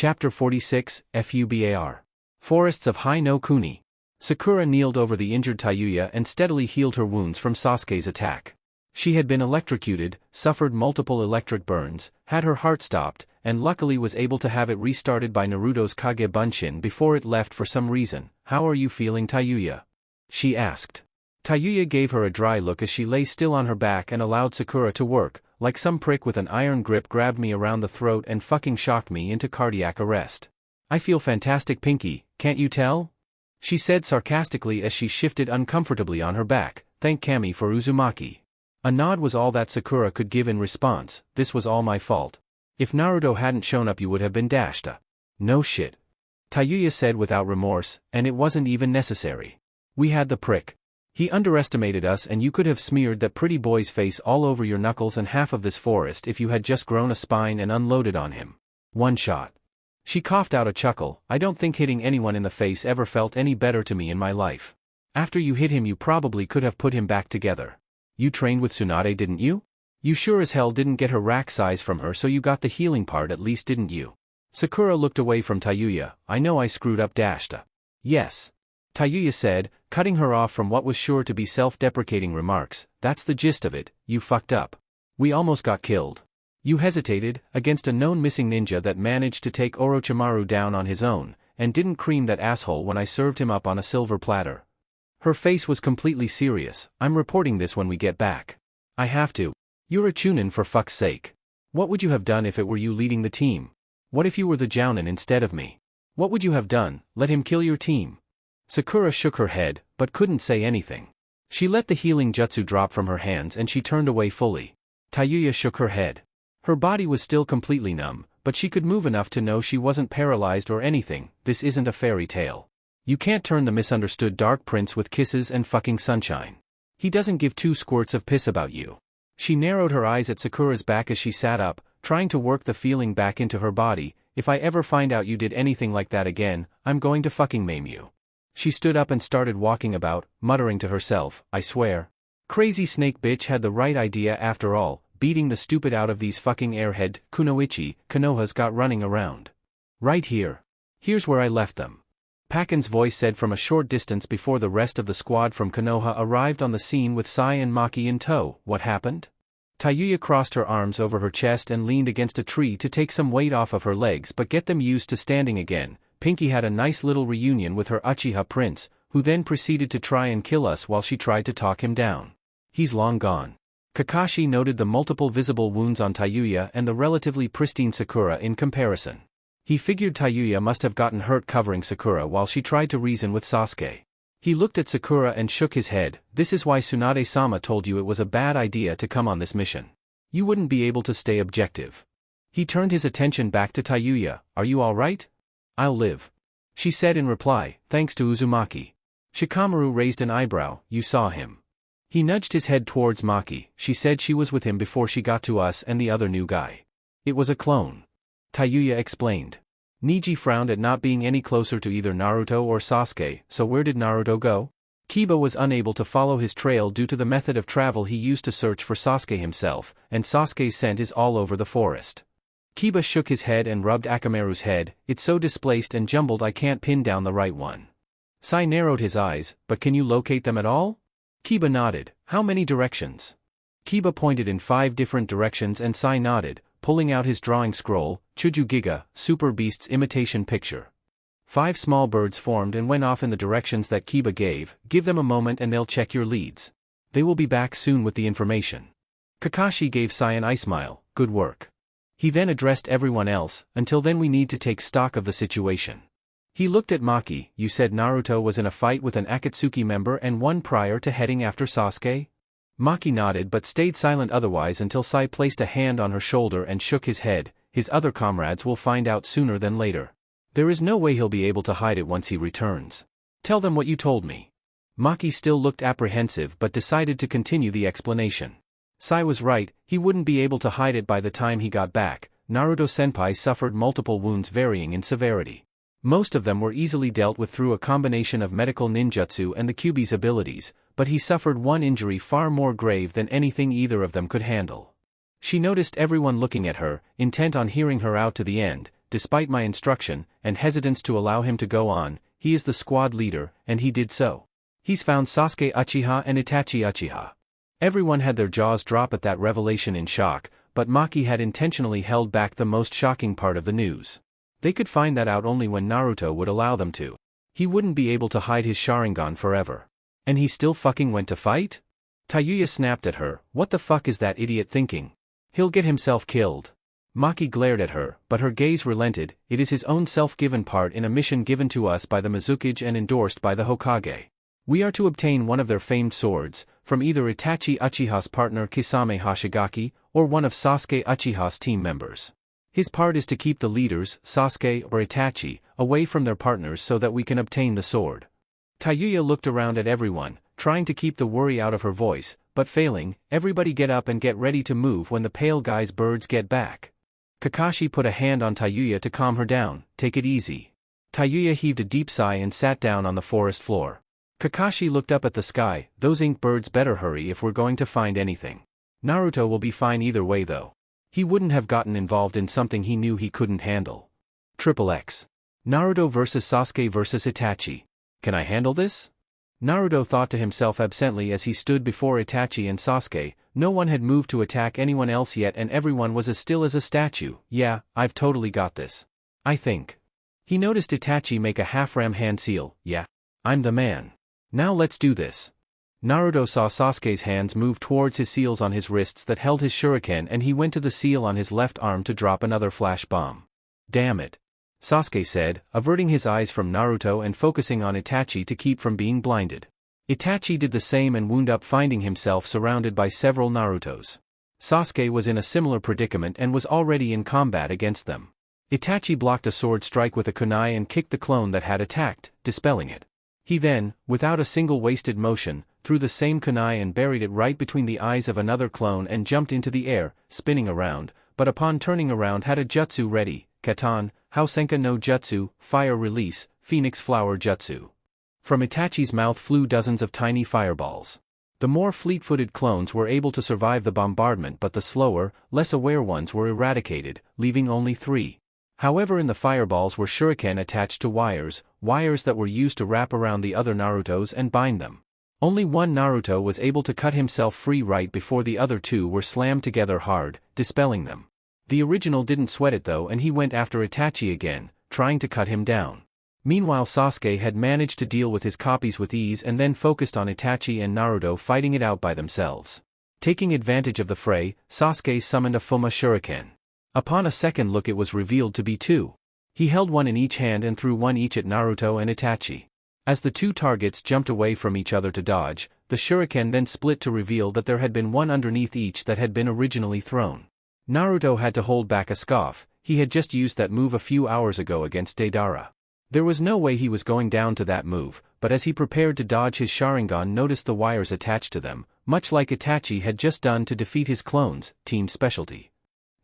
Chapter 46, FUBAR. Forests of High no Kuni. Sakura kneeled over the injured Tayuya and steadily healed her wounds from Sasuke's attack. She had been electrocuted, suffered multiple electric burns, had her heart stopped, and luckily was able to have it restarted by Naruto's Kage Bunshin before it left for some reason. "How are you feeling, Tayuya?" she asked. Tayuya gave her a dry look as she lay still on her back and allowed Sakura to work, like some prick with an iron grip grabbed me around the throat and fucking shocked me into cardiac arrest. "I feel fantastic, Pinky, can't you tell?" she said sarcastically as she shifted uncomfortably on her back. "Thank Kami for Uzumaki." A nod was all that Sakura could give in response. "This was all my fault. If Naruto hadn't shown up you would have been dashed. No shit," Tayuya said without remorse, "and it wasn't even necessary. We had the prick. He underestimated us and you could have smeared that pretty boy's face all over your knuckles and half of this forest if you had just grown a spine and unloaded on him. One shot." She coughed out a chuckle. "I don't think hitting anyone in the face ever felt any better to me in my life. After you hit him you probably could have put him back together. You trained with Tsunade, didn't you? You sure as hell didn't get her rack size from her, so you got the healing part at least, didn't you?" Sakura looked away from Tayuya. "I know I screwed up, dashed. Yes," Tayuya said, cutting her off from what was sure to be self-deprecating remarks. "That's the gist of it, you fucked up. We almost got killed. You hesitated, against a known missing ninja that managed to take Orochimaru down on his own, and didn't cream that asshole when I served him up on a silver platter." Her face was completely serious. "I'm reporting this when we get back. I have to. You're a Chunin, for fuck's sake. What would you have done if it were you leading the team? What if you were the Jounin instead of me? What would you have done? Let him kill your team?" Sakura shook her head, but couldn't say anything. She let the healing jutsu drop from her hands and she turned away fully. Tayuya shook her head. Her body was still completely numb, but she could move enough to know she wasn't paralyzed or anything. "This isn't a fairy tale. You can't turn the misunderstood Dark Prince with kisses and fucking sunshine. He doesn't give two squirts of piss about you." She narrowed her eyes at Sakura's back as she sat up, trying to work the feeling back into her body. "If I ever find out you did anything like that again, I'm going to fucking maim you." She stood up and started walking about, muttering to herself, "I swear. Crazy snake bitch had the right idea after all, beating the stupid out of these fucking airhead Kunoichi Konohas got running around. Right here. Here's where I left them." Pakin's voice said from a short distance before the rest of the squad from Konoha arrived on the scene with Sai and Maki in tow. "What happened?" Tayuya crossed her arms over her chest and leaned against a tree to take some weight off of her legs but get them used to standing again. "Pinky had a nice little reunion with her Uchiha prince, who then proceeded to try and kill us while she tried to talk him down. He's long gone." Kakashi noted the multiple visible wounds on Tayuya and the relatively pristine Sakura in comparison. He figured Tayuya must have gotten hurt covering Sakura while she tried to reason with Sasuke. He looked at Sakura and shook his head. "This is why Tsunade-sama told you it was a bad idea to come on this mission. You wouldn't be able to stay objective." He turned his attention back to Tayuya. "Are you all right?" "I'll live," she said in reply, "thanks to Uzumaki." Shikamaru raised an eyebrow. "You saw him?" He nudged his head towards Maki. "She said she was with him before she got to us and the other new guy. It was a clone," Tayuya explained. Niji frowned at not being any closer to either Naruto or Sasuke. "So where did Naruto go?" Kiba was unable to follow his trail due to the method of travel he used to search for Sasuke himself, and Sasuke's scent is all over the forest. Kiba shook his head and rubbed Akamaru's head. "It's so displaced and jumbled I can't pin down the right one." Sai narrowed his eyes. "But can you locate them at all?" Kiba nodded. "How many directions?" Kiba pointed in 5 different directions and Sai nodded, pulling out his drawing scroll. "Chuju Giga, Super Beast's imitation picture." 5 small birds formed and went off in the directions that Kiba gave. "Give them a moment and they'll check your leads. They will be back soon with the information." Kakashi gave Sai an eye smile. "Good work." He then addressed everyone else. "Until then we need to take stock of the situation." He looked at Maki. "You said Naruto was in a fight with an Akatsuki member and one prior to heading after Sasuke?" Maki nodded but stayed silent otherwise until Sai placed a hand on her shoulder and shook his head. "His other comrades will find out sooner than later. There is no way he'll be able to hide it once he returns. Tell them what you told me." Maki still looked apprehensive but decided to continue the explanation. Sai was right, he wouldn't be able to hide it by the time he got back. Naruto-senpai suffered multiple wounds varying in severity. Most of them were easily dealt with through a combination of medical ninjutsu and the Kyuubi's abilities, but he suffered one injury far more grave than anything either of them could handle. She noticed everyone looking at her, intent on hearing her out to the end. despite my instruction and hesitance to allow him to go on. He is the squad leader, and he did so. He's found Sasuke Uchiha and Itachi Uchiha. Everyone had their jaws drop at that revelation in shock, but Maki had intentionally held back the most shocking part of the news. They could find that out only when Naruto would allow them to. He wouldn't be able to hide his Sharingan forever. And he still fucking went to fight? Tayuya snapped at her, what the fuck is that idiot thinking? He'll get himself killed. Maki glared at her, but her gaze relented. It is his own self-given part in a mission given to us by the Mizukage and endorsed by the Hokage. We are to obtain one of their famed swords, from either Itachi Uchiha's partner Kisame Hashigaki, or one of Sasuke Uchiha's team members. His part is to keep the leaders, Sasuke or Itachi, away from their partners so that we can obtain the sword. Tayuya looked around at everyone, trying to keep the worry out of her voice, but failing. Everybody get up and get ready to move when the pale guy's birds get back. Kakashi put a hand on Tayuya to calm her down. Take it easy. Tayuya heaved a deep sigh and sat down on the forest floor. Kakashi looked up at the sky. Those ink birds better hurry if we're going to find anything. Naruto will be fine either way though. He wouldn't have gotten involved in something he knew he couldn't handle. XXX. Naruto vs Sasuke vs Itachi. Can I handle this? Naruto thought to himself absently as he stood before Itachi and Sasuke. No one had moved to attack anyone else yet and everyone was as still as a statue. Yeah, I've totally got this. I think. He noticed Itachi make a half-ram hand seal. Yeah. I'm the man. Now let's do this. Naruto saw Sasuke's hands move towards his seals on his wrists that held his shuriken and he went to the seal on his left arm to drop another flash bomb. Damn it. Sasuke said, averting his eyes from Naruto and focusing on Itachi to keep from being blinded. Itachi did the same and wound up finding himself surrounded by several Narutos. Sasuke was in a similar predicament and was already in combat against them. Itachi blocked a sword strike with a kunai and kicked the clone that had attacked, dispelling it. He then, without a single wasted motion, threw the same kunai and buried it right between the eyes of another clone and jumped into the air, spinning around, but upon turning around had a jutsu ready, Katan, Hausenka no Jutsu, Fire Release, Phoenix Flower Jutsu. From Itachi's mouth flew dozens of tiny fireballs. The more fleet-footed clones were able to survive the bombardment but the slower, less aware ones were eradicated, leaving only 3. However, in the fireballs were shuriken attached to wires that were used to wrap around the other Narutos and bind them. Only one Naruto was able to cut himself free right before the other 2 were slammed together hard, dispelling them. The original didn't sweat it though and he went after Itachi again, trying to cut him down. Meanwhile Sasuke had managed to deal with his copies with ease and then focused on Itachi and Naruto fighting it out by themselves. Taking advantage of the fray, Sasuke summoned a Fuma Shuriken. Upon a second look it was revealed to be 2. He held one in each hand and threw one each at Naruto and Itachi. As the 2 targets jumped away from each other to dodge, the shuriken then split to reveal that there had been one underneath each that had been originally thrown. Naruto had to hold back a scoff. He had just used that move a few hours ago against Deidara. There was no way he was going down to that move, but as he prepared to dodge his Sharingan noticed the wires attached to them, much like Itachi had just done to defeat his clones, team specialty.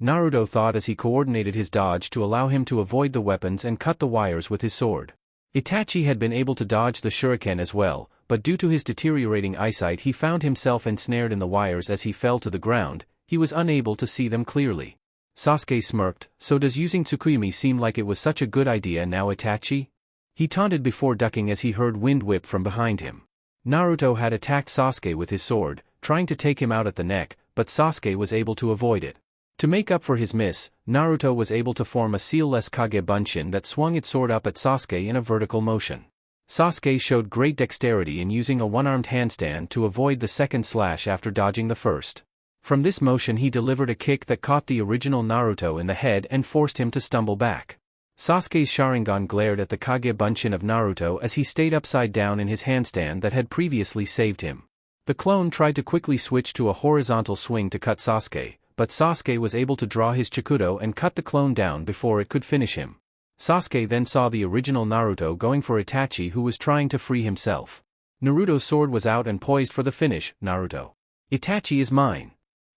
Naruto thought as he coordinated his dodge to allow him to avoid the weapons and cut the wires with his sword. Itachi had been able to dodge the shuriken as well, but due to his deteriorating eyesight he found himself ensnared in the wires as he fell to the ground. He was unable to see them clearly. Sasuke smirked. So does using Tsukuyomi seem like it was such a good idea now, Itachi? He taunted before ducking as he heard wind whip from behind him. Naruto had attacked Sasuke with his sword, trying to take him out at the neck, but Sasuke was able to avoid it. To make up for his miss, Naruto was able to form a seal-less Kage Bunshin that swung its sword up at Sasuke in a vertical motion. Sasuke showed great dexterity in using a one-armed handstand to avoid the second slash after dodging the first. From this motion he delivered a kick that caught the original Naruto in the head and forced him to stumble back. Sasuke's Sharingan glared at the Kage Bunshin of Naruto as he stayed upside down in his handstand that had previously saved him. The clone tried to quickly switch to a horizontal swing to cut Sasuke, but Sasuke was able to draw his Chikudo and cut the clone down before it could finish him. Sasuke then saw the original Naruto going for Itachi who was trying to free himself. Naruto's sword was out and poised for the finish. Naruto. Itachi is mine.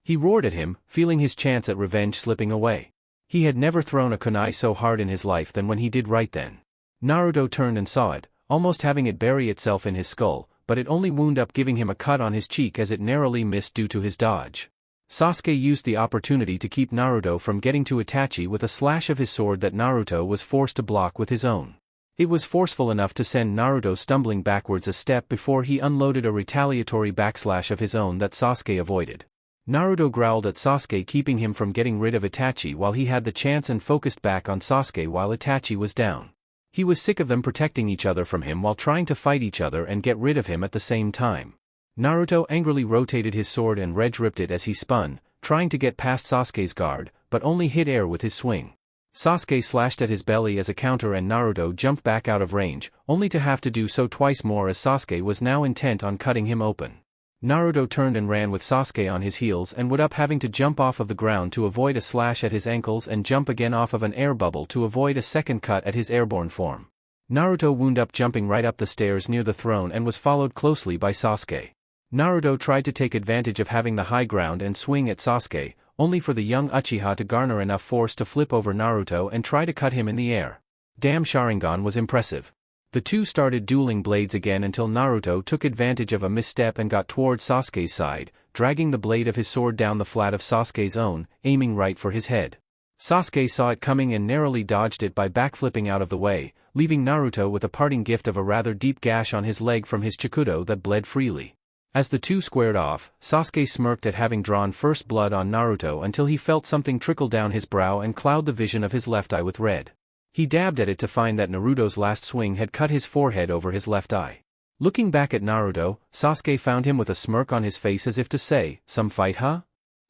He roared at him, feeling his chance at revenge slipping away. He had never thrown a kunai so hard in his life than when he did right then. Naruto turned and saw it, almost having it bury itself in his skull, but it only wound up giving him a cut on his cheek as it narrowly missed due to his dodge. Sasuke used the opportunity to keep Naruto from getting to Itachi with a slash of his sword that Naruto was forced to block with his own. It was forceful enough to send Naruto stumbling backwards a step before he unloaded a retaliatory backslash of his own that Sasuke avoided. Naruto growled at Sasuke, keeping him from getting rid of Itachi while he had the chance, and focused back on Sasuke while Itachi was down. He was sick of them protecting each other from him while trying to fight each other and get rid of him at the same time. Naruto angrily rotated his sword and ripped it as he spun, trying to get past Sasuke's guard, but only hit air with his swing. Sasuke slashed at his belly as a counter and Naruto jumped back out of range, only to have to do so twice more as Sasuke was now intent on cutting him open. Naruto turned and ran with Sasuke on his heels and would up, having to jump off of the ground to avoid a slash at his ankles and jump again off of an air bubble to avoid a second cut at his airborne form. Naruto wound up jumping right up the stairs near the throne and was followed closely by Sasuke. Naruto tried to take advantage of having the high ground and swing at Sasuke, only for the young Uchiha to garner enough force to flip over Naruto and try to cut him in the air. Damn, Sharingan was impressive. The two started dueling blades again until Naruto took advantage of a misstep and got towards Sasuke's side, dragging the blade of his sword down the flat of Sasuke's own, aiming right for his head. Sasuke saw it coming and narrowly dodged it by backflipping out of the way, leaving Naruto with a parting gift of a rather deep gash on his leg from his chikudo that bled freely. As the two squared off, Sasuke smirked at having drawn first blood on Naruto until he felt something trickle down his brow and cloud the vision of his left eye with red. He dabbed at it to find that Naruto's last swing had cut his forehead over his left eye. Looking back at Naruto, Sasuke found him with a smirk on his face as if to say, "Some fight, huh?"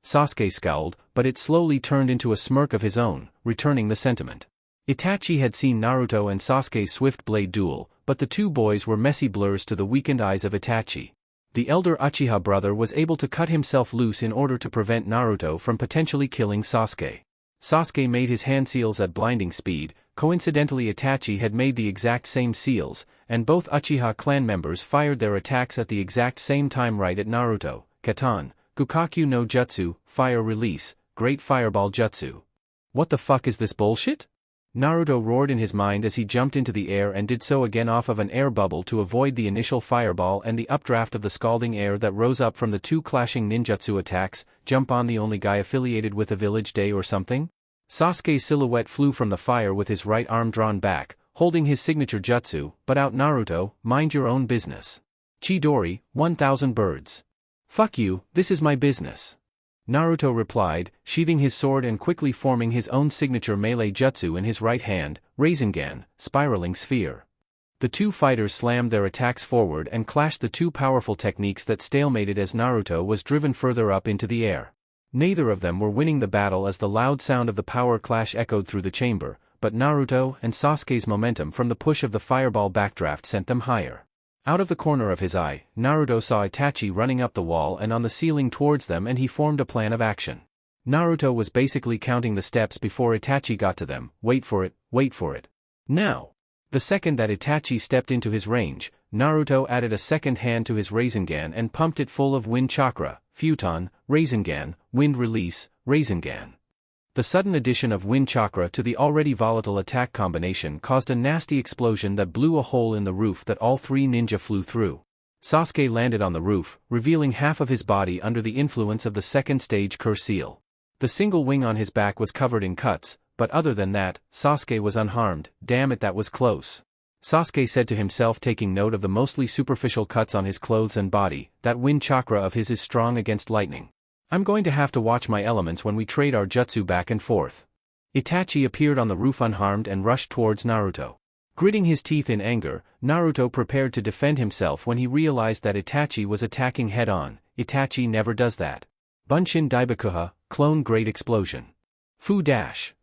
Sasuke scowled, but it slowly turned into a smirk of his own, returning the sentiment. Itachi had seen Naruto and Sasuke's swift blade duel, but the two boys were messy blurs to the weakened eyes of Itachi. The elder Uchiha brother was able to cut himself loose in order to prevent Naruto from potentially killing Sasuke. Sasuke made his hand seals at blinding speed. Coincidentally, Itachi had made the exact same seals, and both Uchiha clan members fired their attacks at the exact same time right at Naruto. Katan, Gukakyu no Jutsu, Fire Release, Great Fireball Jutsu. What the fuck is this bullshit? Naruto roared in his mind as he jumped into the air and did so again off of an air bubble to avoid the initial fireball and the updraft of the scalding air that rose up from the two clashing ninjutsu attacks. Jump on, the only guy affiliated with a village day or something? Sasuke's silhouette flew from the fire with his right arm drawn back, holding his signature jutsu, but out Naruto, mind your own business. Chidori, 1000 birds. Fuck you, this is my business. Naruto replied, sheathing his sword and quickly forming his own signature melee jutsu in his right hand, Rasengan, spiraling sphere. The two fighters slammed their attacks forward and clashed the two powerful techniques that stalemated as Naruto was driven further up into the air. Neither of them were winning the battle as the loud sound of the power clash echoed through the chamber, but Naruto and Sasuke's momentum from the push of the fireball backdraft sent them higher. Out of the corner of his eye, Naruto saw Itachi running up the wall and on the ceiling towards them, and he formed a plan of action. Naruto was basically counting the steps before Itachi got to them. Wait for it, wait for it. Now! The second that Itachi stepped into his range, Naruto added a second hand to his Rasengan and pumped it full of wind chakra. Futon, Rasengan, Wind Release, Rasengan. The sudden addition of wind chakra to the already volatile attack combination caused a nasty explosion that blew a hole in the roof that all three ninja flew through. Sasuke landed on the roof, revealing half of his body under the influence of the second stage curse seal. The single wing on his back was covered in cuts, but other than that, Sasuke was unharmed. Damn it, that was close. Sasuke said to himself, taking note of the mostly superficial cuts on his clothes and body. That wind chakra of his is strong against lightning. I'm going to have to watch my elements when we trade our jutsu back and forth. Itachi appeared on the roof unharmed and rushed towards Naruto. Gritting his teeth in anger, Naruto prepared to defend himself when he realized that Itachi was attacking head-on. Itachi never does that. Bunshin Daibakuha, Clone Great Explosion. Fu dash.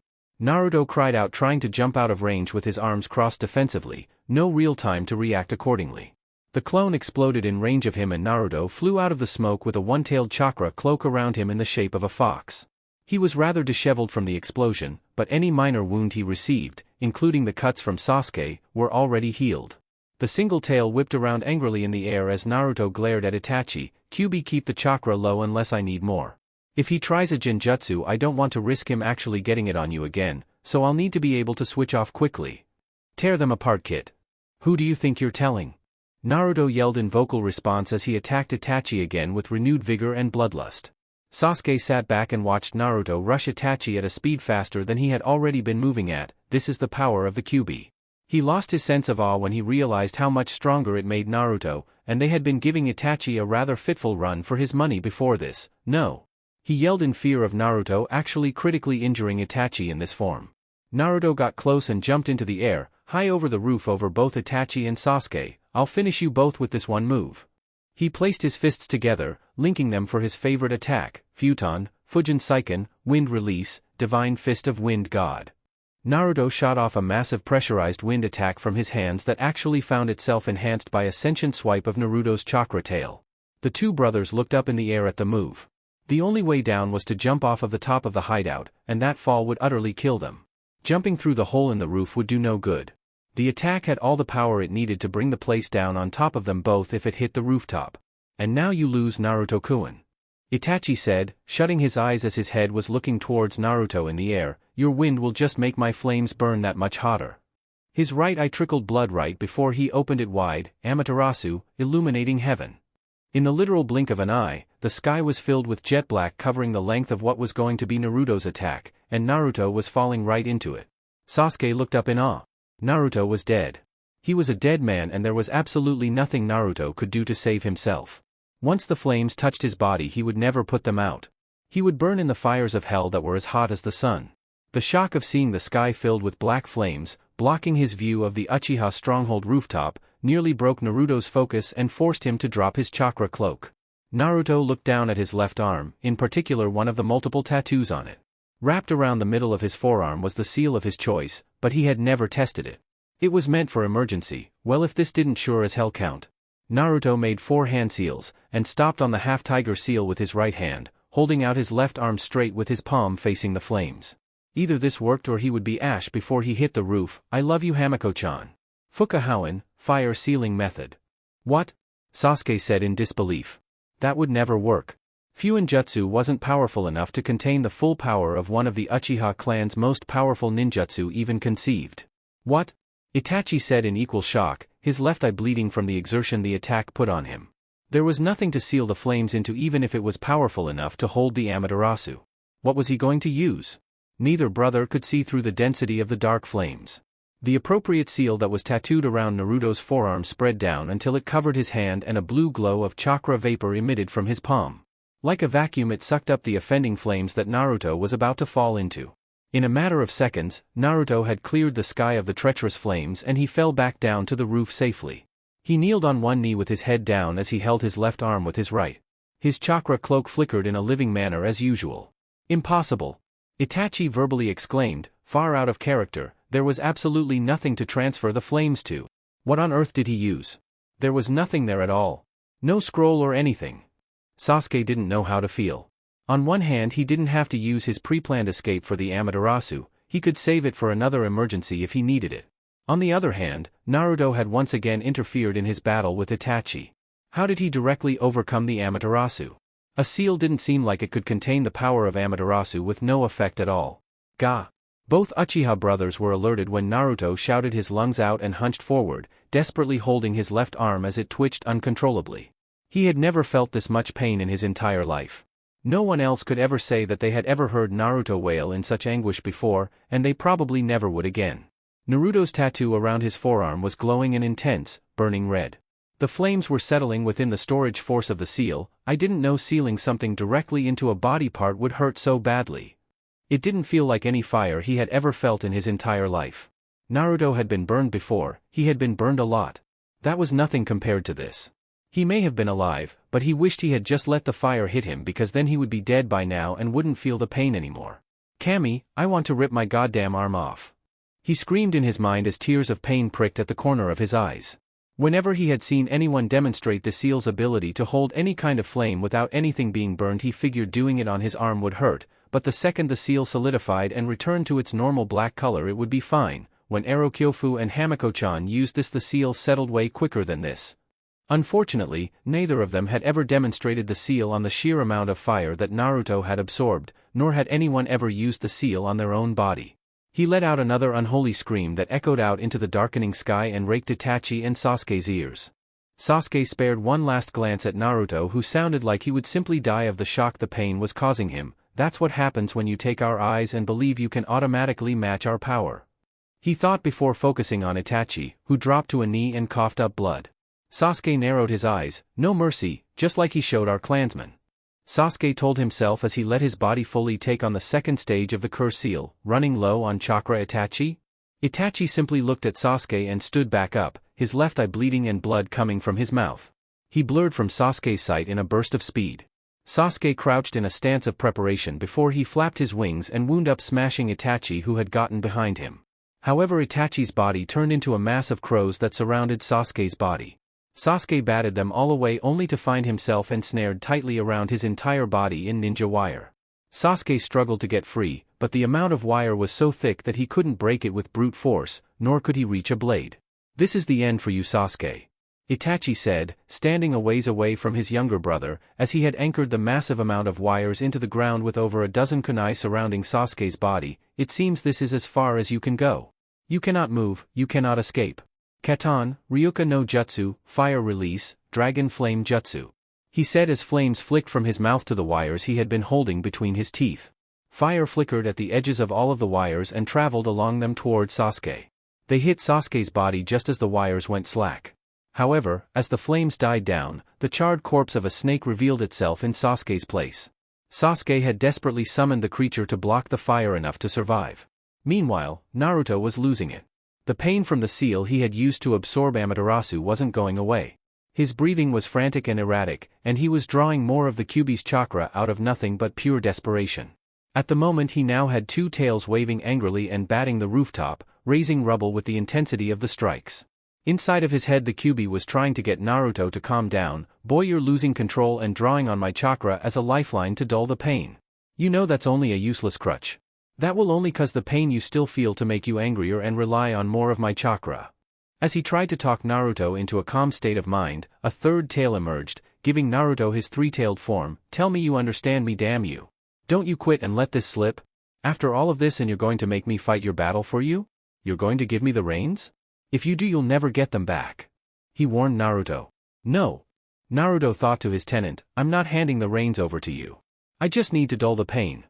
Naruto cried out, trying to jump out of range with his arms crossed defensively, no real time to react accordingly. The clone exploded in range of him and Naruto flew out of the smoke with a one-tailed chakra cloak around him in the shape of a fox. He was rather disheveled from the explosion, but any minor wound he received, including the cuts from Sasuke, were already healed. The single tail whipped around angrily in the air as Naruto glared at Itachi. "QB, keep the chakra low unless I need more. If he tries a genjutsu, I don't want to risk him actually getting it on you again, so I'll need to be able to switch off quickly. Tear them apart, kid. Who do you think you're telling?" Naruto yelled in vocal response as he attacked Itachi again with renewed vigor and bloodlust. Sasuke sat back and watched Naruto rush Itachi at a speed faster than he had already been moving at. This is the power of the Kyuubi. He lost his sense of awe when he realized how much stronger it made Naruto, and they had been giving Itachi a rather fitful run for his money before this. No. He yelled in fear of Naruto actually critically injuring Itachi in this form. Naruto got close and jumped into the air, high over the roof over both Itachi and Sasuke. I'll finish you both with this one move. He placed his fists together, linking them for his favorite attack, Futon, Fujin Seiken, Wind Release, Divine Fist of Wind God. Naruto shot off a massive pressurized wind attack from his hands that actually found itself enhanced by a sentient swipe of Naruto's chakra tail. The two brothers looked up in the air at the move. The only way down was to jump off of the top of the hideout, and that fall would utterly kill them. Jumping through the hole in the roof would do no good. The attack had all the power it needed to bring the place down on top of them both if it hit the rooftop. And now you lose, Naruto-kun. Itachi said, shutting his eyes as his head was looking towards Naruto in the air. Your wind will just make my flames burn that much hotter. His right eye trickled blood right before he opened it wide, Amaterasu, illuminating heaven. In the literal blink of an eye, the sky was filled with jet black covering the length of what was going to be Naruto's attack, and Naruto was falling right into it. Sasuke looked up in awe. Naruto was dead. He was a dead man and there was absolutely nothing Naruto could do to save himself. Once the flames touched his body he would never put them out. He would burn in the fires of hell that were as hot as the sun. The shock of seeing the sky filled with black flames, blocking his view of the Uchiha stronghold rooftop, nearly broke Naruto's focus and forced him to drop his chakra cloak. Naruto looked down at his left arm, in particular one of the multiple tattoos on it. Wrapped around the middle of his forearm was the seal of his choice, but he had never tested it. It was meant for emergency. Well, if this didn't sure as hell count. Naruto made 4 hand seals, and stopped on the half-tiger seal with his right hand, holding out his left arm straight with his palm facing the flames. Either this worked or he would be ash before he hit the roof. I love you, Hamiko-chan. Fukahouen, fire sealing method. What? Sasuke said in disbelief. That would never work. Fuinjutsu wasn't powerful enough to contain the full power of one of the Uchiha clan's most powerful ninjutsu even conceived. What? Itachi said in equal shock, his left eye bleeding from the exertion the attack put on him. There was nothing to seal the flames into even if it was powerful enough to hold the Amaterasu. What was he going to use? Neither brother could see through the density of the dark flames. The appropriate seal that was tattooed around Naruto's forearm spread down until it covered his hand and a blue glow of chakra vapor emitted from his palm. Like a vacuum it sucked up the offending flames that Naruto was about to fall into. In a matter of seconds, Naruto had cleared the sky of the treacherous flames and he fell back down to the roof safely. He kneeled on one knee with his head down as he held his left arm with his right. His chakra cloak flickered in a living manner as usual. Impossible! Itachi verbally exclaimed, far out of character. There was absolutely nothing to transfer the flames to. What on earth did he use? There was nothing there at all. No scroll or anything. Sasuke didn't know how to feel. On one hand he didn't have to use his pre-planned escape for the Amaterasu, he could save it for another emergency if he needed it. On the other hand, Naruto had once again interfered in his battle with Itachi. How did he directly overcome the Amaterasu? A seal didn't seem like it could contain the power of Amaterasu with no effect at all. Ga! Both Uchiha brothers were alerted when Naruto shouted his lungs out and hunched forward, desperately holding his left arm as it twitched uncontrollably. He had never felt this much pain in his entire life. No one else could ever say that they had ever heard Naruto wail in such anguish before, and they probably never would again. Naruto's tattoo around his forearm was glowing and intense, burning red. The flames were settling within the storage force of the seal. I didn't know sealing something directly into a body part would hurt so badly. It didn't feel like any fire he had ever felt in his entire life. Naruto had been burned before, he had been burned a lot. That was nothing compared to this. He may have been alive, but he wished he had just let the fire hit him because then he would be dead by now and wouldn't feel the pain anymore. Kami, I want to rip my goddamn arm off. He screamed in his mind as tears of pain pricked at the corner of his eyes. Whenever he had seen anyone demonstrate the seal's ability to hold any kind of flame without anything being burned he figured doing it on his arm would hurt, but the second the seal solidified and returned to its normal black color it would be fine. When Erokyofu and Hamiko-chan used this the seal settled way quicker than this. Unfortunately, neither of them had ever demonstrated the seal on the sheer amount of fire that Naruto had absorbed, nor had anyone ever used the seal on their own body. He let out another unholy scream that echoed out into the darkening sky and raked Itachi and Sasuke's ears. Sasuke spared one last glance at Naruto, who sounded like he would simply die of the shock the pain was causing him. That's what happens when you take our eyes and believe you can automatically match our power. He thought before focusing on Itachi, who dropped to a knee and coughed up blood. Sasuke narrowed his eyes. No mercy, just like he showed our clansmen. Sasuke told himself as he let his body fully take on the second stage of the curse seal. Running low on chakra, Itachi? Itachi simply looked at Sasuke and stood back up, his left eye bleeding and blood coming from his mouth. He blurred from Sasuke's sight in a burst of speed. Sasuke crouched in a stance of preparation before he flapped his wings and wound up, smashing Itachi, who had gotten behind him. However, Itachi's body turned into a mass of crows that surrounded Sasuke's body. Sasuke batted them all away only to find himself ensnared tightly around his entire body in ninja wire. Sasuke struggled to get free, but the amount of wire was so thick that he couldn't break it with brute force, nor could he reach a blade. This is the end for you, Sasuke, Itachi said, standing a ways away from his younger brother, as he had anchored the massive amount of wires into the ground with over a dozen kunai surrounding Sasuke's body. It seems this is as far as you can go. You cannot move, you cannot escape. Katan, Ryuka no Jutsu, Fire Release, Dragon Flame Jutsu, he said as flames flicked from his mouth to the wires he had been holding between his teeth. Fire flickered at the edges of all of the wires and traveled along them toward Sasuke. They hit Sasuke's body just as the wires went slack. However, as the flames died down, the charred corpse of a snake revealed itself in Sasuke's place. Sasuke had desperately summoned the creature to block the fire enough to survive. Meanwhile, Naruto was losing it. The pain from the seal he had used to absorb Amaterasu wasn't going away. His breathing was frantic and erratic, and he was drawing more of the Kyuubi's chakra out of nothing but pure desperation. At the moment he now had two tails waving angrily and batting the rooftop, raising rubble with the intensity of the strikes. Inside of his head the Kyuubi was trying to get Naruto to calm down. Boy, you're losing control and drawing on my chakra as a lifeline to dull the pain. You know that's only a useless crutch. That will only cause the pain you still feel to make you angrier and rely on more of my chakra. As he tried to talk Naruto into a calm state of mind, a third tail emerged, giving Naruto his three-tailed form. Tell me you understand me, damn you. Don't you quit and let this slip? After all of this, and you're going to make me fight your battle for you? You're going to give me the reins? If you do, you'll never get them back, he warned Naruto. No. Naruto thought to his tenant, I'm not handing the reins over to you. I just need to dull the pain.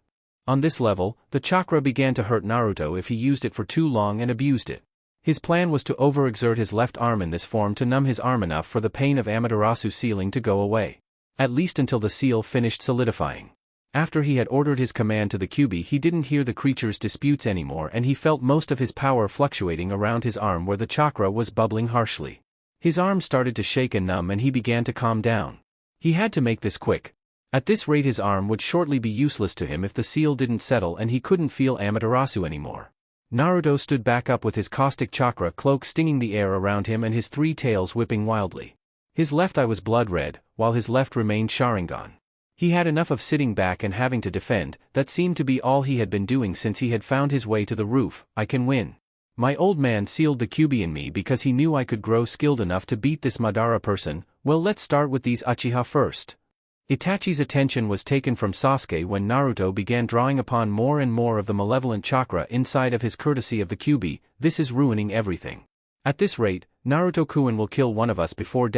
On this level, the chakra began to hurt Naruto if he used it for too long and abused it. His plan was to overexert his left arm in this form to numb his arm enough for the pain of Amaterasu sealing to go away. At least until the seal finished solidifying. After he had ordered his command to the Kyuubi, he didn't hear the creature's disputes anymore, and he felt most of his power fluctuating around his arm where the chakra was bubbling harshly. His arm started to shake and numb, and he began to calm down. He had to make this quick. At this rate his arm would shortly be useless to him if the seal didn't settle and he couldn't feel Amaterasu anymore. Naruto stood back up with his caustic chakra cloak stinging the air around him and his three tails whipping wildly. His left eye was blood red, while his left remained Sharingan. He had enough of sitting back and having to defend. That seemed to be all he had been doing since he had found his way to the roof. I can win. My old man sealed the Kyuubi in me because he knew I could grow skilled enough to beat this Madara person. Well, let's start with these Uchiha first. Itachi's attention was taken from Sasuke when Naruto began drawing upon more and more of the malevolent chakra inside of his courtesy of the Kyuubi. This is ruining everything. At this rate, Naruto-kun will kill one of us before ...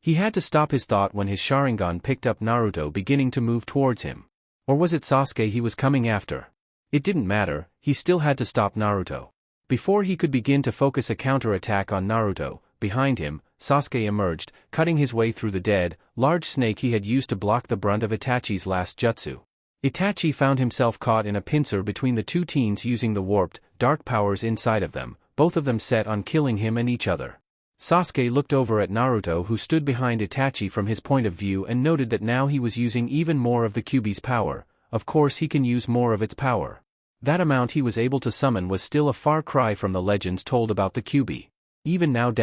He had to stop his thought when his Sharingan picked up Naruto beginning to move towards him. Or was it Sasuke he was coming after? It didn't matter, he still had to stop Naruto. Before he could begin to focus a counter-attack on Naruto, behind him, Sasuke emerged, cutting his way through the dead, large snake he had used to block the brunt of Itachi's last jutsu. Itachi found himself caught in a pincer between the two teens using the warped, dark powers inside of them, both of them set on killing him and each other. Sasuke looked over at Naruto, who stood behind Itachi from his point of view, and noted that now he was using even more of the Kyuubi's power. Of course he can use more of its power. That amount he was able to summon was still a far cry from the legends told about the Kyuubi. Even now ...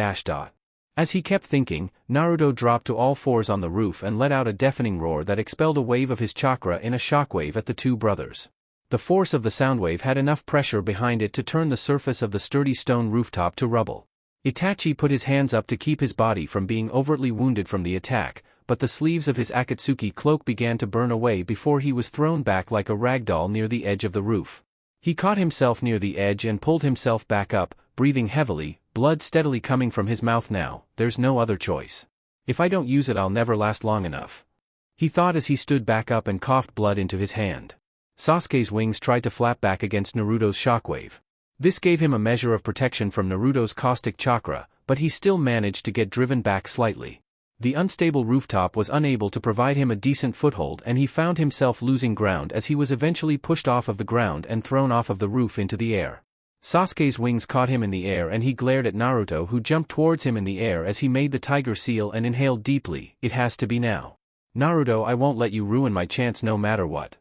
As he kept thinking, Naruto dropped to all fours on the roof and let out a deafening roar that expelled a wave of his chakra in a shockwave at the two brothers. The force of the soundwave had enough pressure behind it to turn the surface of the sturdy stone rooftop to rubble. Itachi put his hands up to keep his body from being overtly wounded from the attack, but the sleeves of his Akatsuki cloak began to burn away before he was thrown back like a ragdoll near the edge of the roof. He caught himself near the edge and pulled himself back up, breathing heavily, blood steadily coming from his mouth now. There's no other choice. If I don't use it, I'll never last long enough, he thought as he stood back up and coughed blood into his hand. Sasuke's wings tried to flap back against Naruto's shockwave. This gave him a measure of protection from Naruto's caustic chakra, but he still managed to get driven back slightly. The unstable rooftop was unable to provide him a decent foothold, and he found himself losing ground as he was eventually pushed off of the ground and thrown off of the roof into the air. Sasuke's wings caught him in the air and he glared at Naruto, who jumped towards him in the air as he made the tiger seal and inhaled deeply. It has to be now. Naruto, I won't let you ruin my chance no matter what.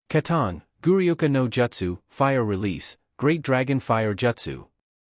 Katan, Guryoka no Jutsu, Fire Release, Great Dragon Fire Jutsu.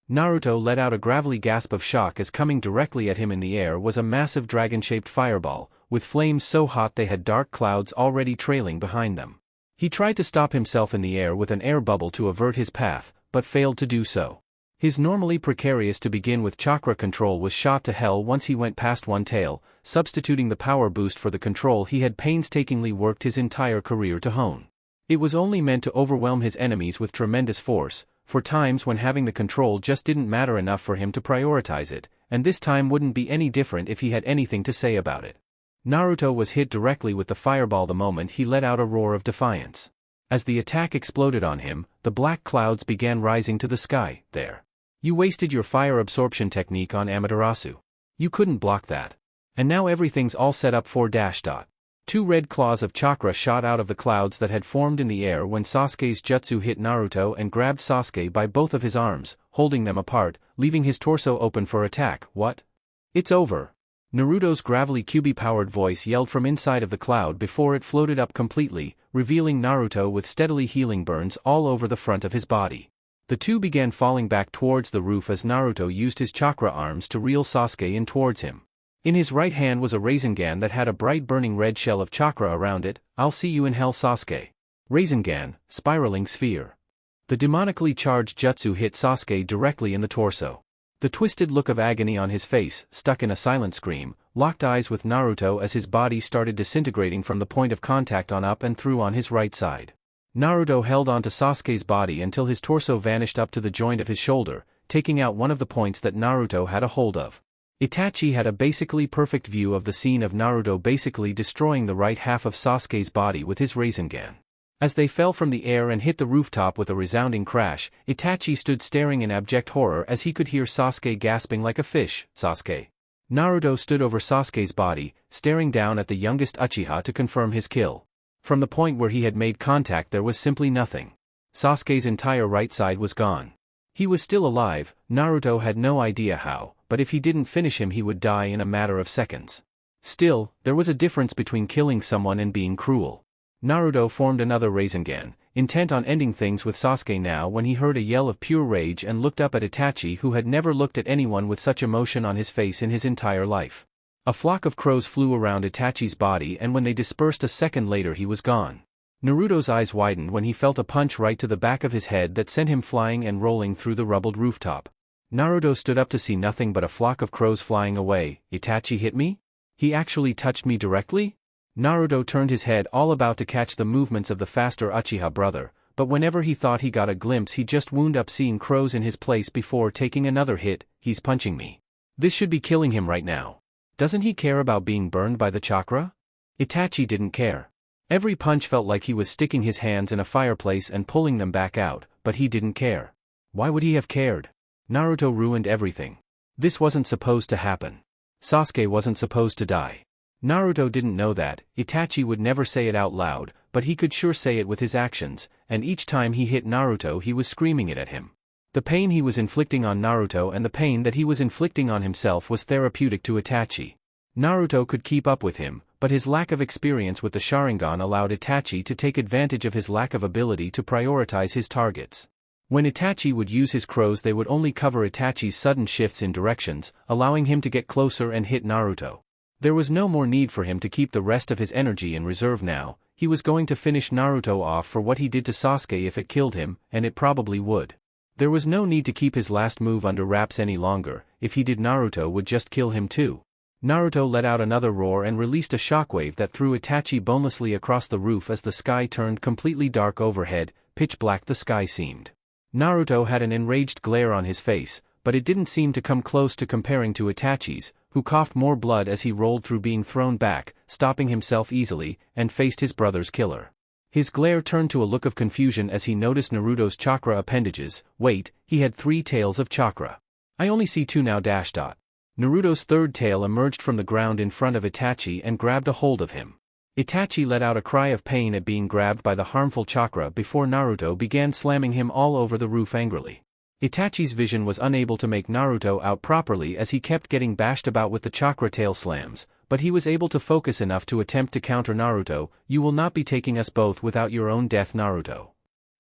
Naruto let out a gravelly gasp of shock as coming directly at him in the air was a massive dragon-shaped fireball, with flames so hot they had dark clouds already trailing behind them. He tried to stop himself in the air with an air bubble to avert his path, but failed to do so. His normally precarious to begin with chakra control was shot to hell once he went past one tail, substituting the power boost for the control he had painstakingly worked his entire career to hone. It was only meant to overwhelm his enemies with tremendous force, for times when having the control just didn't matter enough for him to prioritize it, and this time wouldn't be any different if he had anything to say about it. Naruto was hit directly with the fireball the moment he let out a roar of defiance. As the attack exploded on him, the black clouds began rising to the sky. There. You wasted your fire absorption technique on Amaterasu. You couldn't block that. And now everything's all set up for ... Two red claws of chakra shot out of the clouds that had formed in the air when Sasuke's jutsu hit Naruto and grabbed Sasuke by both of his arms, holding them apart, leaving his torso open for attack. What? It's over. Naruto's gravelly Kyuubi-powered voice yelled from inside of the cloud before it floated up completely, revealing Naruto with steadily healing burns all over the front of his body. The two began falling back towards the roof as Naruto used his chakra arms to reel Sasuke in towards him. In his right hand was a Rasengan that had a bright burning red shell of chakra around it. I'll see you in hell, Sasuke. Rasengan, spiraling sphere. The demonically charged jutsu hit Sasuke directly in the torso. The twisted look of agony on his face, stuck in a silent scream, locked eyes with Naruto as his body started disintegrating from the point of contact on up and through on his right side. Naruto held onto Sasuke's body until his torso vanished up to the joint of his shoulder, taking out one of the points that Naruto had a hold of. Itachi had a basically perfect view of the scene of Naruto basically destroying the right half of Sasuke's body with his Rasengan. As they fell from the air and hit the rooftop with a resounding crash, Itachi stood staring in abject horror as he could hear Sasuke gasping like a fish. Sasuke. Naruto stood over Sasuke's body, staring down at the youngest Uchiha to confirm his kill. From the point where he had made contact there was simply nothing. Sasuke's entire right side was gone. He was still alive, Naruto had no idea how, but if he didn't finish him he would die in a matter of seconds. Still, there was a difference between killing someone and being cruel. Naruto formed another Rasengan, intent on ending things with Sasuke now when he heard a yell of pure rage and looked up at Itachi, who had never looked at anyone with such emotion on his face in his entire life. A flock of crows flew around Itachi's body and when they dispersed a second later he was gone. Naruto's eyes widened when he felt a punch right to the back of his head that sent him flying and rolling through the rubbled rooftop. Naruto stood up to see nothing but a flock of crows flying away. Itachi hit me? He actually touched me directly? Naruto turned his head all about to catch the movements of the faster Uchiha brother, but whenever he thought he got a glimpse he just wound up seeing crows in his place before taking another hit. He's punching me. This should be killing him right now. Doesn't he care about being burned by the chakra? Itachi didn't care. Every punch felt like he was sticking his hands in a fireplace and pulling them back out, but he didn't care. Why would he have cared? Naruto ruined everything. This wasn't supposed to happen. Sasuke wasn't supposed to die. Naruto didn't know that. Itachi would never say it out loud, but he could sure say it with his actions, and each time he hit Naruto he was screaming it at him. The pain he was inflicting on Naruto and the pain that he was inflicting on himself was therapeutic to Itachi. Naruto could keep up with him, but his lack of experience with the Sharingan allowed Itachi to take advantage of his lack of ability to prioritize his targets. When Itachi would use his crows they would only cover Itachi's sudden shifts in directions, allowing him to get closer and hit Naruto. There was no more need for him to keep the rest of his energy in reserve now. He was going to finish Naruto off for what he did to Sasuke if it killed him, and it probably would. There was no need to keep his last move under wraps any longer. If he did, Naruto would just kill him too. Naruto let out another roar and released a shockwave that threw Itachi bonelessly across the roof as the sky turned completely dark overhead. Pitch black the sky seemed. Naruto had an enraged glare on his face, but it didn't seem to come close to comparing to Itachi's, who coughed more blood as he rolled through being thrown back, stopping himself easily, and faced his brother's killer. His glare turned to a look of confusion as he noticed Naruto's chakra appendages. Wait, he had 3 tails of chakra. I only see 2 now. Naruto's third tail emerged from the ground in front of Itachi and grabbed a hold of him. Itachi let out a cry of pain at being grabbed by the harmful chakra before Naruto began slamming him all over the roof angrily. Itachi's vision was unable to make Naruto out properly as he kept getting bashed about with the chakra tail slams, but he was able to focus enough to attempt to counter Naruto. You will not be taking us both without your own death, Naruto.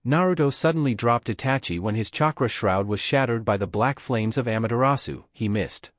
Naruto suddenly dropped Itachi when his chakra shroud was shattered by the black flames of Amaterasu. He missed.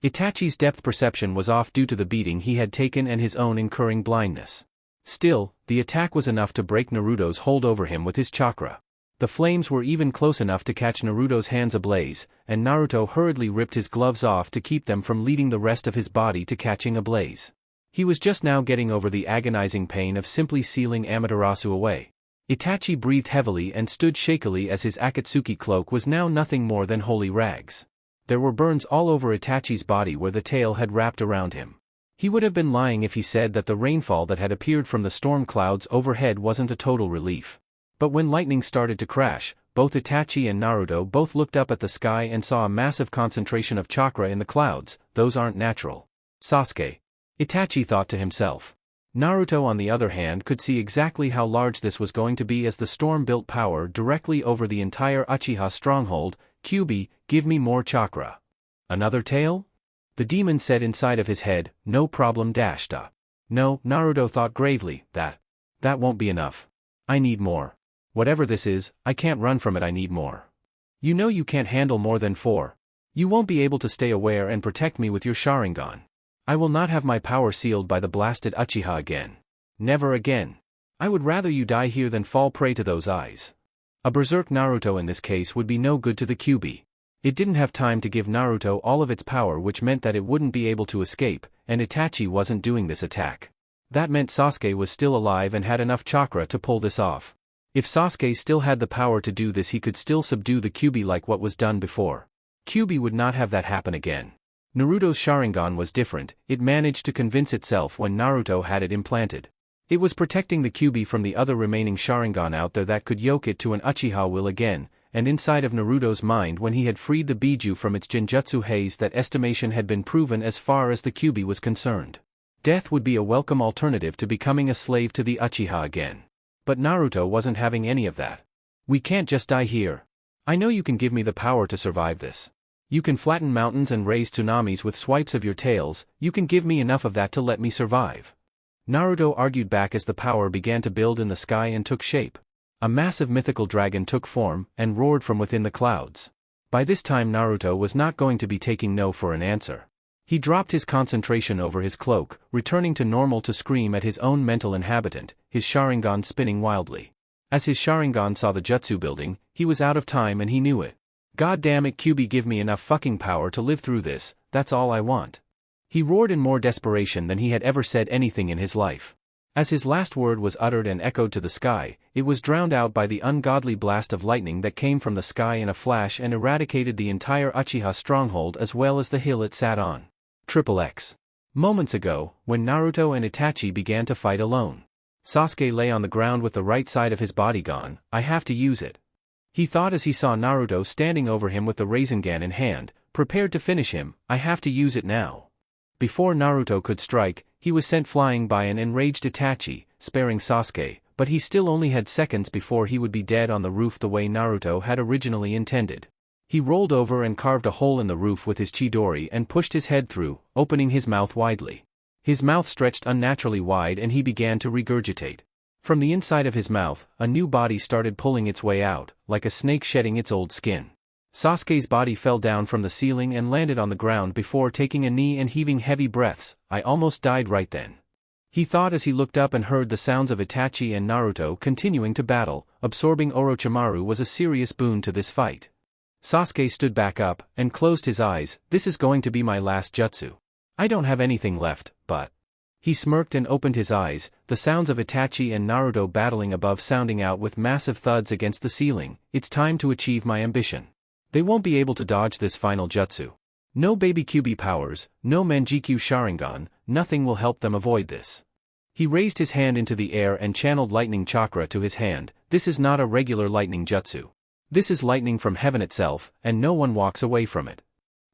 Itachi's depth perception was off due to the beating he had taken and his own incurring blindness. Still, the attack was enough to break Naruto's hold over him with his chakra. The flames were even close enough to catch Naruto's hands ablaze, and Naruto hurriedly ripped his gloves off to keep them from leading the rest of his body to catching ablaze. He was just now getting over the agonizing pain of simply sealing Amaterasu away. Itachi breathed heavily and stood shakily as his Akatsuki cloak was now nothing more than holy rags. There were burns all over Itachi's body where the tail had wrapped around him. He would have been lying if he said that the rainfall that had appeared from the storm clouds overhead wasn't a total relief. But when lightning started to crash, both Itachi and Naruto both looked up at the sky and saw a massive concentration of chakra in the clouds. Those aren't natural. Sasuke. Itachi thought to himself. Naruto on the other hand could see exactly how large this was going to be as the storm built power directly over the entire Uchiha stronghold. Kyuubi, give me more chakra. Another tail? The demon said inside of his head. No problem. No, Naruto thought gravely, that won't be enough. I need more. Whatever this is, I can't run from it. I need more. You know you can't handle more than 4. You won't be able to stay aware and protect me with your Sharingan. I will not have my power sealed by the blasted Uchiha again. Never again. I would rather you die here than fall prey to those eyes. A berserk Naruto in this case would be no good to the Kyuubi. It didn't have time to give Naruto all of its power, which meant that it wouldn't be able to escape, and Itachi wasn't doing this attack. That meant Sasuke was still alive and had enough chakra to pull this off. If Sasuke still had the power to do this, he could still subdue the Kyuubi like what was done before. Kyuubi would not have that happen again. Naruto's Sharingan was different. It managed to convince itself when Naruto had it implanted. It was protecting the Kyuubi from the other remaining Sharingan out there that could yoke it to an Uchiha will again, and inside of Naruto's mind when he had freed the Biju from its Genjutsu haze, that estimation had been proven as far as the Kyuubi was concerned. Death would be a welcome alternative to becoming a slave to the Uchiha again. But Naruto wasn't having any of that. We can't just die here. I know you can give me the power to survive this. You can flatten mountains and raise tsunamis with swipes of your tails. You can give me enough of that to let me survive. Naruto argued back as the power began to build in the sky and took shape. A massive mythical dragon took form and roared from within the clouds. By this time Naruto was not going to be taking no for an answer. He dropped his concentration over his cloak, returning to normal to scream at his own mental inhabitant, his Sharingan spinning wildly. As his Sharingan saw the jutsu building, he was out of time and he knew it. God damn it, Kyuubi, give me enough fucking power to live through this, that's all I want. He roared in more desperation than he had ever said anything in his life. As his last word was uttered and echoed to the sky, it was drowned out by the ungodly blast of lightning that came from the sky in a flash and eradicated the entire Uchiha stronghold as well as the hill it sat on. XXX. Moments ago, when Naruto and Itachi began to fight alone, Sasuke lay on the ground with the right side of his body gone. I have to use it. He thought as he saw Naruto standing over him with the Rasengan in hand, prepared to finish him. I have to use it now. Before Naruto could strike, he was sent flying by an enraged Itachi, sparing Sasuke, but he still only had seconds before he would be dead on the roof the way Naruto had originally intended. He rolled over and carved a hole in the roof with his Chidori and pushed his head through, opening his mouth widely. His mouth stretched unnaturally wide and he began to regurgitate. From the inside of his mouth, a new body started pulling its way out, like a snake shedding its old skin. Sasuke's body fell down from the ceiling and landed on the ground before taking a knee and heaving heavy breaths. I almost died right then. He thought as he looked up and heard the sounds of Itachi and Naruto continuing to battle. Absorbing Orochimaru was a serious boon to this fight. Sasuke stood back up and closed his eyes. This is going to be my last jutsu. I don't have anything left, but... He smirked and opened his eyes, the sounds of Itachi and Naruto battling above sounding out with massive thuds against the ceiling. It's time to achieve my ambition. They won't be able to dodge this final jutsu. No baby QB powers, no Manjikyu Sharingan, nothing will help them avoid this. He raised his hand into the air and channeled lightning chakra to his hand. This is not a regular lightning jutsu. This is lightning from heaven itself, and no one walks away from it.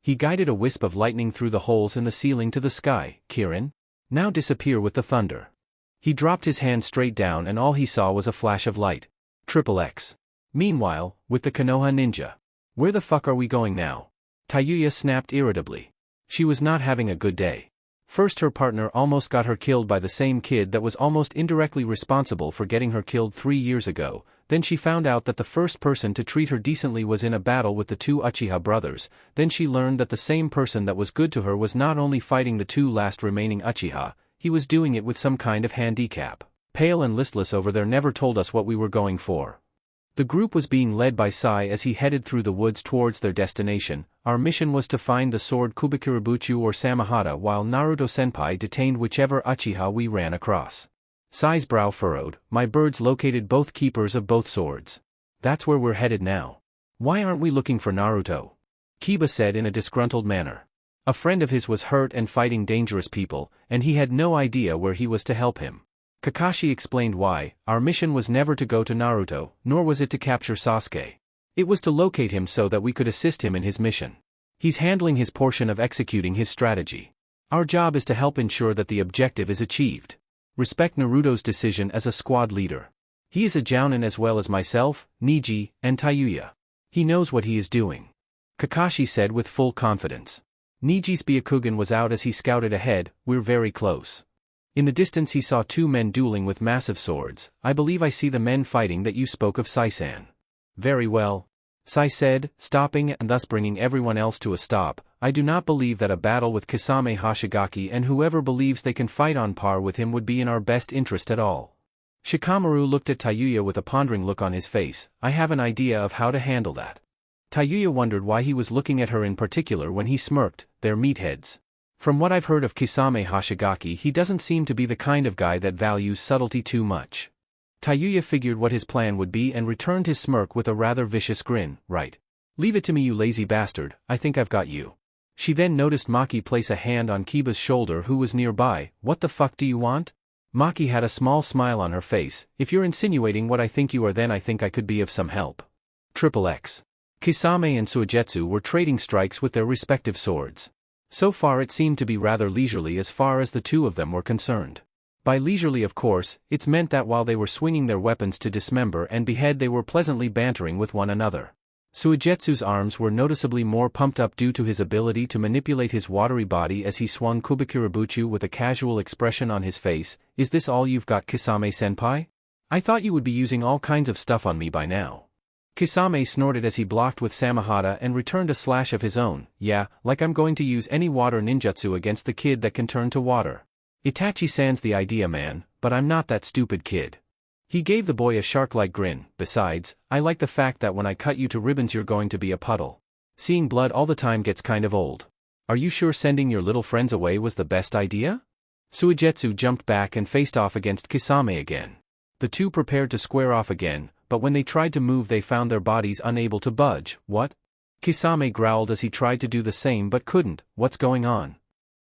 He guided a wisp of lightning through the holes in the ceiling to the sky. Kirin, now disappear with the thunder. He dropped his hand straight down and all he saw was a flash of light. XXX. Meanwhile, with the Konoha ninja. Where the fuck are we going now? Tayuya snapped irritably. She was not having a good day. First her partner almost got her killed by the same kid that was almost indirectly responsible for getting her killed 3 years ago, then she found out that the first person to treat her decently was in a battle with the two Uchiha brothers, then she learned that the same person that was good to her was not only fighting the two last remaining Uchiha, he was doing it with some kind of handicap. Pale and listless over there never told us what we were going for. The group was being led by Sai as he headed through the woods towards their destination. Our mission was to find the sword Kubikirabuchu or Samahata while Naruto-senpai detained whichever Uchiha we ran across. Sai's brow furrowed. My birds located both keepers of both swords. That's where we're headed now. Why aren't we looking for Naruto? Kiba said in a disgruntled manner. A friend of his was hurt and fighting dangerous people, and he had no idea where he was to help him. Kakashi explained why. Our mission was never to go to Naruto, nor was it to capture Sasuke. It was to locate him so that we could assist him in his mission. He's handling his portion of executing his strategy. Our job is to help ensure that the objective is achieved. Respect Naruto's decision as a squad leader. He is a jounin as well as myself, Niji, and Tayuya. He knows what he is doing. Kakashi said with full confidence. Niji's Byakugan was out as he scouted ahead. We're very close. In the distance he saw two men dueling with massive swords. I believe I see the men fighting that you spoke of, Sai-san. Very well. Sai said, stopping and thus bringing everyone else to a stop. I do not believe that a battle with Kisame Hoshigaki and whoever believes they can fight on par with him would be in our best interest at all. Shikamaru looked at Tayuya with a pondering look on his face. I have an idea of how to handle that. Tayuya wondered why he was looking at her in particular when he smirked. They're meatheads. From what I've heard of Kisame Hoshigaki, he doesn't seem to be the kind of guy that values subtlety too much. Tayuya figured what his plan would be and returned his smirk with a rather vicious grin. Right. Leave it to me, you lazy bastard, I think I've got you. She then noticed Maki place a hand on Kiba's shoulder, who was nearby. What the fuck do you want? Maki had a small smile on her face. If you're insinuating what I think you are, then I think I could be of some help. XXX. Kisame and Suigetsu were trading strikes with their respective swords. So far it seemed to be rather leisurely as far as the two of them were concerned. By leisurely, of course, it's meant that while they were swinging their weapons to dismember and behead, they were pleasantly bantering with one another. Suigetsu's arms were noticeably more pumped up due to his ability to manipulate his watery body as he swung Kubikirabuchu with a casual expression on his face. Is this all you've got, Kisame-senpai? I thought you would be using all kinds of stuff on me by now. Kisame snorted as he blocked with Samahata and returned a slash of his own. Yeah, like I'm going to use any water ninjutsu against the kid that can turn to water. Itachi-san's the idea, man, but I'm not that stupid kid. He gave the boy a shark-like grin. Besides, I like the fact that when I cut you to ribbons you're going to be a puddle. Seeing blood all the time gets kind of old. Are you sure sending your little friends away was the best idea? Suigetsu jumped back and faced off against Kisame again. The two prepared to square off again, but when they tried to move they found their bodies unable to budge. What? Kisame growled as he tried to do the same but couldn't. What's going on?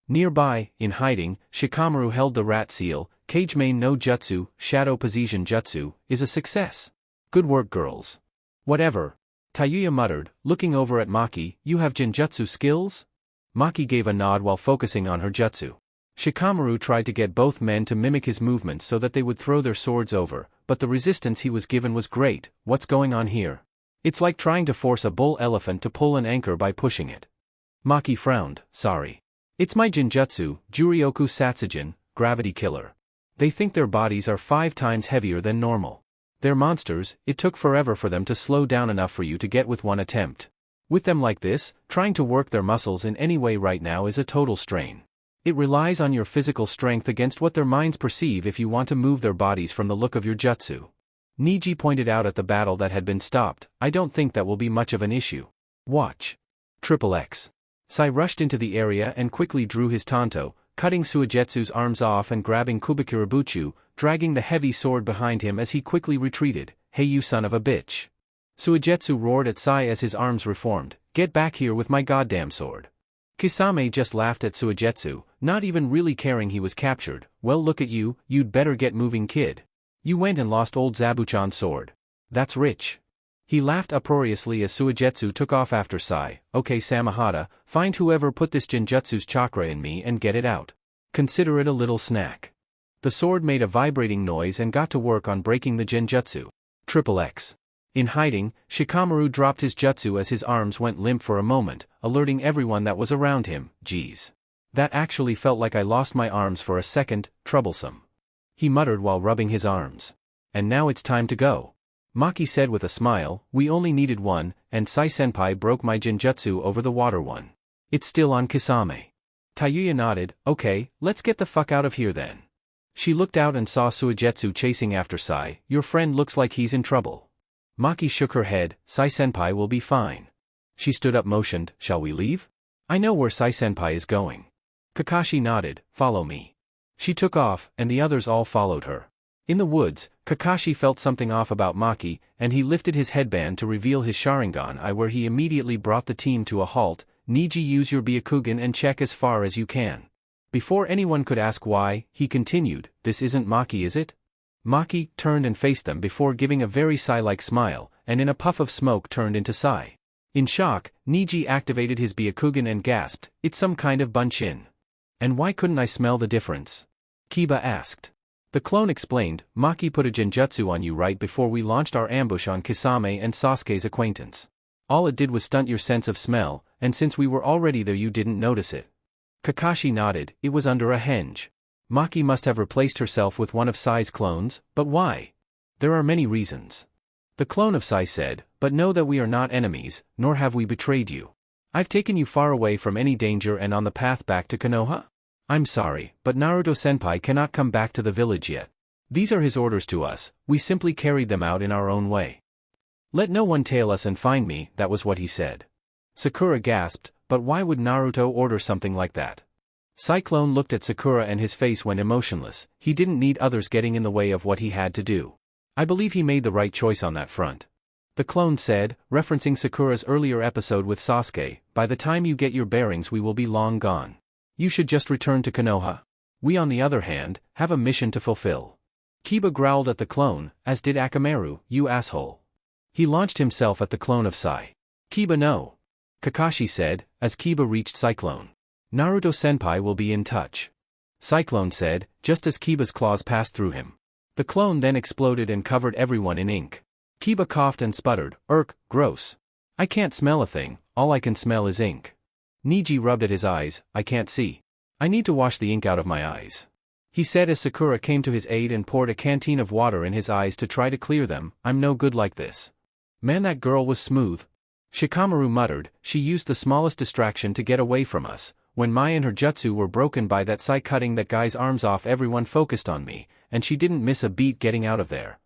Nearby, in hiding, Shikamaru held the rat seal. Kagemain no Jutsu, Shadow Position Jutsu, is a success. Good work, girls. Whatever. Tayuya muttered, looking over at Maki. You have Genjutsu skills? Maki gave a nod while focusing on her jutsu. Shikamaru tried to get both men to mimic his movements so that they would throw their swords over, but the resistance he was given was great. What's going on here? It's like trying to force a bull elephant to pull an anchor by pushing it. Maki frowned. Sorry. It's my Genjutsu, Juryoku Satsujin, Gravity Killer. They think their bodies are 5 times heavier than normal. They're monsters. It took forever for them to slow down enough for you to get with one attempt. With them like this, trying to work their muscles in any way right now is a total strain. It relies on your physical strength against what their minds perceive if you want to move their bodies from the look of your jutsu. Niji pointed out at the battle that had been stopped. I don't think that will be much of an issue. Watch. XXX. Sai rushed into the area and quickly drew his tanto, cutting Suigetsu's arms off and grabbing Kubikirabuchu, dragging the heavy sword behind him as he quickly retreated. Hey, you son of a bitch. Suigetsu roared at Sai as his arms reformed, "Get back here with my goddamn sword." Kisame just laughed at Suigetsu, not even really caring he was captured. "Well, look at you, you'd better get moving, kid. You went and lost old Zabuchan's sword. That's rich." He laughed uproariously as Suigetsu took off after Sai. "Okay, Samahata, find whoever put this Genjutsu's chakra in me and get it out. Consider it a little snack." The sword made a vibrating noise and got to work on breaking the Genjutsu. XXX. In hiding, Shikamaru dropped his jutsu as his arms went limp for a moment, alerting everyone that was around him. "Geez. That actually felt like I lost my arms for a second, troublesome," he muttered while rubbing his arms. "And now it's time to go," Maki said with a smile. "We only needed one, and Sai-senpai broke my Genjutsu over the water one. It's still on Kisame." Tayuya nodded. "Okay, let's get the fuck out of here then." She looked out and saw Suigetsu chasing after Sai. "Your friend looks like he's in trouble." Maki shook her head. "Sai-senpai will be fine." She stood up, motioned. "Shall we leave? I know where Sai-senpai is going." Kakashi nodded. "Follow me." She took off, and the others all followed her. In the woods, Kakashi felt something off about Maki, and he lifted his headband to reveal his Sharingan eye, where he immediately brought the team to a halt. "Niji, use your Byakugan and check as far as you can." Before anyone could ask why, he continued, "This isn't Maki, is it?" Maki turned and faced them before giving a very Sai-like smile, and in a puff of smoke turned into Sai. In shock, Niji activated his Byakugan and gasped, "It's some kind of bunshin. And why couldn't I smell the difference?" Kiba asked. The clone explained, "Maki put a Genjutsu on you right before we launched our ambush on Kisame and Sasuke's acquaintance. All it did was stunt your sense of smell, and since we were already there you didn't notice it." Kakashi nodded. "It was under a henge. Maki must have replaced herself with one of Sai's clones, but why?" "There are many reasons." The clone of Sai said, "But know that we are not enemies, nor have we betrayed you. I've taken you far away from any danger and on the path back to Konoha. I'm sorry, but Naruto-senpai cannot come back to the village yet. These are his orders to us, we simply carried them out in our own way. Let no one tail us and find me," that was what he said. Sakura gasped, "But why would Naruto order something like that?" Cyclone looked at Sakura and his face went emotionless. He didn't need others getting in the way of what he had to do. "I believe he made the right choice on that front," the clone said, referencing Sakura's earlier episode with Sasuke. "By the time you get your bearings we will be long gone. You should just return to Konoha. We on the other hand, have a mission to fulfill." Kiba growled at the clone, as did Akamaru. "You asshole." He launched himself at the clone of Sai. "Kiba, no," Kakashi said, as Kiba reached Cyclone. "Naruto-senpai will be in touch," Cyclone said, just as Kiba's claws passed through him. The clone then exploded and covered everyone in ink. Kiba coughed and sputtered, gross. I can't smell a thing, all I can smell is ink." Niji rubbed at his eyes. "I can't see. I need to wash the ink out of my eyes," he said as Sakura came to his aid and poured a canteen of water in his eyes to try to clear them. "I'm no good like this." "Man, that girl was smooth," Shikamaru muttered. "She used the smallest distraction to get away from us. When Mai and her jutsu were broken by that Sai cutting that guy's arms off, everyone focused on me, and she didn't miss a beat getting out of there."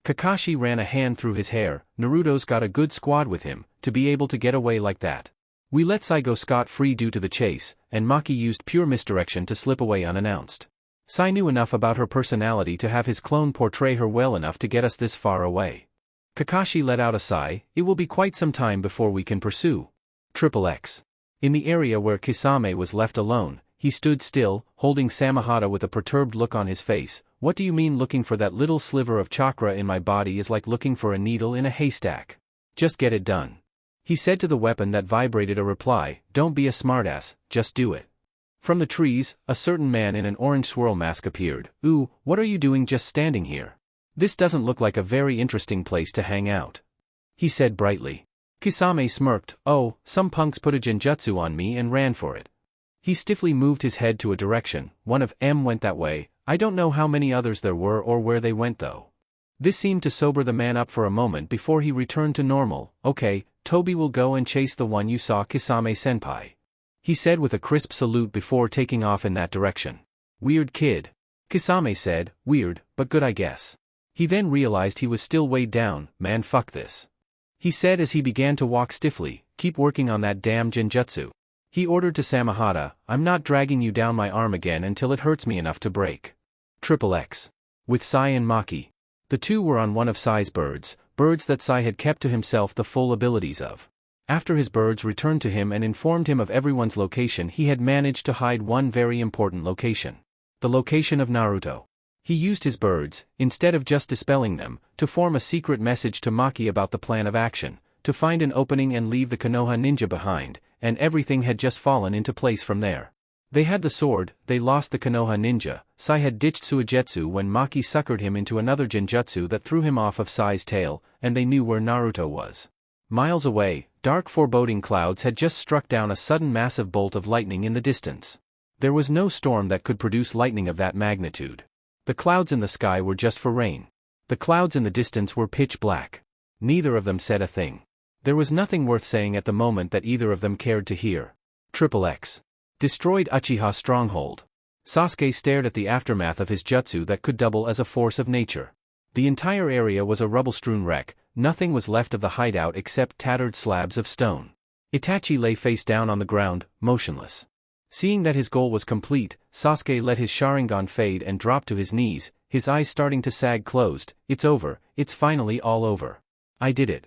Kakashi ran a hand through his hair. "Naruto's got a good squad with him, to be able to get away like that. We let Sai go scot-free due to the chase, and Maki used pure misdirection to slip away unannounced. Sai knew enough about her personality to have his clone portray her well enough to get us this far away." Kakashi let out a sigh. "It will be quite some time before we can pursue." XXX. In the area where Kisame was left alone, he stood still, holding Samahata with a perturbed look on his face. "What do you mean looking for that little sliver of chakra in my body is like looking for a needle in a haystack? Just get it done." He said to the weapon that vibrated a reply. "Don't be a smartass, just do it." From the trees, a certain man in an orange swirl mask appeared. "Ooh, what are you doing just standing here? This doesn't look like a very interesting place to hang out," he said brightly. Kisame smirked. "Oh, some punks put a genjutsu on me and ran for it." He stiffly moved his head to a direction. "One of them went that way. I don't know how many others there were or where they went though." This seemed to sober the man up for a moment before he returned to normal. "Okay, Toby will go and chase the one you saw, Kisame-senpai," he said with a crisp salute before taking off in that direction. "Weird kid," Kisame said. "Weird, but good I guess." He then realized he was still weighed down. "Man, fuck this," he said as he began to walk stiffly. "Keep working on that damn genjutsu," he ordered to Samahata. "I'm not dragging you down my arm again until it hurts me enough to break." XXX. With Sai and Maki. The two were on one of Sai's birds, birds that Sai had kept to himself the full abilities of. After his birds returned to him and informed him of everyone's location, he had managed to hide one very important location. The location of Naruto. He used his birds, instead of just dispelling them, to form a secret message to Maki about the plan of action, to find an opening and leave the Konoha ninja behind, and everything had just fallen into place from there. They had the sword, they lost the Konoha ninja. Sai had ditched Suigetsu when Maki suckered him into another genjutsu that threw him off of Sai's tail, and they knew where Naruto was. Miles away, dark foreboding clouds had just struck down a sudden massive bolt of lightning in the distance. There was no storm that could produce lightning of that magnitude. The clouds in the sky were just for rain. The clouds in the distance were pitch black. Neither of them said a thing. There was nothing worth saying at the moment that either of them cared to hear. XXX. Destroyed Uchiha stronghold. Sasuke stared at the aftermath of his jutsu that could double as a force of nature. The entire area was a rubble-strewn wreck, nothing was left of the hideout except tattered slabs of stone. Itachi lay face down on the ground, motionless. Seeing that his goal was complete, Sasuke let his Sharingan fade and drop to his knees, his eyes starting to sag closed. It's over, it's finally all over. I did it.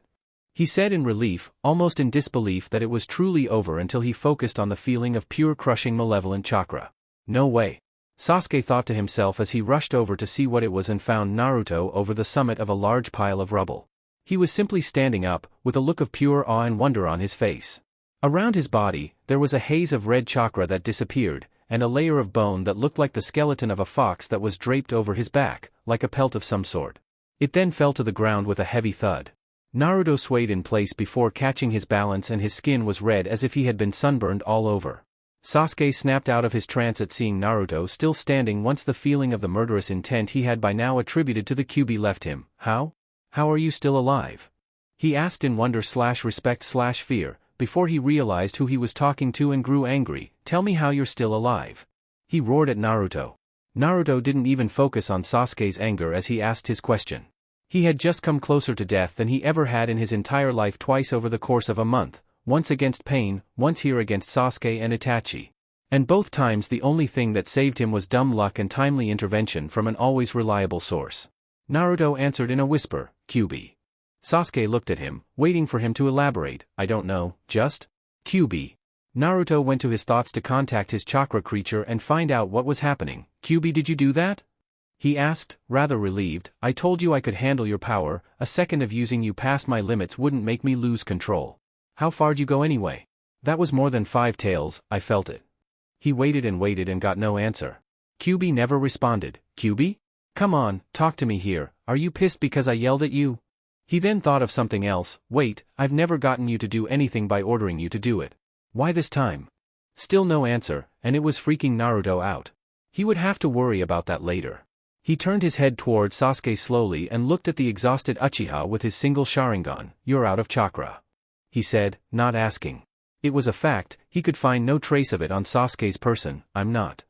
He said in relief, almost in disbelief that it was truly over until he focused on the feeling of pure crushing malevolent chakra. No way. Sasuke thought to himself as he rushed over to see what it was and found Naruto over the summit of a large pile of rubble. He was simply standing up, with a look of pure awe and wonder on his face. Around his body, there was a haze of red chakra that disappeared, and a layer of bone that looked like the skeleton of a fox that was draped over his back, like a pelt of some sort. It then fell to the ground with a heavy thud. Naruto swayed in place before catching his balance, and his skin was red as if he had been sunburned all over. Sasuke snapped out of his trance at seeing Naruto still standing once the feeling of the murderous intent he had by now attributed to the Kyuubi left him. How are you still alive? He asked in wonder/respect/fear, before he realized who he was talking to and grew angry. Tell me how you're still alive. He roared at Naruto. Naruto didn't even focus on Sasuke's anger as he asked his question. He had just come closer to death than he ever had in his entire life, twice over the course of a month, once against Pain, once here against Sasuke and Itachi. And both times the only thing that saved him was dumb luck and timely intervention from an always reliable source. Naruto answered in a whisper, Kyuubi. Sasuke looked at him, waiting for him to elaborate. I don't know, just Kyuubi. Naruto went to his thoughts to contact his chakra creature and find out what was happening. Kyuubi, did you do that? He asked, rather relieved. I told you I could handle your power. A second of using you past my limits wouldn't make me lose control. How far'd you go anyway? That was more than 5 tails, I felt it. He waited and got no answer. Kyuubi never responded. Kyuubi? Come on, talk to me here. Are you pissed because I yelled at you? He then thought of something else. Wait, I've never gotten you to do anything by ordering you to do it. Why this time? Still no answer, and it was freaking Naruto out. He would have to worry about that later. He turned his head toward Sasuke slowly and looked at the exhausted Uchiha with his single Sharingan. You're out of chakra. He said, not asking. It was a fact, he could find no trace of it on Sasuke's person. I'm not.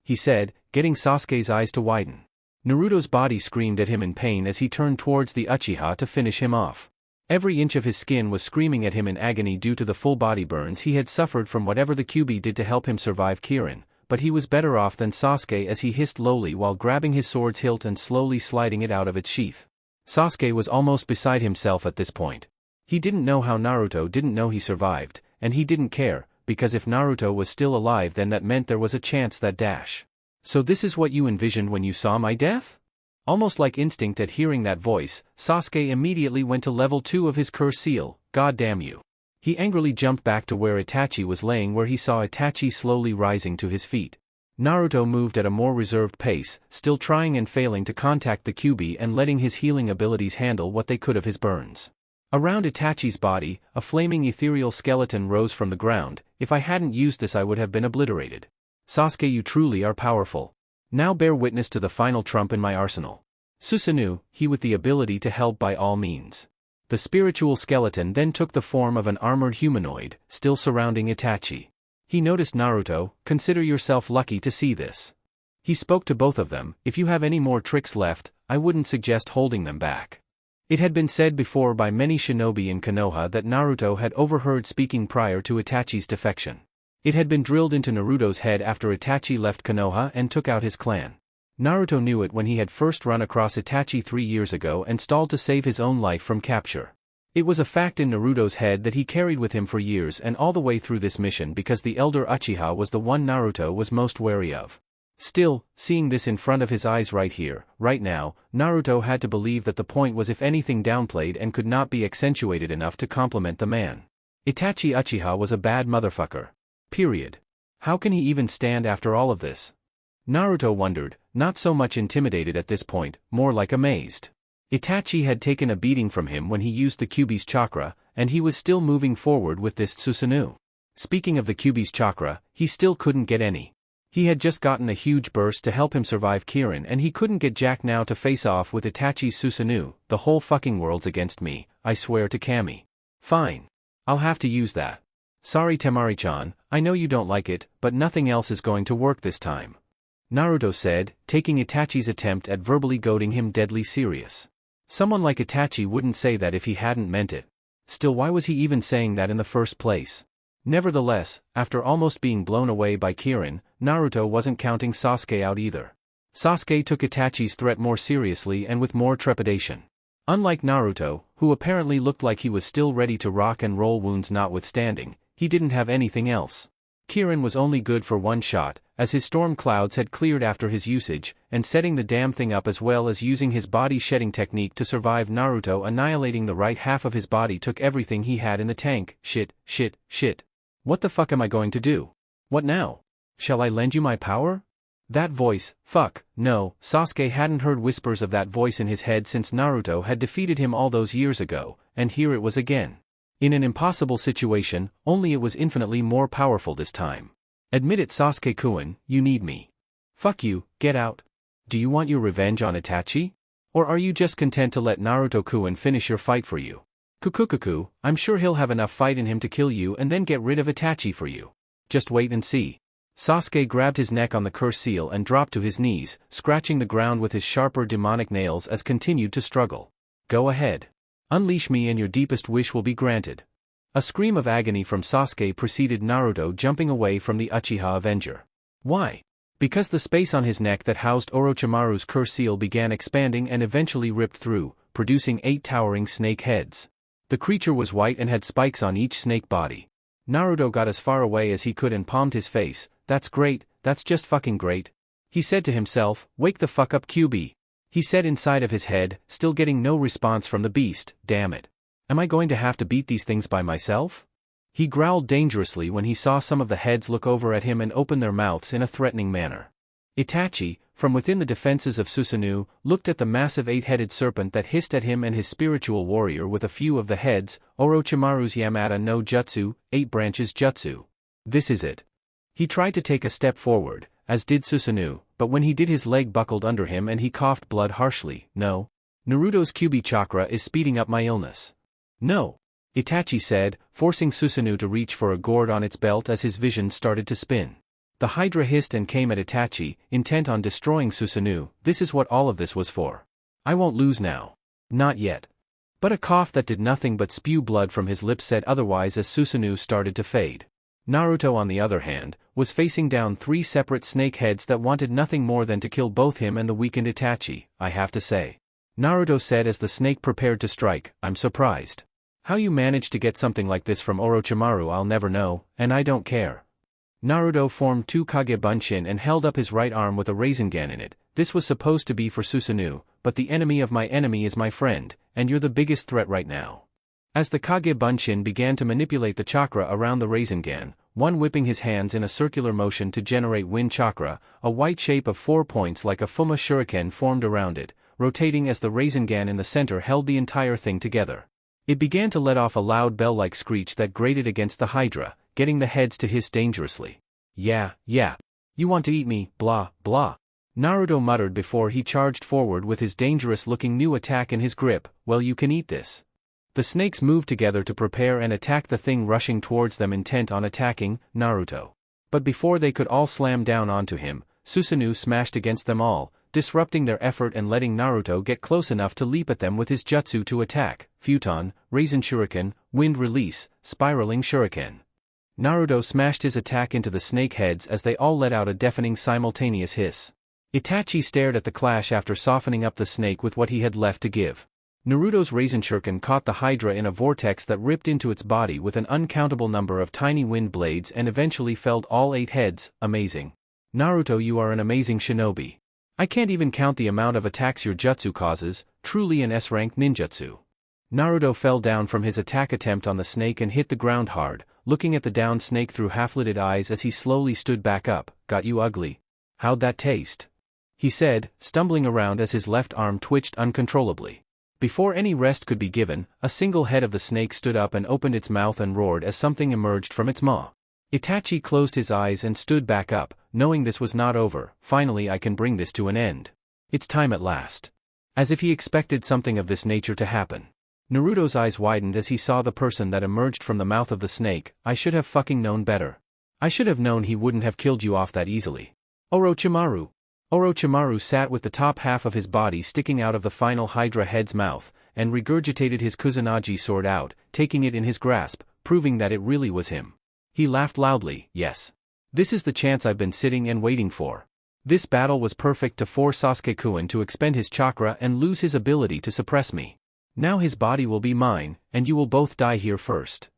He said, getting Sasuke's eyes to widen. Naruto's body screamed at him in pain as he turned towards the Uchiha to finish him off. Every inch of his skin was screaming at him in agony due to the full body burns he had suffered from whatever the Kyuubi did to help him survive Kirin, but he was better off than Sasuke as he hissed lowly while grabbing his sword's hilt and slowly sliding it out of its sheath. Sasuke was almost beside himself at this point. He didn't know how Naruto didn't know he survived, and he didn't care, because if Naruto was still alive then that meant there was a chance that dash. So this is what you envisioned when you saw my death? Almost like instinct at hearing that voice, Sasuke immediately went to level 2 of his curse seal. God damn you. He angrily jumped back to where Itachi was laying, where he saw Itachi slowly rising to his feet. Naruto moved at a more reserved pace, still trying and failing to contact the Kyuubi and letting his healing abilities handle what they could of his burns. Around Itachi's body, a flaming ethereal skeleton rose from the ground. If I hadn't used this I would have been obliterated. Sasuke, you truly are powerful. Now bear witness to the final trump in my arsenal. Susanoo, he with the ability to help by all means. The spiritual skeleton then took the form of an armored humanoid, still surrounding Itachi. He noticed Naruto. Consider yourself lucky to see this. He spoke to both of them. If you have any more tricks left, I wouldn't suggest holding them back. It had been said before by many shinobi in Konoha that Naruto had overheard speaking prior to Itachi's defection. It had been drilled into Naruto's head after Itachi left Konoha and took out his clan. Naruto knew it when he had first run across Itachi 3 years ago and stalled to save his own life from capture. It was a fact in Naruto's head that he carried with him for years and all the way through this mission because the elder Uchiha was the one Naruto was most wary of. Still, seeing this in front of his eyes right here, right now, Naruto had to believe that the point was if anything downplayed and could not be accentuated enough to compliment the man. Itachi Uchiha was a bad motherfucker. Period. How can he even stand after all of this? Naruto wondered, not so much intimidated at this point, more like amazed. Itachi had taken a beating from him when he used the Kyuubi's chakra, and he was still moving forward with this Susanoo. Speaking of the Kyuubi's chakra, he still couldn't get any. He had just gotten a huge burst to help him survive Kirin and he couldn't get Jack now to face off with Itachi's Susanoo. The whole fucking world's against me, I swear to Kami. Fine. I'll have to use that. Sorry Temari-chan, I know you don't like it, but nothing else is going to work this time. Naruto said, taking Itachi's attempt at verbally goading him deadly serious. Someone like Itachi wouldn't say that if he hadn't meant it. Still, why was he even saying that in the first place? Nevertheless, after almost being blown away by Kirin, Naruto wasn't counting Sasuke out either. Sasuke took Itachi's threat more seriously and with more trepidation. Unlike Naruto, who apparently looked like he was still ready to rock and roll wounds notwithstanding, he didn't have anything else. Kirin was only good for one shot, as his storm clouds had cleared after his usage, and setting the damn thing up as well as using his body shedding technique to survive Naruto annihilating the right half of his body took everything he had in the tank. Shit. What the fuck am I going to do? What now? Shall I lend you my power? That voice, fuck, no, Sasuke hadn't heard whispers of that voice in his head since Naruto had defeated him all those years ago, and here it was again. In an impossible situation, only it was infinitely more powerful this time. Admit it Sasuke-kun, you need me. Fuck you, get out. Do you want your revenge on Itachi? Or are you just content to let Naruto-kun finish your fight for you? Kukukuku, I'm sure he'll have enough fight in him to kill you and then get rid of Itachi for you. Just wait and see. Sasuke grabbed his neck on the curse seal and dropped to his knees, scratching the ground with his sharper demonic nails as continued to struggle. Go ahead. Unleash me and your deepest wish will be granted. A scream of agony from Sasuke preceded Naruto jumping away from the Uchiha Avenger. Why? Because the space on his neck that housed Orochimaru's curse seal began expanding and eventually ripped through, producing 8 towering snake heads. The creature was white and had spikes on each snake body. Naruto got as far away as he could and palmed his face. That's great, that's just fucking great. He said to himself, wake the fuck up Kyuubi. He said inside of his head, still getting no response from the beast, damn it. Am I going to have to beat these things by myself? He growled dangerously when he saw some of the heads look over at him and open their mouths in a threatening manner. Itachi, from within the defenses of Susanoo, looked at the massive 8-headed serpent that hissed at him and his spiritual warrior with a few of the heads, Orochimaru's Yamata no Jutsu, 8 branches Jutsu. This is it. He tried to take a step forward, as did Susanoo, but when he did his leg buckled under him and he coughed blood harshly. No. Naruto's Kyuubi chakra is speeding up my illness. No. Itachi said, forcing Susanoo to reach for a gourd on its belt as his vision started to spin. The Hydra hissed and came at Itachi, intent on destroying Susanoo. This is what all of this was for. I won't lose now. Not yet. But a cough that did nothing but spew blood from his lips said otherwise as Susanoo started to fade. Naruto on the other hand, was facing down 3 separate snake heads that wanted nothing more than to kill both him and the weakened Itachi, I have to say. Naruto said as the snake prepared to strike, I'm surprised. How you managed to get something like this from Orochimaru I'll never know, and I don't care. Naruto formed 2 Kage Bunshin and held up his right arm with a Rasengan in it. This was supposed to be for Susanoo, but the enemy of my enemy is my friend, and you're the biggest threat right now. As the Kage Bunshin began to manipulate the chakra around the Rasengan, one whipping his hands in a circular motion to generate wind chakra, a white shape of 4 points like a Fuma shuriken formed around it, rotating as the Rasengan in the center held the entire thing together. It began to let off a loud bell-like screech that grated against the Hydra, getting the heads to hiss dangerously. Yeah. You want to eat me, blah, blah. Naruto muttered before he charged forward with his dangerous-looking new attack in his grip. Well, you can eat this. The snakes moved together to prepare and attack the thing rushing towards them intent on attacking Naruto. But before they could all slam down onto him, Susanoo smashed against them all, disrupting their effort and letting Naruto get close enough to leap at them with his jutsu to attack, Futon, Rasen Shuriken, Wind Release, Spiraling Shuriken. Naruto smashed his attack into the snake heads as they all let out a deafening simultaneous hiss. Itachi stared at the clash after softening up the snake with what he had left to give. Naruto's Raisin Shuriken caught the Hydra in a vortex that ripped into its body with an uncountable number of tiny wind blades and eventually felled all 8 heads. Amazing. Naruto, you are an amazing shinobi. I can't even count the amount of attacks your jutsu causes, truly an S-rank ninjutsu. Naruto fell down from his attack attempt on the snake and hit the ground hard, looking at the downed snake through half-lidded eyes as he slowly stood back up. Got you ugly. How'd that taste? He said, stumbling around as his left arm twitched uncontrollably. Before any rest could be given, a single head of the snake stood up and opened its mouth and roared as something emerged from its maw. Itachi closed his eyes and stood back up, knowing this was not over. Finally, I can bring this to an end. It's time at last. As if he expected something of this nature to happen. Naruto's eyes widened as he saw the person that emerged from the mouth of the snake. I should have fucking known better. I should have known he wouldn't have killed you off that easily. Orochimaru. Orochimaru sat with the top half of his body sticking out of the final Hydra head's mouth, and regurgitated his Kusanagi sword out, taking it in his grasp, proving that it really was him. He laughed loudly. Yes. This is the chance I've been sitting and waiting for. This battle was perfect to force Sasuke-kun to expend his chakra and lose his ability to suppress me. Now his body will be mine, and you will both die here first.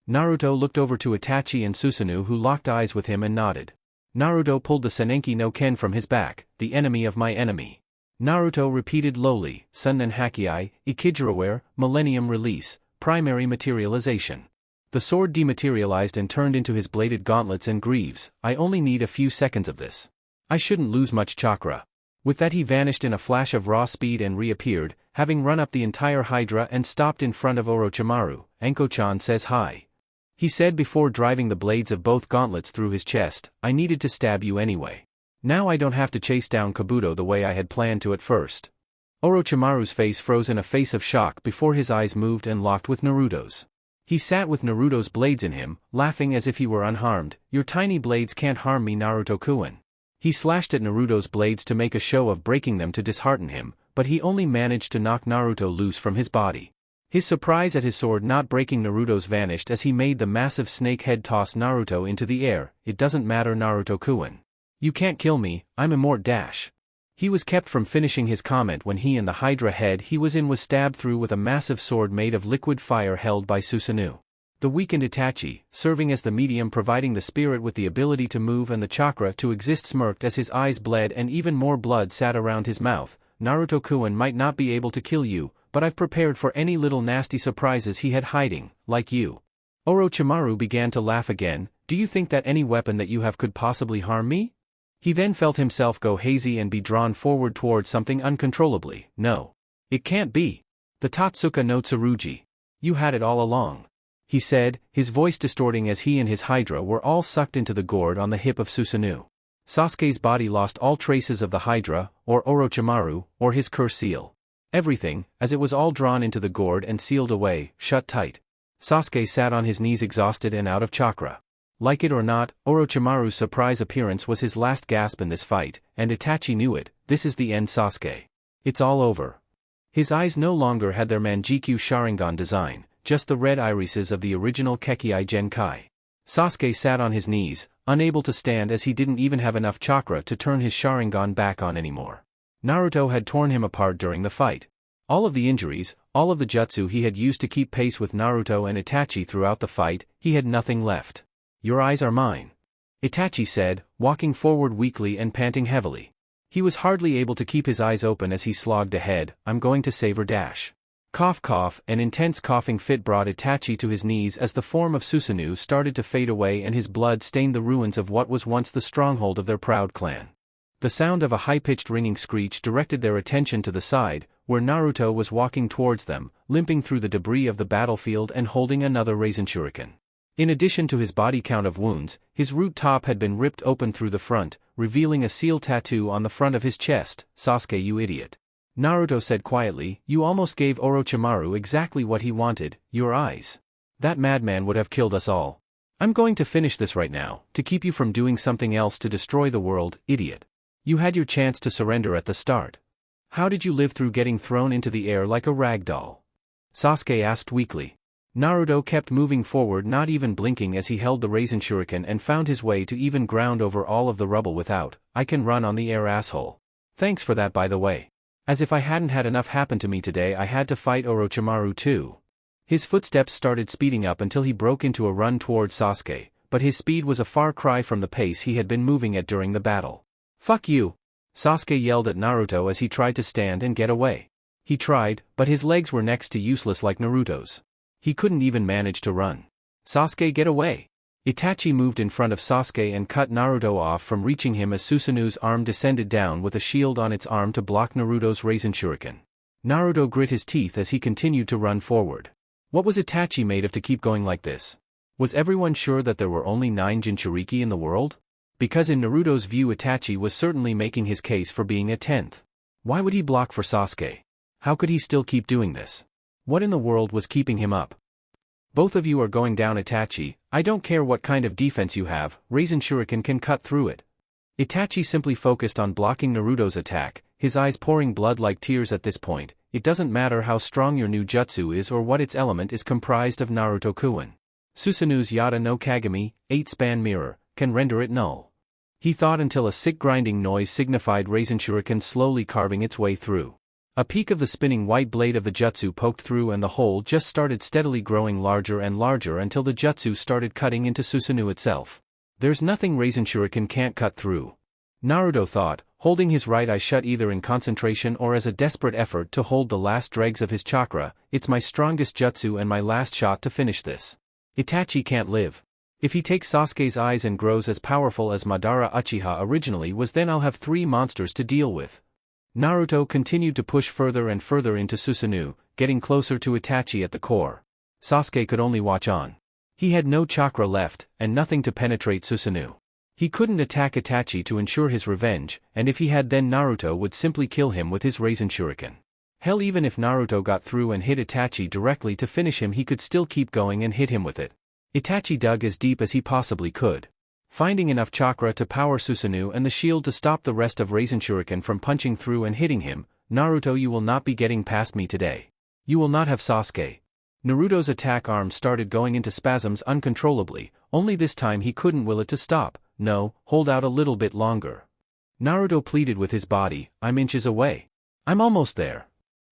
Naruto looked over to Itachi and Susanoo, who locked eyes with him and nodded. Naruto pulled the Senenki no Ken from his back. The enemy of my enemy. Naruto repeated lowly, Sunnen Hakiai, Ikijiraware, Millennium Release, Primary Materialization. The sword dematerialized and turned into his bladed gauntlets and greaves. I only need a few seconds of this. I shouldn't lose much chakra. With that he vanished in a flash of raw speed and reappeared, having run up the entire Hydra and stopped in front of Orochimaru. Enko-chan says hi. He said before driving the blades of both gauntlets through his chest. I needed to stab you anyway. Now I don't have to chase down Kabuto the way I had planned to at first. Orochimaru's face froze in a face of shock before his eyes moved and locked with Naruto's. He sat with Naruto's blades in him, laughing as if he were unharmed. Your tiny blades can't harm me, Naruto-kun. He slashed at Naruto's blades to make a show of breaking them to dishearten him, but he only managed to knock Naruto loose from his body. His surprise at his sword not breaking Naruto's vanished as he made the massive snake head toss Naruto into the air. It doesn't matter, Naruto-kun. You can't kill me, I'm immort dash. He was kept from finishing his comment when he and the Hydra head he was in was stabbed through with a massive sword made of liquid fire held by Susanoo. The weakened Itachi, serving as the medium providing the spirit with the ability to move and the chakra to exist, smirked as his eyes bled and even more blood sat around his mouth. Naruto-kun might not be able to kill you, but I've prepared for any little nasty surprises he had hiding, like you. Orochimaru began to laugh again. Do you think that any weapon that you have could possibly harm me? He then felt himself go hazy and be drawn forward towards something uncontrollably. No. It can't be. The Totsuka no Tsurugi. You had it all along. He said, his voice distorting as he and his Hydra were all sucked into the gourd on the hip of Susanoo. Sasuke's body lost all traces of the Hydra, or Orochimaru, or his curse seal. Everything, as it was all drawn into the gourd and sealed away, shut tight. Sasuke sat on his knees exhausted and out of chakra. Like it or not, Orochimaru's surprise appearance was his last gasp in this fight, and Itachi knew it. This is the end, Sasuke. It's all over. His eyes no longer had their Manjikyu Sharingan design, just the red irises of the original Kekkei Genkai. Sasuke sat on his knees, unable to stand as he didn't even have enough chakra to turn his Sharingan back on anymore. Naruto had torn him apart during the fight. All of the injuries, all of the jutsu he had used to keep pace with Naruto and Itachi throughout the fight, he had nothing left. Your eyes are mine. Itachi said, walking forward weakly and panting heavily. He was hardly able to keep his eyes open as he slogged ahead. I'm going to save her dash. Cough cough, an intense coughing fit brought Itachi to his knees as the form of Susanoo started to fade away and his blood stained the ruins of what was once the stronghold of their proud clan. The sound of a high-pitched ringing screech directed their attention to the side, where Naruto was walking towards them, limping through the debris of the battlefield and holding another Raisin Shuriken. In addition to his body count of wounds, his root top had been ripped open through the front, revealing a seal tattoo on the front of his chest. Sasuke, you idiot. Naruto said quietly, you almost gave Orochimaru exactly what he wanted, your eyes. That madman would have killed us all. I'm going to finish this right now, to keep you from doing something else to destroy the world, idiot. You had your chance to surrender at the start. How did you live through getting thrown into the air like a rag doll? Sasuke asked weakly. Naruto kept moving forward, not even blinking as he held the Raisin Shuriken and found his way to even ground over all of the rubble without. I can run on the air, asshole. Thanks for that by the way. As if I hadn't had enough happen to me today, I had to fight Orochimaru too. His footsteps started speeding up until he broke into a run toward Sasuke, but his speed was a far cry from the pace he had been moving at during the battle. Fuck you! Sasuke yelled at Naruto as he tried to stand and get away. He tried, but his legs were next to useless like Naruto's. He couldn't even manage to run. Sasuke, get away! Itachi moved in front of Sasuke and cut Naruto off from reaching him as Susanu's arm descended down with a shield on its arm to block Naruto's Raisin Shuriken. Naruto grit his teeth as he continued to run forward. What was Itachi made of to keep going like this? Was everyone sure that there were only 9 Jinchuriki in the world? Because in Naruto's view Itachi was certainly making his case for being a 10th. Why would he block for Sasuke? How could he still keep doing this? What in the world was keeping him up? Both of you are going down, Itachi. I don't care what kind of defense you have, Raisin Shuriken can cut through it. Itachi simply focused on blocking Naruto's attack, his eyes pouring blood like tears at this point. It doesn't matter how strong your new jutsu is or what its element is comprised of. Naruto-kun. Susanu's Yata no Kagami, 8-span mirror, can render it null. He thought until a sick grinding noise signified Raisin Shuriken slowly carving its way through. A peak of the spinning white blade of the jutsu poked through and the hole just started steadily growing larger and larger until the jutsu started cutting into Susanoo itself. There's nothing Raisin Shuriken can't cut through. Naruto thought, holding his right eye shut either in concentration or as a desperate effort to hold the last dregs of his chakra. It's my strongest jutsu and my last shot to finish this. Itachi can't live. If he takes Sasuke's eyes and grows as powerful as Madara Uchiha originally was, then I'll have 3 monsters to deal with. Naruto continued to push further and further into Susanoo, getting closer to Itachi at the core. Sasuke could only watch on. He had no chakra left, and nothing to penetrate Susanoo. He couldn't attack Itachi to ensure his revenge, and if he had, then Naruto would simply kill him with his Raisin Shuriken. Hell, even if Naruto got through and hit Itachi directly to finish him, he could still keep going and hit him with it. Itachi dug as deep as he possibly could. Finding enough chakra to power Susanoo and the shield to stop the rest of Raisin Shuriken from punching through and hitting him, Naruto, you will not be getting past me today. You will not have Sasuke. Naruto's attack arm started going into spasms uncontrollably, only this time he couldn't will it to stop. No, hold out a little bit longer. Naruto pleaded with his body, I'm inches away. I'm almost there.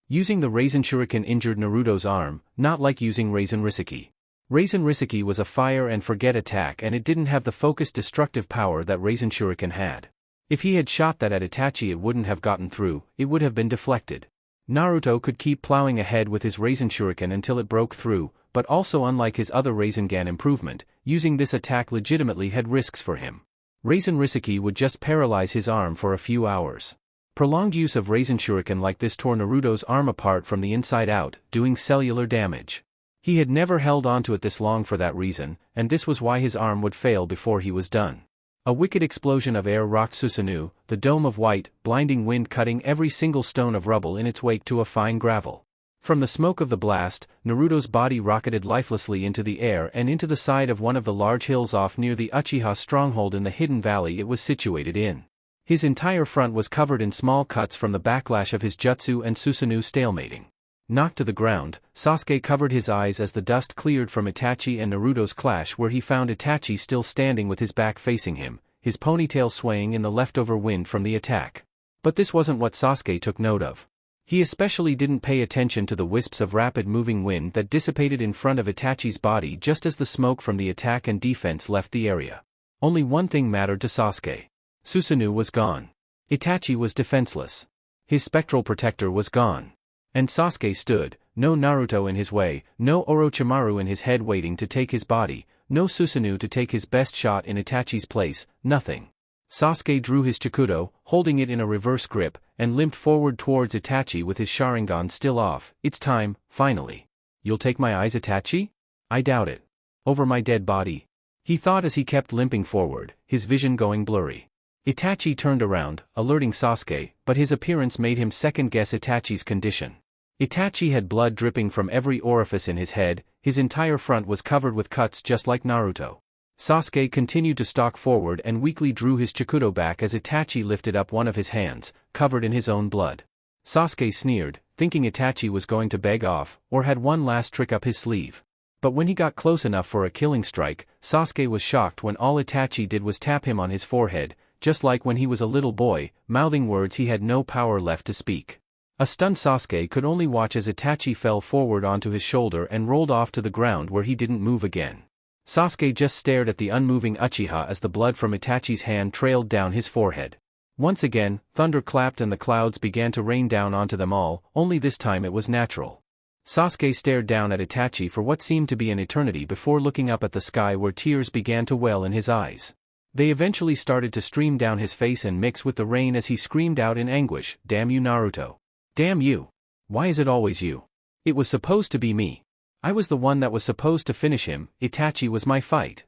Using the Raisin Shuriken injured Naruto's arm, not like using Raisin Riseki. Raisin Riseki was a fire and forget attack and it didn't have the focused destructive power that Raisin Shuriken had. If he had shot that at Itachi, it wouldn't have gotten through, it would have been deflected. Naruto could keep plowing ahead with his Raisin Shuriken until it broke through, but also unlike his other Rasengan improvement, using this attack legitimately had risks for him. Raisin Riseki would just paralyze his arm for a few hours. Prolonged use of Raisin Shuriken like this tore Naruto's arm apart from the inside out, doing cellular damage. He had never held onto it this long for that reason, and this was why his arm would fail before he was done. A wicked explosion of air rocked Susanoo, the dome of white, blinding wind cutting every single stone of rubble in its wake to a fine gravel. From the smoke of the blast, Naruto's body rocketed lifelessly into the air and into the side of one of the large hills off near the Uchiha stronghold in the hidden valley it was situated in. His entire front was covered in small cuts from the backlash of his jutsu and Susanoo stalemating. Knocked to the ground, Sasuke covered his eyes as the dust cleared from Itachi and Naruto's clash, where he found Itachi still standing with his back facing him, his ponytail swaying in the leftover wind from the attack. But this wasn't what Sasuke took note of. He especially didn't pay attention to the wisps of rapid-moving wind that dissipated in front of Itachi's body just as the smoke from the attack and defense left the area. Only one thing mattered to Sasuke. Susanoo was gone. Itachi was defenseless. His spectral protector was gone. And Sasuke stood, no Naruto in his way, no Orochimaru in his head waiting to take his body, no Susanoo to take his best shot in Itachi's place, nothing. Sasuke drew his Chikudo, holding it in a reverse grip, and limped forward towards Itachi with his Sharingan still off. It's time, finally. You'll take my eyes, Itachi? I doubt it. Over my dead body? He thought as he kept limping forward, his vision going blurry. Itachi turned around, alerting Sasuke, but his appearance made him second-guess Itachi's condition. Itachi had blood dripping from every orifice in his head, his entire front was covered with cuts just like Naruto. Sasuke continued to stalk forward and weakly drew his Chikudo back as Itachi lifted up one of his hands, covered in his own blood. Sasuke sneered, thinking Itachi was going to beg off, or had one last trick up his sleeve. But when he got close enough for a killing strike, Sasuke was shocked when all Itachi did was tap him on his forehead, just like when he was a little boy, mouthing words he had no power left to speak. A stunned Sasuke could only watch as Itachi fell forward onto his shoulder and rolled off to the ground where he didn't move again. Sasuke just stared at the unmoving Uchiha as the blood from Itachi's hand trailed down his forehead. Once again, thunder clapped and the clouds began to rain down onto them all, only this time it was natural. Sasuke stared down at Itachi for what seemed to be an eternity before looking up at the sky where tears began to well in his eyes. They eventually started to stream down his face and mix with the rain as he screamed out in anguish, "Damn you, Naruto. Damn you. Why is it always you? It was supposed to be me. I was the one that was supposed to finish him, Itachi was my fight."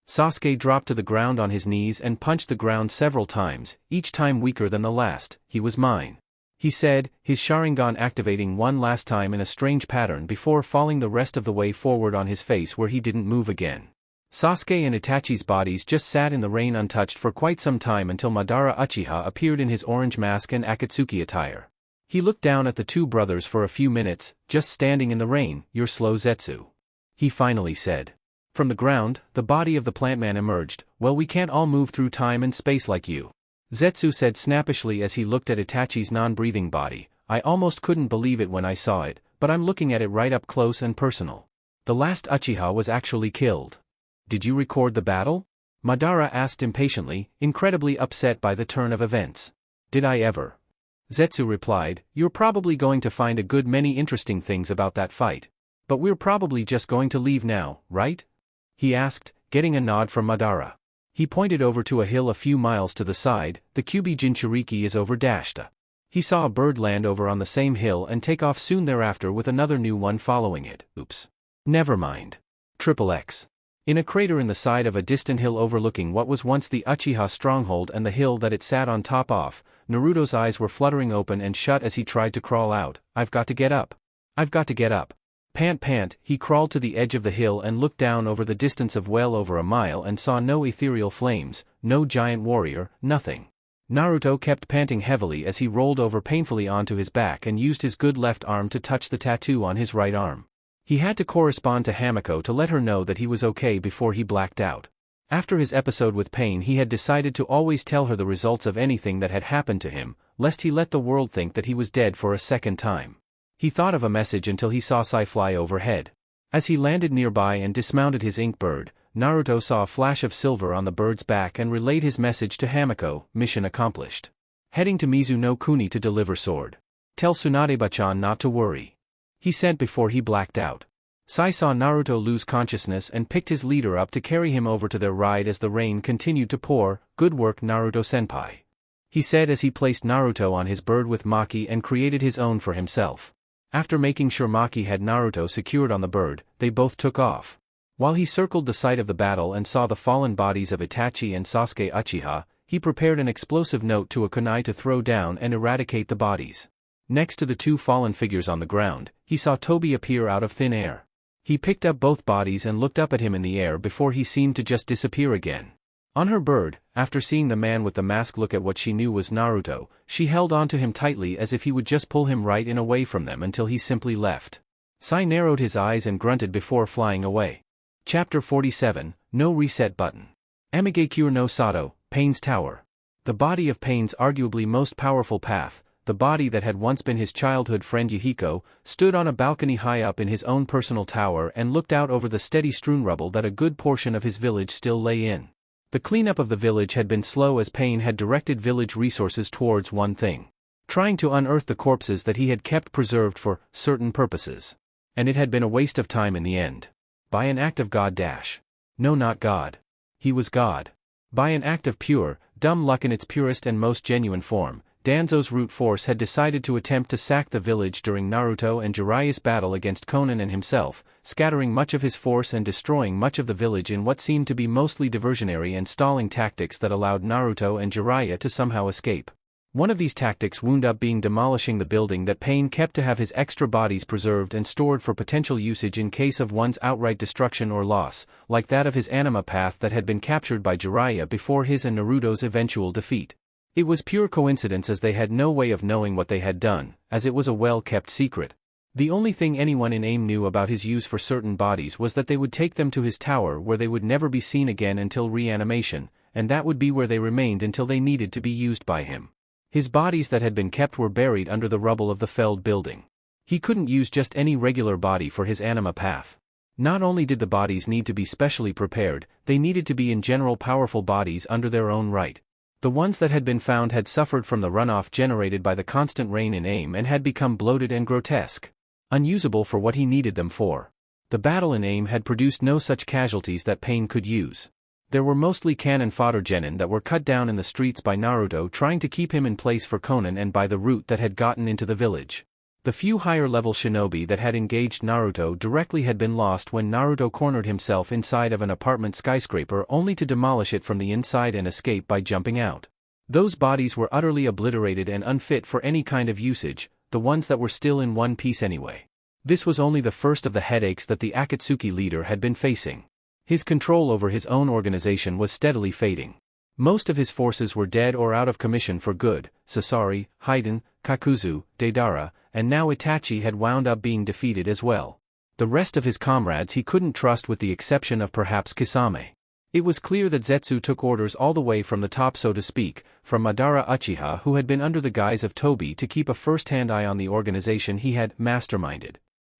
Sasuke dropped to the ground on his knees and punched the ground several times, each time weaker than the last. "He was mine," he said, his Sharingan activating one last time in a strange pattern before falling the rest of the way forward on his face where he didn't move again. Sasuke and Itachi's bodies just sat in the rain untouched for quite some time until Madara Uchiha appeared in his orange mask and Akatsuki attire. He looked down at the two brothers for a few minutes, just standing in the rain. "You're slow, Zetsu," he finally said. From the ground, the body of the plant man emerged. "Well, we can't all move through time and space like you," Zetsu said snappishly as he looked at Itachi's non-breathing body. "I almost couldn't believe it when I saw it, but I'm looking at it right up close and personal. The last Uchiha was actually killed." "Did you record the battle?" Madara asked impatiently, incredibly upset by the turn of events. "Did I ever?" Zetsu replied, "You're probably going to find a good many interesting things about that fight. But we're probably just going to leave now, right?" he asked, getting a nod from Madara. He pointed over to a hill a few miles to the side. "The Kyubi Jinchuriki is over dashed." He saw a bird land over on the same hill and take off soon thereafter with another new one following it. "Oops. Never mind. XXX. In a crater in the side of a distant hill overlooking what was once the Uchiha stronghold and the hill that it sat on top of, Naruto's eyes were fluttering open and shut as he tried to crawl out. "I've got to get up. I've got to get up." Pant pant, he crawled to the edge of the hill and looked down over the distance of well over a mile and saw no ethereal flames, no giant warrior, nothing. Naruto kept panting heavily as he rolled over painfully onto his back and used his good left arm to touch the tattoo on his right arm. He had to correspond to Hamiko to let her know that he was okay before he blacked out. After his episode with Pain, he had decided to always tell her the results of anything that had happened to him, lest he let the world think that he was dead for a second time. He thought of a message until he saw Sai fly overhead. As he landed nearby and dismounted his ink bird, Naruto saw a flash of silver on the bird's back and relayed his message to Hamiko. "Mission accomplished. Heading to Mizu no Kuni to deliver sword. Tell Tsunade-bachan not to worry," he said before he blacked out. Sai saw Naruto lose consciousness and picked his leader up to carry him over to their ride as the rain continued to pour. "Good work, Naruto-senpai," he said as he placed Naruto on his bird with Maki and created his own for himself. After making sure Maki had Naruto secured on the bird, they both took off. While he circled the site of the battle and saw the fallen bodies of Itachi and Sasuke Uchiha, he prepared an explosive note to a kunai to throw down and eradicate the bodies. Next to the two fallen figures on the ground, he saw Tobi appear out of thin air. He picked up both bodies and looked up at him in the air before he seemed to just disappear again. On her bird, after seeing the man with the mask look at what she knew was Naruto, she held on to him tightly as if he would just pull him right in away from them until he simply left. Sai narrowed his eyes and grunted before flying away. Chapter 47, No Reset Button. Amigakure no Sato, Pain's Tower. The body of Pain's arguably most powerful path, the body that had once been his childhood friend Yahiko, stood on a balcony high up in his own personal tower and looked out over the steady strewn rubble that a good portion of his village still lay in. The cleanup of the village had been slow as Pain had directed village resources towards one thing: trying to unearth the corpses that he had kept preserved for certain purposes. And it had been a waste of time in the end. By an act of God dash. No, not God. He was God. By an act of pure, dumb luck in its purest and most genuine form, Danzo's root force had decided to attempt to sack the village during Naruto and Jiraiya's battle against Konan and himself, scattering much of his force and destroying much of the village in what seemed to be mostly diversionary and stalling tactics that allowed Naruto and Jiraiya to somehow escape. One of these tactics wound up being demolishing the building that Pain kept to have his extra bodies preserved and stored for potential usage in case of one's outright destruction or loss, like that of his anima path that had been captured by Jiraiya before his and Naruto's eventual defeat. It was pure coincidence as they had no way of knowing what they had done, as it was a well-kept secret. The only thing anyone in AIM knew about his use for certain bodies was that they would take them to his tower where they would never be seen again until reanimation, and that would be where they remained until they needed to be used by him. His bodies that had been kept were buried under the rubble of the felled building. He couldn't use just any regular body for his anima path. Not only did the bodies need to be specially prepared, they needed to be in general powerful bodies under their own right. The ones that had been found had suffered from the runoff generated by the constant rain in AIM and had become bloated and grotesque. Unusable for what he needed them for. The battle in AIM had produced no such casualties that Pain could use. There were mostly cannon fodder genin that were cut down in the streets by Naruto trying to keep him in place for Konan and by the root that had gotten into the village. The few higher-level shinobi that had engaged Naruto directly had been lost when Naruto cornered himself inside of an apartment skyscraper only to demolish it from the inside and escape by jumping out. Those bodies were utterly obliterated and unfit for any kind of usage, the ones that were still in one piece anyway. This was only the first of the headaches that the Akatsuki leader had been facing. His control over his own organization was steadily fading. Most of his forces were dead or out of commission for good. Sasori, Haiden, Kakuzu, Deidara, and now Itachi had wound up being defeated as well. The rest of his comrades he couldn't trust with the exception of perhaps Kisame. It was clear that Zetsu took orders all the way from the top, so to speak, from Madara Uchiha, who had been under the guise of Tobi to keep a first-hand eye on the organization he had masterminded.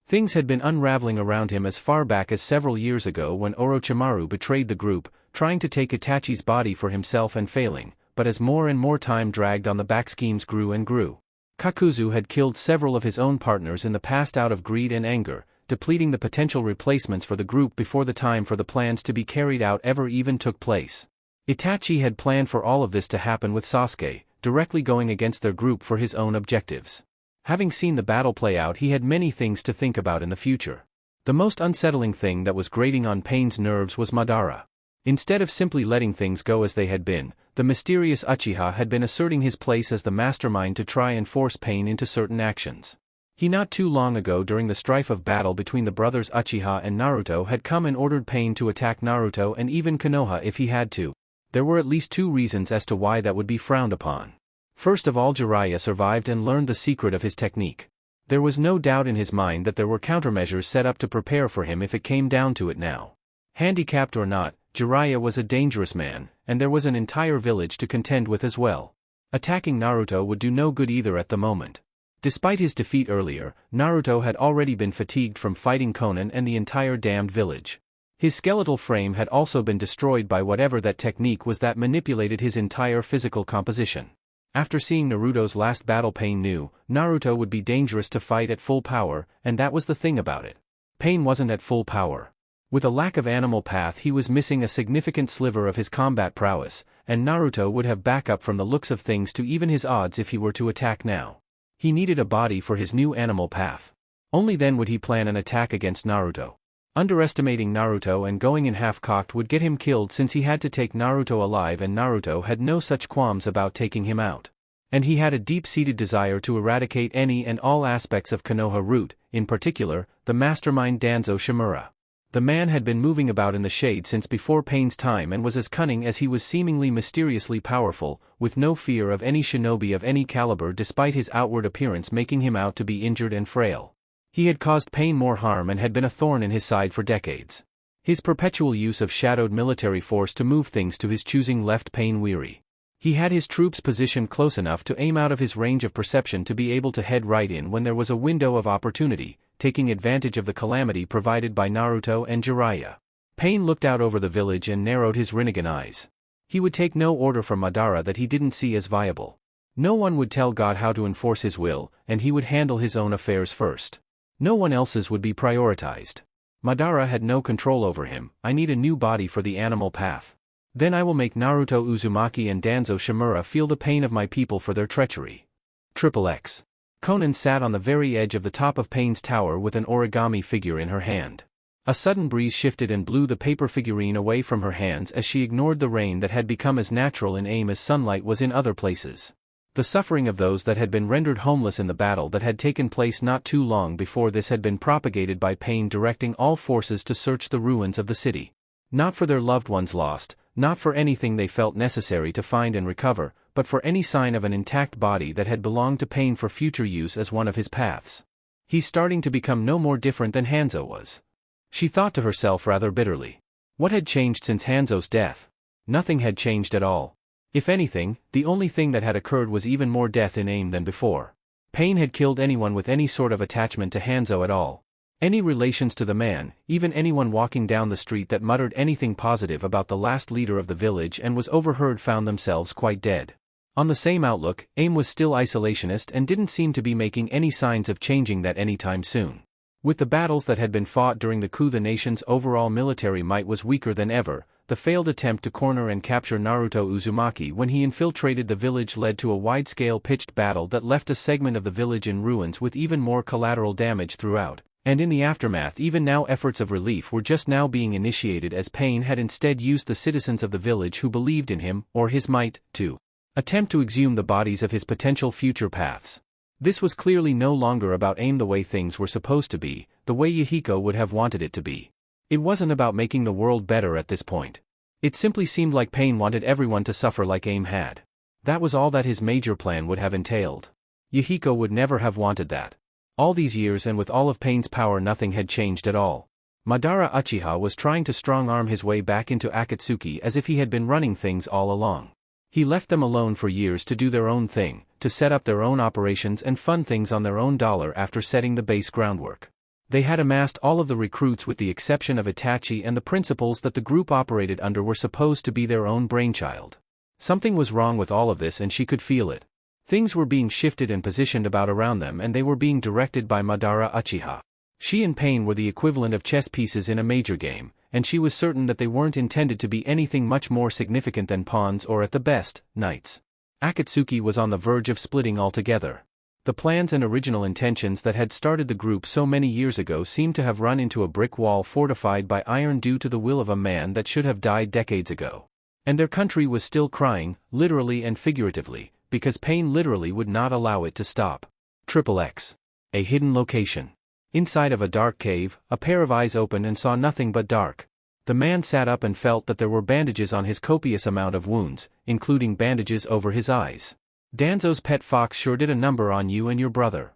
Things had been unraveling around him as far back as several years ago when Orochimaru betrayed the group, trying to take Itachi's body for himself and failing, but as more and more time dragged on, the back schemes grew and grew. Kakuzu had killed several of his own partners in the past out of greed and anger, depleting the potential replacements for the group before the time for the plans to be carried out ever even took place. Itachi had planned for all of this to happen with Sasuke, directly going against their group for his own objectives. Having seen the battle play out, he had many things to think about in the future. The most unsettling thing that was grating on Pain's nerves was Madara. Instead of simply letting things go as they had been, the mysterious Uchiha had been asserting his place as the mastermind to try and force Pain into certain actions. He not too long ago, during the strife of battle between the brothers Uchiha and Naruto, had come and ordered Pain to attack Naruto and even Konoha if he had to. There were at least two reasons as to why that would be frowned upon. First of all, Jiraiya survived and learned the secret of his technique. There was no doubt in his mind that there were countermeasures set up to prepare for him if it came down to it now. Handicapped or not, Jiraiya was a dangerous man, and there was an entire village to contend with as well. Attacking Naruto would do no good either at the moment. Despite his defeat earlier, Naruto had already been fatigued from fighting Konan and the entire damned village. His skeletal frame had also been destroyed by whatever that technique was that manipulated his entire physical composition. After seeing Naruto's last battle, Pain knew Naruto would be dangerous to fight at full power, and that was the thing about it. Pain wasn't at full power. With a lack of animal path, he was missing a significant sliver of his combat prowess, and Naruto would have backup from the looks of things to even his odds if he were to attack now. He needed a body for his new animal path. Only then would he plan an attack against Naruto. Underestimating Naruto and going in half-cocked would get him killed, since he had to take Naruto alive and Naruto had no such qualms about taking him out. And he had a deep-seated desire to eradicate any and all aspects of Konoha root, in particular, the mastermind Danzo Shimura. The man had been moving about in the shade since before Pain's time and was as cunning as he was seemingly mysteriously powerful, with no fear of any shinobi of any caliber despite his outward appearance making him out to be injured and frail. He had caused Pain more harm and had been a thorn in his side for decades. His perpetual use of shadowed military force to move things to his choosing left Pain weary. He had his troops positioned close enough to aim out of his range of perception to be able to head right in when there was a window of opportunity, taking advantage of the calamity provided by Naruto and Jiraiya. Pain looked out over the village and narrowed his Rinnegan eyes. He would take no order from Madara that he didn't see as viable. No one would tell God how to enforce his will, and he would handle his own affairs first. No one else's would be prioritized. Madara had no control over him. I need a new body for the animal path. Then I will make Naruto Uzumaki and Danzo Shimura feel the pain of my people for their treachery. XXX. Konan sat on the very edge of the top of Pain's tower with an origami figure in her hand. A sudden breeze shifted and blew the paper figurine away from her hands as she ignored the rain that had become as natural in AIM as sunlight was in other places. The suffering of those that had been rendered homeless in the battle that had taken place not too long before this had been propagated by Pain directing all forces to search the ruins of the city. Not for their loved ones lost, not for anything they felt necessary to find and recover, but for any sign of an intact body that had belonged to Pain for future use as one of his paths. He's starting to become no more different than Hanzo was. She thought to herself rather bitterly. What had changed since Hanzo's death? Nothing had changed at all. If anything, the only thing that had occurred was even more death in aim than before. Pain had killed anyone with any sort of attachment to Hanzo at all. Any relations to the man, even anyone walking down the street that muttered anything positive about the last leader of the village and was overheard found themselves quite dead. On the same outlook, AIM was still isolationist and didn't seem to be making any signs of changing that anytime soon. With the battles that had been fought during the coup, the nation's overall military might was weaker than ever. The failed attempt to corner and capture Naruto Uzumaki when he infiltrated the village led to a wide-scale pitched battle that left a segment of the village in ruins with even more collateral damage throughout. And in the aftermath, even now efforts of relief were just now being initiated, as Pain had instead used the citizens of the village who believed in him, or his might, to attempt to exhume the bodies of his potential future paths. This was clearly no longer about AIM the way things were supposed to be, the way Yahiko would have wanted it to be. It wasn't about making the world better at this point. It simply seemed like Pain wanted everyone to suffer like AIM had. That was all that his major plan would have entailed. Yahiko would never have wanted that. All these years, and with all of Pain's power, nothing had changed at all. Madara Uchiha was trying to strong-arm his way back into Akatsuki as if he had been running things all along. He left them alone for years to do their own thing, to set up their own operations and fund things on their own dollar after setting the base groundwork. They had amassed all of the recruits with the exception of Itachi, and the principles that the group operated under were supposed to be their own brainchild. Something was wrong with all of this, and she could feel it. Things were being shifted and positioned about around them, and they were being directed by Madara Uchiha. She and Pain were the equivalent of chess pieces in a major game, and she was certain that they weren't intended to be anything much more significant than pawns or, at the best, knights. Akatsuki was on the verge of splitting altogether. The plans and original intentions that had started the group so many years ago seemed to have run into a brick wall fortified by iron due to the will of a man that should have died decades ago. And their country was still crying, literally and figuratively, because Pain literally would not allow it to stop. XXX. A hidden location. Inside of a dark cave, a pair of eyes opened and saw nothing but dark. The man sat up and felt that there were bandages on his copious amount of wounds, including bandages over his eyes. Danzo's pet fox sure did a number on you and your brother.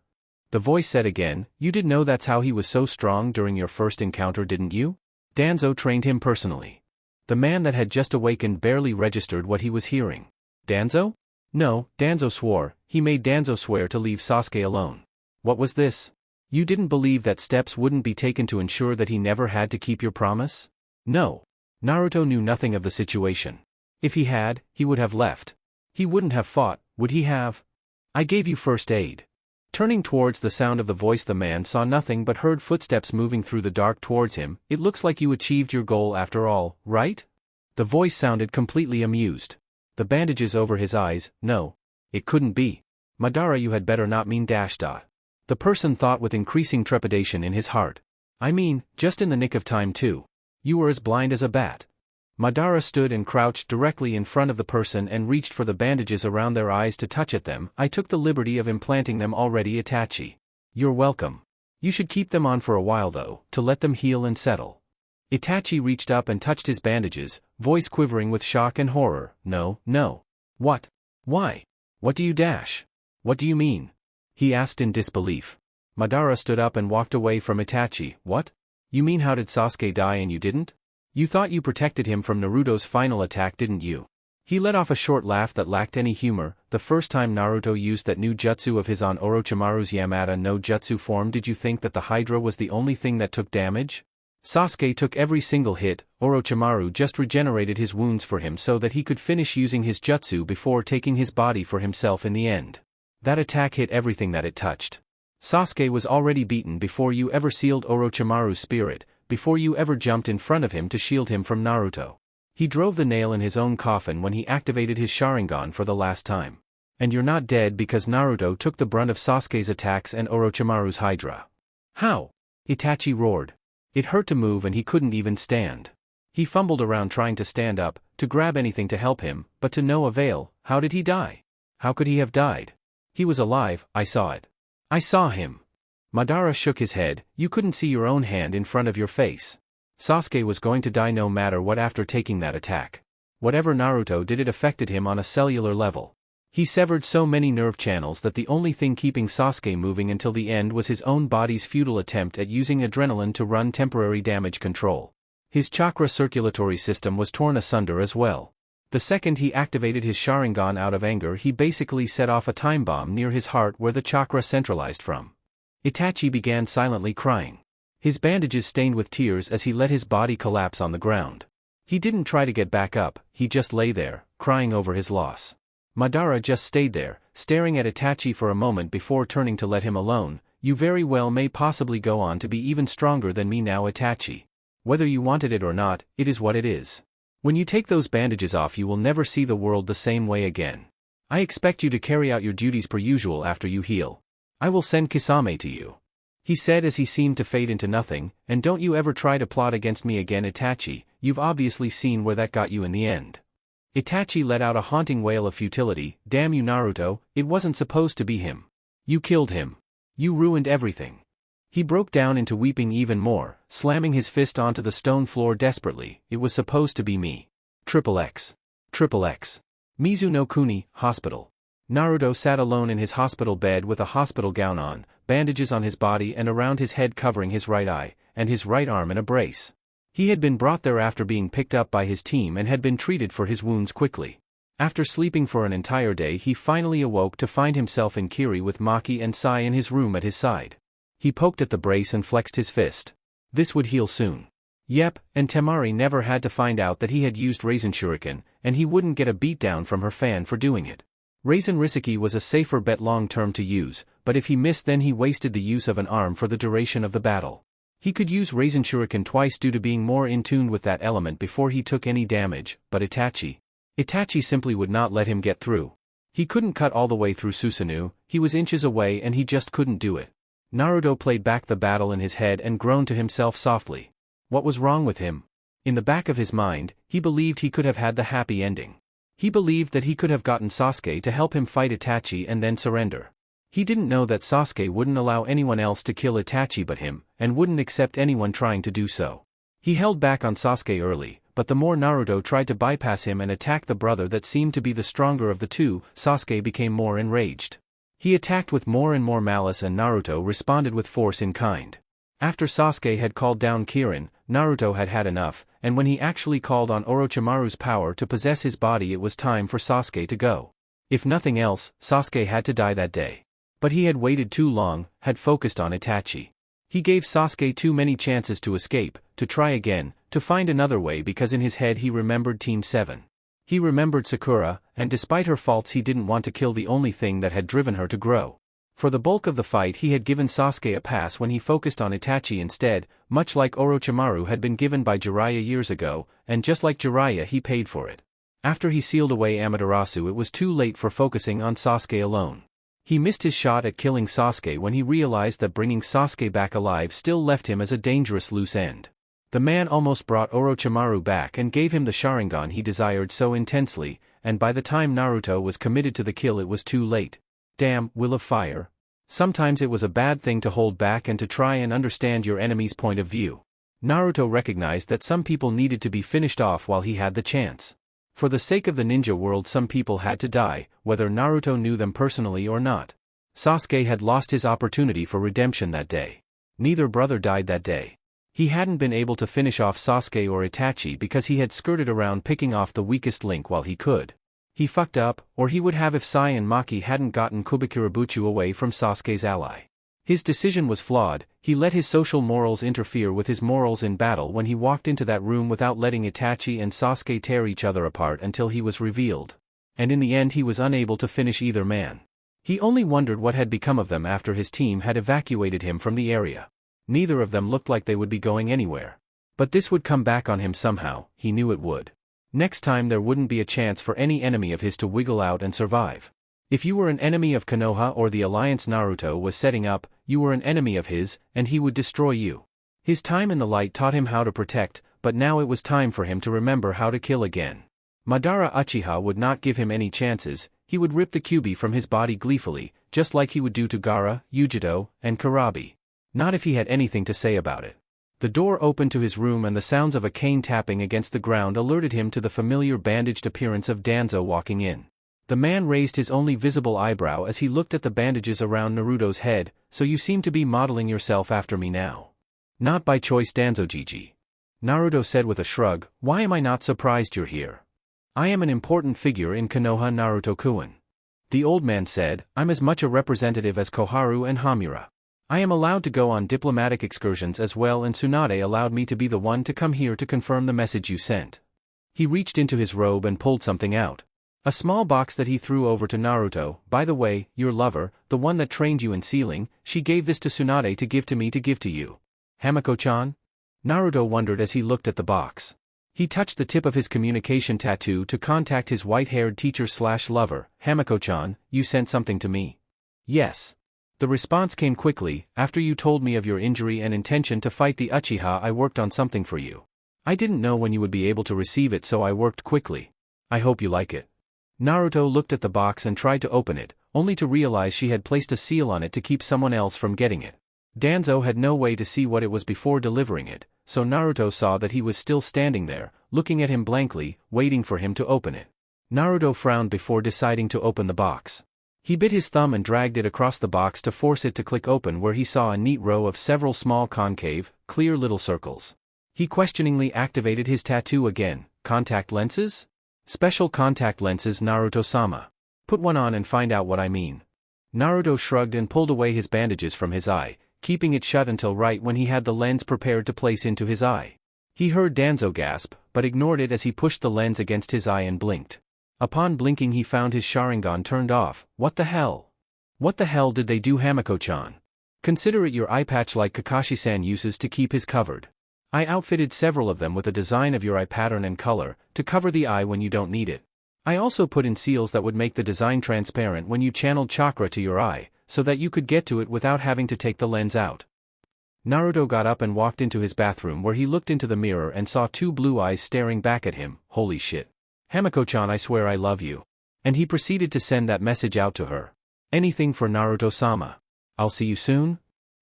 The voice said again, you did know that's how he was so strong during your first encounter, didn't you? Danzo trained him personally. The man that had just awakened barely registered what he was hearing. Danzo? No, Danzo swore. He made Danzo swear to leave Sasuke alone. What was this? You didn't believe that steps wouldn't be taken to ensure that he never had to keep your promise? No. Naruto knew nothing of the situation. If he had, he would have left. He wouldn't have fought, would he have? I gave you first aid. Turning towards the sound of the voice, the man saw nothing but heard footsteps moving through the dark towards him. It looks like you achieved your goal after all, right? The voice sounded completely amused. The bandages over his eyes, no. It couldn't be. Madara, you had better not mean ... The person thought with increasing trepidation in his heart. I mean, just in the nick of time too. You were as blind as a bat. Madara stood and crouched directly in front of the person and reached for the bandages around their eyes to touch at them. I took the liberty of implanting them already, Itachi. You're welcome. You should keep them on for a while though, to let them heal and settle. Itachi reached up and touched his bandages, voice quivering with shock and horror. No, no. What? Why? What do you What do you mean? He asked in disbelief. Madara stood up and walked away from Itachi. What? You mean how did Sasuke die and you didn't? You thought you protected him from Naruto's final attack, didn't you? He let off a short laugh that lacked any humor. The first time Naruto used that new jutsu of his on Orochimaru's Yamata no Jutsu form, did you think that the Hydra was the only thing that took damage? Sasuke took every single hit. Orochimaru just regenerated his wounds for him so that he could finish using his jutsu before taking his body for himself in the end. That attack hit everything that it touched. Sasuke was already beaten before you ever sealed Orochimaru's spirit, before you ever jumped in front of him to shield him from Naruto. He drove the nail in his own coffin when he activated his Sharingan for the last time. And you're not dead because Naruto took the brunt of Sasuke's attacks and Orochimaru's Hydra. How? Itachi roared. It hurt to move and he couldn't even stand. He fumbled around trying to stand up, to grab anything to help him, but to no avail. How did he die? How could he have died? He was alive, I saw it. I saw him. Madara shook his head. You couldn't see your own hand in front of your face. Sasuke was going to die no matter what after taking that attack. Whatever Naruto did, it affected him on a cellular level. He severed so many nerve channels that the only thing keeping Sasuke moving until the end was his own body's futile attempt at using adrenaline to run temporary damage control. His chakra circulatory system was torn asunder as well. The second he activated his Sharingan out of anger, he basically set off a time bomb near his heart where the chakra centralized from. Itachi began silently crying. His bandages stained with tears as he let his body collapse on the ground. He didn't try to get back up, he just lay there, crying over his loss. Madara just stayed there, staring at Itachi for a moment before turning to let him alone. You very well may possibly go on to be even stronger than me now, Itachi. Whether you wanted it or not, it is what it is. When you take those bandages off, you will never see the world the same way again. I expect you to carry out your duties per usual after you heal. I will send Kisame to you," he said as he seemed to fade into nothing, "and don't you ever try to plot against me again, Itachi. You've obviously seen where that got you in the end." Itachi let out a haunting wail of futility. "Damn you, Naruto, it wasn't supposed to be him. You killed him. You ruined everything." He broke down into weeping even more, slamming his fist onto the stone floor desperately. "It was supposed to be me. XXX. XXX. Mizu no Kuni, hospital." Naruto sat alone in his hospital bed with a hospital gown on, bandages on his body and around his head covering his right eye, and his right arm in a brace. He had been brought there after being picked up by his team and had been treated for his wounds quickly. After sleeping for an entire day, he finally awoke to find himself in Kiri with Maki and Sai in his room at his side. He poked at the brace and flexed his fist. This would heal soon. Yep, and Temari never had to find out that he had used Raisin Shuriken, and he wouldn't get a beatdown from her fan for doing it. Raisin Riseki was a safer bet long-term to use, but if he missed, then he wasted the use of an arm for the duration of the battle. He could use Raisin Shuriken twice due to being more in tune with that element before he took any damage, but Itachi simply would not let him get through. He couldn't cut all the way through Susanoo, he was inches away and he just couldn't do it. Naruto played back the battle in his head and groaned to himself softly. What was wrong with him? In the back of his mind, he believed he could have had the happy ending. He believed that he could have gotten Sasuke to help him fight Itachi and then surrender. He didn't know that Sasuke wouldn't allow anyone else to kill Itachi but him, and wouldn't accept anyone trying to do so. He held back on Sasuke early, but the more Naruto tried to bypass him and attack the brother that seemed to be the stronger of the two, Sasuke became more enraged. He attacked with more and more malice and Naruto responded with force in kind. After Sasuke had called down Kirin, Naruto had had enough, and when he actually called on Orochimaru's power to possess his body, it was time for Sasuke to go. If nothing else, Sasuke had to die that day. But he had waited too long, had focused on Itachi. He gave Sasuke too many chances to escape, to try again, to find another way, because in his head he remembered Team 7. He remembered Sakura, and despite her faults he didn't want to kill the only thing that had driven her to grow. For the bulk of the fight he had given Sasuke a pass when he focused on Itachi instead, much like Orochimaru had been given by Jiraiya years ago, and just like Jiraiya he paid for it. After he sealed away Amaterasu, it was too late for focusing on Sasuke alone. He missed his shot at killing Sasuke when he realized that bringing Sasuke back alive still left him as a dangerous loose end. The man almost brought Orochimaru back and gave him the Sharingan he desired so intensely, and by the time Naruto was committed to the kill it was too late. Damn, Will of Fire. Sometimes it was a bad thing to hold back and to try and understand your enemy's point of view. Naruto recognized that some people needed to be finished off while he had the chance. For the sake of the ninja world some people had to die, whether Naruto knew them personally or not. Sasuke had lost his opportunity for redemption that day. Neither brother died that day. He hadn't been able to finish off Sasuke or Itachi because he had skirted around picking off the weakest link while he could. He fucked up, or he would have if Sai and Maki hadn't gotten Kubikirabuchu away from Sasuke's ally. His decision was flawed. He let his social morals interfere with his morals in battle when he walked into that room without letting Itachi and Sasuke tear each other apart until he was revealed. And in the end he was unable to finish either man. He only wondered what had become of them after his team had evacuated him from the area. Neither of them looked like they would be going anywhere. But this would come back on him somehow, he knew it would. Next time there wouldn't be a chance for any enemy of his to wiggle out and survive. If you were an enemy of Konoha or the alliance Naruto was setting up, you were an enemy of his, and he would destroy you. His time in the light taught him how to protect, but now it was time for him to remember how to kill again. Madara Uchiha would not give him any chances. He would rip the Kyuubi from his body gleefully, just like he would do to Gaara, Yujito, and Karabi. Not if he had anything to say about it. The door opened to his room and the sounds of a cane tapping against the ground alerted him to the familiar bandaged appearance of Danzo walking in. The man raised his only visible eyebrow as he looked at the bandages around Naruto's head. So you seem to be modeling yourself after me now. Not by choice, Danzo Gigi. Naruto said with a shrug. Why am I not surprised you're here? I am an important figure in Konoha Naruto-kun. The old man said, I'm as much a representative as Koharu and Hamura. I am allowed to go on diplomatic excursions as well, and Tsunade allowed me to be the one to come here to confirm the message you sent. He reached into his robe and pulled something out. A small box that he threw over to Naruto. By the way, your lover, the one that trained you in sealing, she gave this to Tsunade to give to me to give to you. Hamiko-chan? Naruto wondered as he looked at the box. He touched the tip of his communication tattoo to contact his white-haired teacher/lover. Hamiko-chan, you sent something to me? Yes. The response came quickly. After you told me of your injury and intention to fight the Uchiha, I worked on something for you. I didn't know when you would be able to receive it, so I worked quickly. I hope you like it. Naruto looked at the box and tried to open it, only to realize she had placed a seal on it to keep someone else from getting it. Danzo had no way to see what it was before delivering it, so Naruto saw that he was still standing there, looking at him blankly, waiting for him to open it. Naruto frowned before deciding to open the box. He bit his thumb and dragged it across the box to force it to click open, where he saw a neat row of several small concave, clear little circles. He questioningly activated his tattoo again. Contact lenses? Special contact lenses, Naruto-sama. Put one on and find out what I mean. Naruto shrugged and pulled away his bandages from his eye, keeping it shut until right when he had the lens prepared to place into his eye. He heard Danzo gasp, but ignored it as he pushed the lens against his eye and blinked. Upon blinking, he found his Sharingan turned off. What the hell? What the hell did they do, Hamiko-chan? Consider it your eye patch like Kakashi-san uses to keep his covered. I outfitted several of them with a design of your eye pattern and color, to cover the eye when you don't need it. I also put in seals that would make the design transparent when you channeled chakra to your eye, so that you could get to it without having to take the lens out. Naruto got up and walked into his bathroom, where he looked into the mirror and saw two blue eyes staring back at him. Holy shit. Hamiko-chan, I swear I love you. And he proceeded to send that message out to her. Anything for Naruto-sama. I'll see you soon?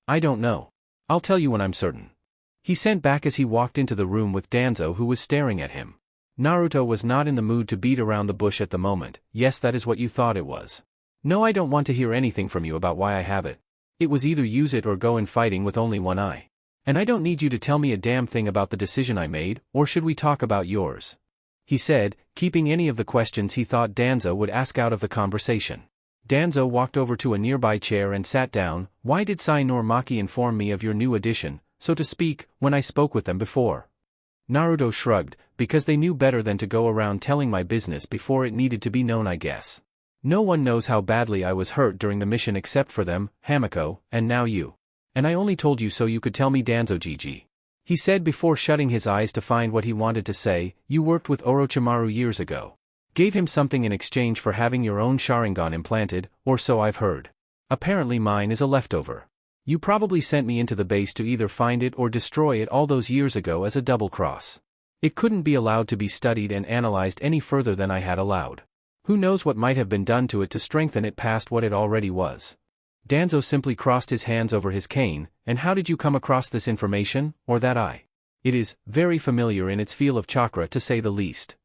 I don't know. I'll tell you when I'm certain. He sent back as he walked into the room with Danzo, who was staring at him. Naruto was not in the mood to beat around the bush at the moment. Yes, that is what you thought it was. No, I don't want to hear anything from you about why I have it. It was either use it or go in fighting with only one eye. And I don't need you to tell me a damn thing about the decision I made, or should we talk about yours? He said, keeping any of the questions he thought Danzo would ask out of the conversation. Danzo walked over to a nearby chair and sat down. Why did Sai nor Maki inform me of your new addition, so to speak, when I spoke with them before? Naruto shrugged, because they knew better than to go around telling my business before it needed to be known, I guess. No one knows how badly I was hurt during the mission except for them, Hamiko, and now you. And I only told you so you could tell me, Danzo Gigi. He said before shutting his eyes to find what he wanted to say. You worked with Orochimaru years ago. Gave him something in exchange for having your own Sharingan implanted, or so I've heard. Apparently mine is a leftover. You probably sent me into the base to either find it or destroy it all those years ago as a double cross. It couldn't be allowed to be studied and analyzed any further than I had allowed. Who knows what might have been done to it to strengthen it past what it already was. Danzo simply crossed his hands over his cane. And how did you come across this information, or that eye? It is very familiar in its feel of chakra, to say the least.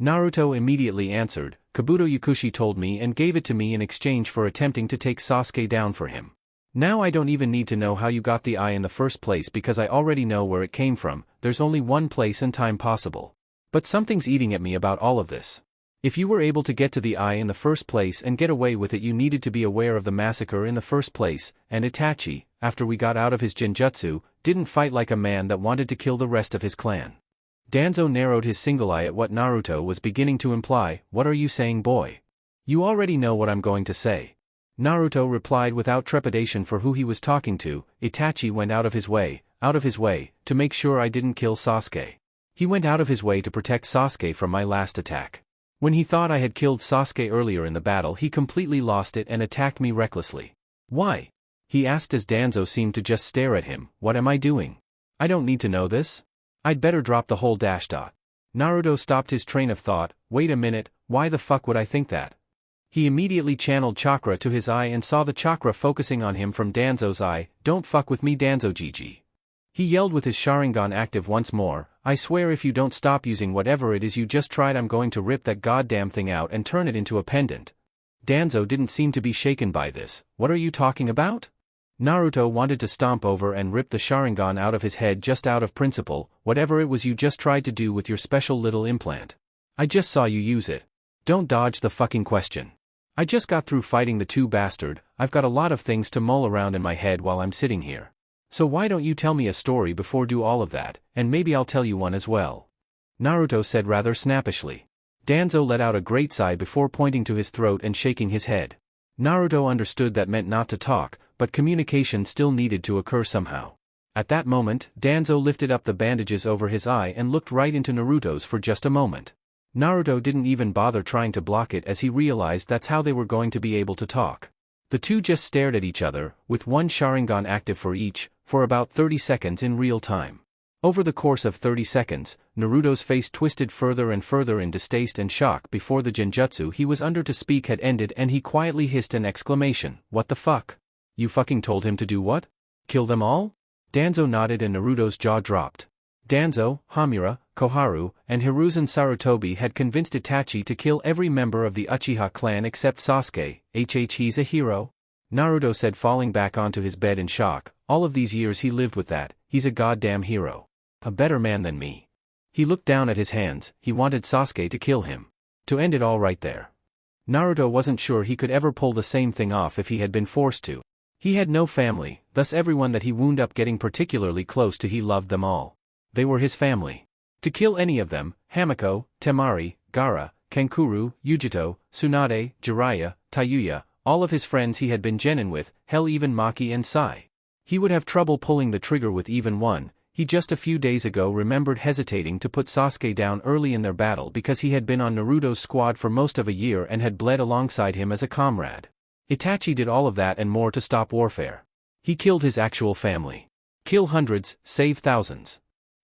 Naruto immediately answered. Kabuto Yakushi told me and gave it to me in exchange for attempting to take Sasuke down for him. Now I don't even need to know how you got the eye in the first place, because I already know where it came from. There's only one place and time possible. But something's eating at me about all of this. If you were able to get to the eye in the first place and get away with it, you needed to be aware of the massacre in the first place, and Itachi, after we got out of his genjutsu, didn't fight like a man that wanted to kill the rest of his clan. Danzo narrowed his single eye at what Naruto was beginning to imply. What are you saying, boy? You already know what I'm going to say. Naruto replied without trepidation for who he was talking to. Itachi went out of his way, to make sure I didn't kill Sasuke. He went out of his way to protect Sasuke from my last attack. When he thought I had killed Sasuke earlier in the battle, he completely lost it and attacked me recklessly. Why? He asked as Danzo seemed to just stare at him. What am I doing? I don't need to know this. I'd better drop the whole dash dot. Naruto stopped his train of thought. Wait a minute, why the fuck would I think that? He immediately channeled chakra to his eye and saw the chakra focusing on him from Danzo's eye. Don't fuck with me, Danzo Gigi. He yelled with his Sharingan active once more. I swear if you don't stop using whatever it is you just tried, I'm going to rip that goddamn thing out and turn it into a pendant. Danzo didn't seem to be shaken by this. What are you talking about? Naruto wanted to stomp over and rip the Sharingan out of his head just out of principle. Whatever it was you just tried to do with your special little implant. I just saw you use it. Don't dodge the fucking question. I just got through fighting the two bastard, I've got a lot of things to mull around in my head while I'm sitting here. So why don't you tell me a story before do all of that, and maybe I'll tell you one as well. Naruto said rather snappishly. Danzo let out a great sigh before pointing to his throat and shaking his head. Naruto understood that meant not to talk, but communication still needed to occur somehow. At that moment, Danzo lifted up the bandages over his eye and looked right into Naruto's for just a moment. Naruto didn't even bother trying to block it as he realized that's how they were going to be able to talk. The two just stared at each other, with one Sharingan active for each, for about 30 seconds in real time. Over the course of 30 seconds, Naruto's face twisted further and further in distaste and shock before the genjutsu he was under to speak had ended and he quietly hissed an exclamation, "What the fuck? You fucking told him to do what? Kill them all?" Danzo nodded and Naruto's jaw dropped. Danzo, Hamura, Koharu, and Hiruzen Sarutobi had convinced Itachi to kill every member of the Uchiha clan except Sasuke. He's a hero? Naruto said falling back onto his bed in shock. All of these years he lived with that, he's a goddamn hero. A better man than me. He looked down at his hands, he wanted Sasuke to kill him. To end it all right there. Naruto wasn't sure he could ever pull the same thing off if he had been forced to. He had no family, thus everyone that he wound up getting particularly close to he loved them all. They were his family. To kill any of them, Hamiko, Temari, Gaara, Kankuro, Yujito, Tsunade, Jiraiya, Tayuya, all of his friends he had been genin with, hell even Maki and Sai. He would have trouble pulling the trigger with even one. He just a few days ago remembered hesitating to put Sasuke down early in their battle because he had been on Naruto's squad for most of a year and had bled alongside him as a comrade. Itachi did all of that and more to stop warfare. He killed his actual family. Kill hundreds, save thousands.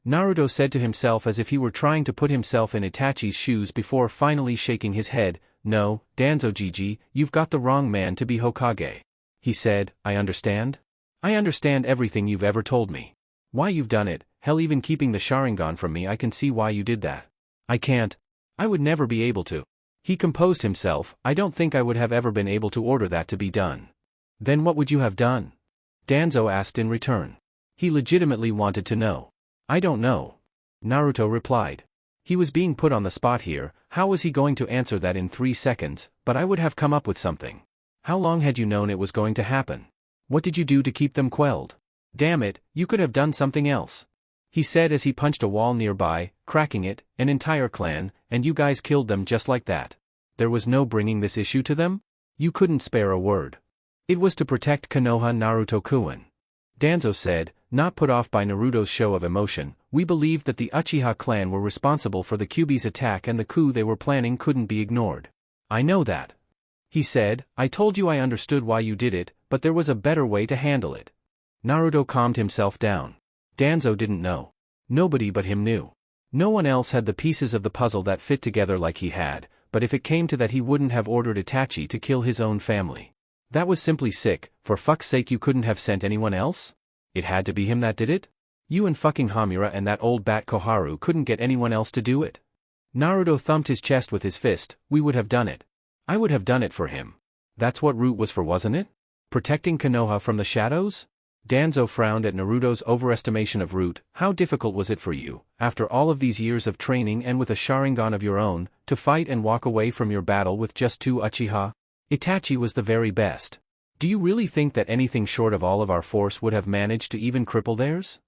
Naruto said to himself as if he were trying to put himself in Itachi's shoes before finally shaking his head. "No, Danzo Gigi, you've got the wrong man to be Hokage." He said, "I understand. I understand everything you've ever told me. Why you've done it, hell even keeping the Sharingan from me I can see why you did that. I can't. I would never be able to." He composed himself. "I don't think I would have ever been able to order that to be done." "Then what would you have done?" Danzo asked in return. He legitimately wanted to know. "I don't know." Naruto replied. He was being put on the spot here, how was he going to answer that in 3 seconds, but I would have come up with something. "How long had you known it was going to happen? What did you do to keep them quelled? Damn it, you could have done something else," he said as he punched a wall nearby, cracking it. "An entire clan, and you guys killed them just like that. There was no bringing this issue to them? You couldn't spare a word. It was to protect Konoha Naruto-kun." Danzo said, not put off by Naruto's show of emotion. "We believed that the Uchiha clan were responsible for the Kyuubi's attack and the coup they were planning couldn't be ignored." "I know that," he said. "I told you I understood why you did it, but there was a better way to handle it." Naruto calmed himself down. Danzo didn't know. Nobody but him knew. No one else had the pieces of the puzzle that fit together like he had, but if it came to that he wouldn't have ordered Itachi to kill his own family. That was simply sick. For fuck's sake, you couldn't have sent anyone else? It had to be him that did it? You and fucking Hamura and that old bat Koharu couldn't get anyone else to do it? Naruto thumped his chest with his fist. "We would have done it. I would have done it for him. That's what Root was for, wasn't it? Protecting Konoha from the shadows?" Danzo frowned at Naruto's overestimation of Root. "How difficult was it for you, after all of these years of training and with a Sharingan of your own, to fight and walk away from your battle with just 2 Uchiha? Itachi was the very best. Do you really think that anything short of all of our force would have managed to even cripple theirs?"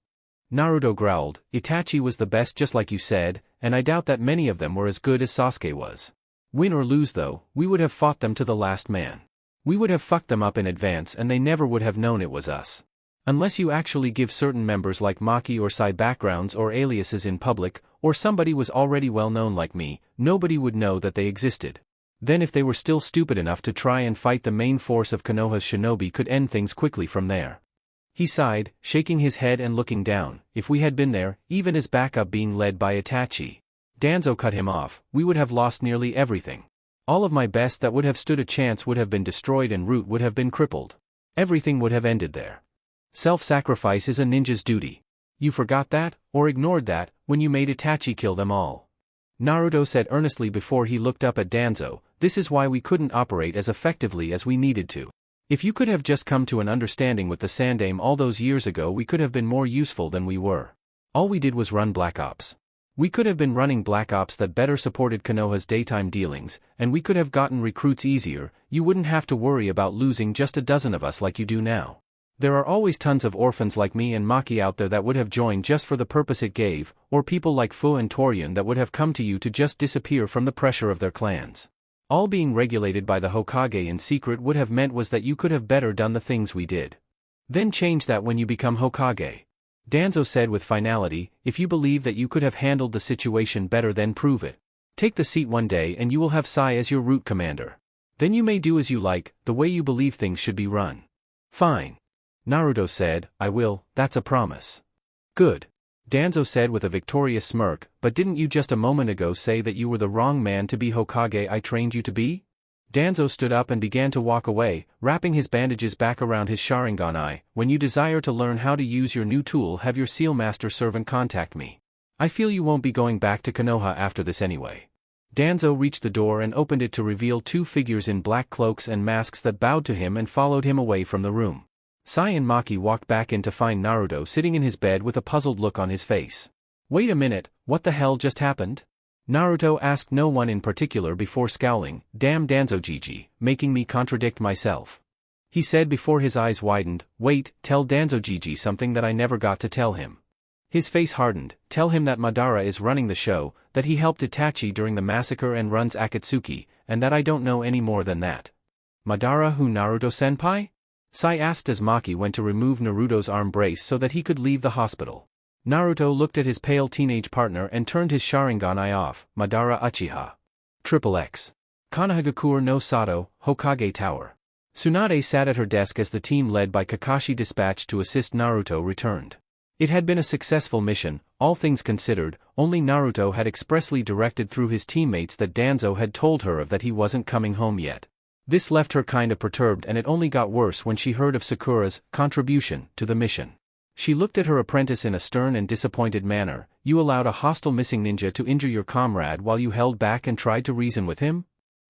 Naruto growled. "Itachi was the best just like you said, and I doubt that many of them were as good as Sasuke was. Win or lose though, we would have fought them to the last man. We would have fucked them up in advance and they never would have known it was us. Unless you actually give certain members like Maki or Sai backgrounds or aliases in public, or somebody was already well known like me, nobody would know that they existed. Then if they were still stupid enough to try and fight the main force of Konoha's shinobi could end things quickly from there." He sighed, shaking his head and looking down. "If we had been there, even as backup being led by Itachi." Danzo cut him off. "We would have lost nearly everything. All of my best that would have stood a chance would have been destroyed and Root would have been crippled. Everything would have ended there. Self-sacrifice is a ninja's duty. You forgot that, or ignored that, when you made Itachi kill them all." Naruto said earnestly before he looked up at Danzo. "This is why we couldn't operate as effectively as we needed to. If you could have just come to an understanding with the Sandaime all those years ago, we could have been more useful than we were. All we did was run Black Ops. We could have been running black ops that better supported Konoha's daytime dealings, and we could have gotten recruits easier. You wouldn't have to worry about losing just a dozen of us like you do now. There are always tons of orphans like me and Maki out there that would have joined just for the purpose it gave, or people like Fu and Torian that would have come to you to just disappear from the pressure of their clans. All being regulated by the Hokage in secret would have meant was that you could have better done the things we did. Then change that when you become Hokage. Danzo said with finality, if you believe that you could have handled the situation better, then prove it. Take the seat one day and you will have Sai as your route commander. Then you may do as you like, the way you believe things should be run. Fine. Naruto said, I will, that's a promise. Good. Danzo said with a victorious smirk, but didn't you just a moment ago say that you were the wrong man to be Hokage I trained you to be? Danzo stood up and began to walk away, wrapping his bandages back around his Sharingan eye. When you desire to learn how to use your new tool, have your Seal Master servant contact me. I feel you won't be going back to Konoha after this anyway. Danzo reached the door and opened it to reveal two figures in black cloaks and masks that bowed to him and followed him away from the room. Sai and Maki walked back in to find Naruto sitting in his bed with a puzzled look on his face. Wait a minute, what the hell just happened? Naruto asked no one in particular before scowling. Damn Danzo-jiji, making me contradict myself. He said before his eyes widened, wait, tell Danzo-jiji something that I never got to tell him. His face hardened. Tell him that Madara is running the show, that he helped Itachi during the massacre and runs Akatsuki, and that I don't know any more than that. Madara who, Naruto-senpai? Sai asked as Maki went to remove Naruto's arm brace so that he could leave the hospital. Naruto looked at his pale teenage partner and turned his Sharingan eye off. Madara Uchiha. XXX. Konohagakure no Sato, Hokage Tower. Tsunade sat at her desk as the team led by Kakashi dispatched to assist Naruto returned. It had been a successful mission, all things considered. Only Naruto had expressly directed through his teammates that Danzo had told her of that he wasn't coming home yet. This left her kinda perturbed, and it only got worse when she heard of Sakura's contribution to the mission. She looked at her apprentice in a stern and disappointed manner. You allowed a hostile missing ninja to injure your comrade while you held back and tried to reason with him?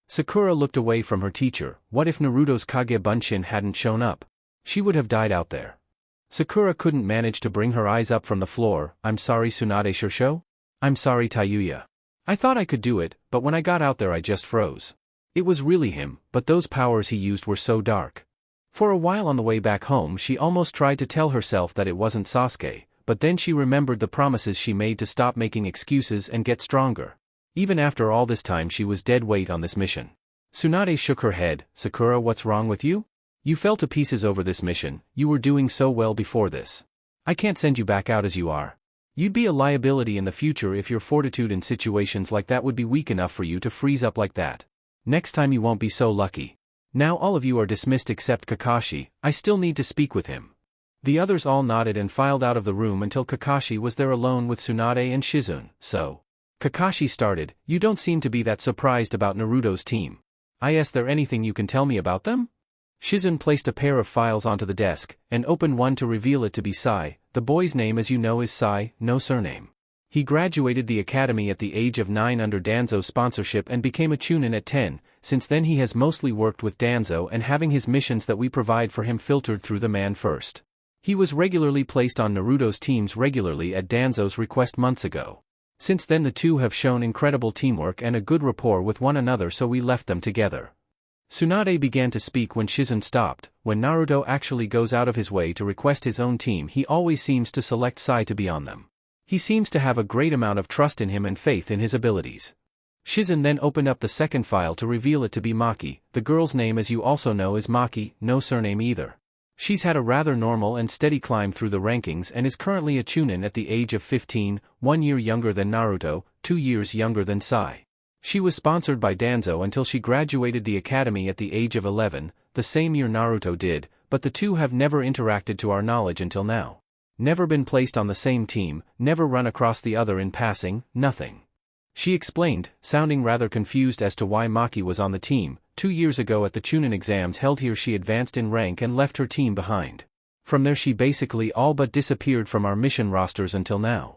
Sakura looked away from her teacher. What if Naruto's Kage Bunshin hadn't shown up? She would have died out there. Sakura couldn't manage to bring her eyes up from the floor. I'm sorry Tsunade Shursho? I'm sorry Tayuya. I thought I could do it, but when I got out there I just froze. It was really him, but those powers he used were so dark. For a while on the way back home she almost tried to tell herself that it wasn't Sasuke, but then she remembered the promises she made to stop making excuses and get stronger. Even after all this time she was dead weight on this mission. Tsunade shook her head. Sakura, what's wrong with you? You fell to pieces over this mission, you were doing so well before this. I can't send you back out as you are. You'd be a liability in the future if your fortitude in situations like that would be weak enough for you to freeze up like that. Next time you won't be so lucky. Now all of you are dismissed except Kakashi. I still need to speak with him. The others all nodded and filed out of the room until Kakashi was there alone with Tsunade and Shizune. So, Kakashi started, you don't seem to be that surprised about Naruto's team. Is there anything you can tell me about them? Shizune placed a pair of files onto the desk, and opened one to reveal it to be Sai. The boy's name as you know is Sai, no surname. He graduated the academy at the age of 9 under Danzo's sponsorship and became a chunin at 10. Since then he has mostly worked with Danzo and having his missions that we provide for him filtered through the man first. He was regularly placed on Naruto's teams regularly at Danzo's request months ago. Since then the two have shown incredible teamwork and a good rapport with one another, so we left them together. Tsunade began to speak when Shizune stopped. When Naruto actually goes out of his way to request his own team he always seems to select Sai to be on them. He seems to have a great amount of trust in him and faith in his abilities. Shizune then opened up the second file to reveal it to be Maki. The girl's name as you also know is Maki, no surname either. She's had a rather normal and steady climb through the rankings and is currently a chunin at the age of 15, 1 year younger than Naruto, 2 years younger than Sai. She was sponsored by Danzo until she graduated the academy at the age of 11, the same year Naruto did, but the two have never interacted to our knowledge until now. Never been placed on the same team, never run across the other in passing, nothing. She explained, sounding rather confused as to why Maki was on the team. 2 years ago at the chunin exams held here she advanced in rank and left her team behind. From there she basically all but disappeared from our mission rosters until now.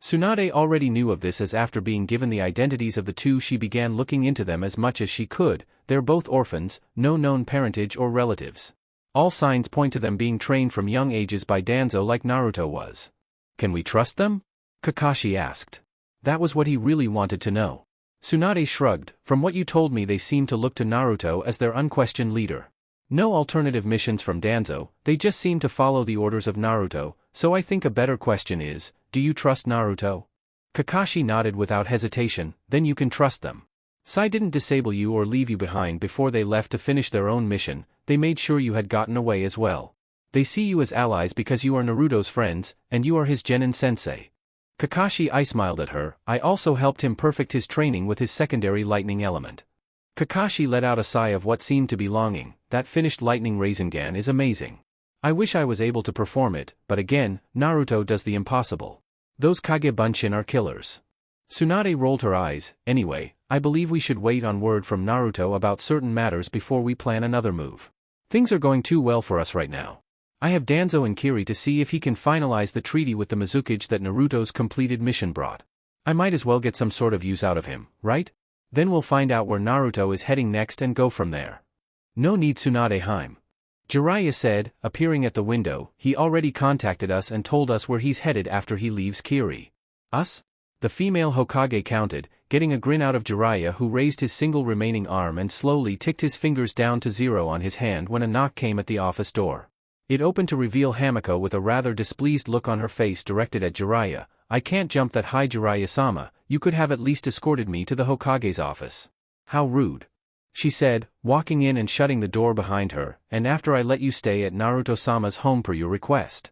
Tsunade already knew of this as after being given the identities of the two she began looking into them as much as she could. They're both orphans, no known parentage or relatives. All signs point to them being trained from young ages by Danzo like Naruto was. Can we trust them? Kakashi asked. That was what he really wanted to know. Tsunade shrugged. From what you told me, they seem to look to Naruto as their unquestioned leader. No alternative missions from Danzo, they just seem to follow the orders of Naruto, so I think a better question is, do you trust Naruto? Kakashi nodded without hesitation. Then you can trust them. Sai didn't disable you or leave you behind before they left to finish their own mission, they made sure you had gotten away as well. They see you as allies because you are Naruto's friends, and you are his genin sensei. Kakashi smiled at her. I also helped him perfect his training with his secondary lightning element. Kakashi let out a sigh of what seemed to be longing. That finished lightning Rasengan is amazing. I wish I was able to perform it, but again, Naruto does the impossible. Those Kage Bunshin are killers. Tsunade rolled her eyes. Anyway, I believe we should wait on word from Naruto about certain matters before we plan another move. Things are going too well for us right now. I have Danzo and Kiri to see if he can finalize the treaty with the Mizukage that Naruto's completed mission brought. I might as well get some sort of use out of him, right? Then we'll find out where Naruto is heading next and go from there. No need, Tsunade-heim. Jiraiya said, appearing at the window. He already contacted us and told us where he's headed after he leaves Kiri. Us? The female Hokage counted, getting a grin out of Jiraiya, who raised his single remaining arm and slowly ticked his fingers down to 0 on his hand when a knock came at the office door. It opened to reveal Hamiko with a rather displeased look on her face directed at Jiraiya. I can't jump that high, Jiraiya-sama, you could have at least escorted me to the Hokage's office. How rude. She said, walking in and shutting the door behind her, and after I let you stay at Naruto-sama's home per your request.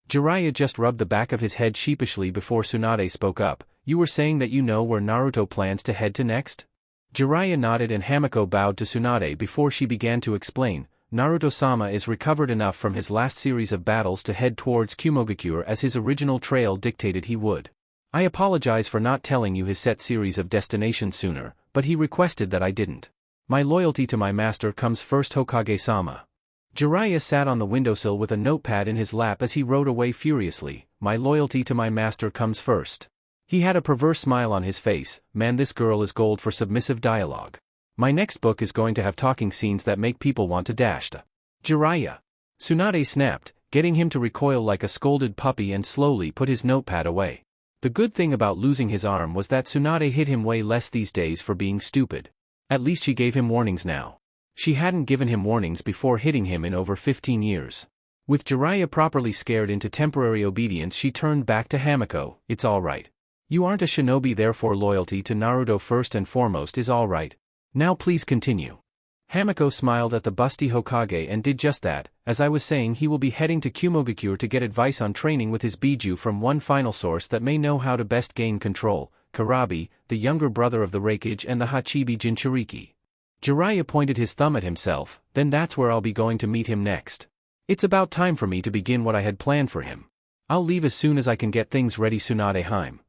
Jiraiya just rubbed the back of his head sheepishly before Tsunade spoke up. You were saying that you know where Naruto plans to head to next? Jiraiya nodded and Hamiko bowed to Tsunade before she began to explain. Naruto-sama is recovered enough from his last series of battles to head towards Kumogakure as his original trail dictated he would. I apologize for not telling you his set series of destinations sooner, but he requested that I didn't. My loyalty to my master comes first, Hokage-sama. Jiraiya sat on the windowsill with a notepad in his lap as he rode away furiously. My loyalty to my master comes first. He had a perverse smile on his face. Man, this girl is gold for submissive dialogue. My next book is going to have talking scenes that make people want to dash to Jiraiya. Tsunade snapped, getting him to recoil like a scolded puppy and slowly put his notepad away. The good thing about losing his arm was that Tsunade hit him way less these days for being stupid. At least she gave him warnings now. She hadn't given him warnings before hitting him in over 15 years. With Jiraiya properly scared into temporary obedience, she turned back to Hamiko. It's alright. You aren't a shinobi, therefore loyalty to Naruto first and foremost is alright. Now please continue. Hamiko smiled at the busty Hokage and did just that. As I was saying, he will be heading to Kumogakure to get advice on training with his Biju from one final source that may know how to best gain control, Karabi, the younger brother of the Raikage and the Hachibi Jinchuriki. Jiraiya pointed his thumb at himself. Then that's where I'll be going to meet him next. It's about time for me to begin what I had planned for him. I'll leave as soon as I can get things ready, Tsunade-heim.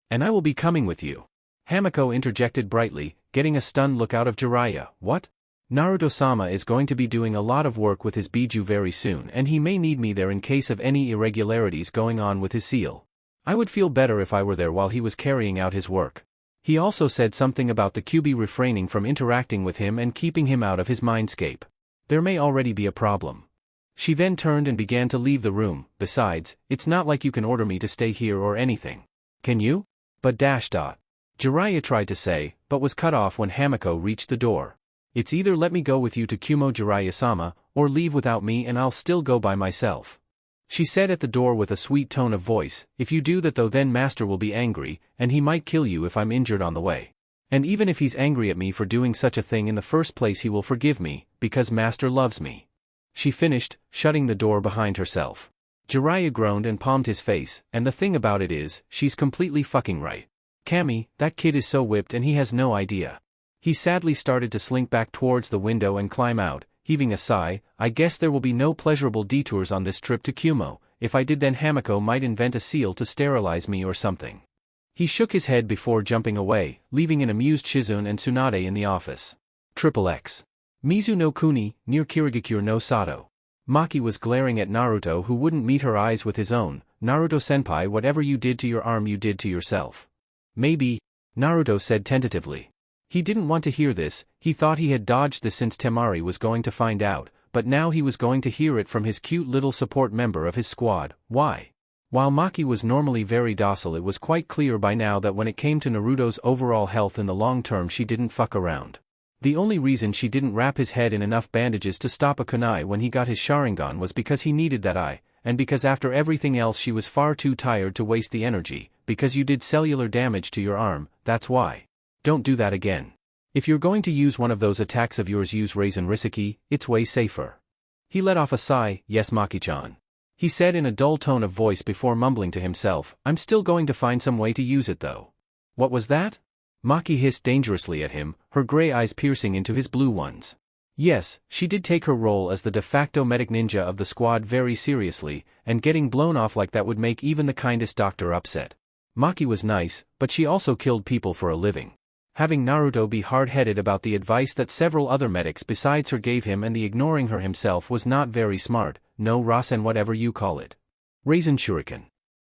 And I will be coming with you. Hamiko interjected brightly, getting a stunned look out of Jiraiya. What? Naruto-sama is going to be doing a lot of work with his Biju very soon, and he may need me there in case of any irregularities going on with his seal. I would feel better if I were there while he was carrying out his work. He also said something about the Kyuubi refraining from interacting with him and keeping him out of his mindscape. There may already be a problem. She then turned and began to leave the room. Besides, it's not like you can order me to stay here or anything. Can you? But ... Jiraiya tried to say, but was cut off when Hamiko reached the door. It's either let me go with you to Kumo, Jiraiya-sama, or leave without me and I'll still go by myself. She said at the door with a sweet tone of voice. If you do that though, then master will be angry, and he might kill you if I'm injured on the way. And even if he's angry at me for doing such a thing in the first place, he will forgive me, because master loves me. She finished, shutting the door behind herself. Jiraiya groaned and palmed his face, and the thing about it is, she's completely fucking right. Kami, that kid is so whipped and he has no idea. He sadly started to slink back towards the window and climb out, heaving a sigh. I guess there will be no pleasurable detours on this trip to Kumo. If I did, then Hamiko might invent a seal to sterilize me or something. He shook his head before jumping away, leaving an amused Shizune and Tsunade in the office. XXX. Mizu no Kuni, near Kirigakure no Sato. Maki was glaring at Naruto, who wouldn't meet her eyes with his own. Naruto-senpai, whatever you did to your arm you did to yourself. Maybe, Naruto said tentatively. He didn't want to hear this. He thought he had dodged this since Temari was going to find out, but now he was going to hear it from his cute little support member of his squad. Why? While Maki was normally very docile, it was quite clear by now that when it came to Naruto's overall health in the long term, she didn't fuck around. The only reason she didn't wrap his head in enough bandages to stop a kunai when he got his Sharingan was because he needed that eye, and because after everything else she was far too tired to waste the energy, because you did cellular damage to your arm, that's why. Don't do that again. If you're going to use one of those attacks of yours, use Raisin Risaki, it's way safer. He let off a sigh. Yes, Maki-chan. He said in a dull tone of voice before mumbling to himself, I'm still going to find some way to use it though. What was that? Maki hissed dangerously at him, her gray eyes piercing into his blue ones. Yes, she did take her role as the de facto medic ninja of the squad very seriously, and getting blown off like that would make even the kindest doctor upset. Maki was nice, but she also killed people for a living. Having Naruto be hard-headed about the advice that several other medics besides her gave him and the ignoring her himself was not very smart, no Rasen whatever you call it. Raisin Shuriken.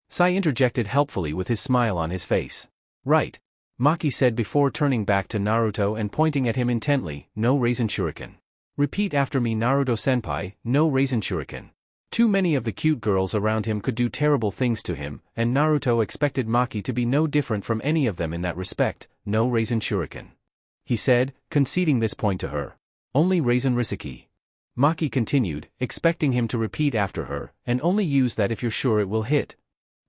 Sai interjected helpfully with his smile on his face. Right. Maki said before turning back to Naruto and pointing at him intently, no Raisin Shuriken. Repeat after me, Naruto-senpai, no Raisin Shuriken. Too many of the cute girls around him could do terrible things to him, and Naruto expected Maki to be no different from any of them in that respect, no Raisin Shuriken. He said, conceding this point to her. Only Raisin Risaki. Maki continued, expecting him to repeat after her, and only use that if you're sure it will hit.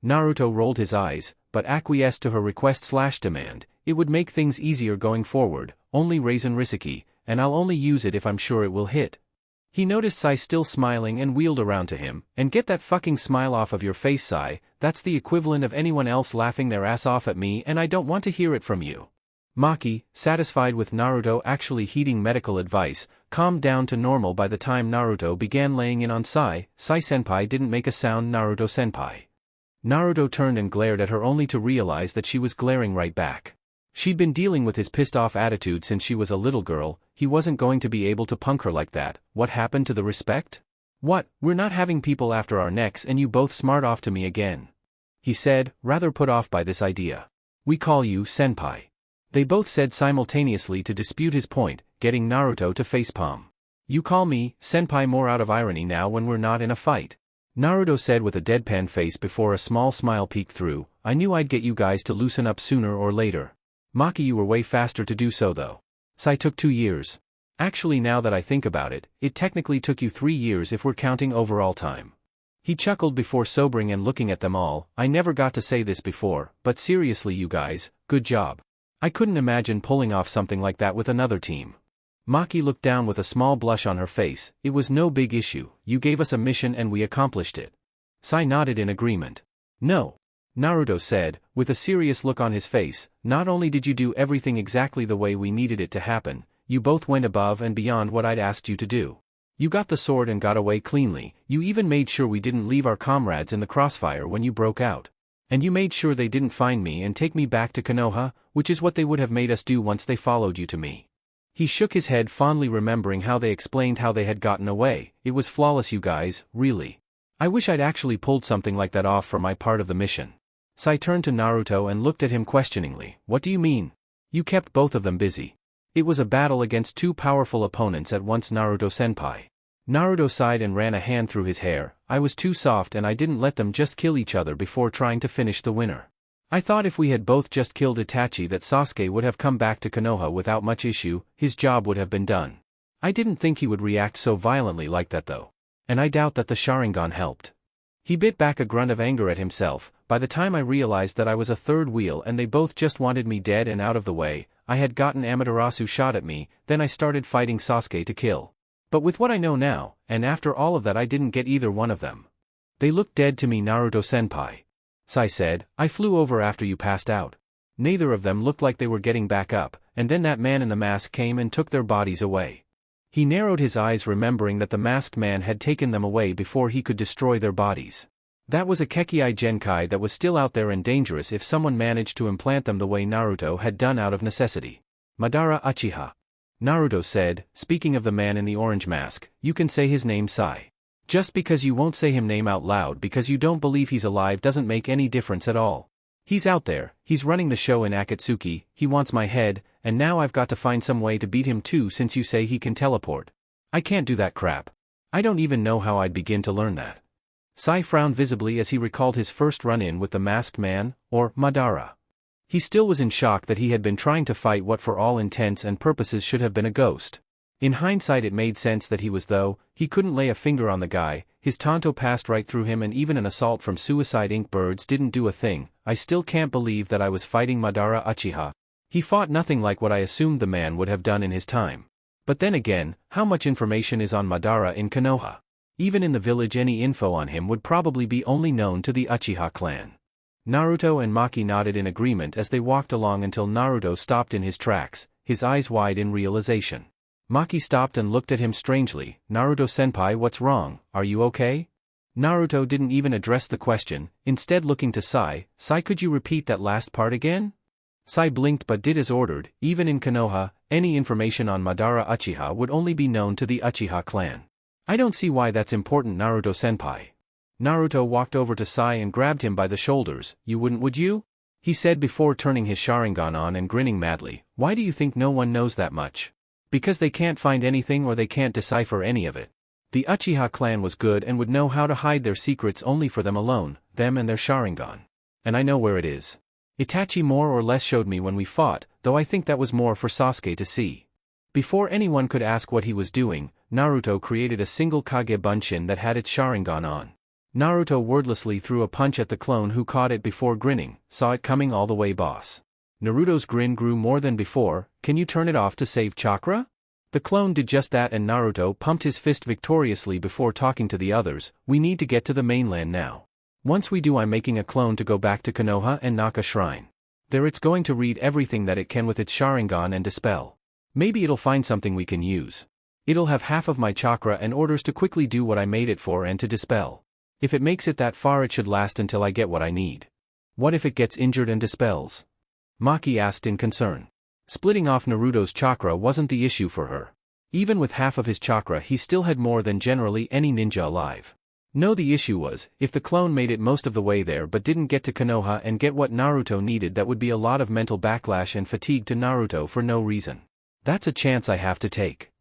Naruto rolled his eyes, but acquiesced to her request/demand. It would make things easier going forward, only Raisin Risaki, and I'll only use it if I'm sure it will hit. He noticed Sai still smiling and wheeled around to him, and get that fucking smile off of your face, Sai, that's the equivalent of anyone else laughing their ass off at me and I don't want to hear it from you. Maki, satisfied with Naruto actually heeding medical advice, calmed down to normal by the time Naruto began laying in on Sai. Sai-senpai didn't make a sound. Naruto-senpai. Naruto turned and glared at her only to realize that she was glaring right back. She'd been dealing with his pissed-off attitude since she was a little girl. He wasn't going to be able to punk her like that. What happened to the respect? What, we're not having people after our necks and you both smart off to me again? He said, rather put off by this idea. We call you senpai. They both said simultaneously to dispute his point, getting Naruto to facepalm. You call me senpai more out of irony now when we're not in a fight. Naruto said with a deadpan face before a small smile peeked through. I knew I'd get you guys to loosen up sooner or later. Maki, you were way faster to do so though. Sai took 2 years. Actually, now that I think about it, it technically took you 3 years if we're counting overall time. He chuckled before sobering and looking at them all. I never got to say this before, but seriously you guys, good job. I couldn't imagine pulling off something like that with another team. Maki looked down with a small blush on her face. It was no big issue, you gave us a mission and we accomplished it. Sai nodded in agreement. No. Naruto said, with a serious look on his face, not only did you do everything exactly the way we needed it to happen, you both went above and beyond what I'd asked you to do. You got the sword and got away cleanly, you even made sure we didn't leave our comrades in the crossfire when you broke out. And you made sure they didn't find me and take me back to Konoha, which is what they would have made us do once they followed you to me. He shook his head fondly remembering how they explained how they had gotten away. It was flawless you guys, really. I wish I'd actually pulled something like that off for my part of the mission. Sai turned to Naruto and looked at him questioningly. What do you mean? You kept both of them busy. It was a battle against 2 powerful opponents at once, Naruto-senpai. Naruto sighed and ran a hand through his hair. I was too soft and I didn't let them just kill each other before trying to finish the winner. I thought if we had both just killed Itachi that Sasuke would have come back to Konoha without much issue, his job would have been done. I didn't think he would react so violently like that though. And I doubt that the Sharingan helped. He bit back a grunt of anger at himself. By the time I realized that I was a third wheel and they both just wanted me dead and out of the way, I had gotten Amaterasu shot at me, then I started fighting Sasuke to kill. But with what I know now, and after all of that I didn't get either one of them. They looked dead to me, Naruto-senpai. Sai said, I flew over after you passed out. Neither of them looked like they were getting back up, and then that man in the mask came and took their bodies away. He narrowed his eyes remembering that the masked man had taken them away before he could destroy their bodies. That was a Kekii Genkai that was still out there and dangerous if someone managed to implant them the way Naruto had done out of necessity. Madara Uchiha. Naruto said, speaking of the man in the orange mask, you can say his name Sai. Just because you won't say him name out loud because you don't believe he's alive doesn't make any difference at all. He's out there, he's running the show in Akatsuki, he wants my head, and now I've got to find some way to beat him too since you say he can teleport. I can't do that crap. I don't even know how I'd begin to learn that. Sai frowned visibly as he recalled his first run-in with the masked man, or Madara. He still was in shock that he had been trying to fight what for all intents and purposes should have been a ghost. In hindsight it made sense that he was, though, he couldn't lay a finger on the guy, his tanto passed right through him and even an assault from Suicide Ink birds didn't do a thing. I still can't believe that I was fighting Madara Uchiha. He fought nothing like what I assumed the man would have done in his time. But then again, how much information is on Madara in Konoha? Even in the village any info on him would probably be only known to the Uchiha clan. Naruto and Maki nodded in agreement as they walked along until Naruto stopped in his tracks, his eyes wide in realization. Maki stopped and looked at him strangely. Naruto-senpai, what's wrong, are you okay? Naruto didn't even address the question, instead looking to Sai. Sai, could you repeat that last part again? Sai blinked but did as ordered. Even in Konoha, any information on Madara Uchiha would only be known to the Uchiha clan. I don't see why that's important, Naruto-senpai. Naruto walked over to Sai and grabbed him by the shoulders. You wouldn't, would you? He said before turning his Sharingan on and grinning madly. Why do you think no one knows that much? Because they can't find anything or they can't decipher any of it. The Uchiha clan was good and would know how to hide their secrets only for them alone, them and their Sharingan. And I know where it is. Itachi more or less showed me when we fought, though I think that was more for Sasuke to see. Before anyone could ask what he was doing, Naruto created a single Kage Bunshin that had its Sharingan on. Naruto wordlessly threw a punch at the clone who caught it before grinning. Saw it coming all the way, boss. Naruto's grin grew more than before. Can you turn it off to save chakra? The clone did just that and Naruto pumped his fist victoriously before talking to the others. We need to get to the mainland now. Once we do, I'm making a clone to go back to Konoha and knock a shrine. There it's going to read everything that it can with its Sharingan and dispel. Maybe it'll find something we can use. It'll have half of my chakra and orders to quickly do what I made it for and to dispel. If it makes it that far, it should last until I get what I need. What if it gets injured and dispels? Maki asked in concern. Splitting off Naruto's chakra wasn't the issue for her. Even with half of his chakra, he still had more than generally any ninja alive. No, the issue was, if the clone made it most of the way there but didn't get to Konoha and get what Naruto needed, that would be a lot of mental backlash and fatigue to Naruto for no reason. That's a chance I have to take.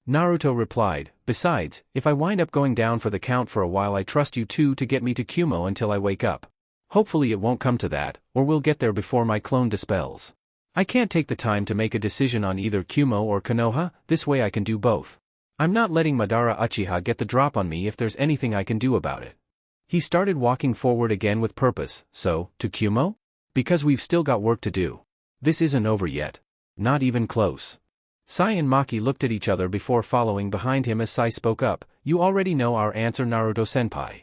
Naruto replied, besides, if I wind up going down for the count for a while, I trust you two to get me to Kumo until I wake up. Hopefully it won't come to that, or we'll get there before my clone dispels. I can't take the time to make a decision on either Kumo or Konoha, this way I can do both. I'm not letting Madara Uchiha get the drop on me if there's anything I can do about it. He started walking forward again with purpose. So, to Kumo? Because we've still got work to do. This isn't over yet. Not even close. Sai and Maki looked at each other before following behind him as Sai spoke up. You already know our answer, Naruto-senpai.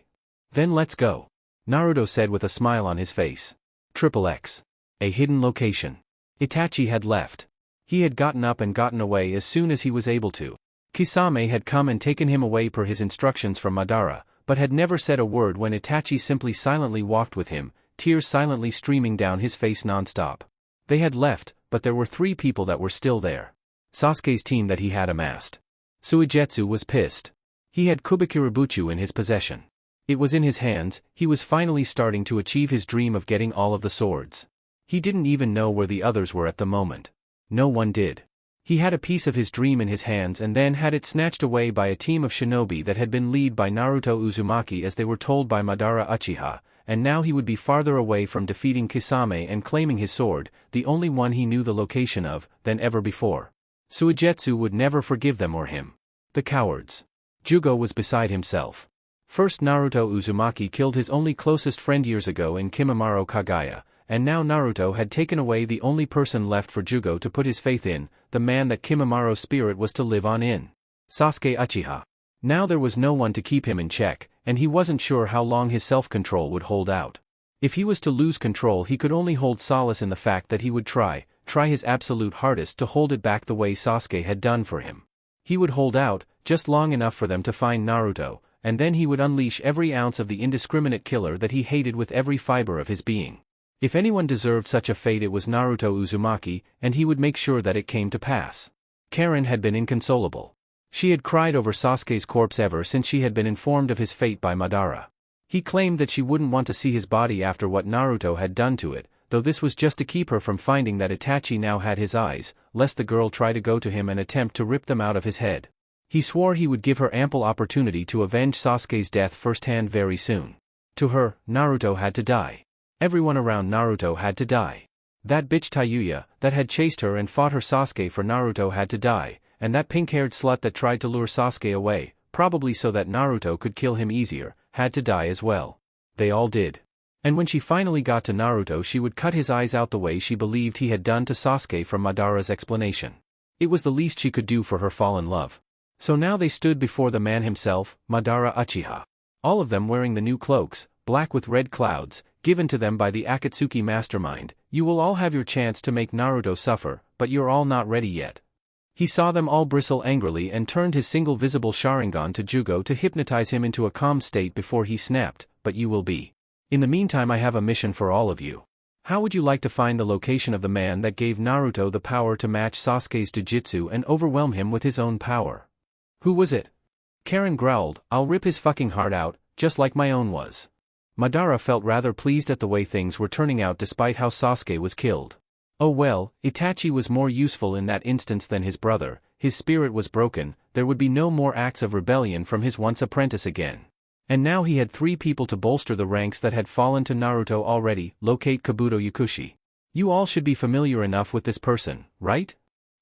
Then let's go. Naruto said with a smile on his face. XXX. A hidden location. Itachi had left. He had gotten up and gotten away as soon as he was able to. Kisame had come and taken him away per his instructions from Madara, but had never said a word when Itachi simply silently walked with him, tears silently streaming down his face non-stop. They had left, but there were 3 people that were still there. Sasuke's team that he had amassed. Suigetsu was pissed. He had Kubikirabuchu in his possession. It was in his hands. He was finally starting to achieve his dream of getting all of the swords. He didn't even know where the others were at the moment. No one did. He had a piece of his dream in his hands and then had it snatched away by a team of shinobi that had been led by Naruto Uzumaki as they were told by Madara Uchiha, and now he would be farther away from defeating Kisame and claiming his sword, the only one he knew the location of, than ever before. Suigetsu would never forgive them or him. The cowards. Jugo was beside himself. First Naruto Uzumaki killed his only closest friend years ago in Kimimaro Kagaya, and now Naruto had taken away the only person left for Jugo to put his faith in, the man that Kimimaro's spirit was to live on in. Sasuke Uchiha. Now there was no one to keep him in check, and he wasn't sure how long his self-control would hold out. If he was to lose control, he could only hold solace in the fact that he would try his absolute hardest to hold it back the way Sasuke had done for him. He would hold out, just long enough for them to find Naruto, and then he would unleash every ounce of the indiscriminate killer that he hated with every fiber of his being. If anyone deserved such a fate, it was Naruto Uzumaki, and he would make sure that it came to pass. Karen had been inconsolable. She had cried over Sasuke's corpse ever since she had been informed of his fate by Madara. He claimed that she wouldn't want to see his body after what Naruto had done to it, though this was just to keep her from finding that Itachi now had his eyes, lest the girl try to go to him and attempt to rip them out of his head. He swore he would give her ample opportunity to avenge Sasuke's death firsthand very soon. To her, Naruto had to die. Everyone around Naruto had to die. That bitch Tayuya, that had chased her and fought her Sasuke for Naruto had to die, and that pink-haired slut that tried to lure Sasuke away, probably so that Naruto could kill him easier, had to die as well. They all did. And when she finally got to Naruto, she would cut his eyes out the way she believed he had done to Sasuke from Madara's explanation. It was the least she could do for her fallen love. So now they stood before the man himself, Madara Uchiha. All of them wearing the new cloaks, black with red clouds, given to them by the Akatsuki mastermind. You will all have your chance to make Naruto suffer, but you're all not ready yet. He saw them all bristle angrily and turned his single visible Sharingan to Jugo to hypnotize him into a calm state before he snapped, but you will be. In the meantime, I have a mission for all of you. How would you like to find the location of the man that gave Naruto the power to match Sasuke's Jujutsu and overwhelm him with his own power? Who was it? Karen growled, I'll rip his fucking heart out, just like my own was. Madara felt rather pleased at the way things were turning out despite how Sasuke was killed. Oh well, Itachi was more useful in that instance than his brother, his spirit was broken, there would be no more acts of rebellion from his once apprentice again. And now he had 3 people to bolster the ranks that had fallen to Naruto already. Locate Kabuto Yukushi. You all should be familiar enough with this person, right?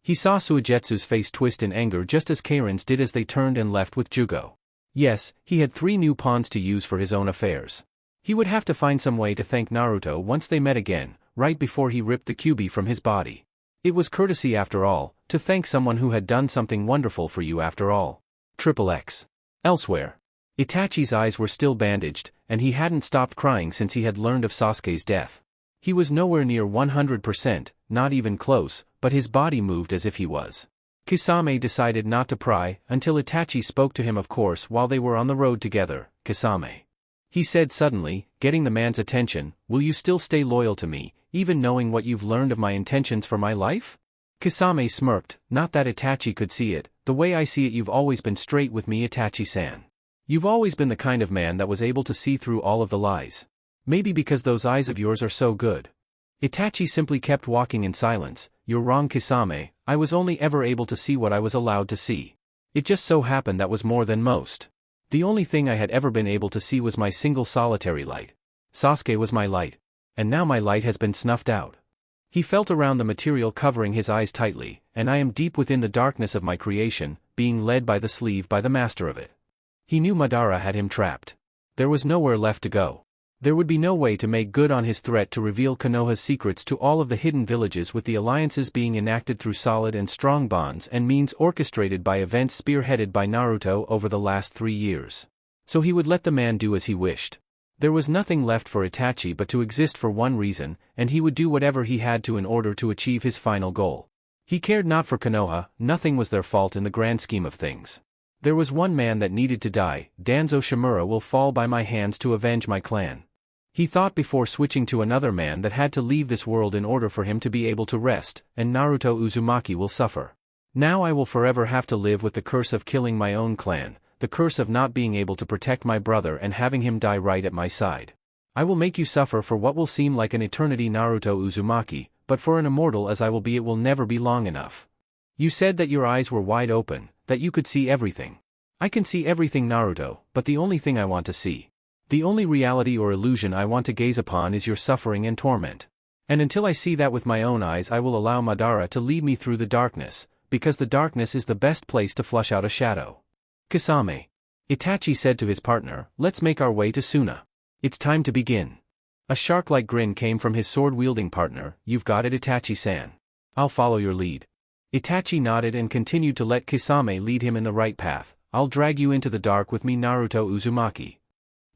He saw Suigetsu's face twist in anger just as Karen's did as they turned and left with Jugo. Yes, he had 3 new pawns to use for his own affairs. He would have to find some way to thank Naruto once they met again, right before he ripped the Kyuubi from his body. It was courtesy after all, to thank someone who had done something wonderful for you after all. XXX. Elsewhere. Itachi's eyes were still bandaged, and he hadn't stopped crying since he had learned of Sasuke's death. He was nowhere near 100%, not even close, but his body moved as if he was. Kisame decided not to pry, until Itachi spoke to him, of course, while they were on the road together. Kisame. He said suddenly, getting the man's attention, will you still stay loyal to me, even knowing what you've learned of my intentions for my life? Kisame smirked, not that Itachi could see it, the way I see it, you've always been straight with me, Itachi-san. You've always been the kind of man that was able to see through all of the lies. Maybe because those eyes of yours are so good. Itachi simply kept walking in silence. You're wrong, Kisame, I was only ever able to see what I was allowed to see. It just so happened that was more than most. The only thing I had ever been able to see was my single solitary light. Sasuke was my light. And now my light has been snuffed out. He felt around the material covering his eyes tightly, and I am deep within the darkness of my creation, being led by the sleeve by the master of it. He knew Madara had him trapped. There was nowhere left to go. There would be no way to make good on his threat to reveal Konoha's secrets to all of the hidden villages, with the alliances being enacted through solid and strong bonds and means orchestrated by events spearheaded by Naruto over the last 3 years. So he would let the man do as he wished. There was nothing left for Itachi but to exist for one reason, and he would do whatever he had to in order to achieve his final goal. He cared not for Konoha, nothing was their fault in the grand scheme of things. There was one man that needed to die, Danzo Shimura will fall by my hands to avenge my clan. He thought before switching to another man that had to leave this world in order for him to be able to rest, and Naruto Uzumaki will suffer. Now I will forever have to live with the curse of killing my own clan, the curse of not being able to protect my brother and having him die right at my side. I will make you suffer for what will seem like an eternity, Naruto Uzumaki, but for an immortal as I will be, it will never be long enough. You said that your eyes were wide open, that you could see everything. I can see everything, Naruto, but the only thing I want to see, the only reality or illusion I want to gaze upon is your suffering and torment. And until I see that with my own eyes, I will allow Madara to lead me through the darkness, because the darkness is the best place to flush out a shadow. Kisame. Itachi said to his partner, let's make our way to Suna. It's time to begin. A shark-like grin came from his sword-wielding partner. You've got it, Itachi-san. I'll follow your lead. Itachi nodded and continued to let Kisame lead him in the right path. I'll drag you into the dark with me, Naruto Uzumaki.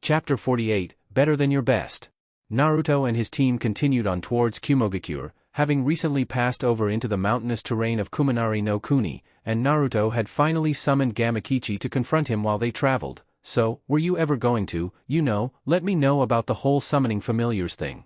Chapter 48, Better Than Your Best. Naruto and his team continued on towards Kumogakure, having recently passed over into the mountainous terrain of Kuminari no Kuni, and Naruto had finally summoned Gamakichi to confront him while they traveled. So, were you ever going to, let me know about the whole summoning familiars thing?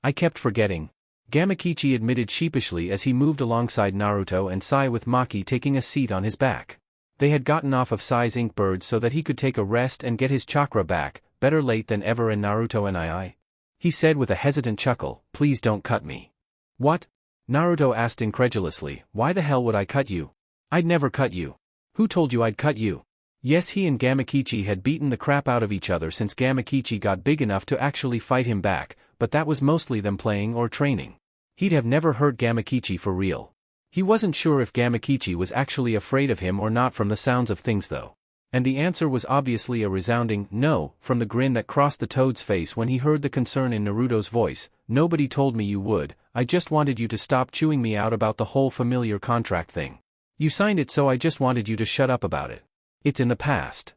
I kept forgetting. Gamakichi admitted sheepishly as he moved alongside Naruto and Sai, with Maki taking a seat on his back. They had gotten off of Sai's ink bird so that he could take a rest and get his chakra back. Better late than ever. And Naruto and I, he said with a hesitant chuckle, please don't cut me. What? Naruto asked incredulously, why the hell would I cut you? I'd never cut you. Who told you I'd cut you? Yes, he and Gamakichi had beaten the crap out of each other since Gamakichi got big enough to actually fight him back, but that was mostly them playing or training. He'd have never hurt Gamakichi for real. He wasn't sure if Gamakichi was actually afraid of him or not from the sounds of things though. And the answer was obviously a resounding no, from the grin that crossed the Toad's face when he heard the concern in Naruto's voice. Nobody told me you would, I just wanted you to stop chewing me out about the whole familiar contract thing. You signed it, so I just wanted you to shut up about it. It's in the past.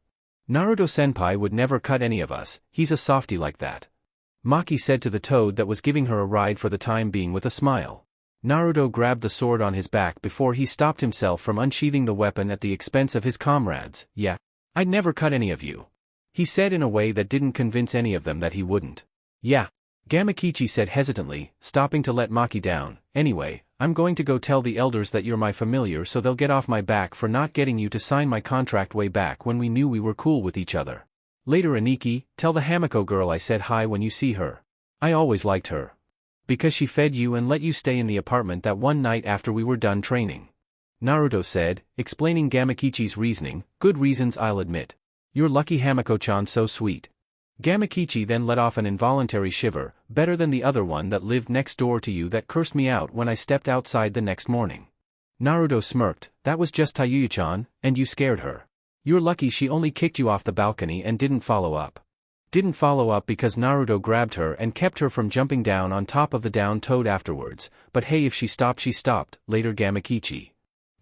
Naruto-senpai would never cut any of us, he's a softie like that. Maki said to the Toad that was giving her a ride for the time being with a smile. Naruto grabbed the sword on his back before he stopped himself from unsheathing the weapon at the expense of his comrades. Yeah, I'd never cut any of you. He said in a way that didn't convince any of them that he wouldn't. Yeah. Gamakichi said hesitantly, stopping to let Maki down. Anyway, I'm going to go tell the elders that you're my familiar so they'll get off my back for not getting you to sign my contract way back when we knew we were cool with each other. Later, Aniki, tell the Hamiko girl I said hi when you see her. I always liked her. Because she fed you and let you stay in the apartment that one night after we were done training. Naruto said, explaining Gamakichi's reasoning. Good reasons, I'll admit. You're lucky, Hamiko-chan, so sweet. Gamakichi then let off an involuntary shiver, better than the other one that lived next door to you that cursed me out when I stepped outside the next morning. Naruto smirked, that was just Tayuya-chan, and you scared her. You're lucky she only kicked you off the balcony and didn't follow up. Didn't follow up because Naruto grabbed her and kept her from jumping down on top of the downed Toad afterwards, but hey, if she stopped, she stopped. Later, Gamakichi.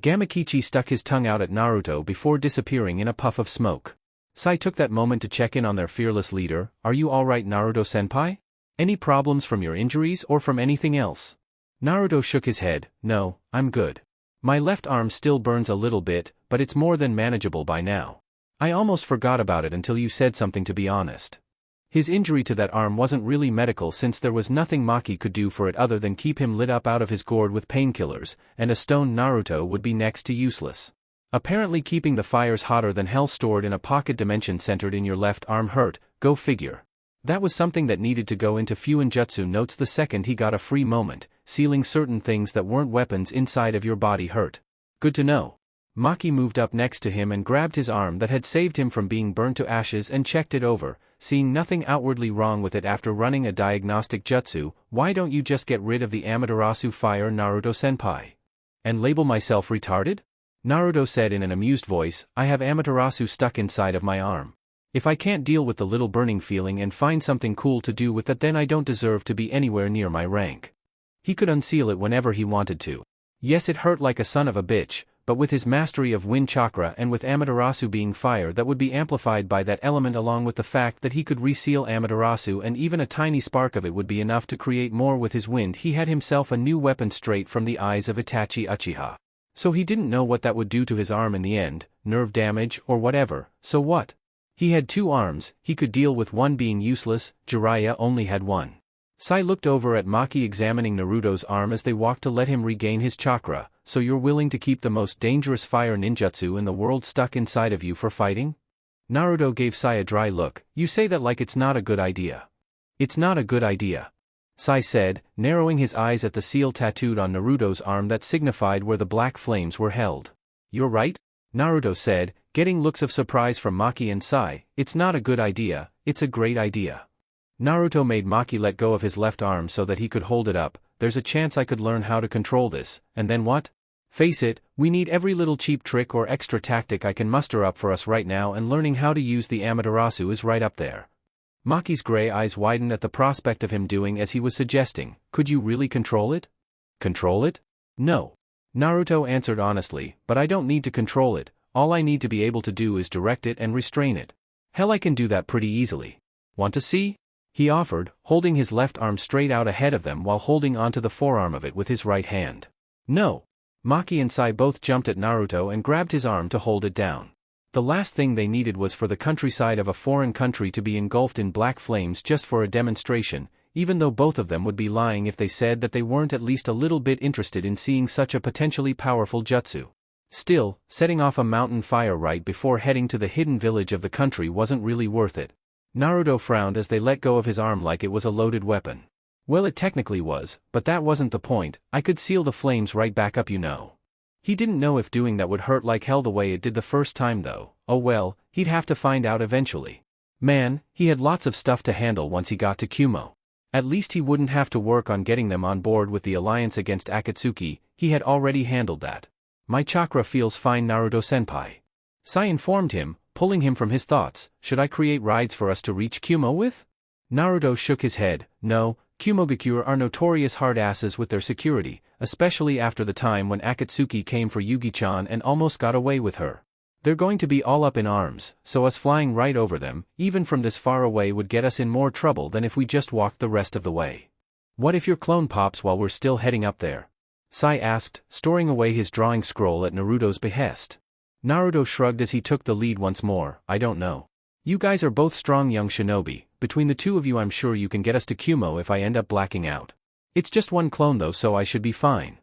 Gamakichi stuck his tongue out at Naruto before disappearing in a puff of smoke. Sai took that moment to check in on their fearless leader. Are you alright, Naruto-senpai? Any problems from your injuries or from anything else? Naruto shook his head. No, I'm good. My left arm still burns a little bit, but it's more than manageable by now. I almost forgot about it until you said something, to be honest. His injury to that arm wasn't really medical since there was nothing Maki could do for it other than keep him lit up out of his gourd with painkillers, and a stone Naruto would be next to useless. Apparently keeping the fires hotter than hell stored in a pocket dimension centered in your left arm hurt, go figure. That was something that needed to go into Fuinjutsu notes the second he got a free moment, sealing certain things that weren't weapons inside of your body hurt. Good to know. Maki moved up next to him and grabbed his arm that had saved him from being burnt to ashes and checked it over, seeing nothing outwardly wrong with it after running a diagnostic jutsu. Why don't you just get rid of the Amaterasu fire, Naruto-senpai? And label myself retarded? Naruto said in an amused voice, I have Amaterasu stuck inside of my arm. If I can't deal with the little burning feeling and find something cool to do with it, then I don't deserve to be anywhere near my rank. He could unseal it whenever he wanted to. Yes, it hurt like a son of a bitch, but with his mastery of wind chakra and with Amaterasu being fire that would be amplified by that element, along with the fact that he could reseal Amaterasu and even a tiny spark of it would be enough to create more with his wind, he had himself a new weapon straight from the eyes of Itachi Uchiha. So he didn't know what that would do to his arm in the end, nerve damage or whatever, so what? He had two arms, he could deal with one being useless. Jiraiya only had one. Sai looked over at Maki examining Naruto's arm as they walked to let him regain his chakra. So you're willing to keep the most dangerous fire ninjutsu in the world stuck inside of you for fighting? Naruto gave Sai a dry look. You say that like it's not a good idea. It's not a good idea. Sai said, narrowing his eyes at the seal tattooed on Naruto's arm that signified where the black flames were held. You're right? Naruto said, getting looks of surprise from Maki and Sai. It's not a good idea, it's a great idea. Naruto made Maki let go of his left arm so that he could hold it up. There's a chance I could learn how to control this, and then what? Face it, we need every little cheap trick or extra tactic I can muster up for us right now, and learning how to use the Amaterasu is right up there. Maki's gray eyes widened at the prospect of him doing as he was suggesting. Could you really control it? Control it? No. Naruto answered honestly, but I don't need to control it, all I need to be able to do is direct it and restrain it. Hell, I can do that pretty easily. Want to see? He offered, holding his left arm straight out ahead of them while holding onto the forearm of it with his right hand. No. Maki and Sai both jumped at Naruto and grabbed his arm to hold it down. The last thing they needed was for the countryside of a foreign country to be engulfed in black flames just for a demonstration, even though both of them would be lying if they said that they weren't at least a little bit interested in seeing such a potentially powerful jutsu. Still, setting off a mountain fire right before heading to the hidden village of the country wasn't really worth it. Naruto frowned as they let go of his arm like it was a loaded weapon. Well, it technically was, but that wasn't the point. I could seal the flames right back up, you know. He didn't know if doing that would hurt like hell the way it did the first time though. Oh well, he'd have to find out eventually. Man, he had lots of stuff to handle once he got to Kumo. At least he wouldn't have to work on getting them on board with the alliance against Akatsuki, he had already handled that. My chakra feels fine, Naruto-senpai. Sai informed him, pulling him from his thoughts. Should I create rides for us to reach Kumo with? Naruto shook his head. No, Kumogakure are notorious hard asses with their security, especially after the time when Akatsuki came for Yugi-chan and almost got away with her. They're going to be all up in arms, so us flying right over them, even from this far away, would get us in more trouble than if we just walked the rest of the way. What if your clone pops while we're still heading up there? Sai asked, storing away his drawing scroll at Naruto's behest. Naruto shrugged as he took the lead once more. I don't know. You guys are both strong young shinobi. Between the two of you I'm sure you can get us to Kumo if I end up blacking out. It's just one clone though, so I should be fine.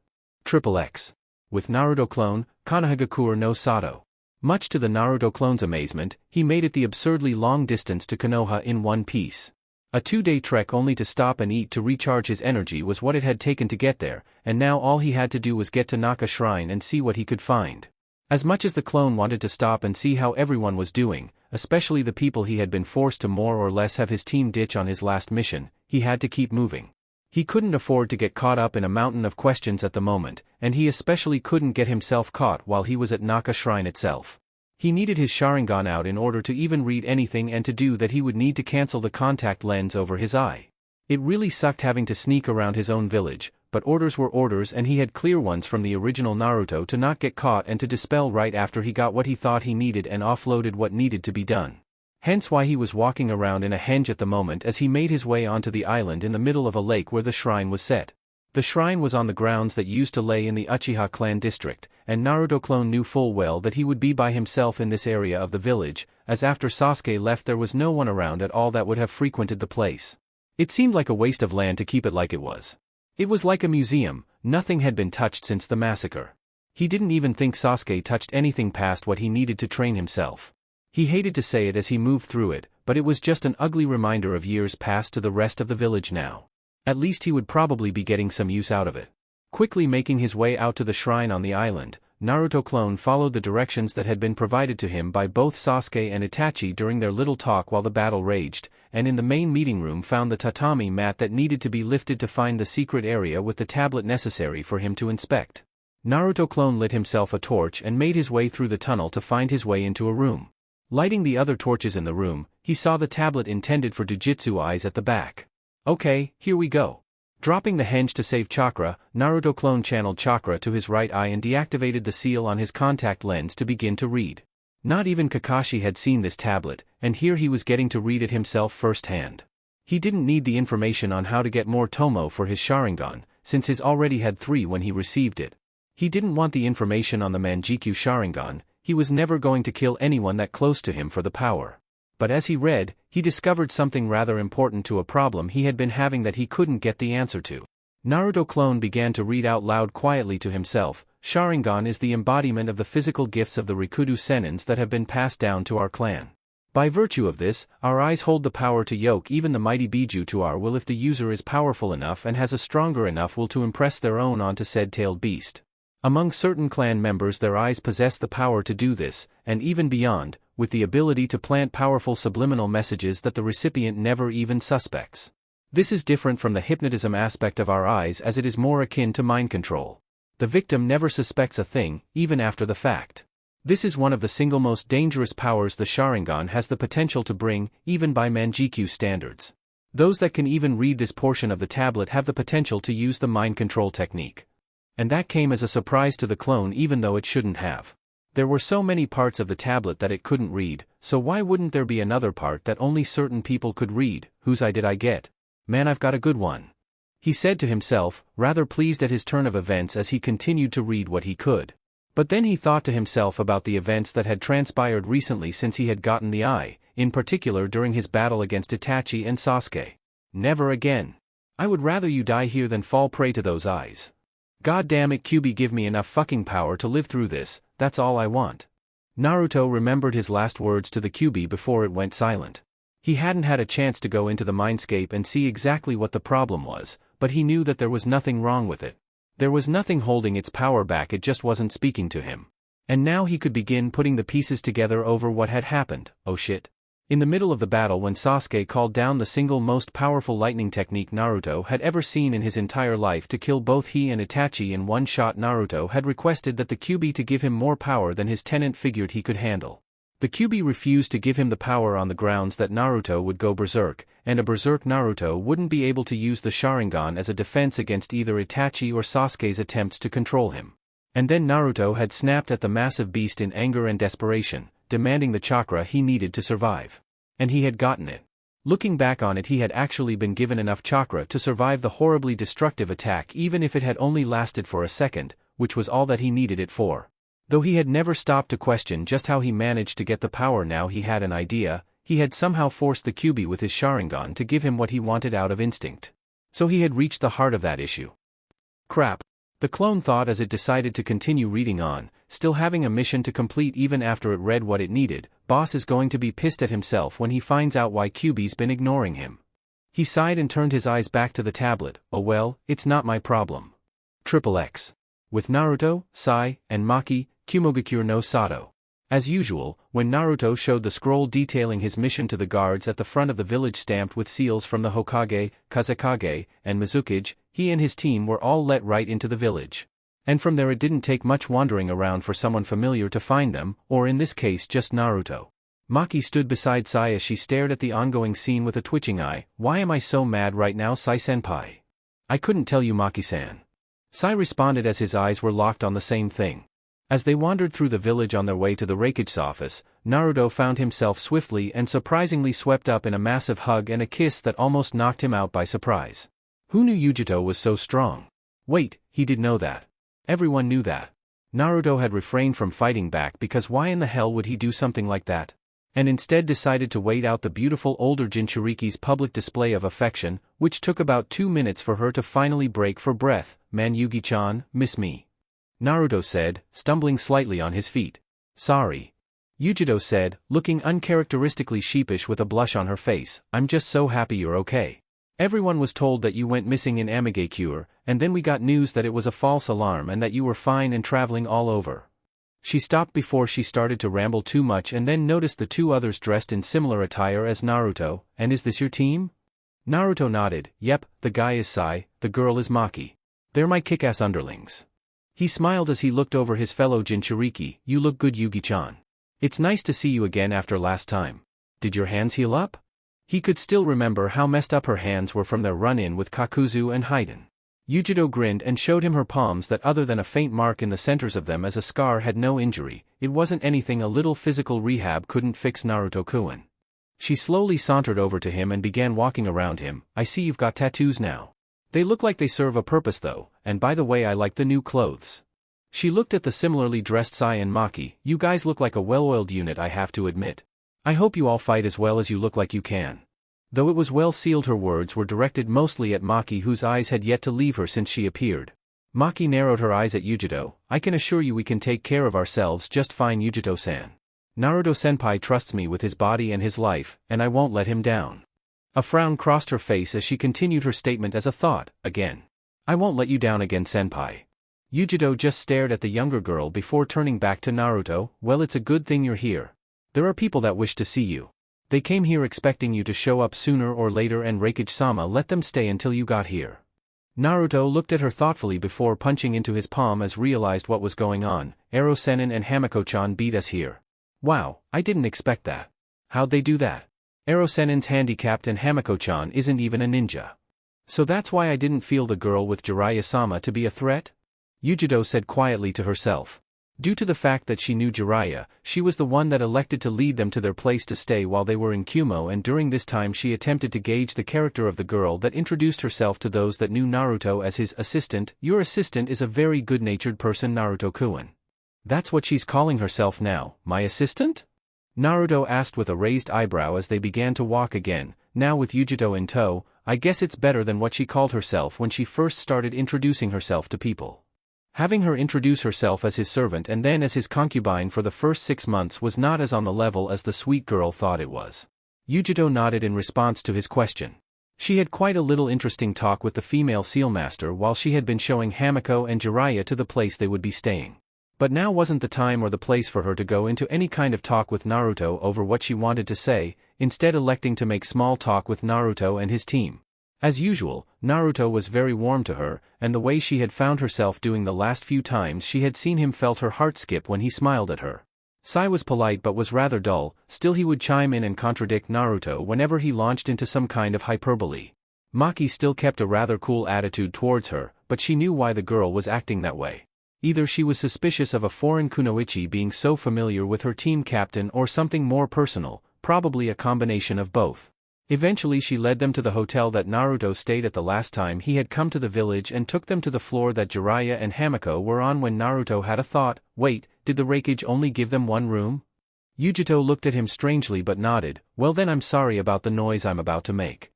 XXX. With Naruto clone, Konohagakure no Sato. Much to the Naruto clone's amazement, he made it the absurdly long distance to Konoha in one piece. A 2-day trek only to stop and eat to recharge his energy was what it had taken to get there, and now all he had to do was get to Naka Shrine and see what he could find. As much as the clone wanted to stop and see how everyone was doing, especially the people he had been forced to more or less have his team ditch on his last mission, he had to keep moving. He couldn't afford to get caught up in a mountain of questions at the moment, and he especially couldn't get himself caught while he was at Naka Shrine itself. He needed his Sharingan out in order to even read anything, and to do that he would need to cancel the contact lens over his eye. It really sucked having to sneak around his own village, but orders were orders and he had clear ones from the original Naruto to not get caught and to dispel right after he got what he thought he needed and offloaded what needed to be done. Hence why he was walking around in a henge at the moment as he made his way onto the island in the middle of a lake where the shrine was set. The shrine was on the grounds that used to lay in the Uchiha clan district, and Naruto clone knew full well that he would be by himself in this area of the village, as after Sasuke left there was no one around at all that would have frequented the place. It seemed like a waste of land to keep it like it was. It was like a museum, nothing had been touched since the massacre. He didn't even think Sasuke touched anything past what he needed to train himself. He hated to say it as he moved through it, but it was just an ugly reminder of years past to the rest of the village now. At least he would probably be getting some use out of it. Quickly making his way out to the shrine on the island, Naruto clone followed the directions that had been provided to him by both Sasuke and Itachi during their little talk while the battle raged, and in the main meeting room found the tatami mat that needed to be lifted to find the secret area with the tablet necessary for him to inspect. Naruto clone lit himself a torch and made his way through the tunnel to find his way into a room. Lighting the other torches in the room, he saw the tablet intended for Jujutsu eyes at the back. Okay, here we go. Dropping the henge to save chakra, Naruto clone channeled chakra to his right eye and deactivated the seal on his contact lens to begin to read. Not even Kakashi had seen this tablet, and here he was getting to read it himself firsthand. He didn't need the information on how to get more Tomo for his Sharingan, since his already had 3 when he received it. He didn't want the information on the Manjikyu Sharingan. He was never going to kill anyone that close to him for the power. But as he read, he discovered something rather important to a problem he had been having that he couldn't get the answer to. Naruto clone began to read out loud quietly to himself, Sharingan is the embodiment of the physical gifts of the Rikudo Senins that have been passed down to our clan. By virtue of this, our eyes hold the power to yoke even the mighty Biju to our will if the user is powerful enough and has a stronger enough will to impress their own onto said tailed beast. Among certain clan members their eyes possess the power to do this, and even beyond, with the ability to plant powerful subliminal messages that the recipient never even suspects. This is different from the hypnotism aspect of our eyes as it is more akin to mind control. The victim never suspects a thing, even after the fact. This is one of the single most dangerous powers the Sharingan has the potential to bring, even by Manjikyu standards. Those that can even read this portion of the tablet have the potential to use the mind control technique. And that came as a surprise to the clone even though it shouldn't have. There were so many parts of the tablet that it couldn't read, so why wouldn't there be another part that only certain people could read? Whose eye did I get? Man, I've got a good one. He said to himself, rather pleased at his turn of events as he continued to read what he could. But then he thought to himself about the events that had transpired recently since he had gotten the eye, in particular during his battle against Itachi and Sasuke. Never again. I would rather you die here than fall prey to those eyes. God damn it, Kyuubi, give me enough fucking power to live through this, that's all I want. Naruto remembered his last words to the Kyuubi before it went silent. He hadn't had a chance to go into the mindscape and see exactly what the problem was, but he knew that there was nothing wrong with it. There was nothing holding its power back, it just wasn't speaking to him. And now he could begin putting the pieces together over what had happened. Oh shit. In the middle of the battle, when Sasuke called down the single most powerful lightning technique Naruto had ever seen in his entire life to kill both he and Itachi in one shot, Naruto had requested that the Kyuubi to give him more power than his tenant figured he could handle. The Kyuubi refused to give him the power on the grounds that Naruto would go berserk, and a berserk Naruto wouldn't be able to use the Sharingan as a defense against either Itachi or Sasuke's attempts to control him. And then Naruto had snapped at the massive beast in anger and desperation, demanding the chakra he needed to survive. And he had gotten it. Looking back on it, he had actually been given enough chakra to survive the horribly destructive attack, even if it had only lasted for a second, which was all that he needed it for. Though he had never stopped to question just how he managed to get the power, now he had an idea. He had somehow forced the Kyuubi with his Sharingan to give him what he wanted out of instinct. So he had reached the heart of that issue. Crap. The clone thought as it decided to continue reading on, still having a mission to complete even after it read what it needed. Boss is going to be pissed at himself when he finds out why Kyuubi's been ignoring him. He sighed and turned his eyes back to the tablet. Oh well, it's not my problem. XXX. With Naruto, Sai, and Maki, Kumogakure no Sato. As usual, when Naruto showed the scroll detailing his mission to the guards at the front of the village stamped with seals from the Hokage, Kazekage, and Mizukage, he and his team were all let right into the village. And from there it didn't take much wandering around for someone familiar to find them, or in this case just Naruto. Maki stood beside Sai as she stared at the ongoing scene with a twitching eye. Why am I so mad right now, Sai-senpai? I couldn't tell you, Maki-san. Sai responded as his eyes were locked on the same thing. As they wandered through the village on their way to the Raikage's office, Naruto found himself swiftly and surprisingly swept up in a massive hug and a kiss that almost knocked him out by surprise. Who knew Yujito was so strong? Wait, he did know that. Everyone knew that. Naruto had refrained from fighting back because why in the hell would he do something like that? And instead decided to wait out the beautiful older Jinchuriki's public display of affection, which took about 2 minutes for her to finally break for breath. Man, Yugi-chan, miss me? Naruto said, stumbling slightly on his feet. Sorry. Yujito said, looking uncharacteristically sheepish with a blush on her face. I'm just so happy you're okay. Everyone was told that you went missing in Amigakure, and then we got news that it was a false alarm and that you were fine and traveling all over. She stopped before she started to ramble too much and then noticed the two others dressed in similar attire as Naruto. And is this your team? Naruto nodded. Yep, the guy is Sai, the girl is Maki. They're my kick-ass underlings. He smiled as he looked over his fellow Jinchuriki. You look good, Yugi-chan. It's nice to see you again after last time. Did your hands heal up? He could still remember how messed up her hands were from their run-in with Kakuzu and Haiden. Yujito grinned and showed him her palms that other than a faint mark in the centers of them as a scar had no injury. It wasn't anything a little physical rehab couldn't fix, Naruto-kun. She slowly sauntered over to him and began walking around him. I see you've got tattoos now. They look like they serve a purpose though, and by the way I like the new clothes. She looked at the similarly dressed Sai and Maki. You guys look like a well-oiled unit, I have to admit. I hope you all fight as well as you look like you can. Though it was well sealed, her words were directed mostly at Maki, whose eyes had yet to leave her since she appeared. Maki narrowed her eyes at Yujito. I can assure you we can take care of ourselves just fine, Yujito-san. Naruto-senpai trusts me with his body and his life, and I won't let him down. A frown crossed her face as she continued her statement as a thought. Again. I won't let you down again, senpai. Yujito just stared at the younger girl before turning back to Naruto. Well, it's a good thing you're here. There are people that wish to see you. They came here expecting you to show up sooner or later, and Raikage-sama let them stay until you got here. Naruto looked at her thoughtfully before punching into his palm as realized what was going on. Ero-sennin and Hamiko-chan beat us here. Wow, I didn't expect that. How'd they do that? Ero-sennin's handicapped and Hamiko-chan isn't even a ninja. So that's why I didn't feel the girl with Jiraiya-sama to be a threat? Yujito said quietly to herself. Due to the fact that she knew Jiraiya, she was the one that elected to lead them to their place to stay while they were in Kumo, and during this time she attempted to gauge the character of the girl that introduced herself to those that knew Naruto as his assistant. Your assistant is a very good-natured person, Naruto-kun. That's what she's calling herself now, my assistant? Naruto asked with a raised eyebrow as they began to walk again, now with Yujito in tow. I guess it's better than what she called herself when she first started introducing herself to people. Having her introduce herself as his servant and then as his concubine for the first 6 months was not as on the level as the sweet girl thought it was. Yujito nodded in response to his question. She had quite a little interesting talk with the female sealmaster while she had been showing Hamiko and Jiraiya to the place they would be staying. But now wasn't the time or the place for her to go into any kind of talk with Naruto over what she wanted to say, instead electing to make small talk with Naruto and his team. As usual, Naruto was very warm to her, and the way she had found herself doing the last few times she had seen him felt her heart skip when he smiled at her. Sai was polite but was rather dull, still he would chime in and contradict Naruto whenever he launched into some kind of hyperbole. Maki still kept a rather cool attitude towards her, but she knew why the girl was acting that way. Either she was suspicious of a foreign kunoichi being so familiar with her team captain or something more personal, probably a combination of both. Eventually she led them to the hotel that Naruto stayed at the last time he had come to the village and took them to the floor that Jiraiya and Hamiko were on when Naruto had a thought, wait, did the Raikage only give them one room? Yujito looked at him strangely but nodded, well then I'm sorry about the noise I'm about to make.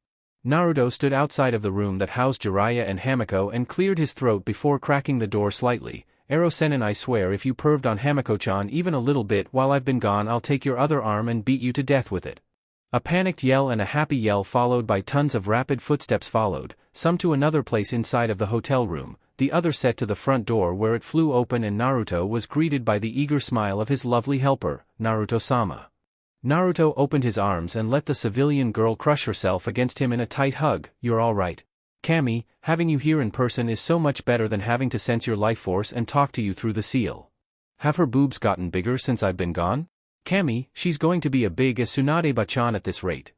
Naruto stood outside of the room that housed Jiraiya and Hamiko and cleared his throat before cracking the door slightly. Ero-sen, I swear if you perved on Hamiko-chan even a little bit while I've been gone I'll take your other arm and beat you to death with it. A panicked yell and a happy yell followed by tons of rapid footsteps followed, some to another place inside of the hotel room, the other set to the front door where it flew open and Naruto was greeted by the eager smile of his lovely helper, Naruto-sama. Naruto opened his arms and let the civilian girl crush herself against him in a tight hug. You're alright. Kami, having you here in person is so much better than having to sense your life force and talk to you through the seal. Have her boobs gotten bigger since I've been gone? Kami, she's going to be as big as Tsunade-bachan at this rate.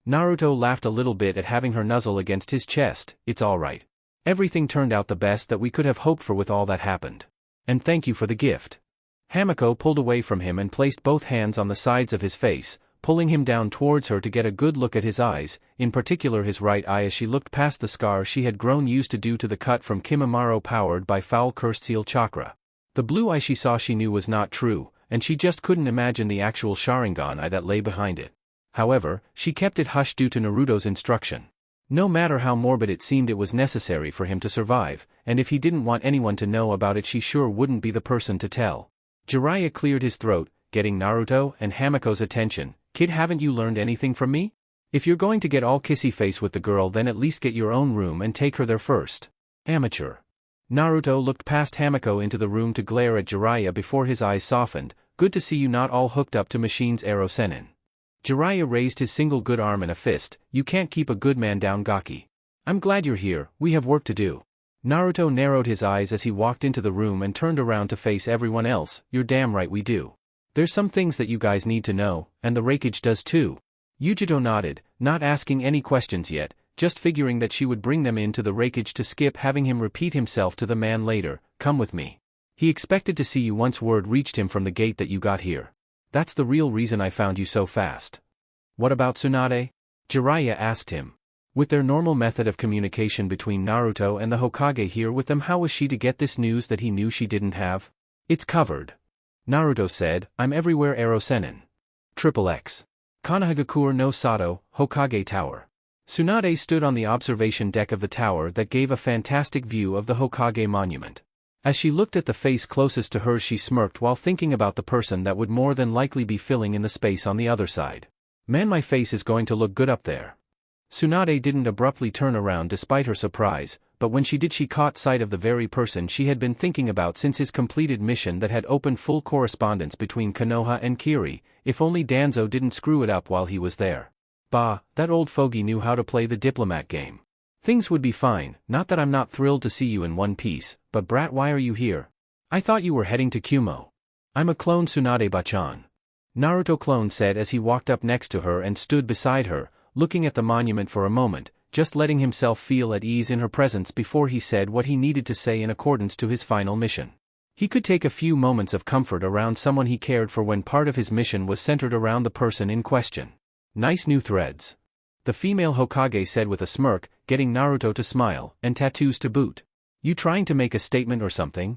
Naruto laughed a little bit at having her nuzzle against his chest. It's alright. Everything turned out the best that we could have hoped for with all that happened. And thank you for the gift. Hamiko pulled away from him and placed both hands on the sides of his face, pulling him down towards her to get a good look at his eyes, in particular his right eye as she looked past the scar she had grown used to due to the cut from Kimimaro powered by foul cursed seal chakra. The blue eye she saw she knew was not true, and she just couldn't imagine the actual Sharingan eye that lay behind it. However, she kept it hushed due to Naruto's instruction. No matter how morbid it seemed, it was necessary for him to survive, and if he didn't want anyone to know about it she sure wouldn't be the person to tell. Jiraiya cleared his throat, getting Naruto and Hamiko's attention. Kid, haven't you learned anything from me? If you're going to get all kissy face with the girl then at least get your own room and take her there first. Amateur. Naruto looked past Hamiko into the room to glare at Jiraiya before his eyes softened. Good to see you not all hooked up to machines, Ero-sen. Jiraiya raised his single good arm in a fist. You can't keep a good man down, Gaki. I'm glad you're here, we have work to do. Naruto narrowed his eyes as he walked into the room and turned around to face everyone else. You're damn right we do. There's some things that you guys need to know, and the Raikage does too. Yujito nodded, not asking any questions yet, just figuring that she would bring them into the Raikage to skip having him repeat himself to the man later. Come with me. He expected to see you once word reached him from the gate that you got here. That's the real reason I found you so fast. What about Tsunade? Jiraiya asked him. With their normal method of communication between Naruto and the Hokage here with them, how was she to get this news that he knew she didn't have? It's covered. Naruto said, I'm everywhere, Ero-sen. XXX. Konohagakure no Sato, Hokage Tower. Tsunade stood on the observation deck of the tower that gave a fantastic view of the Hokage monument. As she looked at the face closest to hers she smirked while thinking about the person that would more than likely be filling in the space on the other side. Man, my face is going to look good up there. Tsunade didn't abruptly turn around despite her surprise, but when she did she caught sight of the very person she had been thinking about since his completed mission that had opened full correspondence between Konoha and Kiri. If only Danzo didn't screw it up while he was there. Bah, that old fogey knew how to play the diplomat game. Things would be fine, not that I'm not thrilled to see you in one piece, but brat, why are you here? I thought you were heading to Kumo. I'm a clone, Tsunade-bachan. Naruto clone said as he walked up next to her and stood beside her, looking at the monument for a moment, just letting himself feel at ease in her presence before he said what he needed to say in accordance to his final mission. He could take a few moments of comfort around someone he cared for when part of his mission was centered around the person in question. Nice new threads. The female Hokage said with a smirk, getting Naruto to smile, and tattoos to boot. You trying to make a statement or something?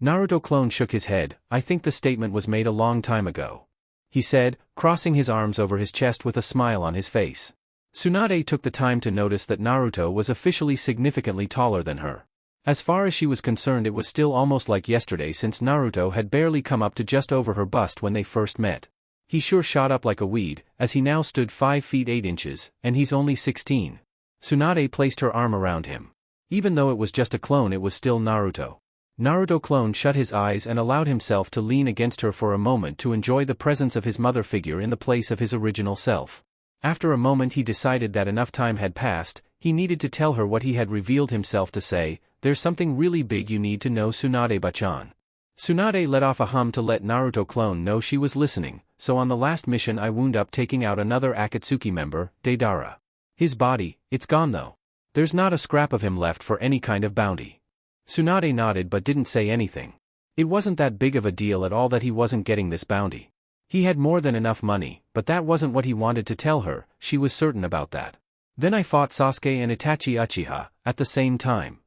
Naruto clone shook his head. I think the statement was made a long time ago. He said, crossing his arms over his chest with a smile on his face. Tsunade took the time to notice that Naruto was officially significantly taller than her. As far as she was concerned, it was still almost like yesterday since Naruto had barely come up to just over her bust when they first met. He sure shot up like a weed, as he now stood 5 feet 8 inches, and he's only 16. Tsunade placed her arm around him. Even though it was just a clone, it was still Naruto. Naruto clone shut his eyes and allowed himself to lean against her for a moment to enjoy the presence of his mother figure in the place of his original self. After a moment he decided that enough time had passed, he needed to tell her what he had revealed himself to say. There's something really big you need to know, Tsunade-bachan. Tsunade let off a hum to let Naruto clone know she was listening, so on the last mission I wound up taking out another Akatsuki member, Deidara. His body, it's gone though. There's not a scrap of him left for any kind of bounty. Tsunade nodded but didn't say anything. It wasn't that big of a deal at all that he wasn't getting this bounty. He had more than enough money, but that wasn't what he wanted to tell her, she was certain about that. Then I fought Sasuke and Itachi Uchiha, at the same time.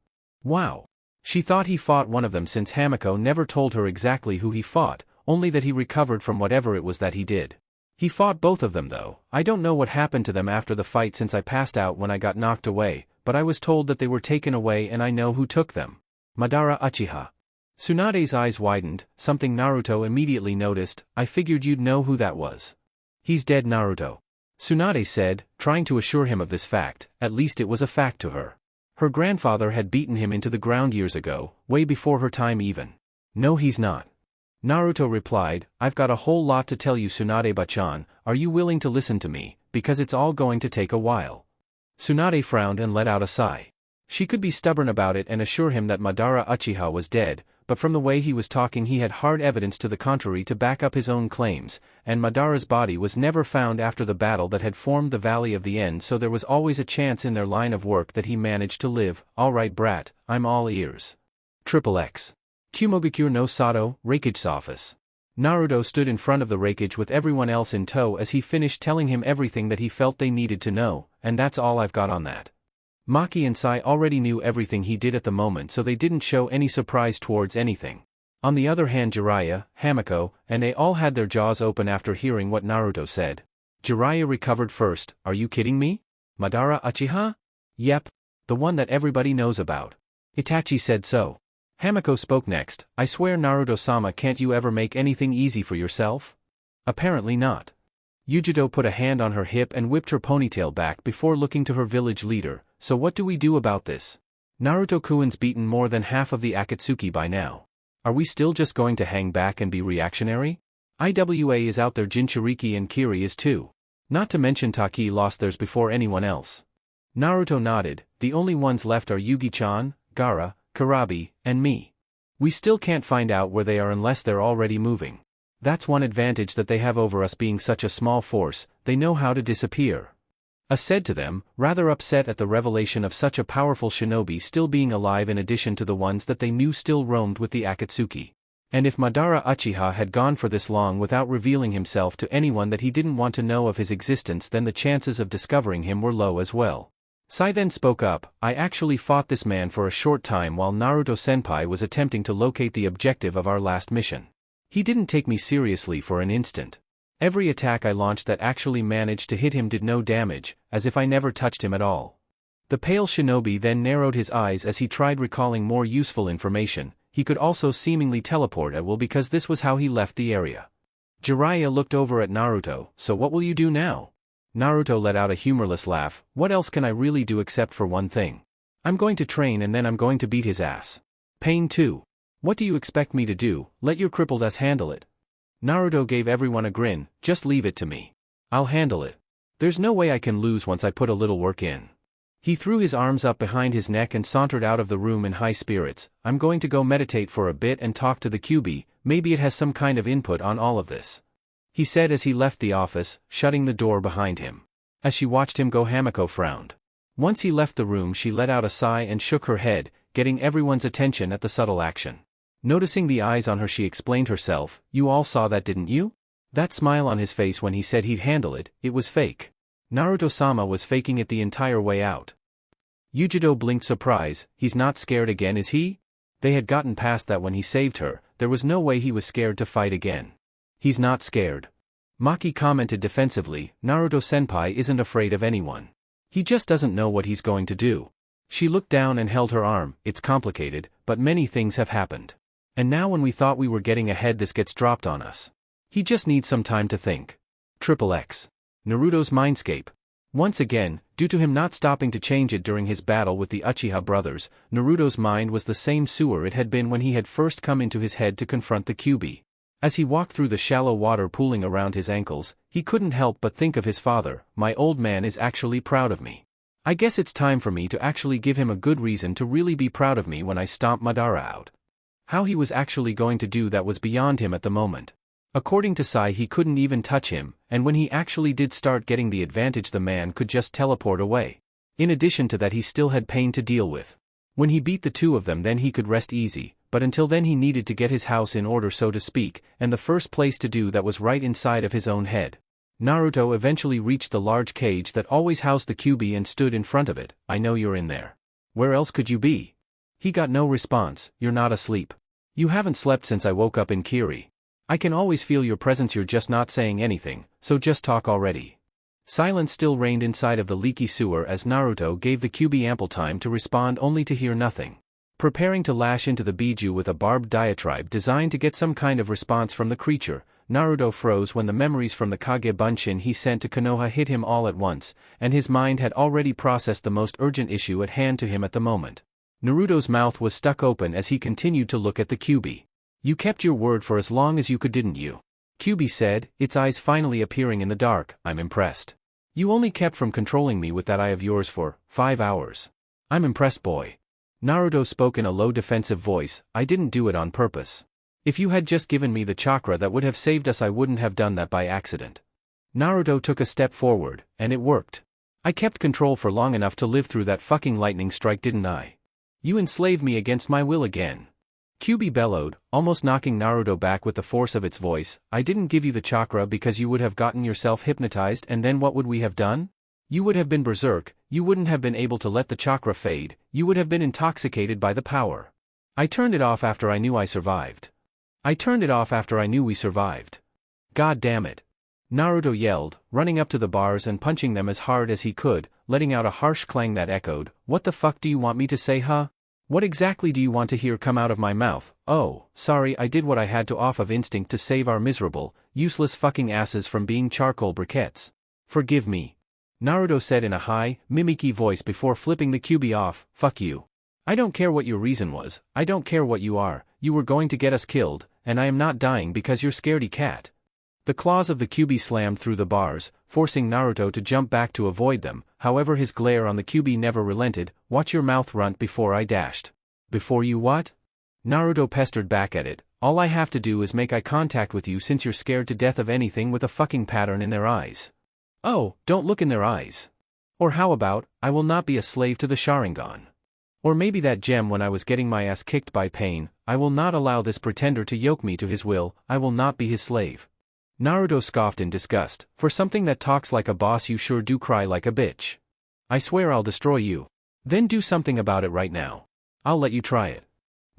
Wow. She thought he fought one of them since Hamiko never told her exactly who he fought, only that he recovered from whatever it was that he did. He fought both of them though. I don't know what happened to them after the fight since I passed out when I got knocked away, but I was told that they were taken away and I know who took them. Madara Uchiha. Tsunade's eyes widened, something Naruto immediately noticed. I figured you'd know who that was. He's dead, Naruto. Tsunade said, trying to assure him of this fact. At least it was a fact to her. Her grandfather had beaten him into the ground years ago, way before her time even. No, he's not. Naruto replied, I've got a whole lot to tell you, Tsunade-bachan. Are you willing to listen to me, because it's all going to take a while. Tsunade frowned and let out a sigh. She could be stubborn about it and assure him that Madara Uchiha was dead, but from the way he was talking he had hard evidence to the contrary to back up his own claims, and Madara's body was never found after the battle that had formed the Valley of the End, so there was always a chance in their line of work that he managed to live. Alright brat, I'm all ears. XXX. Kumogakure no Sato, Raikage's office. Naruto stood in front of the Raikage with everyone else in tow as he finished telling him everything that he felt they needed to know, and that's all I've got on that. Maki and Sai already knew everything he did at the moment, so they didn't show any surprise towards anything. On the other hand, Jiraiya, Hamiko, and they all had their jaws open after hearing what Naruto said. Jiraiya recovered first. Are you kidding me? Madara Uchiha? Yep. The one that everybody knows about. Itachi said so. Hamiko spoke next. I swear, Naruto-sama, can't you ever make anything easy for yourself? Apparently not. Yujito put a hand on her hip and whipped her ponytail back before looking to her village leader. So what do we do about this? Naruto-kun's beaten more than half of the Akatsuki by now. Are we still just going to hang back and be reactionary? Iwa is out there, Jinchuriki and Kiri is too. Not to mention Taki lost theirs before anyone else. Naruto nodded. The only ones left are Yugi-chan, Gaara, Kurabi, and me. We still can't find out where they are unless they're already moving. That's one advantage that they have over us being such a small force, they know how to disappear. I said to them, rather upset at the revelation of such a powerful shinobi still being alive in addition to the ones that they knew still roamed with the Akatsuki. And if Madara Uchiha had gone for this long without revealing himself to anyone that he didn't want to know of his existence, then the chances of discovering him were low as well. Sai then spoke up. I actually fought this man for a short time while Naruto-senpai was attempting to locate the objective of our last mission. He didn't take me seriously for an instant. Every attack I launched that actually managed to hit him did no damage, as if I never touched him at all. The pale shinobi then narrowed his eyes as he tried recalling more useful information. He could also seemingly teleport at will because this was how he left the area. Jiraiya looked over at Naruto. So what will you do now? Naruto let out a humorless laugh. What else can I really do except for one thing? I'm going to train and then I'm going to beat his ass. Pain too. What do you expect me to do? Let your crippled ass handle it. Naruto gave everyone a grin. Just leave it to me. I'll handle it. There's no way I can lose once I put a little work in. He threw his arms up behind his neck and sauntered out of the room in high spirits. I'm going to go meditate for a bit and talk to the QB, maybe it has some kind of input on all of this. He said as he left the office, shutting the door behind him. As she watched him go, Hamiko frowned. Once he left the room, she let out a sigh and shook her head, getting everyone's attention at the subtle action. Noticing the eyes on her, she explained herself. You all saw that, didn't you? That smile on his face when he said he'd handle it, it was fake. Naruto-sama was faking it the entire way out. Yujito blinked surprise. He's not scared again, is he? They had gotten past that when he saved her. There was no way he was scared to fight again. He's not scared. Maki commented defensively. Naruto-senpai isn't afraid of anyone. He just doesn't know what he's going to do. She looked down and held her arm. It's complicated, but many things have happened. And now when we thought we were getting ahead, this gets dropped on us. He just needs some time to think. XXX. Naruto's Mindscape. Once again, due to him not stopping to change it during his battle with the Uchiha brothers, Naruto's mind was the same sewer it had been when he had first come into his head to confront the Kyuubi. As he walked through the shallow water pooling around his ankles, he couldn't help but think of his father. My old man is actually proud of me. I guess it's time for me to actually give him a good reason to really be proud of me when I stomp Madara out. How he was actually going to do that was beyond him at the moment. According to Sai, he couldn't even touch him, and when he actually did start getting the advantage, the man could just teleport away. In addition to that, he still had pain to deal with. When he beat the two of them, then he could rest easy, but until then he needed to get his house in order, so to speak, and the first place to do that was right inside of his own head. Naruto eventually reached the large cage that always housed the Kyuubi and stood in front of it. I know you're in there. Where else could you be? He got no response. You're not asleep. You haven't slept since I woke up in Kiri. I can always feel your presence, you're just not saying anything, so just talk already. Silence still reigned inside of the leaky sewer as Naruto gave the Kyuubi ample time to respond, only to hear nothing. Preparing to lash into the Biju with a barbed diatribe designed to get some kind of response from the creature, Naruto froze when the memories from the Kage Bunshin he sent to Konoha hit him all at once, and his mind had already processed the most urgent issue at hand to him at the moment. Naruto's mouth was stuck open as he continued to look at the Kyuubi. You kept your word for as long as you could, didn't you? Kyuubi said, its eyes finally appearing in the dark. I'm impressed. You only kept from controlling me with that eye of yours for 5 hours. I'm impressed, boy. Naruto spoke in a low defensive voice. I didn't do it on purpose. If you had just given me the chakra that would have saved us, I wouldn't have done that by accident. Naruto took a step forward, and it worked. I kept control for long enough to live through that fucking lightning strike, didn't I? You enslaved me against my will again. Kyuubi bellowed, almost knocking Naruto back with the force of its voice. I didn't give you the chakra because you would have gotten yourself hypnotized, and then what would we have done? You would have been berserk, you wouldn't have been able to let the chakra fade, you would have been intoxicated by the power. I turned it off after I knew I survived. I turned it off after I knew we survived. God damn it. Naruto yelled, running up to the bars and punching them as hard as he could, letting out a harsh clang that echoed. What the fuck do you want me to say, huh? What exactly do you want to hear come out of my mouth? Oh, sorry, I did what I had to off of instinct to save our miserable, useless fucking asses from being charcoal briquettes. Forgive me. Naruto said in a high, mimicky voice before flipping the Kyuubi off. Fuck you. I don't care what your reason was, I don't care what you are, you were going to get us killed, and I am not dying because you're scaredy cat. The claws of the Kyuubi slammed through the bars, forcing Naruto to jump back to avoid them. However, his glare on the Kyuubi never relented. Watch your mouth, runt, before I dashed. Before you what? Naruto pestered back at it. All I have to do is make eye contact with you since you're scared to death of anything with a fucking pattern in their eyes. Oh, don't look in their eyes. Or how about, I will not be a slave to the Sharingan. Or maybe that gem when I was getting my ass kicked by pain. I will not allow this pretender to yoke me to his will, I will not be his slave. Naruto scoffed in disgust. For something that talks like a boss, you sure do cry like a bitch. I swear I'll destroy you. Then do something about it right now. I'll let you try it.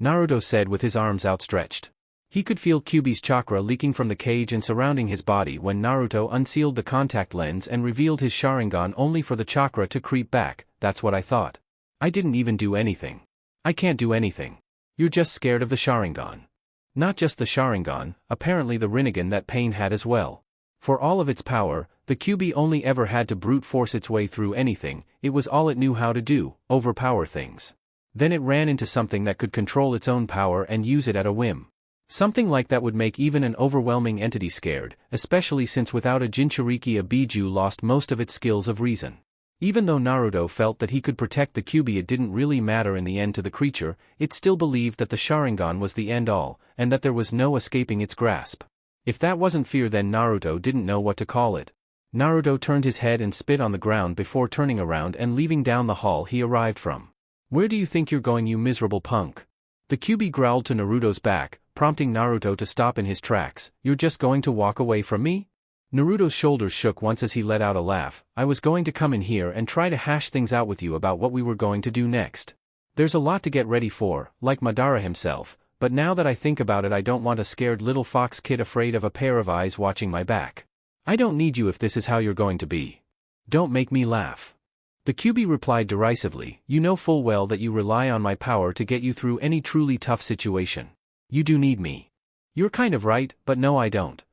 Naruto said with his arms outstretched. He could feel Kyuubi's chakra leaking from the cage and surrounding his body when Naruto unsealed the contact lens and revealed his Sharingan only for the chakra to creep back. That's what I thought. I didn't even do anything. I can't do anything. You're just scared of the Sharingan. Not just the Sharingan, apparently the Rinnegan that Pain had as well. For all of its power, the Kyuubi only ever had to brute force its way through anything. It was all it knew how to do, overpower things. Then it ran into something that could control its own power and use it at a whim. Something like that would make even an overwhelming entity scared, especially since without a Jinchuriki a Biju lost most of its skills of reason. Even though Naruto felt that he could protect the Kyuubi, it didn't really matter in the end to the creature. It still believed that the Sharingan was the end-all, and that there was no escaping its grasp. If that wasn't fear, then Naruto didn't know what to call it. Naruto turned his head and spit on the ground before turning around and leaving down the hall he arrived from. Where do you think you're going, you miserable punk? The Kyuubi growled to Naruto's back, prompting Naruto to stop in his tracks. You're just going to walk away from me? Naruto's shoulders shook once as he let out a laugh. I was going to come in here and try to hash things out with you about what we were going to do next. There's a lot to get ready for, like Madara himself, but now that I think about it, I don't want a scared little fox kid afraid of a pair of eyes watching my back. I don't need you if this is how you're going to be. Don't make me laugh. The Kyuubi replied derisively. You know full well that you rely on my power to get you through any truly tough situation. You do need me. You're kind of right, but no, I don't.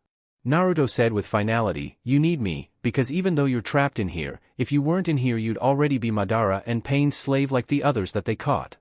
Naruto said with finality, you need me, because even though you're trapped in here, if you weren't in here you'd already be Madara and Pain's slave like the others that they caught.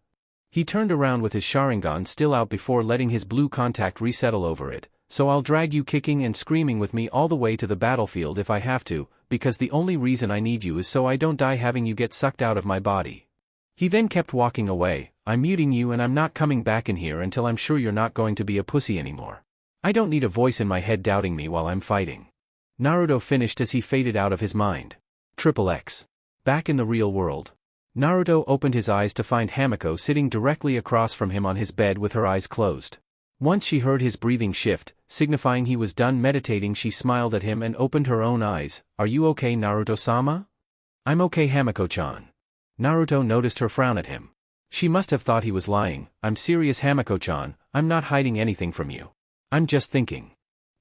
He turned around with his Sharingan still out before letting his blue contact resettle over it, so I'll drag you kicking and screaming with me all the way to the battlefield if I have to, because the only reason I need you is so I don't die having you get sucked out of my body. He then kept walking away. I'm muting you and I'm not coming back in here until I'm sure you're not going to be a pussy anymore. I don't need a voice in my head doubting me while I'm fighting. Naruto finished as he faded out of his mind. XXX. Back in the real world. Naruto opened his eyes to find Hamiko sitting directly across from him on his bed with her eyes closed. Once she heard his breathing shift, signifying he was done meditating, she smiled at him and opened her own eyes. Are you okay, Naruto-sama? I'm okay, Hamiko-chan. Naruto noticed her frown at him. She must have thought he was lying. I'm serious, Hamiko-chan, I'm not hiding anything from you. I'm just thinking.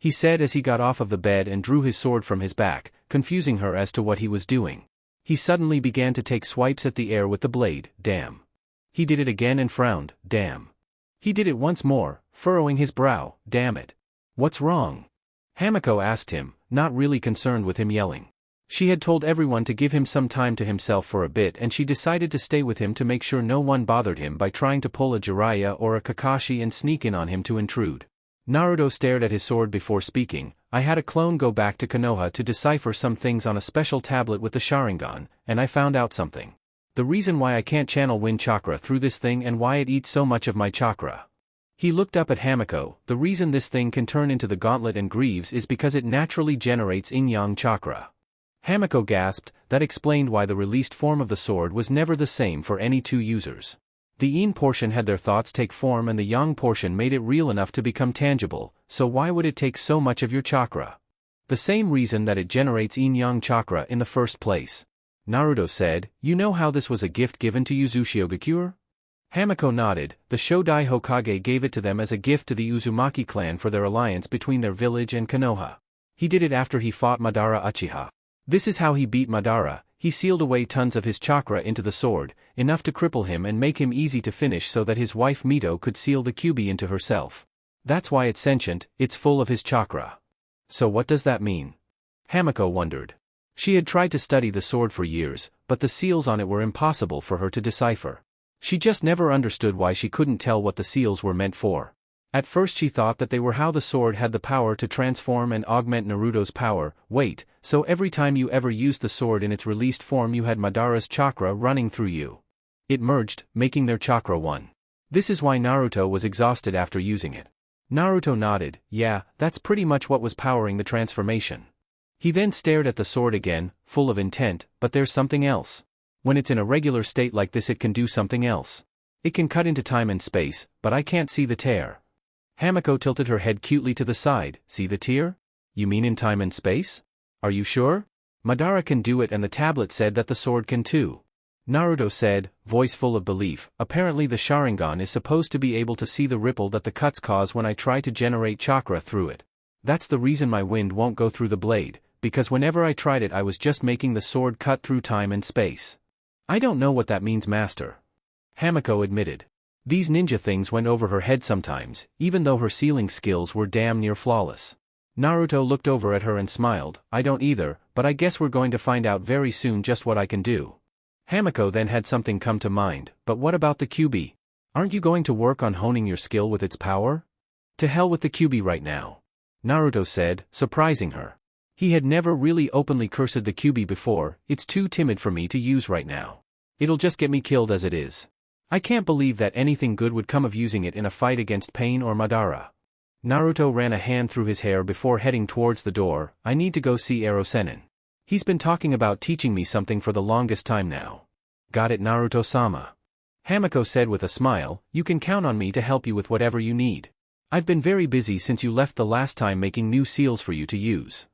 He said as he got off of the bed and drew his sword from his back, confusing her as to what he was doing. He suddenly began to take swipes at the air with the blade. Damn. He did it again and frowned. Damn. He did it once more, furrowing his brow. Damn it. What's wrong? Hamiko asked him, not really concerned with him yelling. She had told everyone to give him some time to himself for a bit and she decided to stay with him to make sure no one bothered him by trying to pull a Jiraiya or a Kakashi and sneak in on him to intrude. Naruto stared at his sword before speaking. I had a clone go back to Konoha to decipher some things on a special tablet with the Sharingan, and I found out something. The reason why I can't channel wind chakra through this thing and why it eats so much of my chakra. He looked up at Hamiko. The reason this thing can turn into the gauntlet and greaves is because it naturally generates yin-yang chakra. Hamiko gasped. That explained why the released form of the sword was never the same for any two users. The yin portion had their thoughts take form and the yang portion made it real enough to become tangible, so why would it take so much of your chakra? The same reason that it generates yin-yang chakra in the first place. Naruto said, you know how this was a gift given to you, Uzushiogakure? Hamiko nodded. The Shodai Hokage gave it to them as a gift to the Uzumaki clan for their alliance between their village and Konoha. He did it after he fought Madara Uchiha. This is how he beat Madara. He sealed away tons of his chakra into the sword, enough to cripple him and make him easy to finish so that his wife Mito could seal the Kyuubi into herself. That's why it's sentient, it's full of his chakra. So what does that mean? Hamiko wondered. She had tried to study the sword for years, but the seals on it were impossible for her to decipher. She just never understood why she couldn't tell what the seals were meant for. At first she thought that they were how the sword had the power to transform and augment Naruto's power. Wait, so every time you ever used the sword in its released form you had Madara's chakra running through you. It merged, making their chakra one. This is why Naruto was exhausted after using it. Naruto nodded. Yeah, that's pretty much what was powering the transformation. He then stared at the sword again, full of intent, but there's something else. When it's in a regular state like this it can do something else. It can cut into time and space, but I can't see the tear. Hamiko tilted her head cutely to the side. See the tear? You mean in time and space? Are you sure? Madara can do it and the tablet said that the sword can too. Naruto said, voice full of belief, apparently the Sharingan is supposed to be able to see the ripple that the cuts cause when I try to generate chakra through it. That's the reason my wind won't go through the blade, because whenever I tried it I was just making the sword cut through time and space. I don't know what that means, master. Hamiko admitted. These ninja things went over her head sometimes, even though her sealing skills were damn near flawless. Naruto looked over at her and smiled. I don't either, but I guess we're going to find out very soon just what I can do. Hamiko then had something come to mind. But what about the Kyuubi? Aren't you going to work on honing your skill with its power? To hell with the Kyuubi right now. Naruto said, surprising her. He had never really openly cursed the Kyuubi before. It's too timid for me to use right now. It'll just get me killed as it is. I can't believe that anything good would come of using it in a fight against Pain or Madara. Naruto ran a hand through his hair before heading towards the door. I need to go see Ero-Sennin. He's been talking about teaching me something for the longest time now. Got it, Naruto-sama. Hamiko said with a smile, you can count on me to help you with whatever you need. I've been very busy since you left the last time making new seals for you to use.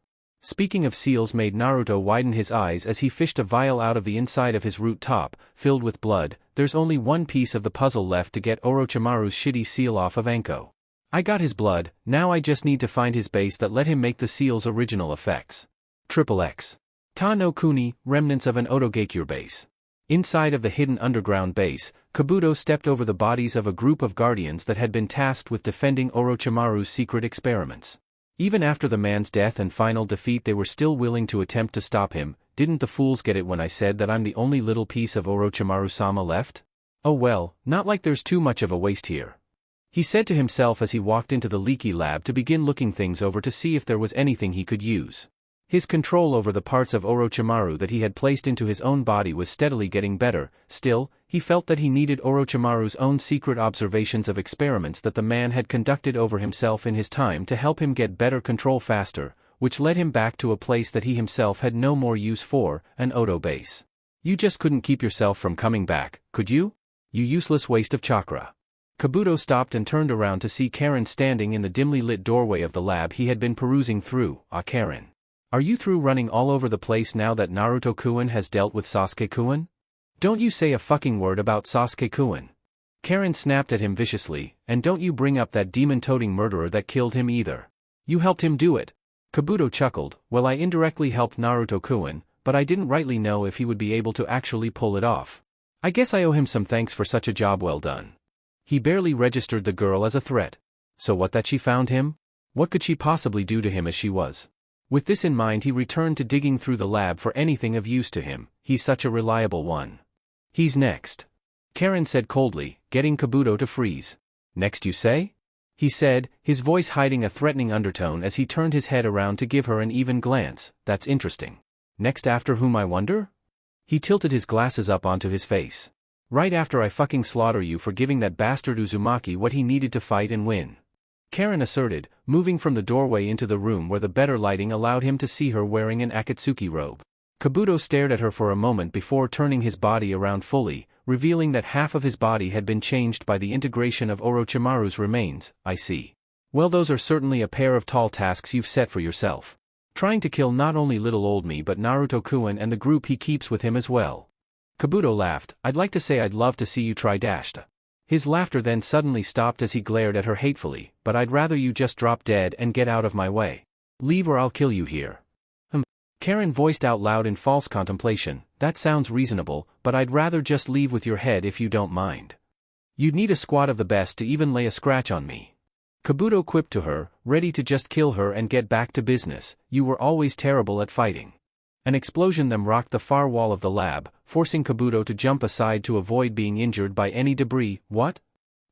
Speaking of seals made Naruto widen his eyes as he fished a vial out of the inside of his root top, filled with blood. There's only one piece of the puzzle left to get Orochimaru's shitty seal off of Anko. I got his blood, now I just need to find his base that let him make the seal's original effects. XXX. Ta no Kuni, remnants of an Otogakure base. Inside of the hidden underground base, Kabuto stepped over the bodies of a group of guardians that had been tasked with defending Orochimaru's secret experiments. Even after the man's death and final defeat they were still willing to attempt to stop him. Didn't the fools get it when I said that I'm the only little piece of Orochimaru-sama left? Oh well, not like there's too much of a waste here. He said to himself as he walked into the leaky lab to begin looking things over to see if there was anything he could use. His control over the parts of Orochimaru that he had placed into his own body was steadily getting better. Still, he felt that he needed Orochimaru's own secret observations of experiments that the man had conducted over himself in his time to help him get better control faster, which led him back to a place that he himself had no more use for, an Oto base. You just couldn't keep yourself from coming back, could you? You useless waste of chakra. Kabuto stopped and turned around to see Karen standing in the dimly lit doorway of the lab he had been perusing through. Ah, Karen. Are you through running all over the place now that Naruto-kun has dealt with Sasuke-kun? Don't you say a fucking word about Sasuke-kun. Karen snapped at him viciously, and don't you bring up that demon-toting murderer that killed him either. You helped him do it. Kabuto chuckled. Well, I indirectly helped Naruto-kun, but I didn't rightly know if he would be able to actually pull it off. I guess I owe him some thanks for such a job well done. He barely registered the girl as a threat. So what, that she found him? What could she possibly do to him as she was? With this in mind he returned to digging through the lab for anything of use to him. He's such a reliable one. He's next. Karen said coldly, getting Kabuto to freeze. Next you say? He said, his voice hiding a threatening undertone as he turned his head around to give her an even glance. That's interesting. Next after whom, I wonder? He tilted his glasses up onto his face. Right after I fucking slaughter you for giving that bastard Uzumaki what he needed to fight and win. Karen asserted, moving from the doorway into the room where the better lighting allowed him to see her wearing an Akatsuki robe. Kabuto stared at her for a moment before turning his body around fully, revealing that half of his body had been changed by the integration of Orochimaru's remains. I see. Well, those are certainly a pair of tall tasks you've set for yourself. Trying to kill not only little old me but Naruto-kun and the group he keeps with him as well. Kabuto laughed. I'd like to say I'd love to see you try dashed. His laughter then suddenly stopped as he glared at her hatefully, but I'd rather you just drop dead and get out of my way. Leave or I'll kill you here. Karen voiced out loud in false contemplation, that sounds reasonable, but I'd rather just leave with your head if you don't mind. You'd need a squad of the best to even lay a scratch on me. Kabuto quipped to her, ready to just kill her and get back to business. You were always terrible at fighting. An explosion then rocked the far wall of the lab, forcing Kabuto to jump aside to avoid being injured by any debris. What?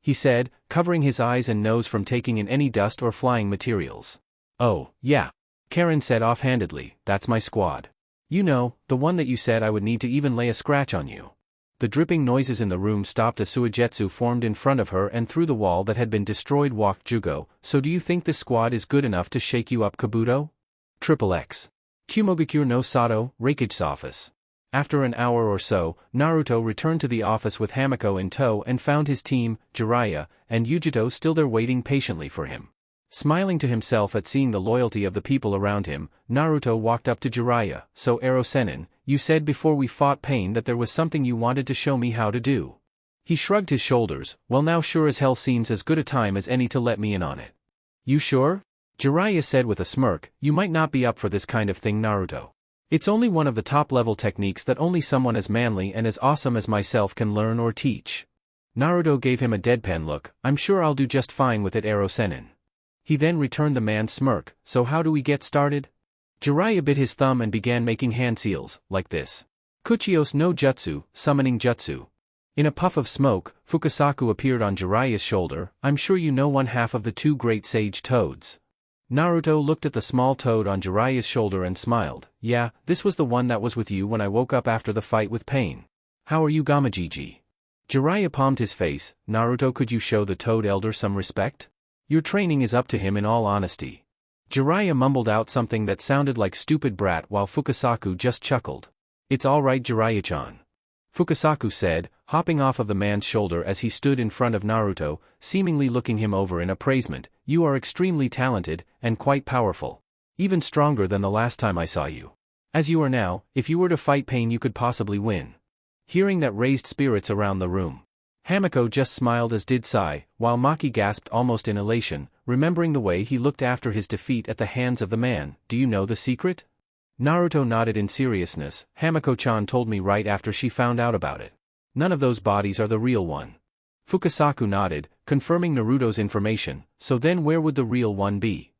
He said, covering his eyes and nose from taking in any dust or flying materials. Oh, yeah. Karen said offhandedly, that's my squad. You know, the one that you said I would need to even lay a scratch on you. The dripping noises in the room stopped as Suigetsu formed in front of her and through the wall that had been destroyed walked Jugo. So do you think this squad is good enough to shake you up, Kabuto? XXX. Kumogakure no Sato, Raikage's office. After an hour or so, Naruto returned to the office with Hamiko in tow and found his team, Jiraiya, and Yujito still there waiting patiently for him. Smiling to himself at seeing the loyalty of the people around him, Naruto walked up to Jiraiya. So Ero Sennin, you said before we fought Pain that there was something you wanted to show me how to do. He shrugged his shoulders. Well, now sure as hell seems as good a time as any to let me in on it. You sure? Jiraiya said with a smirk, you might not be up for this kind of thing, Naruto. It's only one of the top-level techniques that only someone as manly and as awesome as myself can learn or teach. Naruto gave him a deadpan look. I'm sure I'll do just fine with it, Ero Sennin. He then returned the man's smirk. So how do we get started? Jiraiya bit his thumb and began making hand seals, like this. Kuchios no Jutsu, summoning jutsu. In a puff of smoke, Fukasaku appeared on Jiraiya's shoulder. I'm sure you know one half of the two great sage toads. Naruto looked at the small toad on Jiraiya's shoulder and smiled. Yeah, this was the one that was with you when I woke up after the fight with Pain. How are you, Gamajiji? Jiraiya palmed his face. Naruto, could you show the toad elder some respect? Your training is up to him in all honesty. Jiraiya mumbled out something that sounded like stupid brat while Fukasaku just chuckled. It's all right, Jiraiya-chan. Fukasaku said, hopping off of the man's shoulder as he stood in front of Naruto, seemingly looking him over in appraisement. You are extremely talented, and quite powerful. Even stronger than the last time I saw you. As you are now, if you were to fight Pain you could possibly win. Hearing that raised spirits around the room. Hamiko just smiled as did Sai, while Maki gasped almost in elation, remembering the way he looked after his defeat at the hands of the man. Do you know the secret? Naruto nodded in seriousness. Hamiko-chan told me right after she found out about it. None of those bodies are the real one. Fukasaku nodded, confirming Naruto's information. So then where would the real one be?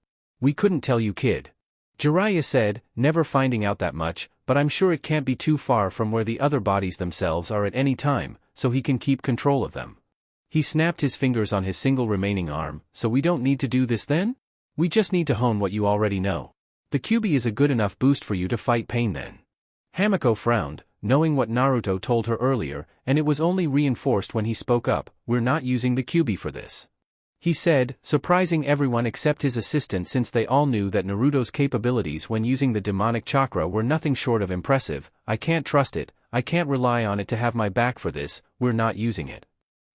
We couldn't tell you, kid. Jiraiya said, never finding out that much, but I'm sure it can't be too far from where the other bodies themselves are at any time, so he can keep control of them. He snapped his fingers on his single remaining arm. So we don't need to do this then? We just need to hone what you already know. The Kyuubi is a good enough boost for you to fight pain then. Hamiko frowned, knowing what Naruto told her earlier, and it was only reinforced when he spoke up. We're not using the Kyuubi for this, he said, surprising everyone except his assistant, since they all knew that Naruto's capabilities when using the demonic chakra were nothing short of impressive. I can't trust it, I can't rely on it to have my back for this, we're not using it.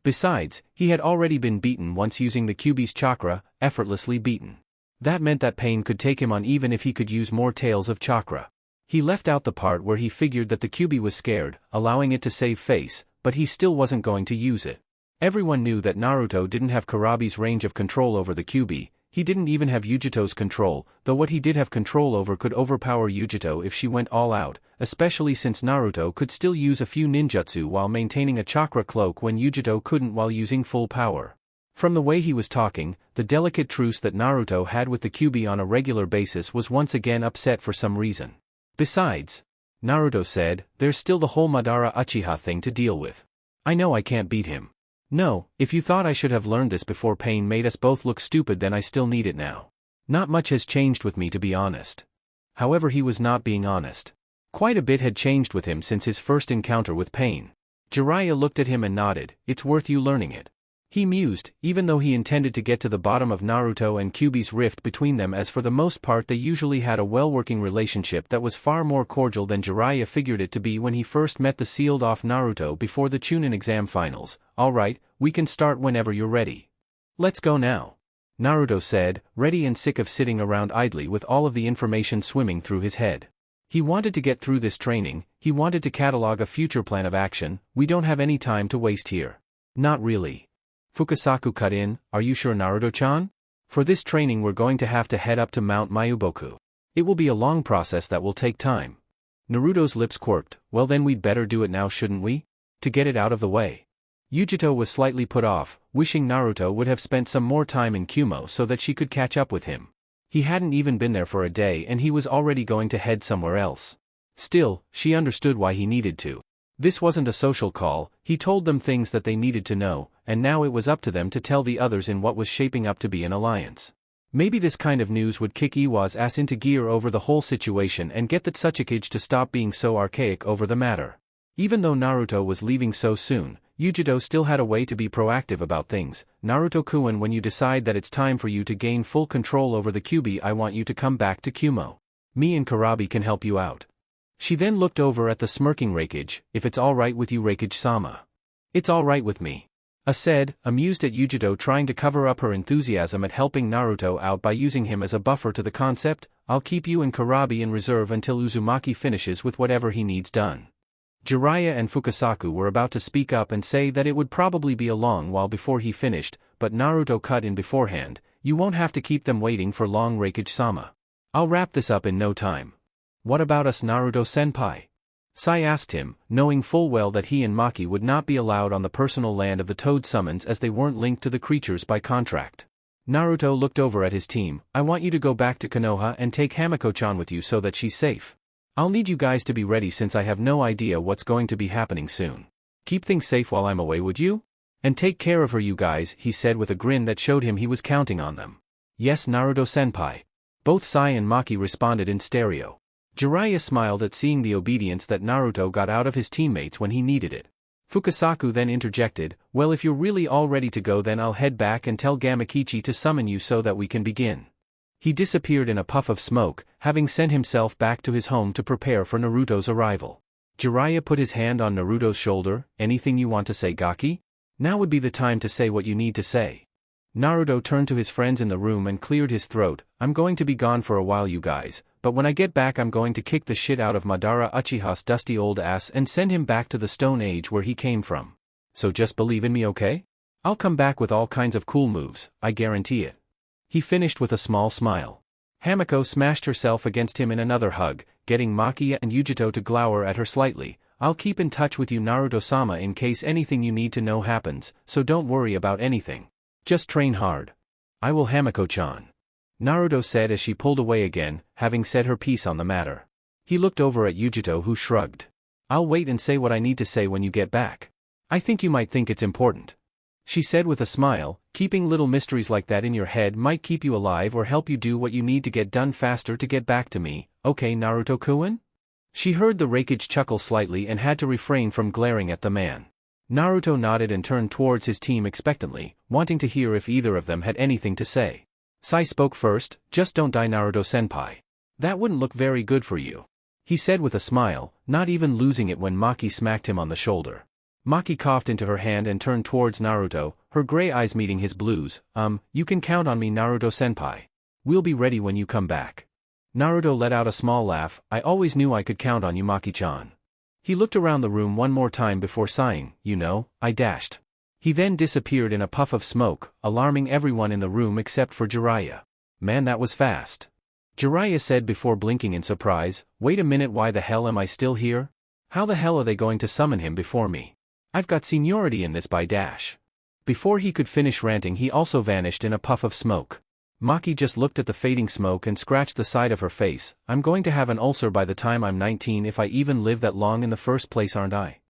Besides, he had already been beaten once using the Kyuubi's chakra, effortlessly beaten. That meant that pain could take him on even if he could use more tails of chakra. He left out the part where he figured that the Kyuubi was scared, allowing it to save face, but he still wasn't going to use it. Everyone knew that Naruto didn't have Kurabi's range of control over the Kyuubi. He didn't even have Yujito's control, though what he did have control over could overpower Yujito if she went all out, especially since Naruto could still use a few ninjutsu while maintaining a chakra cloak when Yujito couldn't while using full power. From the way he was talking, the delicate truce that Naruto had with the Kyuubi on a regular basis was once again upset for some reason. Besides, Naruto said, there's still the whole Madara Uchiha thing to deal with. I know I can't beat him. No, if you thought I should have learned this before pain made us both look stupid, then I still need it now. Not much has changed with me, to be honest. However, he was not being honest. Quite a bit had changed with him since his first encounter with pain. Jiraiya looked at him and nodded. It's worth you learning it. He mused, even though he intended to get to the bottom of Naruto and Kyuubi's rift between them, as for the most part they usually had a well-working relationship that was far more cordial than Jiraiya figured it to be when he first met the sealed-off Naruto before the Chunin exam finals. Alright, we can start whenever you're ready. Let's go now, Naruto said, ready and sick of sitting around idly with all of the information swimming through his head. He wanted to get through this training, he wanted to catalog a future plan of action. We don't have any time to waste here. Not really. Fukasaku cut in, are you sure, Naruto-chan? For this training we're going to have to head up to Mount Mayuboku. It will be a long process that will take time. Naruto's lips quirked. Well then we'd better do it now, shouldn't we? To get it out of the way. Yujito was slightly put off, wishing Naruto would have spent some more time in Kumo so that she could catch up with him. He hadn't even been there for a day and he was already going to head somewhere else. Still, she understood why he needed to. This wasn't a social call, he told them things that they needed to know, and now it was up to them to tell the others in what was shaping up to be an alliance. Maybe this kind of news would kick Iwa's ass into gear over the whole situation and get the Tsuchikage to stop being so archaic over the matter. Even though Naruto was leaving so soon, Yujito still had a way to be proactive about things. Naruto-kun, when you decide that it's time for you to gain full control over the Kyuubi, I want you to come back to Kumo. Me and Kurabi can help you out. She then looked over at the smirking Raikage. If it's alright with you, Raikage-sama. It's alright with me. Said, amused at Yujito trying to cover up her enthusiasm at helping Naruto out by using him as a buffer to the concept. I'll keep you and Kurabi in reserve until Uzumaki finishes with whatever he needs done. Jiraiya and Fukasaku were about to speak up and say that it would probably be a long while before he finished, but Naruto cut in beforehand. You won't have to keep them waiting for long, Raikage-sama. I'll wrap this up in no time. What about us, Naruto-senpai? Sai asked him, knowing full well that he and Maki would not be allowed on the personal land of the Toad Summons as they weren't linked to the creatures by contract. Naruto looked over at his team. I want you to go back to Konoha and take Hamiko-chan with you so that she's safe. I'll need you guys to be ready since I have no idea what's going to be happening soon. Keep things safe while I'm away, would you? And take care of her, you guys, he said with a grin that showed him he was counting on them. Yes, Naruto-senpai. Both Sai and Maki responded in stereo. Jiraiya smiled at seeing the obedience that Naruto got out of his teammates when he needed it. Fukasaku then interjected, well, if you're really all ready to go, then I'll head back and tell Gamakichi to summon you so that we can begin. He disappeared in a puff of smoke, having sent himself back to his home to prepare for Naruto's arrival. Jiraiya put his hand on Naruto's shoulder. Anything you want to say, Gaki? Now would be the time to say what you need to say. Naruto turned to his friends in the room and cleared his throat. I'm going to be gone for a while, you guys, but when I get back I'm going to kick the shit out of Madara Uchiha's dusty old ass and send him back to the Stone Age where he came from. So just believe in me, okay? I'll come back with all kinds of cool moves, I guarantee it. He finished with a small smile. Hamiko smashed herself against him in another hug, getting Maki and Yujito to glower at her slightly. I'll keep in touch with you, Naruto-sama, in case anything you need to know happens, so don't worry about anything. Just train hard. I will, Hamiko-chan. Naruto said as she pulled away again, having said her piece on the matter. He looked over at Yujito, who shrugged. I'll wait and say what I need to say when you get back. I think you might think it's important. She said with a smile, keeping little mysteries like that in your head might keep you alive or help you do what you need to get done faster to get back to me, okay Naruto-kun? She heard the Raikage chuckle slightly and had to refrain from glaring at the man. Naruto nodded and turned towards his team expectantly, wanting to hear if either of them had anything to say. Sai spoke first, just don't die Naruto-senpai. That wouldn't look very good for you. He said with a smile, not even losing it when Maki smacked him on the shoulder. Maki coughed into her hand and turned towards Naruto, her gray eyes meeting his blues. You can count on me Naruto-senpai. We'll be ready when you come back. Naruto let out a small laugh. I always knew I could count on you Maki-chan. He looked around the room one more time before sighing, I dashed. He then disappeared in a puff of smoke, alarming everyone in the room except for Jiraiya. Man, that was fast. Jiraiya said before blinking in surprise, wait a minute, why the hell am I still here? How the hell are they going to summon him before me? I've got seniority in this by dash. Before he could finish ranting, he also vanished in a puff of smoke. Maki just looked at the fading smoke and scratched the side of her face. I'm going to have an ulcer by the time I'm 19 if I even live that long in the first place, aren't I?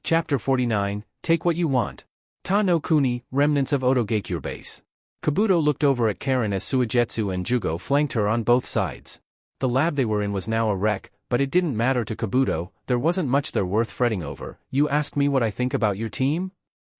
Chapter 49, Take What You Want. Ta no Kuni, Remnants of Otogakure Base. Kabuto looked over at Karen as Suigetsu and Jugo flanked her on both sides. The lab they were in was now a wreck, but it didn't matter to Kabuto, there wasn't much there worth fretting over. You ask me what I think about your team?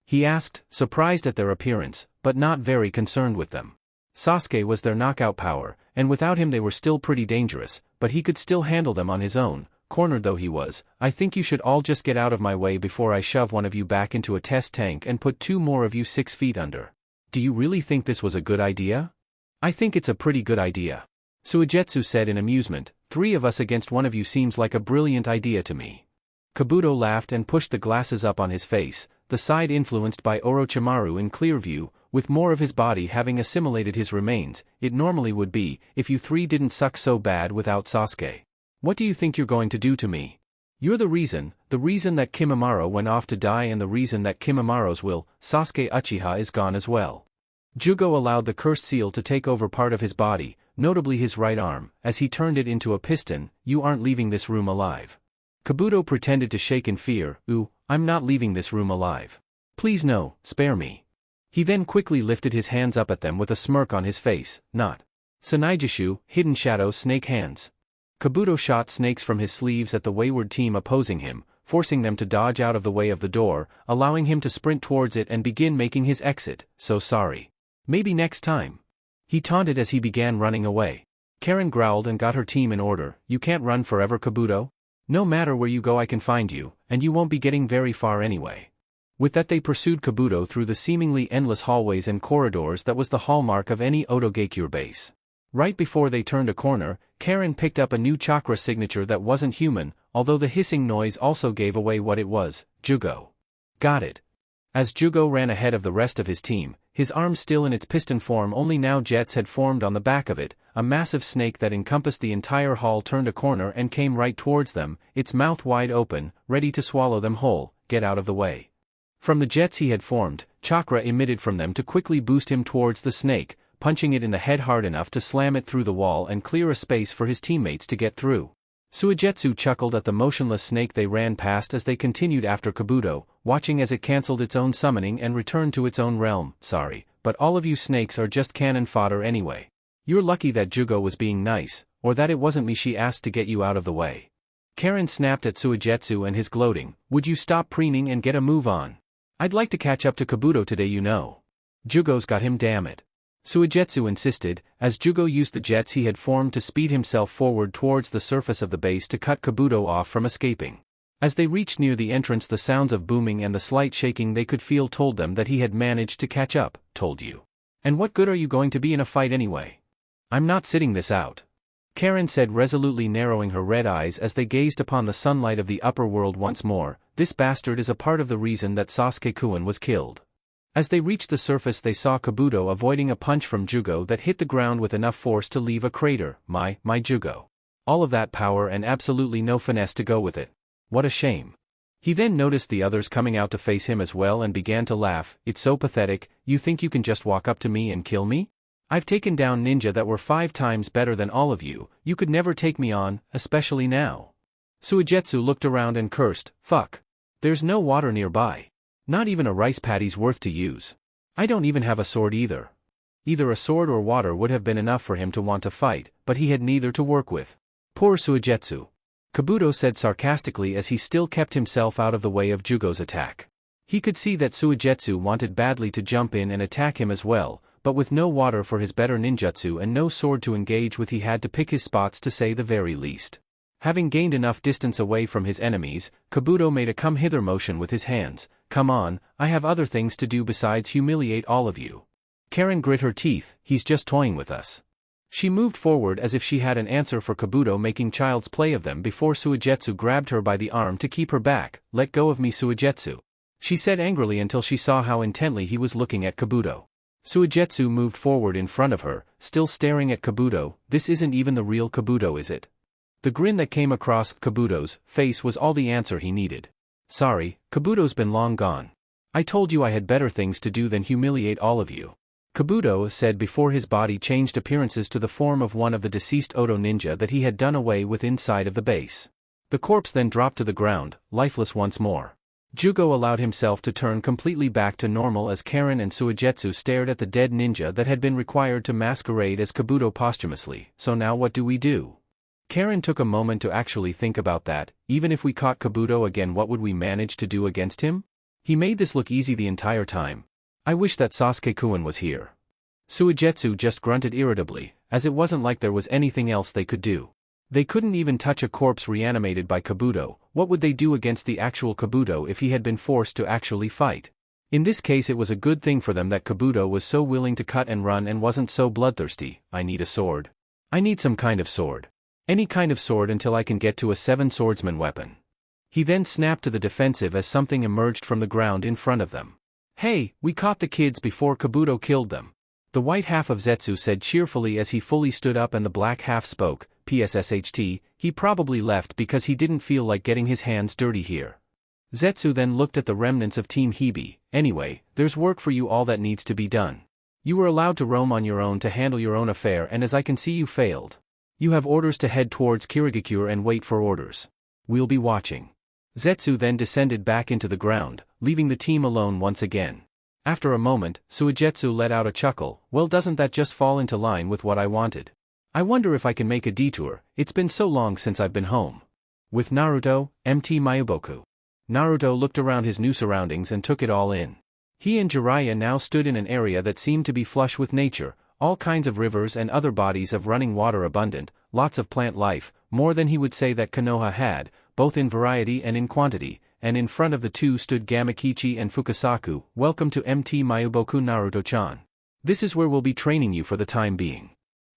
He asked, surprised at their appearance, but not very concerned with them. Sasuke was their knockout power, and without him they were still pretty dangerous, but he could still handle them on his own, cornered though he was. I think you should all just get out of my way before I shove one of you back into a test tank and put 2 more of you 6 feet under. Do you really think this was a good idea? I think it's a pretty good idea. Suigetsu said in amusement, 3 of us against one of you seems like a brilliant idea to me. Kabuto laughed and pushed the glasses up on his face, the side influenced by Orochimaru in clear view, with more of his body having assimilated his remains. It normally would be, if you 3 didn't suck so bad without Sasuke. What do you think you're going to do to me? You're the reason that Kimimaro went off to die and the reason that Kimimaro's will, Sasuke Uchiha, is gone as well. Jugo allowed the cursed seal to take over part of his body, notably his right arm, as he turned it into a piston. You aren't leaving this room alive. Kabuto pretended to shake in fear. I'm not leaving this room alive. Please no, spare me. He then quickly lifted his hands up at them with a smirk on his face. Not. Sanaijishu, hidden shadow snake hands. Kabuto shot snakes from his sleeves at the wayward team opposing him, forcing them to dodge out of the way of the door, allowing him to sprint towards it and begin making his exit. So sorry. Maybe next time. He taunted as he began running away. Karen growled and got her team in order. You can't run forever, Kabuto. No matter where you go I can find you, and you won't be getting very far anyway. With that they pursued Kabuto through the seemingly endless hallways and corridors that was the hallmark of any Otogakure base. Right before they turned a corner, Karen picked up a new chakra signature that wasn't human, although the hissing noise also gave away what it was. Jugo. Got it. As Jugo ran ahead of the rest of his team, his arm still in its piston form, only now jets had formed on the back of it. A massive snake that encompassed the entire hall turned a corner and came right towards them, its mouth wide open, ready to swallow them whole. Get out of the way. From the jets he had formed, chakra emitted from them to quickly boost him towards the snake, punching it in the head hard enough to slam it through the wall and clear a space for his teammates to get through. Suigetsu chuckled at the motionless snake they ran past as they continued after Kabuto, watching as it cancelled its own summoning and returned to its own realm. Sorry, but all of you snakes are just cannon fodder anyway. You're lucky that Jugo was being nice, or that it wasn't me she asked to get you out of the way. Karen snapped at Suigetsu and his gloating. Would you stop preening and get a move on? I'd like to catch up to Kabuto today, Jugo's got him, damn it. Suigetsu insisted, as Jugo used the jets he had formed to speed himself forward towards the surface of the base to cut Kabuto off from escaping. As they reached near the entrance, the sounds of booming and the slight shaking they could feel told them that he had managed to catch up. Told you. And what good are you going to be in a fight anyway? I'm not sitting this out. Karen said, resolutely narrowing her red eyes as they gazed upon the sunlight of the upper world once more. This bastard is a part of the reason that Sasuke-kun was killed. As they reached the surface they saw Kabuto avoiding a punch from Jugo that hit the ground with enough force to leave a crater. My Jugo. All of that power and absolutely no finesse to go with it. What a shame. He then noticed the others coming out to face him as well and began to laugh. It's so pathetic. You think you can just walk up to me and kill me? I've taken down ninja that were 5 times better than all of you, you could never take me on, especially now. Suigetsu looked around and cursed, fuck. There's no water nearby. Not even a rice paddy's worth to use. I don't even have a sword either. Either a sword or water would have been enough for him to want to fight, but he had neither to work with. Poor Suigetsu. Kabuto said sarcastically as he still kept himself out of the way of Jugo's attack. He could see that Suigetsu wanted badly to jump in and attack him as well, but with no water for his better ninjutsu and no sword to engage with, he had to pick his spots to say the very least. Having gained enough distance away from his enemies, Kabuto made a come-hither motion with his hands. Come on, I have other things to do besides humiliate all of you. Karen grit her teeth, he's just toying with us. She moved forward as if she had an answer for Kabuto making child's play of them before Suigetsu grabbed her by the arm to keep her back. Let go of me, Suigetsu, she said angrily until she saw how intently he was looking at Kabuto. Suigetsu moved forward in front of her, still staring at Kabuto. This isn't even the real Kabuto, is it? The grin that came across Kabuto's face was all the answer he needed. Sorry, Kabuto's been long gone. I told you I had better things to do than humiliate all of you, Kabuto said before his body changed appearances to the form of one of the deceased Oto ninja that he had done away with inside of the base. The corpse then dropped to the ground, lifeless once more. Jugo allowed himself to turn completely back to normal as Karen and Suigetsu stared at the dead ninja that had been required to masquerade as Kabuto posthumously. So now what do we do? Karen took a moment to actually think about that. Even if we caught Kabuto again, what would we manage to do against him? He made this look easy the entire time. I wish that Sasuke-kun was here. Suigetsu just grunted irritably, as it wasn't like there was anything else they could do. They couldn't even touch a corpse reanimated by Kabuto. What would they do against the actual Kabuto if he had been forced to actually fight? In this case, it was a good thing for them that Kabuto was so willing to cut and run and wasn't so bloodthirsty. I need a sword. I need some kind of sword. Any kind of sword until I can get to a 7-swordsman weapon. He then snapped to the defensive as something emerged from the ground in front of them. Hey, we caught the kids before Kabuto killed them. The white half of Zetsu said cheerfully as he fully stood up, and the black half spoke. PSSHT, he probably left because he didn't feel like getting his hands dirty here. Zetsu then looked at the remnants of Team Hibi. Anyway, there's work for you all that needs to be done. You were allowed to roam on your own to handle your own affair, and as I can see, you failed. You have orders to head towards Kirigakure and wait for orders. We'll be watching. Zetsu then descended back into the ground, leaving the team alone once again. After a moment, Suigetsu let out a chuckle. Well, doesn't that just fall into line with what I wanted? I wonder if I can make a detour. It's been so long since I've been home. With Naruto, MT Mayuboku. Naruto looked around his new surroundings and took it all in. He and Jiraiya now stood in an area that seemed to be flush with nature, all kinds of rivers and other bodies of running water abundant, lots of plant life, more than he would say that Konoha had, both in variety and in quantity, and in front of the two stood Gamakichi and Fukasaku. Welcome to MT Mayuboku, Naruto-chan. This is where we'll be training you for the time being.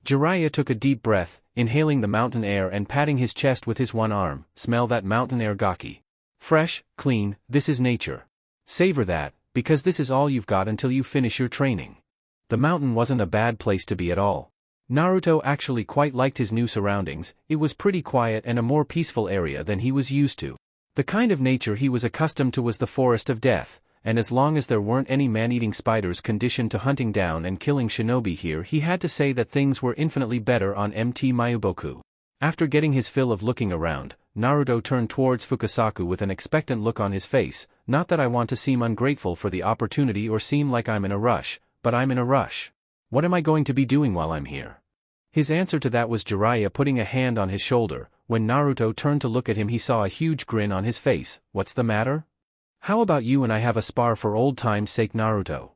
Jiraiya took a deep breath, inhaling the mountain air and patting his chest with his one arm. Smell that mountain air, Gaki. Fresh, clean, this is nature. Savor that, because this is all you've got until you finish your training. The mountain wasn't a bad place to be at all. Naruto actually quite liked his new surroundings. It was pretty quiet and a more peaceful area than he was used to. The kind of nature he was accustomed to was the forest of death, and as long as there weren't any man-eating spiders conditioned to hunting down and killing shinobi here, he had to say that things were infinitely better on MT Mayuboku. After getting his fill of looking around, Naruto turned towards Fukasaku with an expectant look on his face. Not that I want to seem ungrateful for the opportunity or seem like I'm in a rush, but I'm in a rush. What am I going to be doing while I'm here? His answer to that was Jiraiya putting a hand on his shoulder. When Naruto turned to look at him, he saw a huge grin on his face. What's the matter? How about you and I have a spar for old time's sake, Naruto?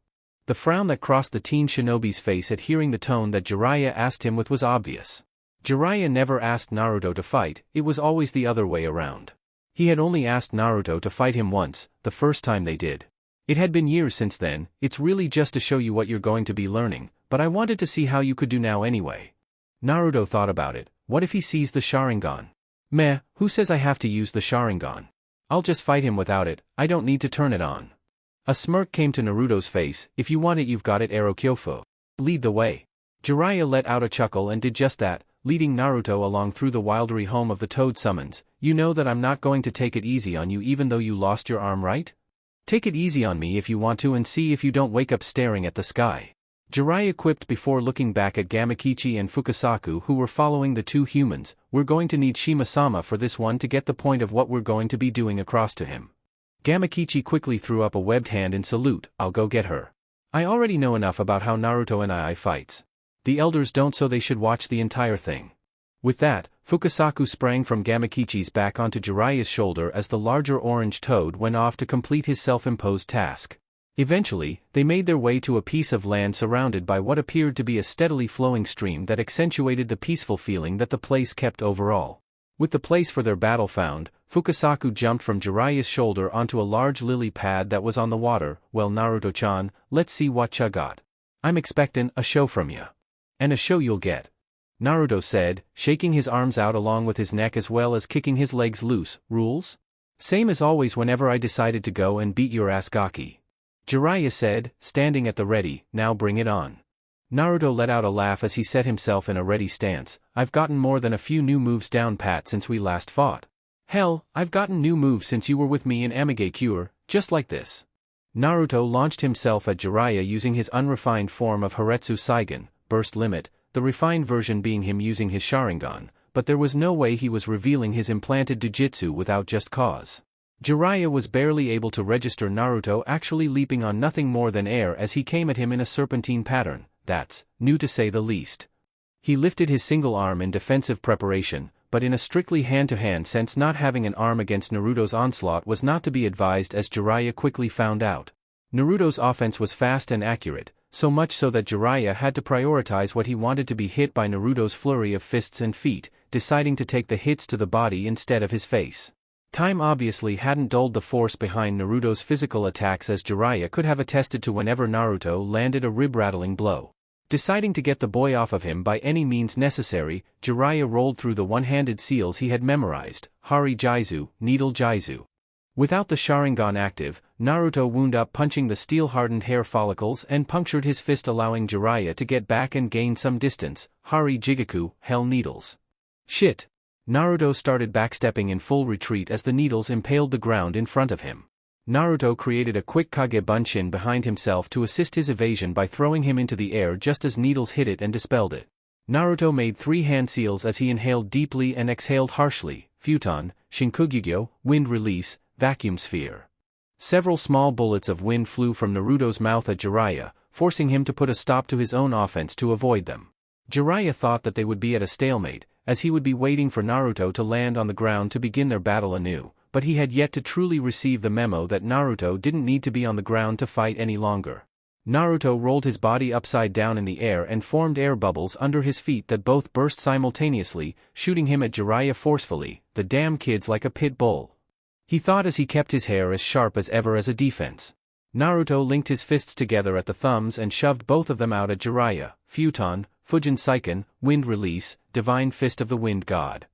The frown that crossed the teen shinobi's face at hearing the tone that Jiraiya asked him with was obvious. Jiraiya never asked Naruto to fight, it was always the other way around. He had only asked Naruto to fight him once, the first time they did. It had been years since then. It's really just to show you what you're going to be learning, but I wanted to see how you could do now anyway. Naruto thought about it. What if he sees the Sharingan? Meh, who says I have to use the Sharingan? I'll just fight him without it, I don't need to turn it on. A smirk came to Naruto's face. If you want it, you've got it, Ero Kyofu. Lead the way. Jiraiya let out a chuckle and did just that, leading Naruto along through the wildery home of the Toad Summons. You know that I'm not going to take it easy on you even though you lost your arm, right? Take it easy on me if you want to and see if you don't wake up staring at the sky. Jiraiya quipped before looking back at Gamakichi and Fukasaku who were following the two humans. We're going to need Shima-sama for this one to get the point of what we're going to be doing across to him. Gamakichi quickly threw up a webbed hand in salute. I'll go get her. I already know enough about how Naruto and I fights. The elders don't, so they should watch the entire thing. With that, Fukasaku sprang from Gamakichi's back onto Jiraiya's shoulder as the larger orange toad went off to complete his self-imposed task. Eventually, they made their way to a piece of land surrounded by what appeared to be a steadily flowing stream that accentuated the peaceful feeling that the place kept overall. With the place for their battle found, Fukasaku jumped from Jiraiya's shoulder onto a large lily pad that was on the water. Well, Naruto-chan, let's see what ya got. I'm expectin' a show from ya. And a show you'll get. Naruto said, shaking his arms out along with his neck as well as kicking his legs loose. Rules? Same as always whenever I decided to go and beat your ass, Gaki. Jiraiya said, standing at the ready. Now bring it on. Naruto let out a laugh as he set himself in a ready stance. I've gotten more than a few new moves down pat since we last fought. Hell, I've gotten new moves since you were with me in Amage Cure, just like this. Naruto launched himself at Jiraiya using his unrefined form of Haretsu Saigon, burst limit, the refined version being him using his Sharingan, but there was no way he was revealing his implanted Jujutsu without just cause. Jiraiya was barely able to register Naruto actually leaping on nothing more than air as he came at him in a serpentine pattern. That's new to say the least. He lifted his single arm in defensive preparation, but in a strictly hand-to-hand sense, not having an arm against Naruto's onslaught was not to be advised, as Jiraiya quickly found out. Naruto's offense was fast and accurate, so much so that Jiraiya had to prioritize what he wanted to be hit by Naruto's flurry of fists and feet, deciding to take the hits to the body instead of his face. Time obviously hadn't dulled the force behind Naruto's physical attacks, as Jiraiya could have attested to whenever Naruto landed a rib-rattling blow. Deciding to get the boy off of him by any means necessary, Jiraiya rolled through the one-handed seals he had memorized, Hari Jaizu, Needle Jaizu. Without the Sharingan active, Naruto wound up punching the steel-hardened hair follicles and punctured his fist, allowing Jiraiya to get back and gain some distance, Hari Jigaku, Hell Needles. Shit! Naruto started backstepping in full retreat as the needles impaled the ground in front of him. Naruto created a quick Kage Bunshin behind himself to assist his evasion by throwing him into the air just as needles hit it and dispelled it. Naruto made 3 hand seals as he inhaled deeply and exhaled harshly, Futon, Shinkugyo, Wind Release, Vacuum Sphere. Several small bullets of wind flew from Naruto's mouth at Jiraiya, forcing him to put a stop to his own offense to avoid them. Jiraiya thought that they would be at a stalemate, as he would be waiting for Naruto to land on the ground to begin their battle anew, but he had yet to truly receive the memo that Naruto didn't need to be on the ground to fight any longer. Naruto rolled his body upside down in the air and formed air bubbles under his feet that both burst simultaneously, shooting him at Jiraiya forcefully. The damn kid's like a pit bull, he thought as he kept his hair as sharp as ever as a defense. Naruto linked his fists together at the thumbs and shoved both of them out at Jiraiya. Futon, Fujin Saiken, Wind Release, Divine Fist of the Wind God.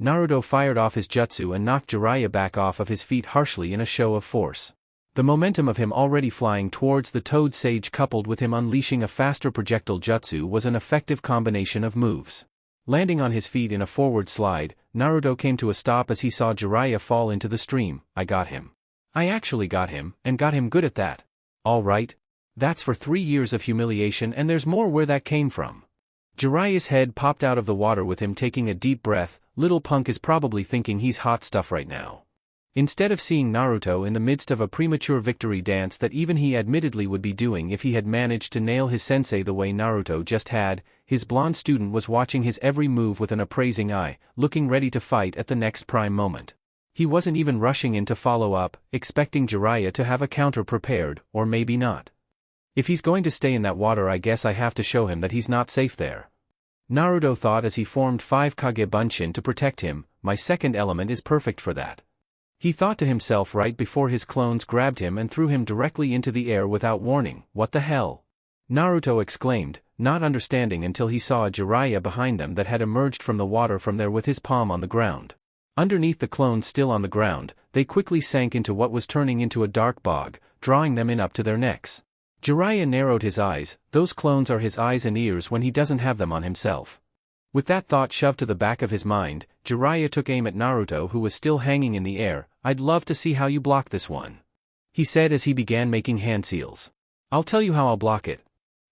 Naruto fired off his jutsu and knocked Jiraiya back off of his feet harshly in a show of force. The momentum of him already flying towards the Toad Sage coupled with him unleashing a faster projectile jutsu was an effective combination of moves. Landing on his feet in a forward slide, Naruto came to a stop as he saw Jiraiya fall into the stream. I got him. I actually got him, and got him good at that. All right. That's for 3 years of humiliation, and there's more where that came from. Jiraiya's head popped out of the water with him taking a deep breath. Little punk is probably thinking he's hot stuff right now. Instead of seeing Naruto in the midst of a premature victory dance that even he admittedly would be doing if he had managed to nail his sensei the way Naruto just had, his blonde student was watching his every move with an appraising eye, looking ready to fight at the next prime moment. He wasn't even rushing in to follow up, expecting Jiraiya to have a counter prepared, or maybe not. If he's going to stay in that water, I guess I have to show him that he's not safe there. Naruto thought as he formed 5 Kage Bunshin to protect him. My second element is perfect for that. He thought to himself right before his clones grabbed him and threw him directly into the air without warning. What the hell? Naruto exclaimed, not understanding until he saw a Jiraiya behind them that had emerged from the water from there with his palm on the ground. Underneath the clones still on the ground, they quickly sank into what was turning into a dark bog, drawing them in up to their necks. Jiraiya narrowed his eyes. Those clones are his eyes and ears when he doesn't have them on himself. With that thought shoved to the back of his mind, Jiraiya took aim at Naruto, who was still hanging in the air. I'd love to see how you block this one, he said as he began making hand seals. I'll tell you how I'll block it.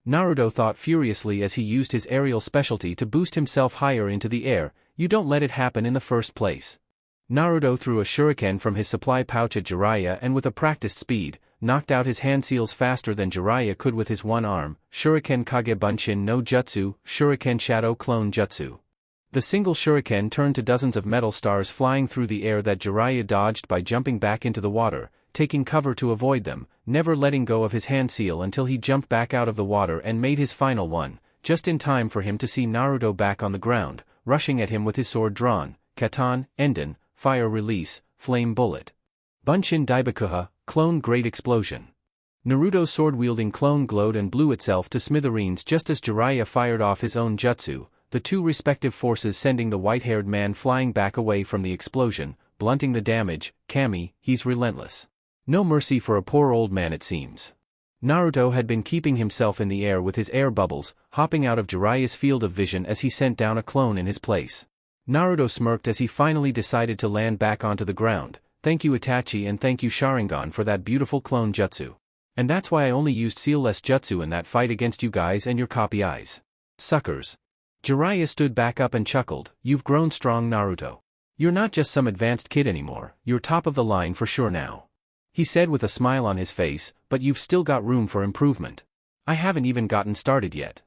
Naruto thought furiously as he used his aerial specialty to boost himself higher into the air. You don't let it happen in the first place. Naruto threw a shuriken from his supply pouch at Jiraiya and with a practiced speed, knocked out his hand seals faster than Jiraiya could with his one arm. Shuriken Kage Bunshin no Jutsu, Shuriken Shadow Clone Jutsu. The single shuriken turned to dozens of metal stars flying through the air that Jiraiya dodged by jumping back into the water, taking cover to avoid them, never letting go of his hand seal until he jumped back out of the water and made his final one, just in time for him to see Naruto back on the ground, rushing at him with his sword drawn. Katan, Enden, Fire Release, Flame Bullet. Bunshin Daibakuha, Clone Great Explosion. Naruto's sword-wielding clone glowed and blew itself to smithereens just as Jiraiya fired off his own jutsu, the two respective forces sending the white-haired man flying back away from the explosion, blunting the damage. Kami, he's relentless. No mercy for a poor old man it seems. Naruto had been keeping himself in the air with his air bubbles, hopping out of Jiraiya's field of vision as he sent down a clone in his place. Naruto smirked as he finally decided to land back onto the ground. Thank you Itachi and thank you Sharingan for that beautiful clone jutsu. And that's why I only used sealless jutsu in that fight against you guys and your copy eyes. Suckers. Jiraiya stood back up and chuckled, you've grown strong Naruto. You're not just some advanced kid anymore, you're top of the line for sure now. He said with a smile on his face, but you've still got room for improvement. I haven't even gotten started yet.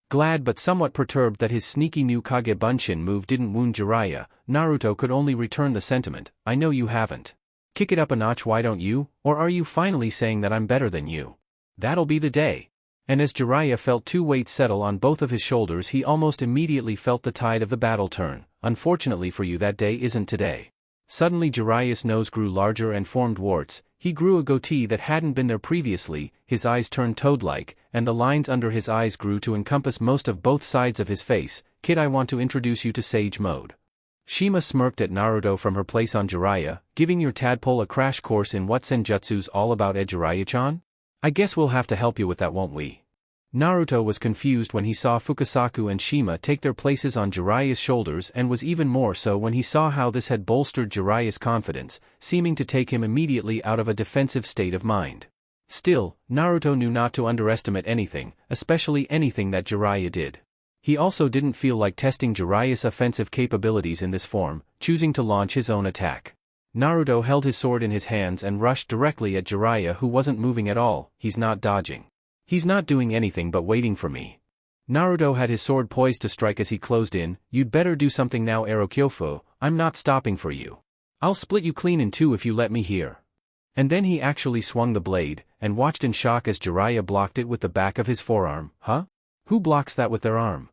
Glad but somewhat perturbed that his sneaky new Kage Bunshin move didn't wound Jiraiya, Naruto could only return the sentiment, I know you haven't. Kick it up a notch why don't you, or are you finally saying that I'm better than you? That'll be the day. And as Jiraiya felt two weights settle on both of his shoulders he almost immediately felt the tide of the battle turn. Unfortunately for you that day isn't today. Suddenly Jiraiya's nose grew larger and formed warts, he grew a goatee that hadn't been there previously, his eyes turned toad-like, and the lines under his eyes grew to encompass most of both sides of his face. Kid, I want to introduce you to Sage Mode. Shima smirked at Naruto from her place on Jiraiya, giving your tadpole a crash course in what Senjutsu's all about, Jiraiya-chan? I guess we'll have to help you with that, won't we? Naruto was confused when he saw Fukasaku and Shima take their places on Jiraiya's shoulders and was even more so when he saw how this had bolstered Jiraiya's confidence, seeming to take him immediately out of a defensive state of mind. Still, Naruto knew not to underestimate anything, especially anything that Jiraiya did. He also didn't feel like testing Jiraiya's offensive capabilities in this form, choosing to launch his own attack. Naruto held his sword in his hands and rushed directly at Jiraiya who wasn't moving at all. He's not dodging. He's not doing anything but waiting for me. Naruto had his sword poised to strike as he closed in. You'd better do something now, Erokyofu, I'm not stopping for you. I'll split you clean in two if you let me here. And then he actually swung the blade, and watched in shock as Jiraiya blocked it with the back of his forearm. Huh? Who blocks that with their arm?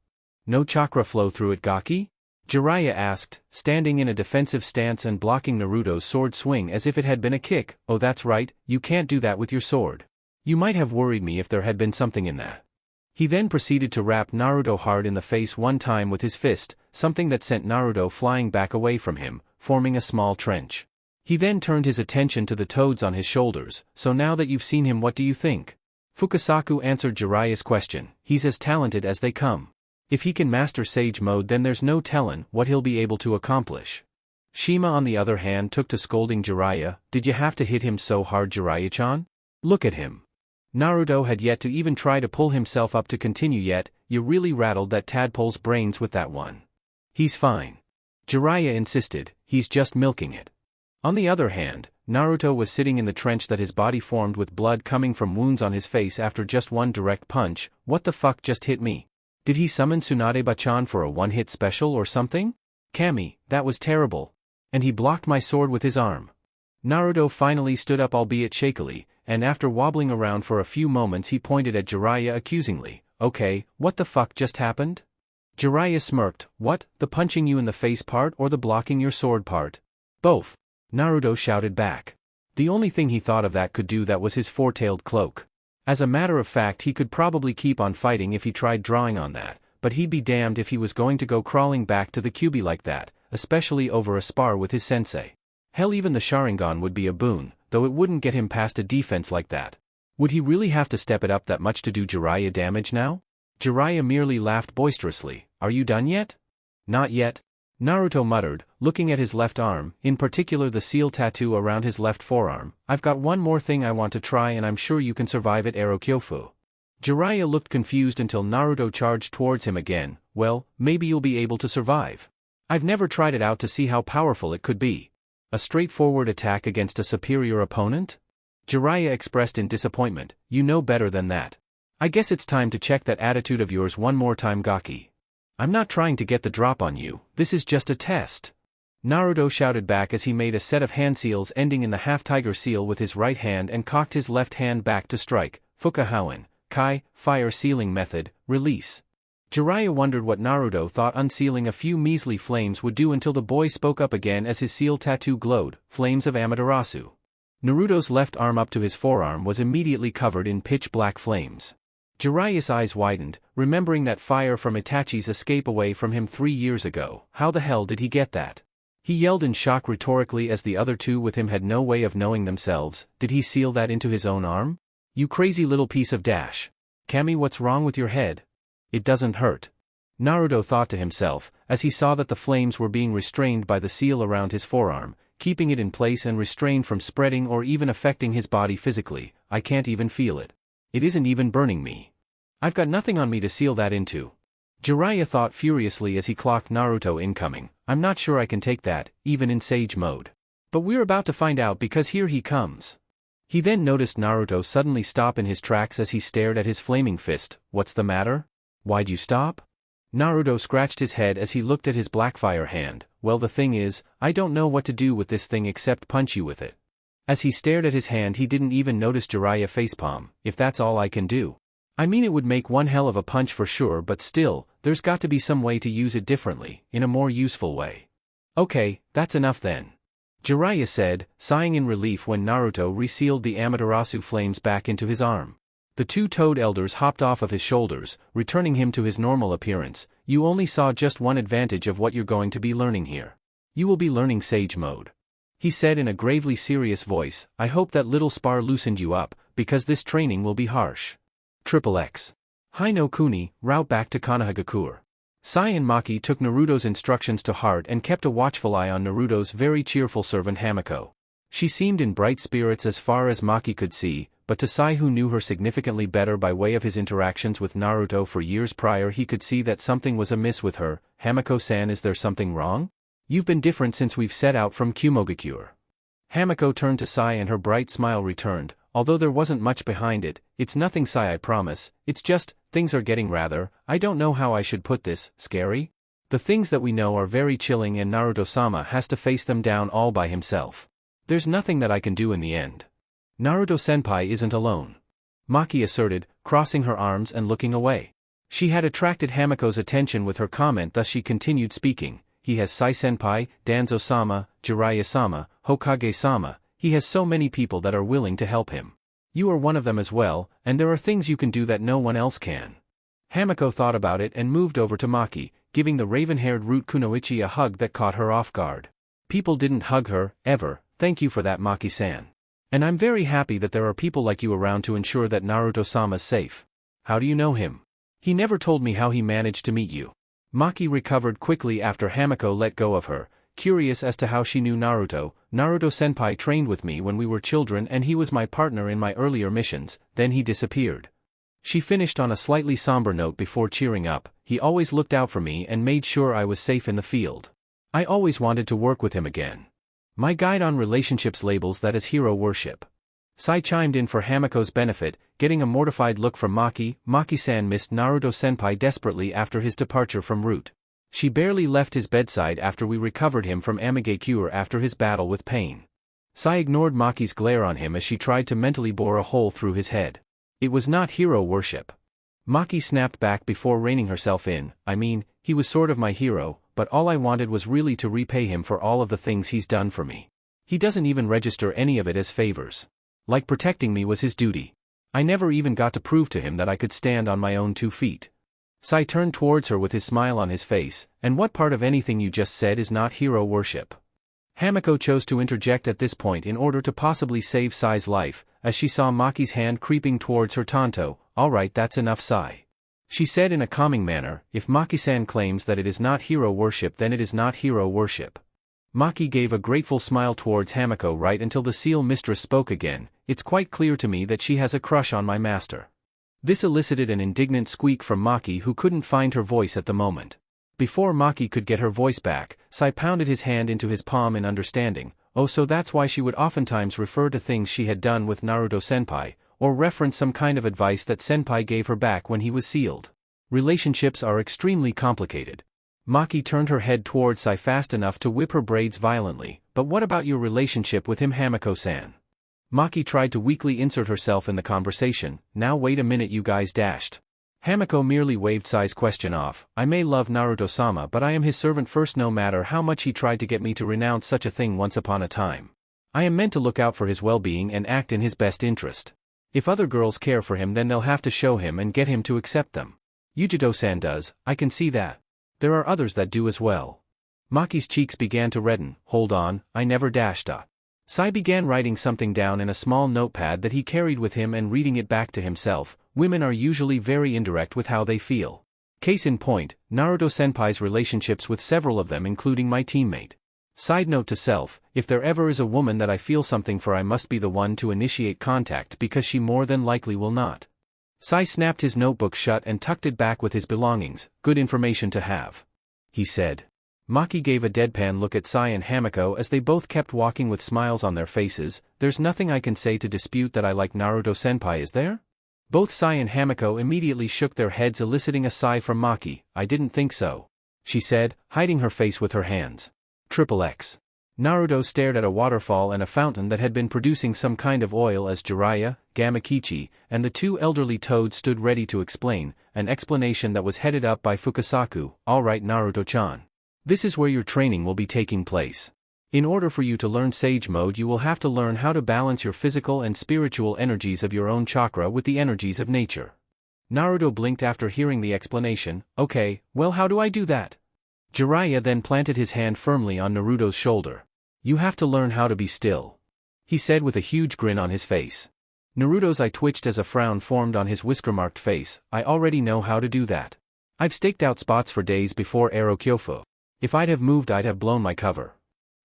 No chakra flow through it, Gaki? Jiraiya asked, standing in a defensive stance and blocking Naruto's sword swing as if it had been a kick. Oh that's right, you can't do that with your sword. You might have worried me if there had been something in that. He then proceeded to rap Naruto hard in the face one time with his fist, something that sent Naruto flying back away from him, forming a small trench. He then turned his attention to the toads on his shoulders. So now that you've seen him, what do you think? Fukasaku answered Jiraiya's question. He's as talented as they come. If he can master Sage Mode then there's no tellin' what he'll be able to accomplish. Shima on the other hand took to scolding Jiraiya. Did you have to hit him so hard, Jiraiya-chan? Look at him. Naruto had yet to even try to pull himself up to continue yet. You really rattled that tadpole's brains with that one. He's fine. Jiraiya insisted, he's just milking it. On the other hand, Naruto was sitting in the trench that his body formed with blood coming from wounds on his face after just one direct punch. What the fuck just hit me? Did he summon Tsunade-bachan for a one-hit special or something? Kami, that was terrible. And he blocked my sword with his arm. Naruto finally stood up, albeit shakily, and after wobbling around for a few moments he pointed at Jiraiya accusingly. Okay, what the fuck just happened? Jiraiya smirked. What, the punching you in the face part or the blocking your sword part? Both. Naruto shouted back. The only thing he thought of that could do that was his four-tailed cloak. As a matter of fact he could probably keep on fighting if he tried drawing on that, but he'd be damned if he was going to go crawling back to the Kyuubi like that, especially over a spar with his sensei. Hell, even the Sharingan would be a boon, though it wouldn't get him past a defense like that. Would he really have to step it up that much to do Jiraiya damage now? Jiraiya merely laughed boisterously. Are you done yet? Not yet. Naruto muttered, looking at his left arm, in particular the seal tattoo around his left forearm. I've got one more thing I want to try and I'm sure you can survive it, Erokyofu. Jiraiya looked confused until Naruto charged towards him again. Well, maybe you'll be able to survive. I've never tried it out to see how powerful it could be. A straightforward attack against a superior opponent? Jiraiya expressed in disappointment. You know better than that. I guess it's time to check that attitude of yours one more time, Gaki. I'm not trying to get the drop on you, this is just a test. Naruto shouted back as he made a set of hand seals ending in the half-tiger seal with his right hand and cocked his left hand back to strike. Fukahauen, Kai, fire sealing method, release. Jiraiya wondered what Naruto thought unsealing a few measly flames would do until the boy spoke up again as his seal tattoo glowed, flames of Amaterasu. Naruto's left arm up to his forearm was immediately covered in pitch-black flames. Jiraiya's eyes widened, remembering that fire from Itachi's escape away from him 3 years ago. How the hell did he get that? He yelled in shock rhetorically as the other two with him had no way of knowing themselves. Did he seal that into his own arm? You crazy little piece of dash. Kami, what's wrong with your head? It doesn't hurt. Naruto thought to himself, as he saw that the flames were being restrained by the seal around his forearm, keeping it in place and restrained from spreading or even affecting his body physically. I can't even feel it. It isn't even burning me. I've got nothing on me to seal that into. Jiraiya thought furiously as he clocked Naruto incoming. I'm not sure I can take that, even in Sage mode. But we're about to find out because here he comes. He then noticed Naruto suddenly stop in his tracks as he stared at his flaming fist. What's the matter? Why'd you stop? Naruto scratched his head as he looked at his blackfire hand. Well, the thing is, I don't know what to do with this thing except punch you with it. As he stared at his hand, he didn't even notice Jiraiya facepalm. If that's all I can do. I mean, it would make one hell of a punch for sure, but still, there's got to be some way to use it differently, in a more useful way. Okay, that's enough then. Jiraiya said, sighing in relief when Naruto resealed the Amaterasu flames back into his arm. The two Toad Elders hopped off of his shoulders, returning him to his normal appearance. You only saw just one advantage of what you're going to be learning here. You will be learning Sage mode. He said in a gravely serious voice. I hope that little spar loosened you up, because this training will be harsh. XXX. Hi no Kuni, route back to Konohagakure. Sai and Maki took Naruto's instructions to heart and kept a watchful eye on Naruto's very cheerful servant Hamiko. She seemed in bright spirits as far as Maki could see, but to Sai, who knew her significantly better by way of his interactions with Naruto for years prior, he could see that something was amiss with her. Hamiko-san, is there something wrong? You've been different since we've set out from Kumogakure. Hamiko turned to Sai and her bright smile returned. Although there wasn't much behind it. It's nothing, Sai, I promise. It's just, things are getting rather, I don't know how I should put this, scary? The things that we know are very chilling and Naruto-sama has to face them down all by himself. There's nothing that I can do in the end. Naruto-senpai isn't alone. Maki asserted, crossing her arms and looking away. She had attracted Hamiko's attention with her comment, thus she continued speaking. He has Sai-senpai, Danzo-sama, Jiraiya-sama, Hokage-sama. He has so many people that are willing to help him. You are one of them as well, and there are things you can do that no one else can. Hamiko thought about it and moved over to Maki, giving the raven-haired Root Kunoichi a hug that caught her off guard. People didn't hug her, ever. Thank you for that, Maki-san. And I'm very happy that there are people like you around to ensure that Naruto-sama's safe. How do you know him? He never told me how he managed to meet you. Maki recovered quickly after Hamiko let go of her. Curious as to how she knew Naruto. Naruto-senpai trained with me when we were children and he was my partner in my earlier missions, then he disappeared. She finished on a slightly somber note before cheering up. He always looked out for me and made sure I was safe in the field. I always wanted to work with him again. My guide on relationships labels that as hero worship. Sai chimed in for Hamiko's benefit, getting a mortified look from Maki. Maki-san missed Naruto-senpai desperately after his departure from Root. She barely left his bedside after we recovered him from Amigakure after his battle with pain. Sai ignored Maki's glare on him as she tried to mentally bore a hole through his head. It was not hero worship. Maki snapped back before reining herself in. I mean, he was sort of my hero, but all I wanted was really to repay him for all of the things he's done for me. He doesn't even register any of it as favors. Like protecting me was his duty. I never even got to prove to him that I could stand on my own 2 feet. Sai turned towards her with his smile on his face. And what part of anything you just said is not hero worship? Hamiko chose to interject at this point in order to possibly save Sai's life, as she saw Maki's hand creeping towards her tanto. Alright, that's enough, Sai. She said in a calming manner, if Maki-san claims that it is not hero worship, then it is not hero worship. Maki gave a grateful smile towards Hamiko right until the seal mistress spoke again. It's quite clear to me that she has a crush on my master. This elicited an indignant squeak from Maki, who couldn't find her voice at the moment. Before Maki could get her voice back, Sai pounded his hand into his palm in understanding. Oh, so that's why she would oftentimes refer to things she had done with Naruto-senpai, or reference some kind of advice that senpai gave her back when he was sealed. Relationships are extremely complicated. Maki turned her head toward Sai fast enough to whip her braids violently. But what about your relationship with him, Hamiko-san? Maki tried to weakly insert herself in the conversation. Now wait a minute, you guys dashed. Hamiko merely waved Sai's question off. I may love Naruto-sama, but I am his servant first, no matter how much he tried to get me to renounce such a thing once upon a time. I am meant to look out for his well-being and act in his best interest. If other girls care for him, then they'll have to show him and get him to accept them. Yujito-san does, I can see that. There are others that do as well. Maki's cheeks began to redden. Hold on, I never dashed. Sai began writing something down in a small notepad that he carried with him and reading it back to himself. Women are usually very indirect with how they feel. Case in point, Naruto-senpai's relationships with several of them, including my teammate. Side note to self, if there ever is a woman that I feel something for, I must be the one to initiate contact, because she more than likely will not. Sai snapped his notebook shut and tucked it back with his belongings. Good information to have, he said. Maki gave a deadpan look at Sai and Hamiko as they both kept walking with smiles on their faces. There's nothing I can say to dispute that I like Naruto-senpai, is there? Both Sai and Hamiko immediately shook their heads, eliciting a sigh from Maki. I didn't think so, she said, hiding her face with her hands. XXX. Naruto stared at a waterfall and a fountain that had been producing some kind of oil as Jiraiya, Gamakichi, and the two elderly toads stood ready to explain, an explanation that was headed up by Fukasaku. All right, Naruto-chan. This is where your training will be taking place. In order for you to learn Sage Mode, you will have to learn how to balance your physical and spiritual energies of your own chakra with the energies of nature. Naruto blinked after hearing the explanation. Okay, well, how do I do that? Jiraiya then planted his hand firmly on Naruto's shoulder. You have to learn how to be still, he said with a huge grin on his face. Naruto's eye twitched as a frown formed on his whisker-marked face. I already know how to do that. I've staked out spots for days before Aro Kyofu. If I'd have moved, I'd have blown my cover.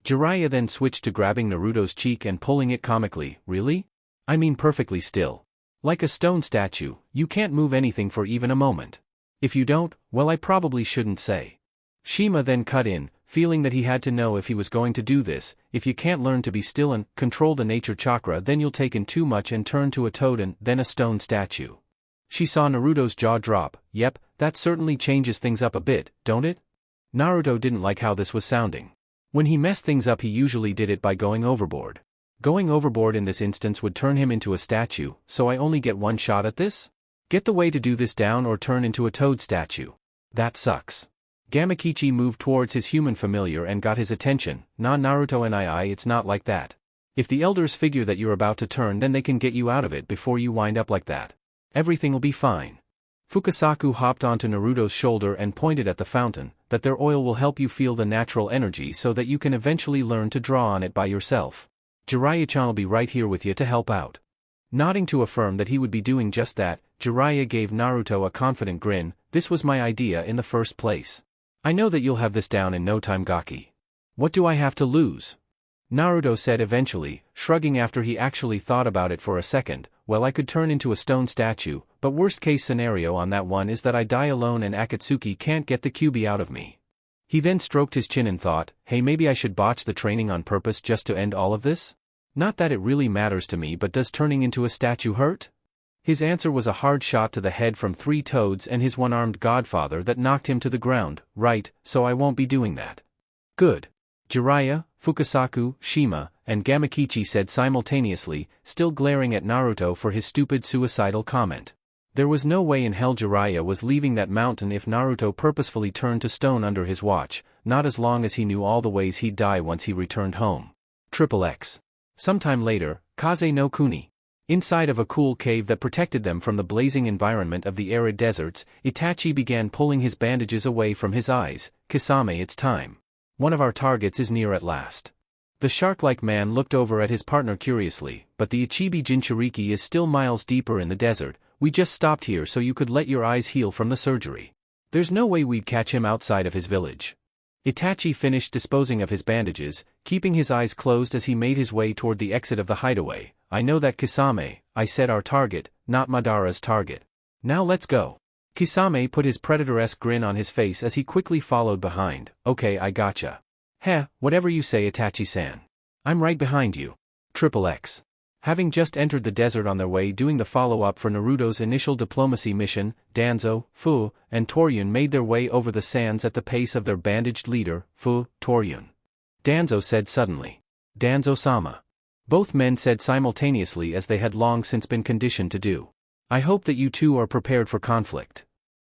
Jiraiya then switched to grabbing Naruto's cheek and pulling it comically. Really? I mean perfectly still. Like a stone statue, you can't move anything for even a moment. If you don't, well, I probably shouldn't say. Shima then cut in, feeling that he had to know if he was going to do this. If you can't learn to be still and control the nature chakra, then you'll take in too much and turn to a toad and then a stone statue. She saw Naruto's jaw drop. Yep, that certainly changes things up a bit, don't it? Naruto didn't like how this was sounding. When he messed things up, he usually did it by going overboard. Going overboard in this instance would turn him into a statue, so I only get one shot at this? Get the way to do this down or turn into a toad statue. That sucks. Gamakichi moved towards his human familiar and got his attention. Nah, Naruto and it's not like that. If the elders figure that you're about to turn, then they can get you out of it before you wind up like that. Everything'll be fine. Fukasaku hopped onto Naruto's shoulder and pointed at the fountain. That their oil will help you feel the natural energy so that you can eventually learn to draw on it by yourself. Jiraiya-chan will be right here with you to help out. Nodding to affirm that he would be doing just that, Jiraiya gave Naruto a confident grin. This was my idea in the first place. I know that you'll have this down in no time, Gaki. What do I have to lose? Naruto said eventually, shrugging after he actually thought about it for a second. Well, I could turn into a stone statue, but worst case scenario on that one is that I die alone and Akatsuki can't get the Kyuubi out of me. He then stroked his chin and thought, hey, maybe I should botch the training on purpose just to end all of this? Not that it really matters to me, but does turning into a statue hurt? His answer was a hard shot to the head from three toads and his one-armed godfather that knocked him to the ground. Right, so I won't be doing that. Good. Jiraiya, Fukasaku, Shima, and Gamakichi said simultaneously, still glaring at Naruto for his stupid suicidal comment. There was no way in hell Jiraiya was leaving that mountain if Naruto purposefully turned to stone under his watch, not as long as he knew all the ways he'd die once he returned home. XXX. Sometime later, Kaze no Kuni. Inside of a cool cave that protected them from the blazing environment of the arid deserts, Itachi began pulling his bandages away from his eyes. Kisame, it's time. One of our targets is near at last. The shark-like man looked over at his partner curiously, but the Ichibi Jinchuriki is still miles deeper in the desert. We just stopped here so you could let your eyes heal from the surgery. There's no way we'd catch him outside of his village. Itachi finished disposing of his bandages, keeping his eyes closed as he made his way toward the exit of the hideaway. I know that, Kisame. I said our target, not Madara's target. Now let's go. Kisame put his predator-esque grin on his face as he quickly followed behind. Okay, I gotcha. Heh, whatever you say, Itachi-san. I'm right behind you. XXX. Having just entered the desert on their way doing the follow-up for Naruto's initial diplomacy mission, Danzo, Fu, and Toryun made their way over the sands at the pace of their bandaged leader, Fu, Toryun. Danzo said suddenly. Danzo-sama. Both men said simultaneously as they had long since been conditioned to do. I hope that you two are prepared for conflict.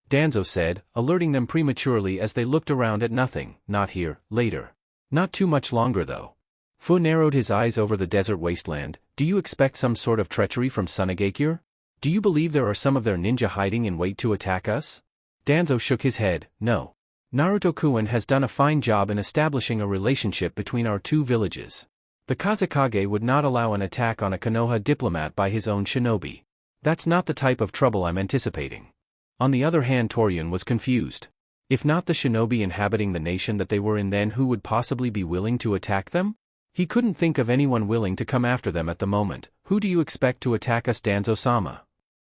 Danzo said, alerting them prematurely as they looked around at nothing. Not here, later. Not too much longer though. Fu narrowed his eyes over the desert wasteland. Do you expect some sort of treachery from Sunagakure? Do you believe there are some of their ninja hiding in wait to attack us? Danzo shook his head. No. Naruto-kun has done a fine job in establishing a relationship between our two villages. The Kazekage would not allow an attack on a Konoha diplomat by his own shinobi. That's not the type of trouble I'm anticipating. On the other hand, Toryun was confused. If not the shinobi inhabiting the nation that they were in, then who would possibly be willing to attack them? He couldn't think of anyone willing to come after them at the moment. Who do you expect to attack us, Danzo-sama?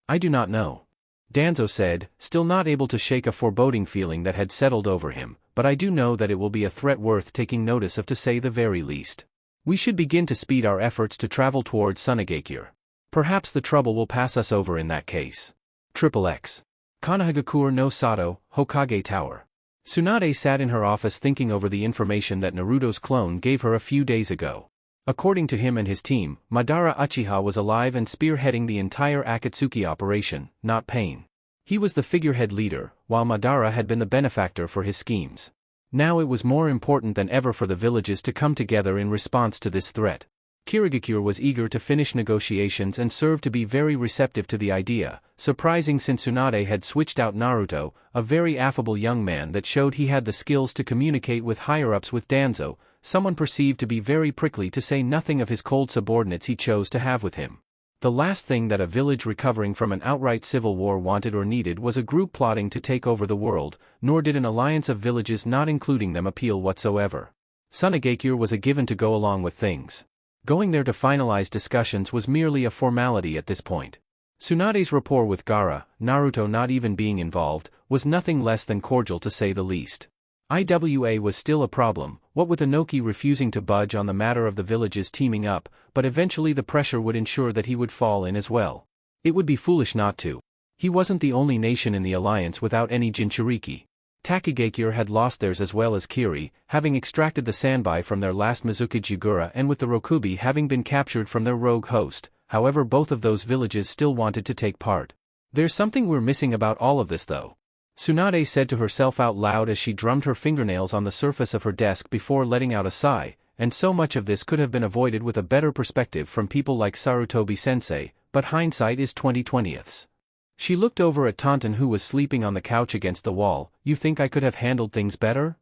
I do not know. Danzo said, still not able to shake a foreboding feeling that had settled over him, but I do know that it will be a threat worth taking notice of, to say the very least. We should begin to speed our efforts to travel towards Sunagakure. Perhaps the trouble will pass us over in that case. XXX. Konohagakure no Sato, Hokage Tower. Tsunade sat in her office thinking over the information that Naruto's clone gave her a few days ago. According to him and his team, Madara Uchiha was alive and spearheading the entire Akatsuki operation, not Pain. He was the figurehead leader, while Madara had been the benefactor for his schemes. Now it was more important than ever for the villages to come together in response to this threat. Kirigakure was eager to finish negotiations and served to be very receptive to the idea, surprising since Tsunade had switched out Naruto, a very affable young man that showed he had the skills to communicate with higher-ups, with Danzo, someone perceived to be very prickly, to say nothing of his cold subordinates he chose to have with him. The last thing that a village recovering from an outright civil war wanted or needed was a group plotting to take over the world, nor did an alliance of villages not including them appeal whatsoever. Sunagakure was a given to go along with things. Going there to finalize discussions was merely a formality at this point. Tsunade's rapport with Gaara, Naruto not even being involved, was nothing less than cordial, to say the least. IWA was still a problem, what with Inoki refusing to budge on the matter of the villages teaming up, but eventually the pressure would ensure that he would fall in as well. It would be foolish not to. He wasn't the only nation in the alliance without any Jinchuriki. Takagakure had lost theirs as well as Kiri, having extracted the Sanbai from their last Mizuki Jigura, and with the Rokubi having been captured from their rogue host. However, both of those villages still wanted to take part. There's something we're missing about all of this though. Tsunade said to herself out loud as she drummed her fingernails on the surface of her desk before letting out a sigh, and so much of this could have been avoided with a better perspective from people like Sarutobi-sensei, but hindsight is 20/20ths. She looked over at Taunton, who was sleeping on the couch against the wall. You think I could have handled things better?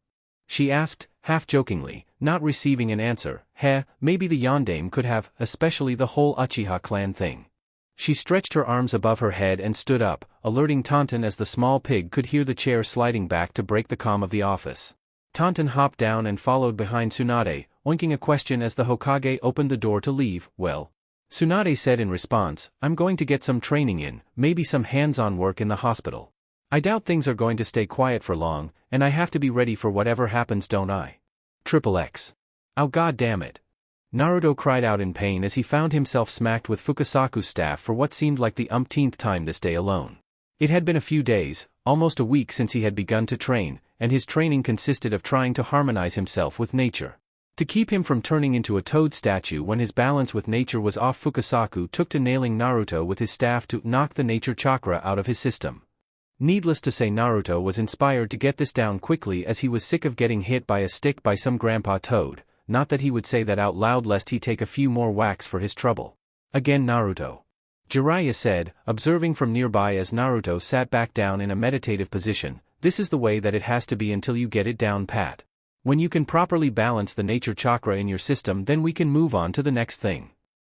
She asked, half-jokingly, not receiving an answer. Maybe the Yondaime could have, especially the whole Uchiha clan thing. She stretched her arms above her head and stood up, alerting Taunton as the small pig could hear the chair sliding back to break the calm of the office. Taunton hopped down and followed behind Tsunade, oinking a question as the Hokage opened the door to leave. Well, Tsunade said in response, I'm going to get some training in, maybe some hands-on work in the hospital. I doubt things are going to stay quiet for long, and I have to be ready for whatever happens, don't I? XXX. Oh god damn it. Naruto cried out in pain as he found himself smacked with Fukasaku's staff for what seemed like the umpteenth time this day alone. It had been a few days, almost a week since he had begun to train, and his training consisted of trying to harmonize himself with nature. To keep him from turning into a toad statue when his balance with nature was off, Fukasaku took to nailing Naruto with his staff to knock the nature chakra out of his system. Needless to say, Naruto was inspired to get this down quickly as he was sick of getting hit by a stick by some grandpa toad, not that he would say that out loud lest he take a few more whacks for his trouble. Again Naruto. Jiraiya said, observing from nearby as Naruto sat back down in a meditative position, this is the way that it has to be until you get it down pat. When you can properly balance the nature chakra in your system, then we can move on to the next thing.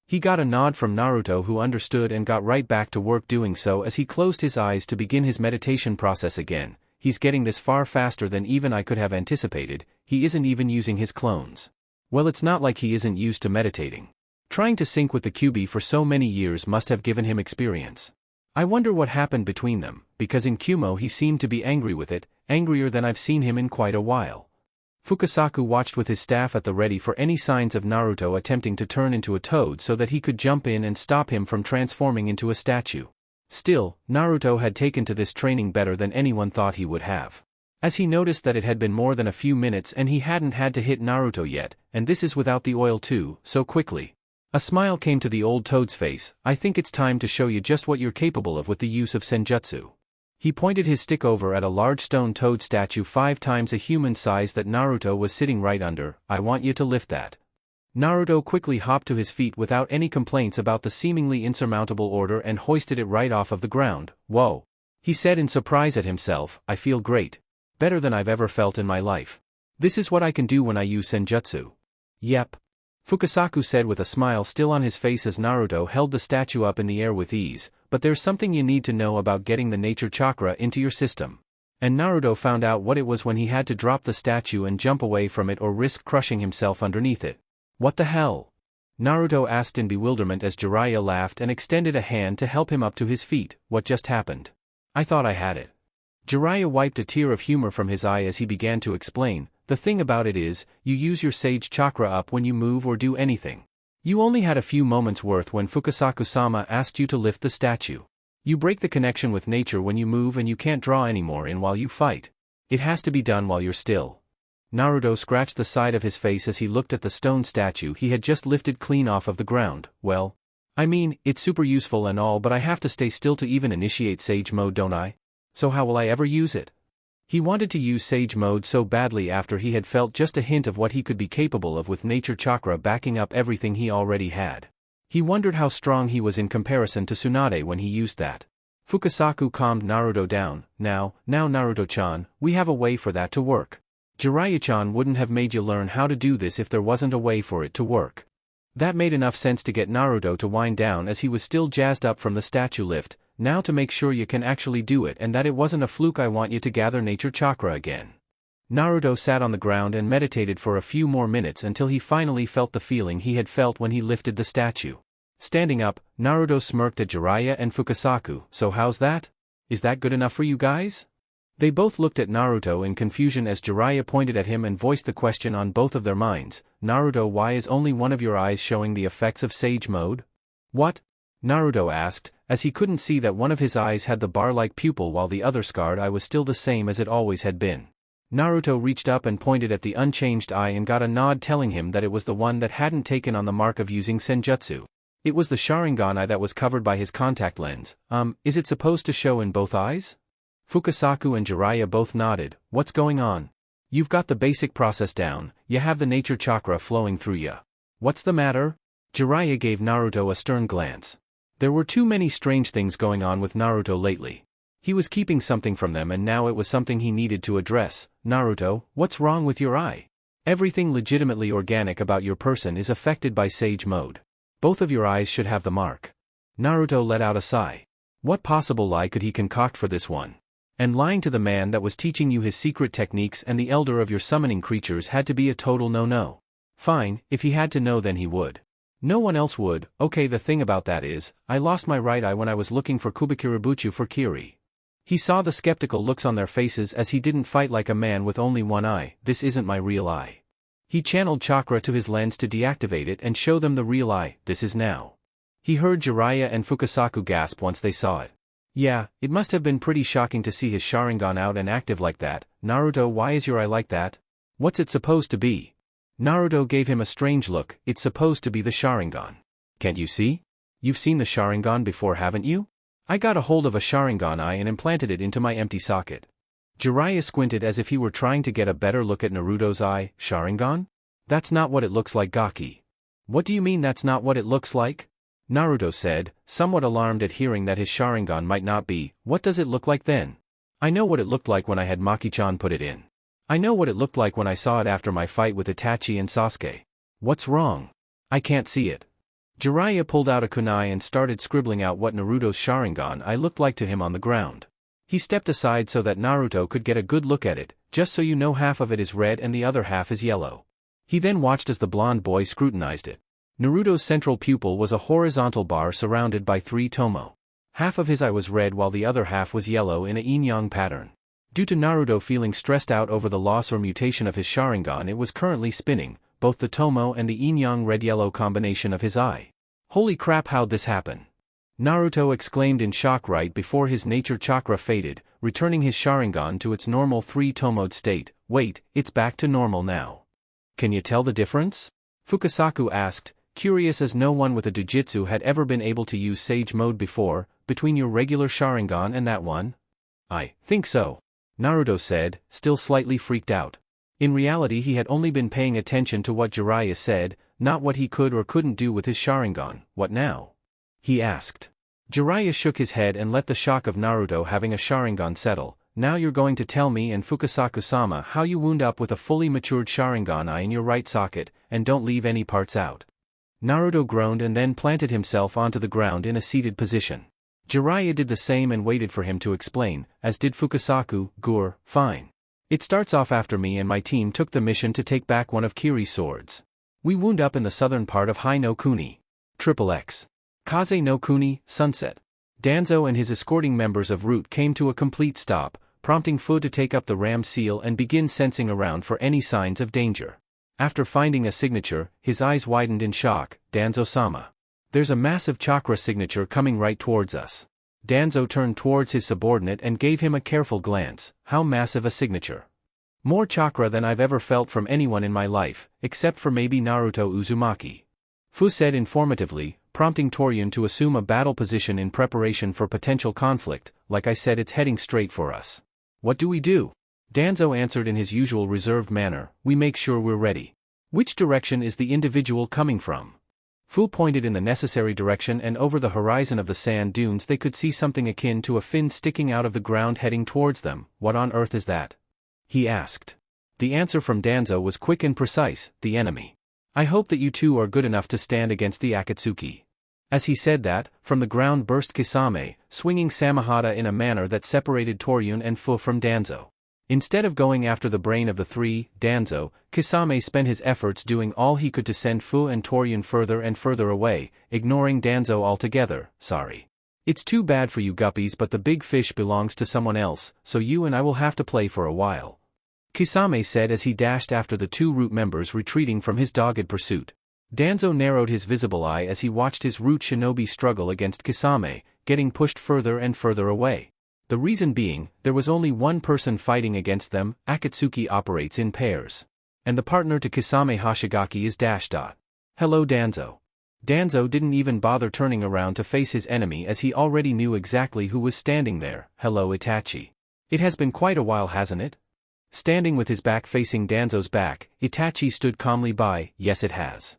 He got a nod from Naruto, who understood and got right back to work doing so as he closed his eyes to begin his meditation process again. He's getting this far faster than even I could have anticipated. He isn't even using his clones. Well, it's not like he isn't used to meditating. Trying to sync with the QB for so many years must have given him experience. I wonder what happened between them, because in Kumo he seemed to be angry with it, angrier than I've seen him in quite a while. Fukasaku watched with his staff at the ready for any signs of Naruto attempting to turn into a toad so that he could jump in and stop him from transforming into a statue. Still, Naruto had taken to this training better than anyone thought he would have. As he noticed that it had been more than a few minutes and he hadn't had to hit Naruto yet, and this is without the oil too, so quickly. A smile came to the old toad's face. I think it's time to show you just what you're capable of with the use of senjutsu. He pointed his stick over at a large stone toad statue 5 times a human size that Naruto was sitting right under. I want you to lift that. Naruto quickly hopped to his feet without any complaints about the seemingly insurmountable order and hoisted it right off of the ground. Whoa! He said in surprise at himself, I feel great. Better than I've ever felt in my life. This is what I can do when I use senjutsu. Yep. Fukasaku said with a smile still on his face as Naruto held the statue up in the air with ease, but there's something you need to know about getting the nature chakra into your system. And Naruto found out what it was when he had to drop the statue and jump away from it or risk crushing himself underneath it. What the hell? Naruto asked in bewilderment as Jiraiya laughed and extended a hand to help him up to his feet. What just happened? I thought I had it. Jiraiya wiped a tear of humor from his eye as he began to explain. The thing about it is, you use your sage chakra up when you move or do anything. You only had a few moments worth when Fukasaku-sama asked you to lift the statue. You break the connection with nature when you move and you can't draw anymore in while you fight. It has to be done while you're still. Naruto scratched the side of his face as he looked at the stone statue he had just lifted clean off of the ground. Well, I mean, it's super useful and all, but I have to stay still to even initiate sage mode, don't I? So how will I ever use it? He wanted to use sage mode so badly after he had felt just a hint of what he could be capable of with nature chakra backing up everything he already had. He wondered how strong he was in comparison to Tsunade when he used that. Fukasaku calmed Naruto down. Now Naruto-chan, we have a way for that to work. Jiraiya-chan wouldn't have made you learn how to do this if there wasn't a way for it to work. That made enough sense to get Naruto to wind down as he was still jazzed up from the statue lift. Now to make sure you can actually do it and that it wasn't a fluke, I want you to gather nature chakra again. Naruto sat on the ground and meditated for a few more minutes until he finally felt the feeling he had felt when he lifted the statue. Standing up, Naruto smirked at Jiraiya and Fukasaku. So how's that? Is that good enough for you guys? They both looked at Naruto in confusion as Jiraiya pointed at him and voiced the question on both of their minds. Naruto, why is only one of your eyes showing the effects of sage mode? What? Naruto asked, as he couldn't see that one of his eyes had the bar-like pupil while the other scarred eye was still the same as it always had been. Naruto reached up and pointed at the unchanged eye and got a nod telling him that it was the one that hadn't taken on the mark of using senjutsu. It was the Sharingan eye that was covered by his contact lens. Is it supposed to show in both eyes? Fukasaku and Jiraiya both nodded. What's going on? You've got the basic process down, you have the nature chakra flowing through ya. What's the matter? Jiraiya gave Naruto a stern glance. There were too many strange things going on with Naruto lately. He was keeping something from them and now it was something he needed to address. Naruto, what's wrong with your eye? Everything legitimately organic about your person is affected by sage mode. Both of your eyes should have the mark. Naruto let out a sigh. What possible lie could he concoct for this one? And lying to the man that was teaching you his secret techniques and the elder of your summoning creatures had to be a total no-no. Fine, if he had to know then he would. No one else would. Okay, the thing about that is, I lost my right eye when I was looking for Kubikirabuchu for Kiri. He saw the skeptical looks on their faces as he didn't fight like a man with only one eye. This isn't my real eye. He channeled chakra to his lens to deactivate it and show them the real eye. This is now. He heard Jiraiya and Fukasaku gasp once they saw it. Yeah, it must have been pretty shocking to see his Sharingan out and active like that. Naruto, why is your eye like that? What's it supposed to be? Naruto gave him a strange look. It's supposed to be the Sharingan. Can't you see? You've seen the Sharingan before, haven't you? I got a hold of a Sharingan eye and implanted it into my empty socket. Jiraiya squinted as if he were trying to get a better look at Naruto's eye. Sharingan? That's not what it looks like, Gaki. What do you mean that's not what it looks like? Naruto said, somewhat alarmed at hearing that his Sharingan might not be. What does it look like then? I know what it looked like when I had Maki-chan put it in. I know what it looked like when I saw it after my fight with Itachi and Sasuke. What's wrong? I can't see it. Jiraiya pulled out a kunai and started scribbling out what Naruto's Sharingan eye looked like to him on the ground. He stepped aside so that Naruto could get a good look at it. Just so you know, half of it is red and the other half is yellow. He then watched as the blonde boy scrutinized it. Naruto's central pupil was a horizontal bar surrounded by 3 tomo. Half of his eye was red while the other half was yellow in a yin-yang pattern. Due to Naruto feeling stressed out over the loss or mutation of his Sharingan, it was currently spinning, both the Tomo and the yin-yang red-yellow combination of his eye. Holy crap, how'd this happen? Naruto exclaimed in shock right before his nature chakra faded, returning his Sharingan to its normal 3-tomoed state. Wait, it's back to normal now. Can you tell the difference? Fukasaku asked, curious as no one with a Dojutsu had ever been able to use Sage Mode before, between your regular Sharingan and that one? I think so, Naruto said, still slightly freaked out. In reality he had only been paying attention to what Jiraiya said, not what he could or couldn't do with his Sharingan. What now? He asked. Jiraiya shook his head and let the shock of Naruto having a Sharingan settle. Now you're going to tell me and Fukasaku-sama how you wound up with a fully matured Sharingan eye in your right socket, and don't leave any parts out. Naruto groaned and then planted himself onto the ground in a seated position. Jiraiya did the same and waited for him to explain, as did Fukasaku. Fine. It starts off after me and my team took the mission to take back one of Kiri's swords. We wound up in the southern part of High no Kuni. XXX. Kaze no Kuni, sunset. Danzo and his escorting members of Route came to a complete stop, prompting Fu to take up the ram seal and begin sensing around for any signs of danger. After finding a signature, his eyes widened in shock. Danzo-sama. There's a massive chakra signature coming right towards us. Danzo turned towards his subordinate and gave him a careful glance. How massive a signature? More chakra than I've ever felt from anyone in my life, except for maybe Naruto Uzumaki. Fu said informatively, prompting Toryun to assume a battle position in preparation for potential conflict. Like I said, it's heading straight for us. What do we do? Danzo answered in his usual reserved manner, we make sure we're ready. Which direction is the individual coming from? Fu pointed in the necessary direction and over the horizon of the sand dunes they could see something akin to a fin sticking out of the ground heading towards them. What on earth is that? He asked. The answer from Danzo was quick and precise, the enemy. I hope that you two are good enough to stand against the Akatsuki. As he said that, from the ground burst Kisame, swinging Samehada in a manner that separated Toryun and Fu from Danzo. Instead of going after the brain of the three, Danzo, Kisame spent his efforts doing all he could to send Fu and Toryun further and further away, ignoring Danzo altogether. Sorry. It's too bad for you guppies, but the big fish belongs to someone else, so you and I will have to play for a while. Kisame said as he dashed after the two Root members retreating from his dogged pursuit. Danzo narrowed his visible eye as he watched his Root shinobi struggle against Kisame, getting pushed further and further away. The reason being, there was only one person fighting against them. Akatsuki operates in pairs. And the partner to Kisame Hashigaki is Dash. Hello Danzo. Danzo didn't even bother turning around to face his enemy as he already knew exactly who was standing there. Hello Itachi. It has been quite a while, hasn't it? Standing with his back facing Danzo's back, Itachi stood calmly by. Yes, it has.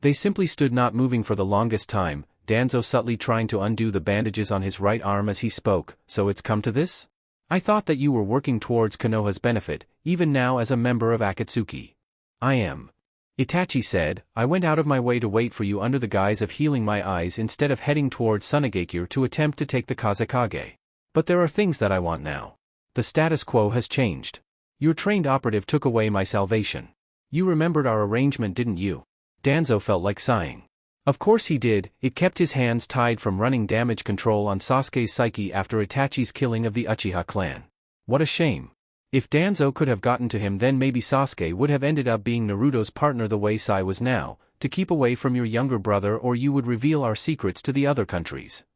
They simply stood not moving for the longest time, Danzo subtly trying to undo the bandages on his right arm as he spoke. So it's come to this? I thought that you were working towards Konoha's benefit, even now as a member of Akatsuki. I am. Itachi said, I went out of my way to wait for you under the guise of healing my eyes instead of heading towards Sunagakure to attempt to take the Kazekage. But there are things that I want now. The status quo has changed. Your trained operative took away my salvation. You remembered our arrangement, didn't you? Danzo felt like sighing. Of course he did. It kept his hands tied from running damage control on Sasuke's psyche after Itachi's killing of the Uchiha clan. What a shame. If Danzo could have gotten to him, then maybe Sasuke would have ended up being Naruto's partner the way Sai was now, to keep away from your younger brother, or you would reveal our secrets to the other countries.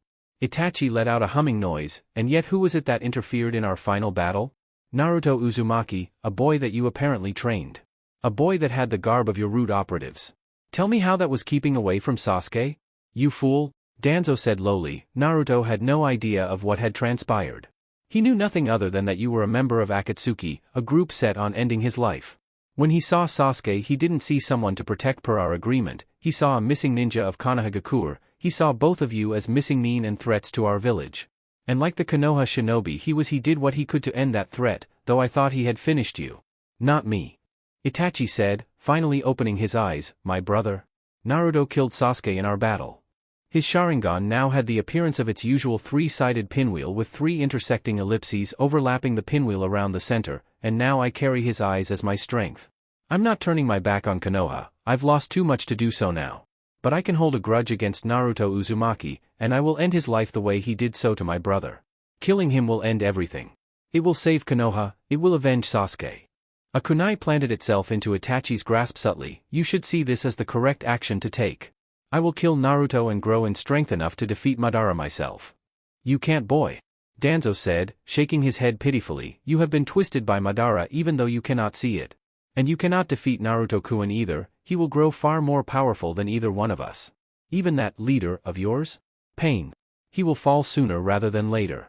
Itachi let out a humming noise, and yet who was it that interfered in our final battle? Naruto Uzumaki, a boy that you apparently trained. A boy that had the garb of your Root operatives. Tell me how that was keeping away from Sasuke? You fool, Danzo said lowly. Naruto had no idea of what had transpired. He knew nothing other than that you were a member of Akatsuki, a group set on ending his life. When he saw Sasuke, he didn't see someone to protect per our agreement, he saw a missing ninja of Konohagakure, he saw both of you as missing mean and threats to our village. And like the Konoha shinobi he did what he could to end that threat, though I thought he had finished you. Not me. Itachi said, finally opening his eyes. My brother? Naruto killed Sasuke in our battle. His Sharingan now had the appearance of its usual three-sided pinwheel with three intersecting ellipses overlapping the pinwheel around the center, and now I carry his eyes as my strength. I'm not turning my back on Konoha, I've lost too much to do so now. But I can hold a grudge against Naruto Uzumaki, and I will end his life the way he did so to my brother. Killing him will end everything. It will save Konoha, it will avenge Sasuke. A kunai planted itself into Itachi's grasp subtly. You should see this as the correct action to take. I will kill Naruto and grow in strength enough to defeat Madara myself. You can't, boy. Danzo said, shaking his head pitifully. You have been twisted by Madara even though you cannot see it. And you cannot defeat Naruto-kun either. He will grow far more powerful than either one of us. Even that leader of yours? Pain. He will fall sooner rather than later.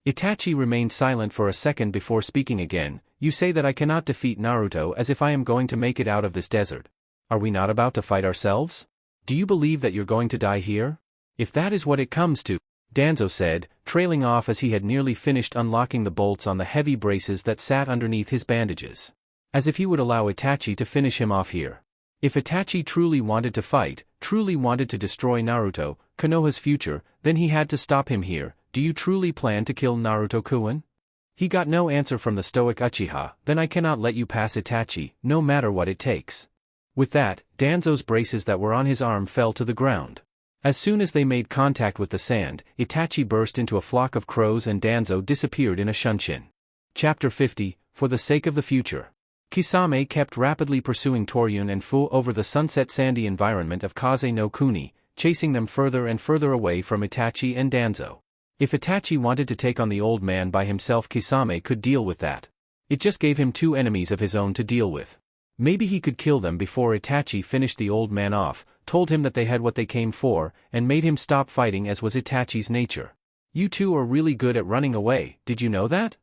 Itachi remained silent for a second before speaking again. You say that I cannot defeat Naruto as if I am going to make it out of this desert. Are we not about to fight ourselves? Do you believe that you're going to die here? If that is what it comes to, Danzo said, trailing off as he had nearly finished unlocking the bolts on the heavy braces that sat underneath his bandages. As if he would allow Itachi to finish him off here. If Itachi truly wanted to fight, truly wanted to destroy Naruto, Konoha's future, then he had to stop him here. Do you truly plan to kill Naruto-kun? He got no answer from the stoic Uchiha. Then I cannot let you pass Itachi, no matter what it takes. With that, Danzo's braces that were on his arm fell to the ground. As soon as they made contact with the sand, Itachi burst into a flock of crows and Danzo disappeared in a shunshin. Chapter 50, For the Sake of the Future. Kisame kept rapidly pursuing Toryun and Fu over the sunset sandy environment of Kaze no Kuni, chasing them further and further away from Itachi and Danzo. If Itachi wanted to take on the old man by himself, Kisame could deal with that. It just gave him two enemies of his own to deal with. Maybe he could kill them before Itachi finished the old man off, told him that they had what they came for, and made him stop fighting as was Itachi's nature. You two are really good at running away, did you know that?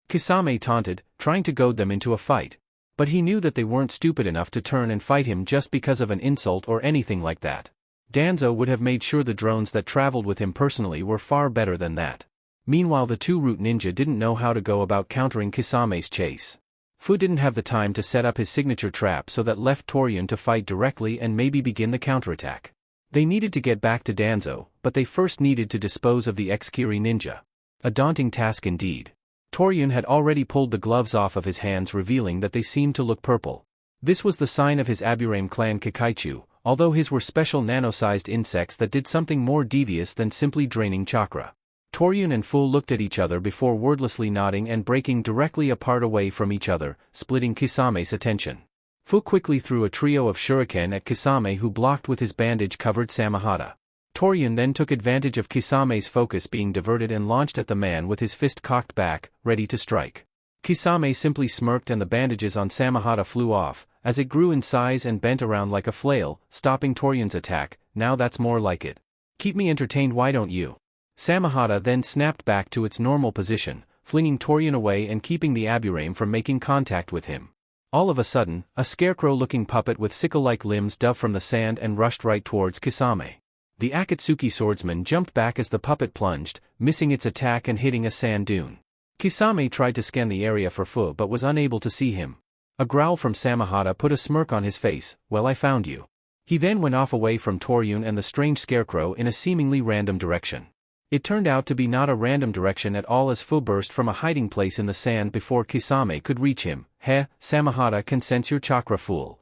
Kisame taunted, trying to goad them into a fight. But he knew that they weren't stupid enough to turn and fight him just because of an insult or anything like that. Danzo would have made sure the drones that traveled with him personally were far better than that. Meanwhile, the two root ninja didn't know how to go about countering Kisame's chase. Fu didn't have the time to set up his signature trap, so that left Toryun to fight directly and maybe begin the counterattack. They needed to get back to Danzo, but they first needed to dispose of the ex-Kiri ninja. A daunting task indeed. Toryun had already pulled the gloves off of his hands, revealing that they seemed to look purple. This was the sign of his Aburame clan Kakaichu, although his were special nano-sized insects that did something more devious than simply draining chakra. Toryun and Fu looked at each other before wordlessly nodding and breaking directly apart away from each other, splitting Kisame's attention. Fu quickly threw a trio of shuriken at Kisame, who blocked with his bandage-covered Samahata. Toryun then took advantage of Kisame's focus being diverted and launched at the man with his fist cocked back, ready to strike. Kisame simply smirked and the bandages on Samahata flew off, as it grew in size and bent around like a flail, stopping Toryun's attack. Now that's more like it. Keep me entertained, why don't you? Samahata then snapped back to its normal position, flinging Toryun away and keeping the Aburame from making contact with him. All of a sudden, a scarecrow-looking puppet with sickle-like limbs dove from the sand and rushed right towards Kisame. The Akatsuki swordsman jumped back as the puppet plunged, missing its attack and hitting a sand dune. Kisame tried to scan the area for Fu but was unable to see him. A growl from Samahata put a smirk on his face. Well, I found you. He then went off away from Toryun and the strange scarecrow in a seemingly random direction. It turned out to be not a random direction at all, as Fu burst from a hiding place in the sand before Kisame could reach him. Heh, Samahata can sense your chakra, fool.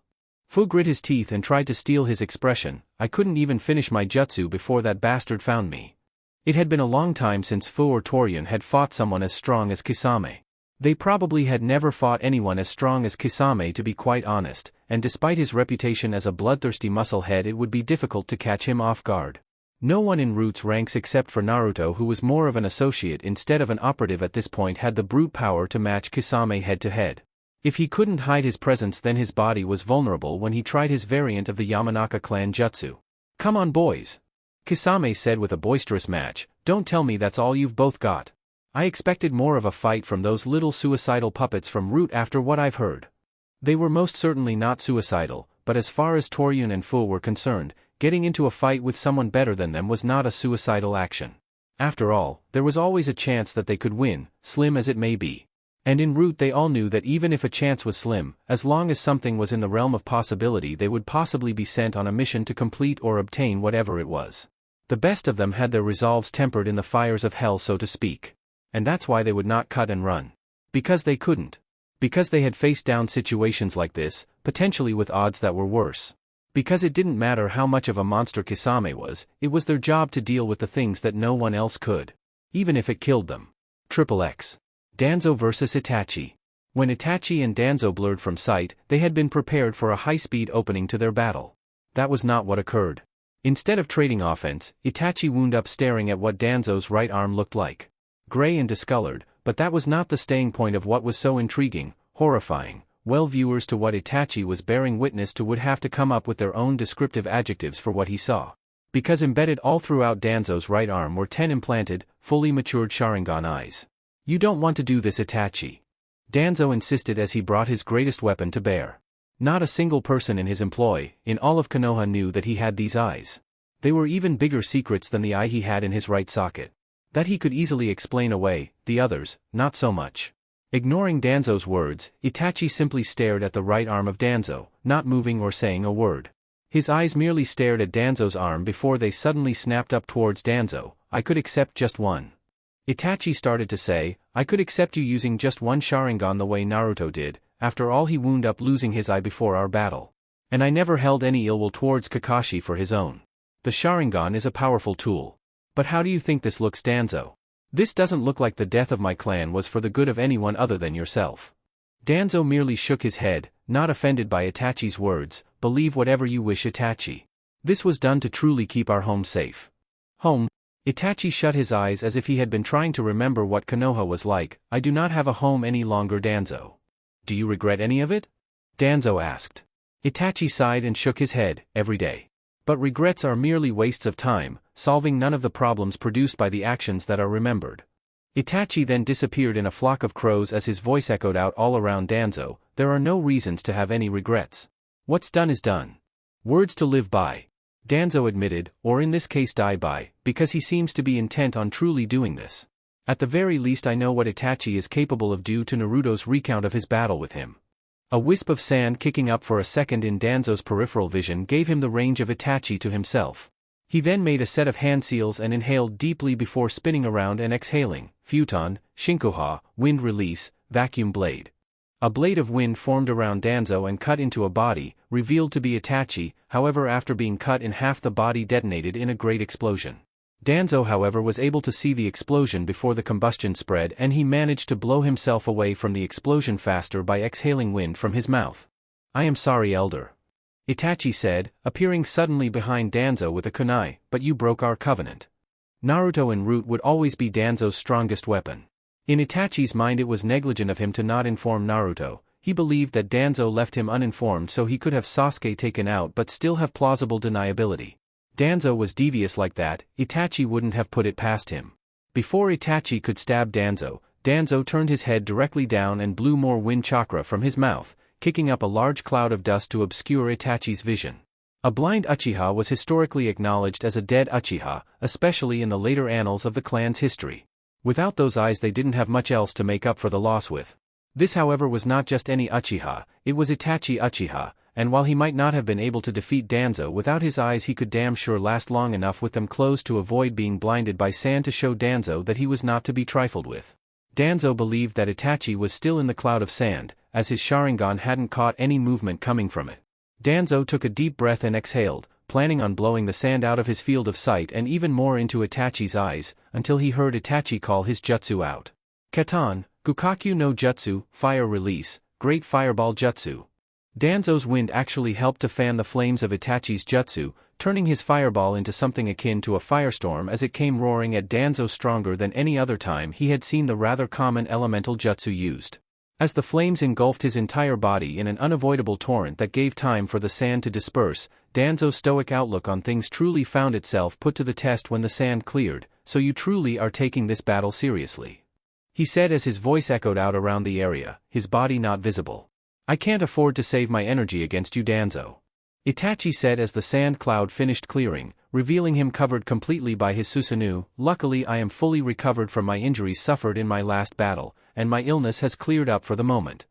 Fu grit his teeth and tried to steal his expression. I couldn't even finish my jutsu before that bastard found me. It had been a long time since Fu or Toryun had fought someone as strong as Kisame. They probably had never fought anyone as strong as Kisame, to be quite honest, and despite his reputation as a bloodthirsty musclehead, it would be difficult to catch him off guard. No one in Roots ranks except for Naruto, who was more of an associate instead of an operative at this point, had the brute power to match Kisame head to head. If he couldn't hide his presence, then his body was vulnerable when he tried his variant of the Yamanaka clan jutsu. Come on, boys. Kisame said with a boisterous match. Don't tell me that's all you've both got. I expected more of a fight from those little suicidal puppets from Root after what I've heard. They were most certainly not suicidal, but as far as Toryun and Fu were concerned, getting into a fight with someone better than them was not a suicidal action. After all, there was always a chance that they could win, slim as it may be. And in Root they all knew that even if a chance was slim, as long as something was in the realm of possibility, they would possibly be sent on a mission to complete or obtain whatever it was. The best of them had their resolves tempered in the fires of hell, so to speak. And that's why they would not cut and run. Because they couldn't. Because they had faced down situations like this, potentially with odds that were worse. Because it didn't matter how much of a monster Kisame was, it was their job to deal with the things that no one else could. Even if it killed them. XXX. Danzo vs Itachi. When Itachi and Danzo blurred from sight, they had been prepared for a high-speed opening to their battle. That was not what occurred. Instead of trading offense, Itachi wound up staring at what Danzo's right arm looked like. Gray and discolored, but that was not the staying point of what was so intriguing, horrifying. Well, viewers to what Itachi was bearing witness to would have to come up with their own descriptive adjectives for what he saw. Because embedded all throughout Danzo's right arm were 10 implanted, fully matured Sharingan eyes. You don't want to do this, Itachi. Danzo insisted as he brought his greatest weapon to bear. Not a single person in his employ, in all of Konoha, knew that he had these eyes. They were even bigger secrets than the eye he had in his right socket. That he could easily explain away, the others, not so much. Ignoring Danzo's words, Itachi simply stared at the right arm of Danzo, not moving or saying a word. His eyes merely stared at Danzo's arm before they suddenly snapped up towards Danzo. I could accept just one. Itachi started to say, I could accept you using just one Sharingan the way Naruto did. After all, he wound up losing his eye before our battle. And I never held any ill will towards Kakashi for his own. The Sharingan is a powerful tool. But how do you think this looks, Danzo? This doesn't look like the death of my clan was for the good of anyone other than yourself. Danzo merely shook his head, not offended by Itachi's words. Believe whatever you wish, Itachi. This was done to truly keep our home safe. Home? Itachi shut his eyes as if he had been trying to remember what Konoha was like. I do not have a home any longer, Danzo. Do you regret any of it? Danzo asked. Itachi sighed and shook his head. Every day. But regrets are merely wastes of time, solving none of the problems produced by the actions that are remembered. Itachi then disappeared in a flock of crows as his voice echoed out all around Danzo. There are no reasons to have any regrets. What's done is done. Words to live by. Danzo admitted, or in this case die by, because he seems to be intent on truly doing this. At the very least, I know what Itachi is capable of due to Naruto's recount of his battle with him. A wisp of sand kicking up for a second in Danzo's peripheral vision gave him the range of Itachi to himself. He then made a set of hand seals and inhaled deeply before spinning around and exhaling. Futon, Shinkoha, wind release, vacuum blade. A blade of wind formed around Danzo and cut into a body, revealed to be Itachi. However, after being cut in half, the body detonated in a great explosion. Danzo, however, was able to see the explosion before the combustion spread, and he managed to blow himself away from the explosion faster by exhaling wind from his mouth. I am sorry, Elder. Itachi said, appearing suddenly behind Danzo with a kunai, but you broke our covenant. Naruto en route would always be Danzo's strongest weapon. In Itachi's mind, it was negligent of him to not inform Naruto. He believed that Danzo left him uninformed so he could have Sasuke taken out but still have plausible deniability. Danzo was devious like that. Itachi wouldn't have put it past him. Before Itachi could stab Danzo, Danzo turned his head directly down and blew more wind chakra from his mouth, kicking up a large cloud of dust to obscure Itachi's vision. A blind Uchiha was historically acknowledged as a dead Uchiha, especially in the later annals of the clan's history. Without those eyes, they didn't have much else to make up for the loss with. This, however, was not just any Uchiha, it was Itachi Uchiha. And while he might not have been able to defeat Danzo without his eyes, he could damn sure last long enough with them closed to avoid being blinded by sand to show Danzo that he was not to be trifled with. Danzo believed that Itachi was still in the cloud of sand, as his Sharingan hadn't caught any movement coming from it. Danzo took a deep breath and exhaled, planning on blowing the sand out of his field of sight and even more into Itachi's eyes, until he heard Itachi call his jutsu out. Katan, Gukakyu no Jutsu, Fire Release, Great Fireball Jutsu. Danzo's wind actually helped to fan the flames of Itachi's jutsu, turning his fireball into something akin to a firestorm as it came roaring at Danzo, stronger than any other time he had seen the rather common elemental jutsu used. As the flames engulfed his entire body in an unavoidable torrent that gave time for the sand to disperse, Danzo's stoic outlook on things truly found itself put to the test when the sand cleared. So you truly are taking this battle seriously? He said as his voice echoed out around the area, his body not visible. I can't afford to save my energy against you, Danzo. Itachi said as the sand cloud finished clearing, revealing him covered completely by his Susanoo. Luckily, I am fully recovered from my injuries suffered in my last battle, and my illness has cleared up for the moment.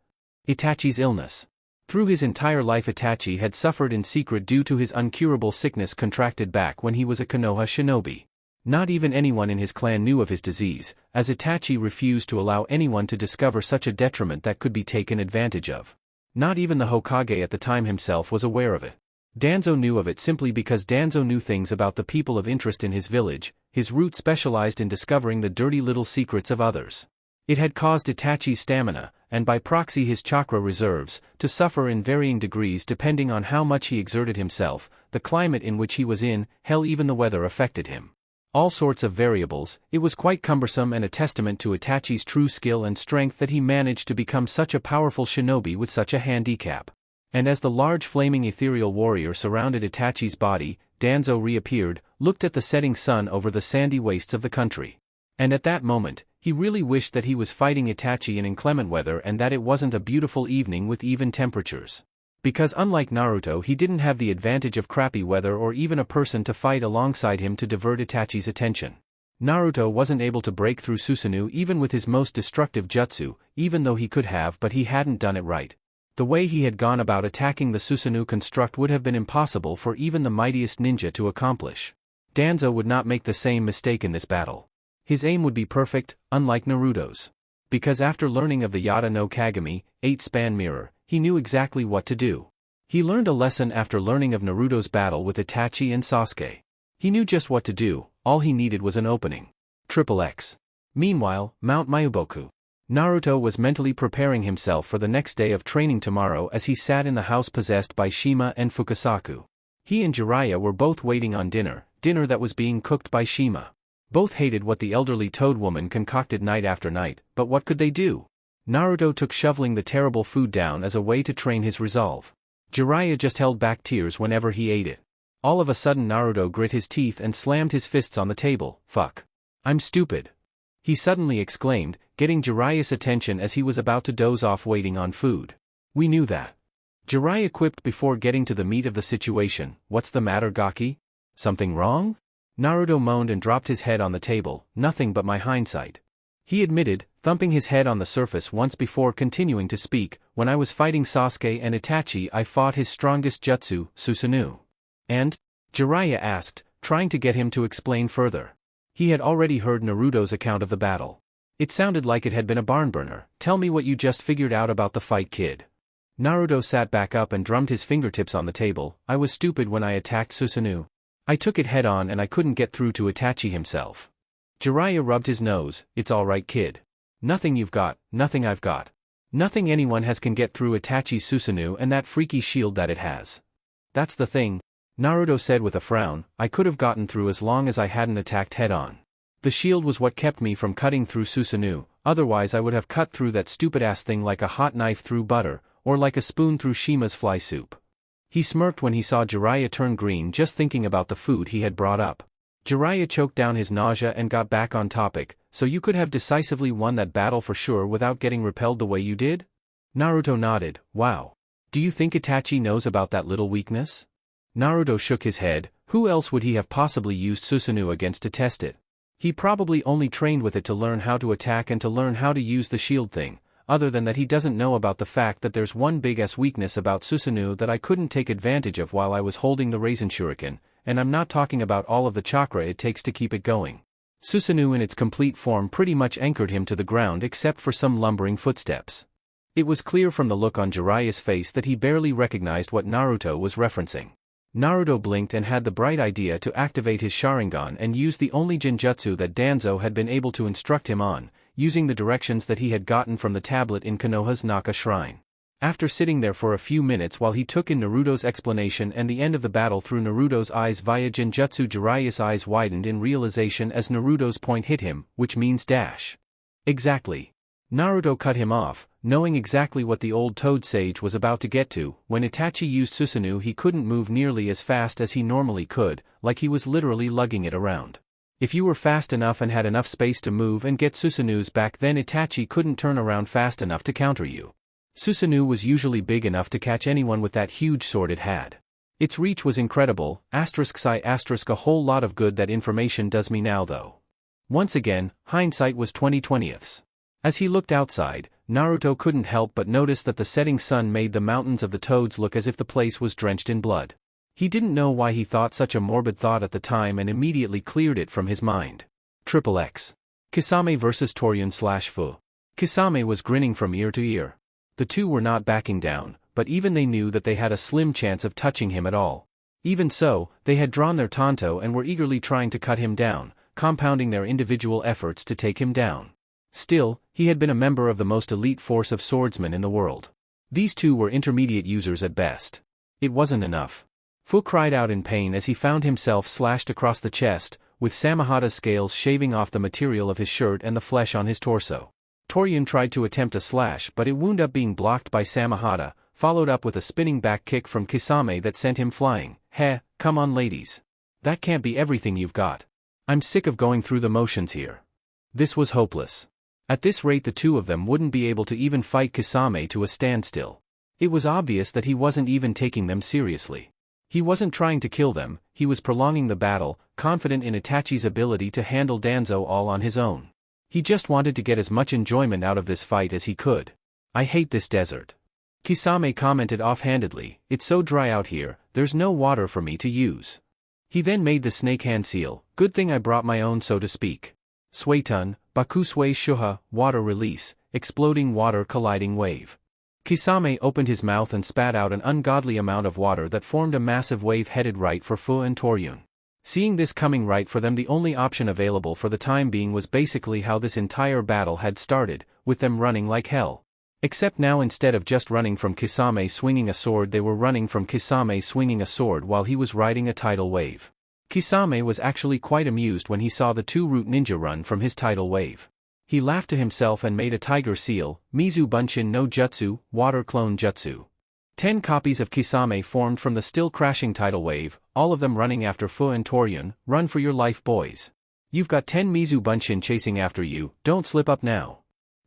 Itachi's illness. Through his entire life, Itachi had suffered in secret due to his uncurable sickness contracted back when he was a Konoha shinobi. Not even anyone in his clan knew of his disease, as Itachi refused to allow anyone to discover such a detriment that could be taken advantage of. Not even the Hokage at the time himself was aware of it. Danzo knew of it simply because Danzo knew things about the people of interest in his village. His root specialized in discovering the dirty little secrets of others. It had caused Itachi's stamina, and by proxy his chakra reserves, to suffer in varying degrees depending on how much he exerted himself, the climate in which he was in, hell, even the weather affected him. All sorts of variables. It was quite cumbersome and a testament to Itachi's true skill and strength that he managed to become such a powerful shinobi with such a handicap. And as the large flaming ethereal warrior surrounded Itachi's body, Danzo reappeared, looked at the setting sun over the sandy wastes of the country. And at that moment, he really wished that he was fighting Itachi in inclement weather and that it wasn't a beautiful evening with even temperatures. Because unlike Naruto, he didn't have the advantage of crappy weather or even a person to fight alongside him to divert Itachi's attention. Naruto wasn't able to break through Susanoo even with his most destructive jutsu, even though he could have, but he hadn't done it right. The way he had gone about attacking the Susanoo construct would have been impossible for even the mightiest ninja to accomplish. Danzo would not make the same mistake in this battle. His aim would be perfect, unlike Naruto's. Because after learning of the Yata no Kagami, 8-span mirror, he knew exactly what to do. He learned a lesson after learning of Naruto's battle with Itachi and Sasuke. He knew just what to do, all he needed was an opening. XXX. Meanwhile, Mount Mayuboku. Naruto was mentally preparing himself for the next day of training tomorrow as he sat in the house possessed by Shima and Fukasaku. He and Jiraiya were both waiting on dinner that was being cooked by Shima. Both hated what the elderly toad woman concocted night after night, but what could they do? Naruto took shoveling the terrible food down as a way to train his resolve. Jiraiya just held back tears whenever he ate it. All of a sudden Naruto grit his teeth and slammed his fists on the table. Fuck. I'm stupid. He suddenly exclaimed, getting Jiraiya's attention as he was about to doze off waiting on food. We knew that. Jiraiya quipped before getting to the meat of the situation. What's the matter, Gaki? Something wrong? Naruto moaned and dropped his head on the table. Nothing but my hindsight. He admitted, thumping his head on the surface once before continuing to speak. When I was fighting Sasuke and Itachi, I fought his strongest jutsu, Susanoo. And? Jiraiya asked, trying to get him to explain further. He had already heard Naruto's account of the battle. It sounded like it had been a barn-burner. Tell me what you just figured out about the fight, kid. Naruto sat back up and drummed his fingertips on the table. I was stupid when I attacked Susanoo. I took it head-on and I couldn't get through to Itachi himself. Jiraiya rubbed his nose. It's alright, kid. Nothing you've got, nothing I've got. Nothing anyone has can get through Itachi's Susanoo and that freaky shield that it has. That's the thing, Naruto said with a frown. I could have gotten through as long as I hadn't attacked head-on. The shield was what kept me from cutting through Susanoo, otherwise I would have cut through that stupid-ass thing like a hot knife through butter, or like a spoon through Shima's fly soup. He smirked when he saw Jiraiya turn green just thinking about the food he had brought up. Jiraiya choked down his nausea and got back on topic. So you could have decisively won that battle for sure without getting repelled the way you did? Naruto nodded. Wow. Do you think Itachi knows about that little weakness? Naruto shook his head. Who else would he have possibly used Susanoo against to test it? He probably only trained with it to learn how to attack and to learn how to use the shield thing. Other than that, he doesn't know about the fact that there's one big-ass weakness about Susanoo that I couldn't take advantage of while I was holding the Raisin Shuriken, and I'm not talking about all of the chakra it takes to keep it going. Susanoo in its complete form pretty much anchored him to the ground except for some lumbering footsteps. It was clear from the look on Jiraiya's face that he barely recognized what Naruto was referencing. Naruto blinked and had the bright idea to activate his Sharingan and use the only genjutsu that Danzo had been able to instruct him on, using the directions that he had gotten from the tablet in Konoha's Naka Shrine. After sitting there for a few minutes while he took in Naruto's explanation and the end of the battle through Naruto's eyes via genjutsu, Jiraiya's eyes widened in realization as Naruto's point hit him, which means dash. Exactly. Naruto cut him off, knowing exactly what the old toad sage was about to get to. When Itachi used Susanoo, he couldn't move nearly as fast as he normally could, like he was literally lugging it around. If you were fast enough and had enough space to move and get Susanoo's back, then Itachi couldn't turn around fast enough to counter you. Susanoo was usually big enough to catch anyone with that huge sword it had. Its reach was incredible, ***** a whole lot of good that information does me now though. Once again, hindsight was 20/20. As he looked outside, Naruto couldn't help but notice that the setting sun made the mountains of the toads look as if the place was drenched in blood. He didn't know why he thought such a morbid thought at the time and immediately cleared it from his mind. XXX. Kisame vs Toryun/Fu. Kisame was grinning from ear to ear. The two were not backing down, but even they knew that they had a slim chance of touching him at all. Even so, they had drawn their tanto and were eagerly trying to cut him down, compounding their individual efforts to take him down. Still, he had been a member of the most elite force of swordsmen in the world. These two were intermediate users at best. It wasn't enough. Fu cried out in pain as he found himself slashed across the chest, with Samahata's scales shaving off the material of his shirt and the flesh on his torso. Toryun tried to attempt a slash, but it wound up being blocked by Samahata, followed up with a spinning back kick from Kisame that sent him flying. Heh, come on ladies. That can't be everything you've got. I'm sick of going through the motions here. This was hopeless. At this rate the two of them wouldn't be able to even fight Kisame to a standstill. It was obvious that he wasn't even taking them seriously. He wasn't trying to kill them, he was prolonging the battle, confident in Itachi's ability to handle Danzo all on his own. He just wanted to get as much enjoyment out of this fight as he could. I hate this desert. Kisame commented offhandedly, it's so dry out here, there's no water for me to use. He then made the snake hand seal, good thing I brought my own so to speak. Suetun, Bakusui Shuha, water release, exploding water colliding wave. Kisame opened his mouth and spat out an ungodly amount of water that formed a massive wave headed right for Fu and Toryun. Seeing this coming right for them, the only option available for the time being was basically how this entire battle had started, with them running like hell. Except now instead of just running from Kisame swinging a sword, they were running from Kisame swinging a sword while he was riding a tidal wave. Kisame was actually quite amused when he saw the two root ninja run from his tidal wave. He laughed to himself and made a tiger seal, Mizu Bunshin no Jutsu, water clone jutsu. 10 copies of Kisame formed from the still crashing tidal wave, all of them running after Fu and Toryun. Run for your life boys. You've got 10 Mizu Bunshin chasing after you, don't slip up now.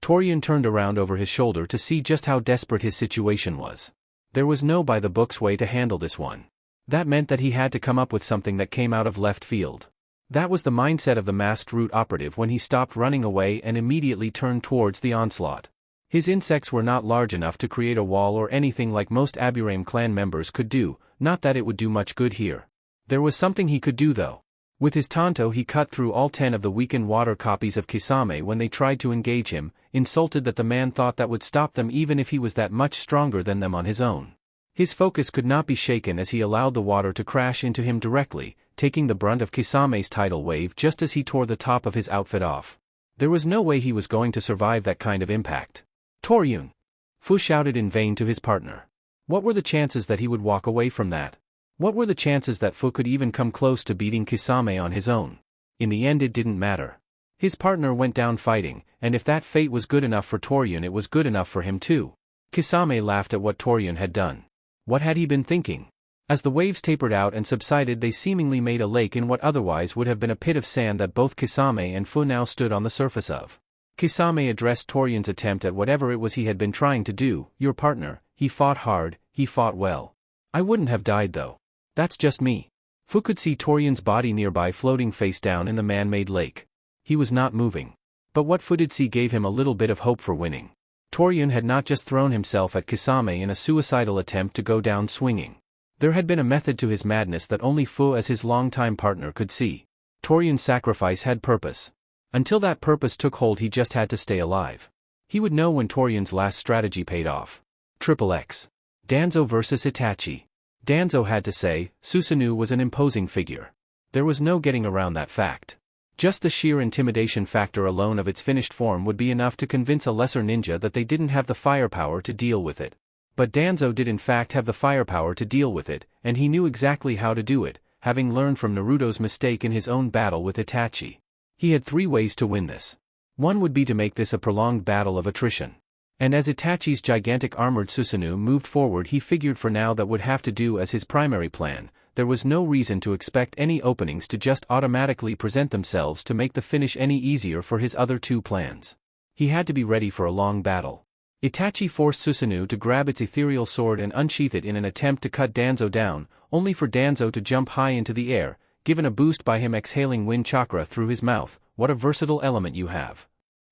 Toryun turned around over his shoulder to see just how desperate his situation was. There was no by-the-books way to handle this one. That meant that he had to come up with something that came out of left field. That was the mindset of the masked root operative when he stopped running away and immediately turned towards the onslaught. His insects were not large enough to create a wall or anything like most Aburame clan members could do, not that it would do much good here. There was something he could do though. With his tanto he cut through all 10 of the weakened water copies of Kisame when they tried to engage him, insulted that the man thought that would stop them even if he was that much stronger than them on his own. His focus could not be shaken as he allowed the water to crash into him directly, taking the brunt of Kisame's tidal wave just as he tore the top of his outfit off. There was no way he was going to survive that kind of impact. Toryun! Fu shouted in vain to his partner. What were the chances that he would walk away from that? What were the chances that Fu could even come close to beating Kisame on his own? In the end it didn't matter. His partner went down fighting, and if that fate was good enough for Toryun it was good enough for him too. Kisame laughed at what Toryun had done. What had he been thinking? As the waves tapered out and subsided they seemingly made a lake in what otherwise would have been a pit of sand that both Kisame and Fu now stood on the surface of. Kisame addressed Toryun's attempt at whatever it was he had been trying to do. Your partner, he fought hard, he fought well. I wouldn't have died though. That's just me. Fu could see Toryun's body nearby floating face down in the man-made lake. He was not moving. But what Fu did see gave him a little bit of hope for winning. Toryun had not just thrown himself at Kisame in a suicidal attempt to go down swinging. There had been a method to his madness that only Fu as his longtime partner could see. Toryun's sacrifice had purpose. Until that purpose took hold he just had to stay alive. He would know when Toryun's last strategy paid off. XXX. Danzo vs Itachi. Danzo had to say, Susanoo was an imposing figure. There was no getting around that fact. Just the sheer intimidation factor alone of its finished form would be enough to convince a lesser ninja that they didn't have the firepower to deal with it. But Danzo did in fact have the firepower to deal with it, and he knew exactly how to do it, having learned from Naruto's mistake in his own battle with Itachi. He had 3 ways to win this. One would be to make this a prolonged battle of attrition. And as Itachi's gigantic armored Susanoo moved forward he figured for now that would have to do as his primary plan. There was no reason to expect any openings to just automatically present themselves to make the finish any easier for his other 2 plans. He had to be ready for a long battle. Itachi forced Susanoo to grab its ethereal sword and unsheath it in an attempt to cut Danzo down, only for Danzo to jump high into the air, given a boost by him exhaling wind chakra through his mouth. What a versatile element you have.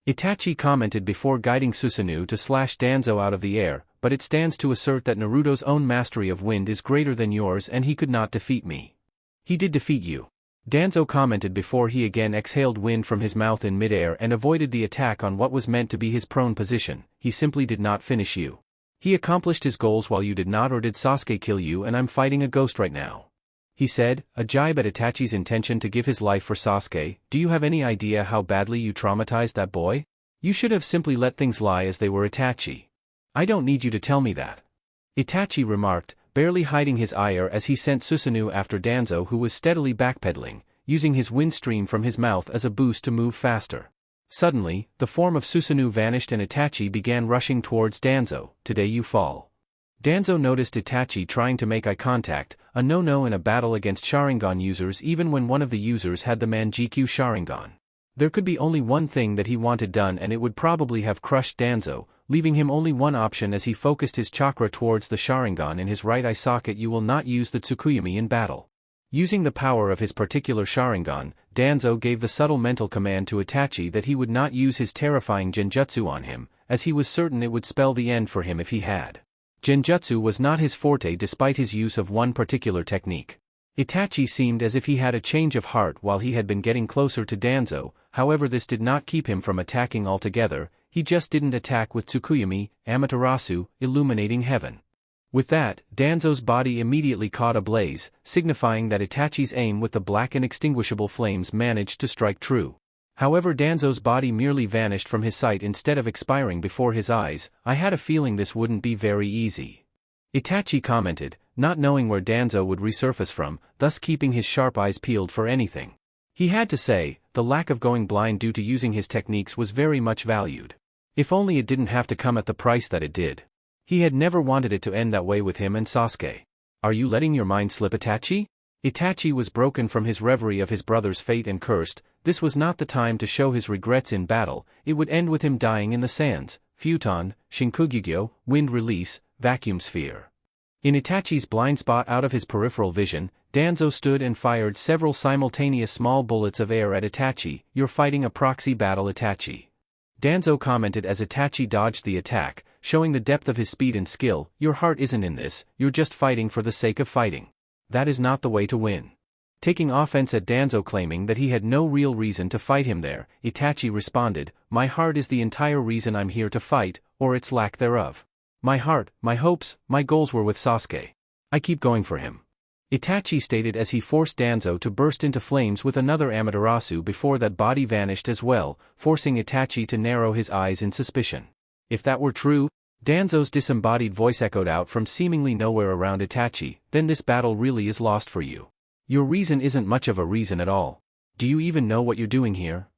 Itachi commented before guiding Susanoo to slash Danzo out of the air, but it stands to assert that Naruto's own mastery of wind is greater than yours and he could not defeat me. He did defeat you. Danzo commented before he again exhaled wind from his mouth in midair and avoided the attack on what was meant to be his prone position. He simply did not finish you. He accomplished his goals while you did not, or did Sasuke kill you and I'm fighting a ghost right now? He said, a jibe at Itachi's intention to give his life for Sasuke. Do you have any idea how badly you traumatized that boy? You should have simply let things lie as they were, Itachi. I don't need you to tell me that. Itachi remarked, barely hiding his ire as he sent Susanoo after Danzo, who was steadily backpedaling, using his wind stream from his mouth as a boost to move faster. Suddenly, the form of Susanoo vanished and Itachi began rushing towards Danzo. Today you fall. Danzo noticed Itachi trying to make eye contact, a no-no in a battle against Sharingan users even when one of the users had the Manjikyu Sharingan. There could be only one thing that he wanted done and it would probably have crushed Danzo, leaving him only one option as he focused his chakra towards the Sharingan in his right eye socket. You will not use the Tsukuyomi in battle. Using the power of his particular Sharingan, Danzo gave the subtle mental command to Itachi that he would not use his terrifying Genjutsu on him, as he was certain it would spell the end for him if he had. Genjutsu was not his forte despite his use of one particular technique. Itachi seemed as if he had a change of heart while he had been getting closer to Danzo, however this did not keep him from attacking altogether. He just didn't attack with Tsukuyomi, Amaterasu, illuminating heaven. With that, Danzo's body immediately caught ablaze, signifying that Itachi's aim with the black and extinguishable flames managed to strike true. However, Danzo's body merely vanished from his sight instead of expiring before his eyes. I had a feeling this wouldn't be very easy. Itachi commented, not knowing where Danzo would resurface from, thus keeping his sharp eyes peeled for anything. He had to say, the lack of going blind due to using his techniques was very much valued. If only it didn't have to come at the price that it did. He had never wanted it to end that way with him and Sasuke. Are you letting your mind slip, Itachi? Itachi was broken from his reverie of his brother's fate and cursed. This was not the time to show his regrets in battle. It would end with him dying in the sands. Futon, Shinkugyo, wind release, vacuum sphere. In Itachi's blind spot out of his peripheral vision, Danzo stood and fired several simultaneous small bullets of air at Itachi. You're fighting a proxy battle, Itachi. Danzo commented as Itachi dodged the attack, showing the depth of his speed and skill. Your heart isn't in this, you're just fighting for the sake of fighting. That is not the way to win. Taking offense at Danzo claiming that he had no real reason to fight him there, Itachi responded, my heart is the entire reason I'm here to fight, or its lack thereof. My heart, my hopes, my goals were with Sasuke. I keep going for him. Itachi stated as he forced Danzo to burst into flames with another Amaterasu before that body vanished as well, forcing Itachi to narrow his eyes in suspicion. If that were true, Danzo's disembodied voice echoed out from seemingly nowhere around Itachi, then this battle really is lost for you. Your reason isn't much of a reason at all. Do you even know what you're doing here?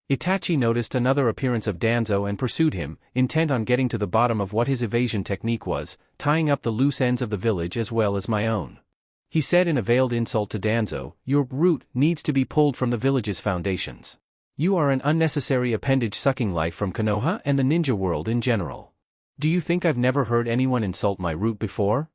Itachi noticed another appearance of Danzo and pursued him, intent on getting to the bottom of what his evasion technique was, tying up the loose ends of the village as well as my own. He said in a veiled insult to Danzo, your root needs to be pulled from the village's foundations. You are an unnecessary appendage sucking life from Konoha and the ninja world in general. Do you think I've never heard anyone insult my root before?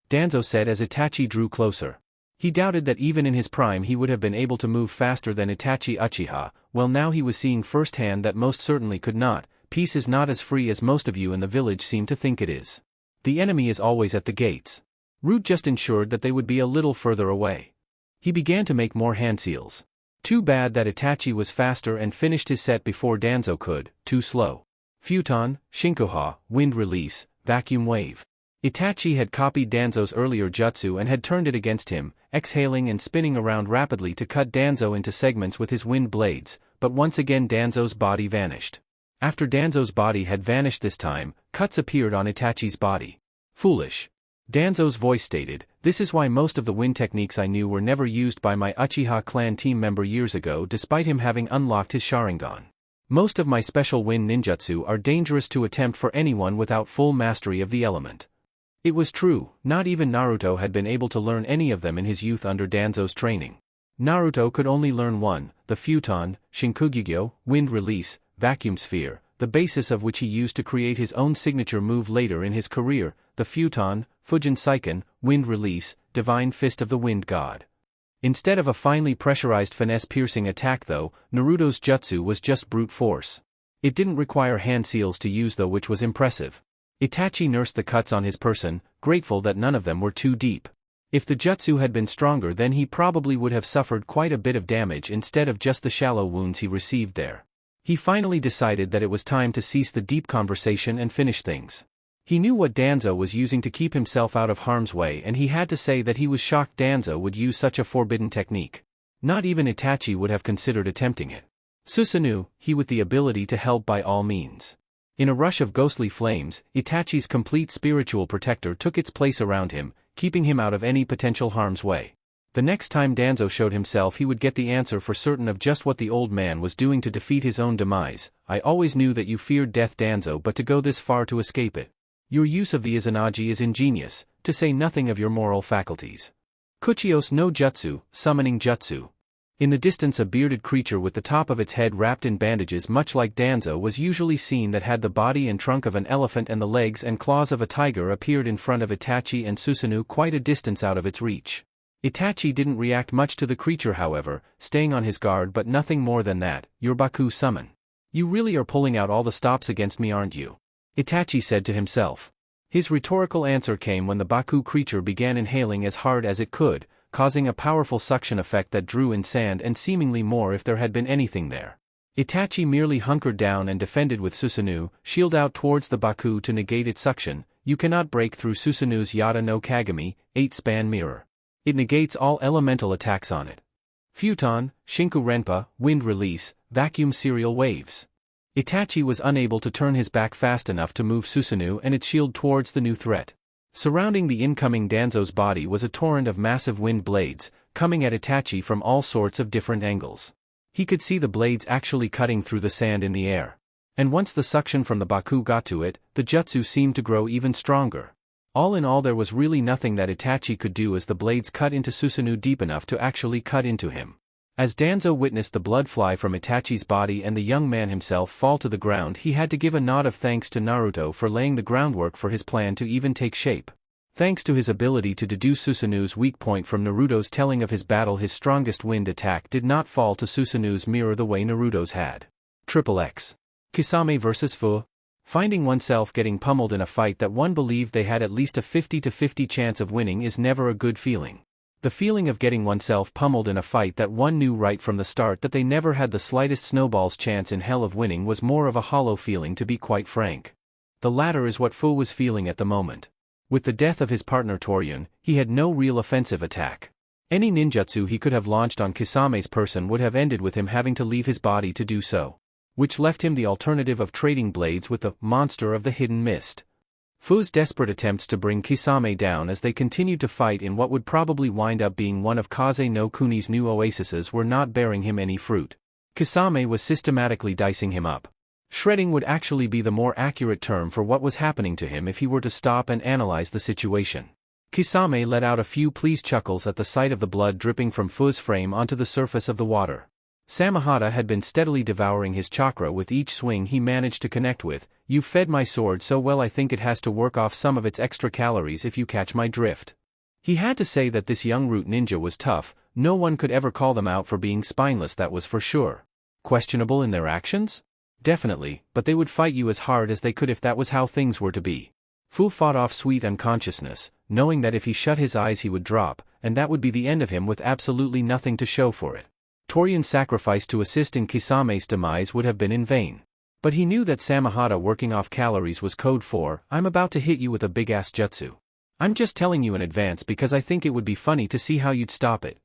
Danzo said as Itachi drew closer. He doubted that even in his prime he would have been able to move faster than Itachi Uchiha. Well, now he was seeing firsthand that most certainly could not. Peace is not as free as most of you in the village seem to think it is. The enemy is always at the gates. Root just ensured that they would be a little further away. He began to make more hand seals. Too bad that Itachi was faster and finished his set before Danzo could, too slow. Futon, Shinkoha, wind release, vacuum wave. Itachi had copied Danzo's earlier jutsu and had turned it against him, exhaling and spinning around rapidly to cut Danzo into segments with his wind blades, but once again Danzo's body vanished. After Danzo's body had vanished this time, cuts appeared on Itachi's body. Foolish. Danzo's voice stated, this is why most of the wind techniques I knew were never used by my Uchiha clan team member years ago despite him having unlocked his Sharingan. Most of my special wind ninjutsu are dangerous to attempt for anyone without full mastery of the element. It was true, not even Naruto had been able to learn any of them in his youth under Danzo's training. Naruto could only learn one, the Futon, Shinkugyo, wind release, vacuum sphere, the basis of which he used to create his own signature move later in his career, the Futon, Fujin Seiken, wind release, divine fist of the wind god. Instead of a finely pressurized finesse-piercing attack though, Naruto's jutsu was just brute force. It didn't require hand seals to use though, which was impressive. Itachi nursed the cuts on his person, grateful that none of them were too deep. If the jutsu had been stronger then he probably would have suffered quite a bit of damage instead of just the shallow wounds he received there. He finally decided that it was time to cease the deep conversation and finish things. He knew what Danzo was using to keep himself out of harm's way, and he had to say that he was shocked Danzo would use such a forbidden technique. Not even Itachi would have considered attempting it. Susanoo, he with the ability to help by all means. In a rush of ghostly flames, Itachi's complete spiritual protector took its place around him, keeping him out of any potential harm's way. The next time Danzo showed himself, he would get the answer for certain of just what the old man was doing to defeat his own demise. I always knew that you feared death, Danzo, but to go this far to escape it. Your use of the Izanagi is ingenious, to say nothing of your moral faculties. Kuchios no Jutsu, summoning jutsu. In the distance, a bearded creature with the top of its head wrapped in bandages much like Danzo was usually seen, that had the body and trunk of an elephant and the legs and claws of a tiger, appeared in front of Itachi and Susanoo, quite a distance out of its reach. Itachi didn't react much to the creature, however, staying on his guard, but nothing more than that. Your Baku summon. You really are pulling out all the stops against me, aren't you? Itachi said to himself. His rhetorical answer came when the Baku creature began inhaling as hard as it could, causing a powerful suction effect that drew in sand and seemingly more if there had been anything there. Itachi merely hunkered down and defended with Susanoo, shield out towards the Baku to negate its suction. You cannot break through Susanoo's Yata no Kagami, 8-span mirror. It negates all elemental attacks on it. Futon, Shinku Renpa, wind release, vacuum serial waves. Itachi was unable to turn his back fast enough to move Susanoo and its shield towards the new threat. Surrounding the incoming Danzo's body was a torrent of massive wind blades, coming at Itachi from all sorts of different angles. He could see the blades actually cutting through the sand in the air. And once the suction from the Baku got to it, the jutsu seemed to grow even stronger. All in all, there was really nothing that Itachi could do as the blades cut into Susanoo deep enough to actually cut into him. As Danzo witnessed the blood fly from Itachi's body and the young man himself fall to the ground, he had to give a nod of thanks to Naruto for laying the groundwork for his plan to even take shape. Thanks to his ability to deduce Susanoo's weak point from Naruto's telling of his battle, his strongest wind attack did not fall to Susanoo's mirror the way Naruto's had. XXX. Kisame vs. Fu. Finding oneself getting pummeled in a fight that one believed they had at least a 50-50 chance of winning is never a good feeling. The feeling of getting oneself pummeled in a fight that one knew right from the start that they never had the slightest snowball's chance in hell of winning was more of a hollow feeling, to be quite frank. The latter is what Fu was feeling at the moment. With the death of his partner Torian, he had no real offensive attack. Any ninjutsu he could have launched on Kisame's person would have ended with him having to leave his body to do so, which left him the alternative of trading blades with the monster of the hidden mist. Fu's desperate attempts to bring Kisame down as they continued to fight in what would probably wind up being one of Kaze no Kuni's new oases were not bearing him any fruit. Kisame was systematically dicing him up. Shredding would actually be the more accurate term for what was happening to him if he were to stop and analyze the situation. Kisame let out a few pleased chuckles at the sight of the blood dripping from Fu's frame onto the surface of the water. Samahata had been steadily devouring his chakra with each swing he managed to connect with. You've fed my sword so well I think it has to work off some of its extra calories, if you catch my drift. He had to say that this young root ninja was tough. No one could ever call them out for being spineless, that was for sure. Questionable in their actions? Definitely, but they would fight you as hard as they could if that was how things were to be. Fu fought off sweet unconsciousness, knowing that if he shut his eyes he would drop, and that would be the end of him with absolutely nothing to show for it. Torian's sacrifice to assist in Kisame's demise would have been in vain. But he knew that Samahata working off calories was code for, I'm about to hit you with a big-ass jutsu. I'm just telling you in advance because I think it would be funny to see how you'd stop it.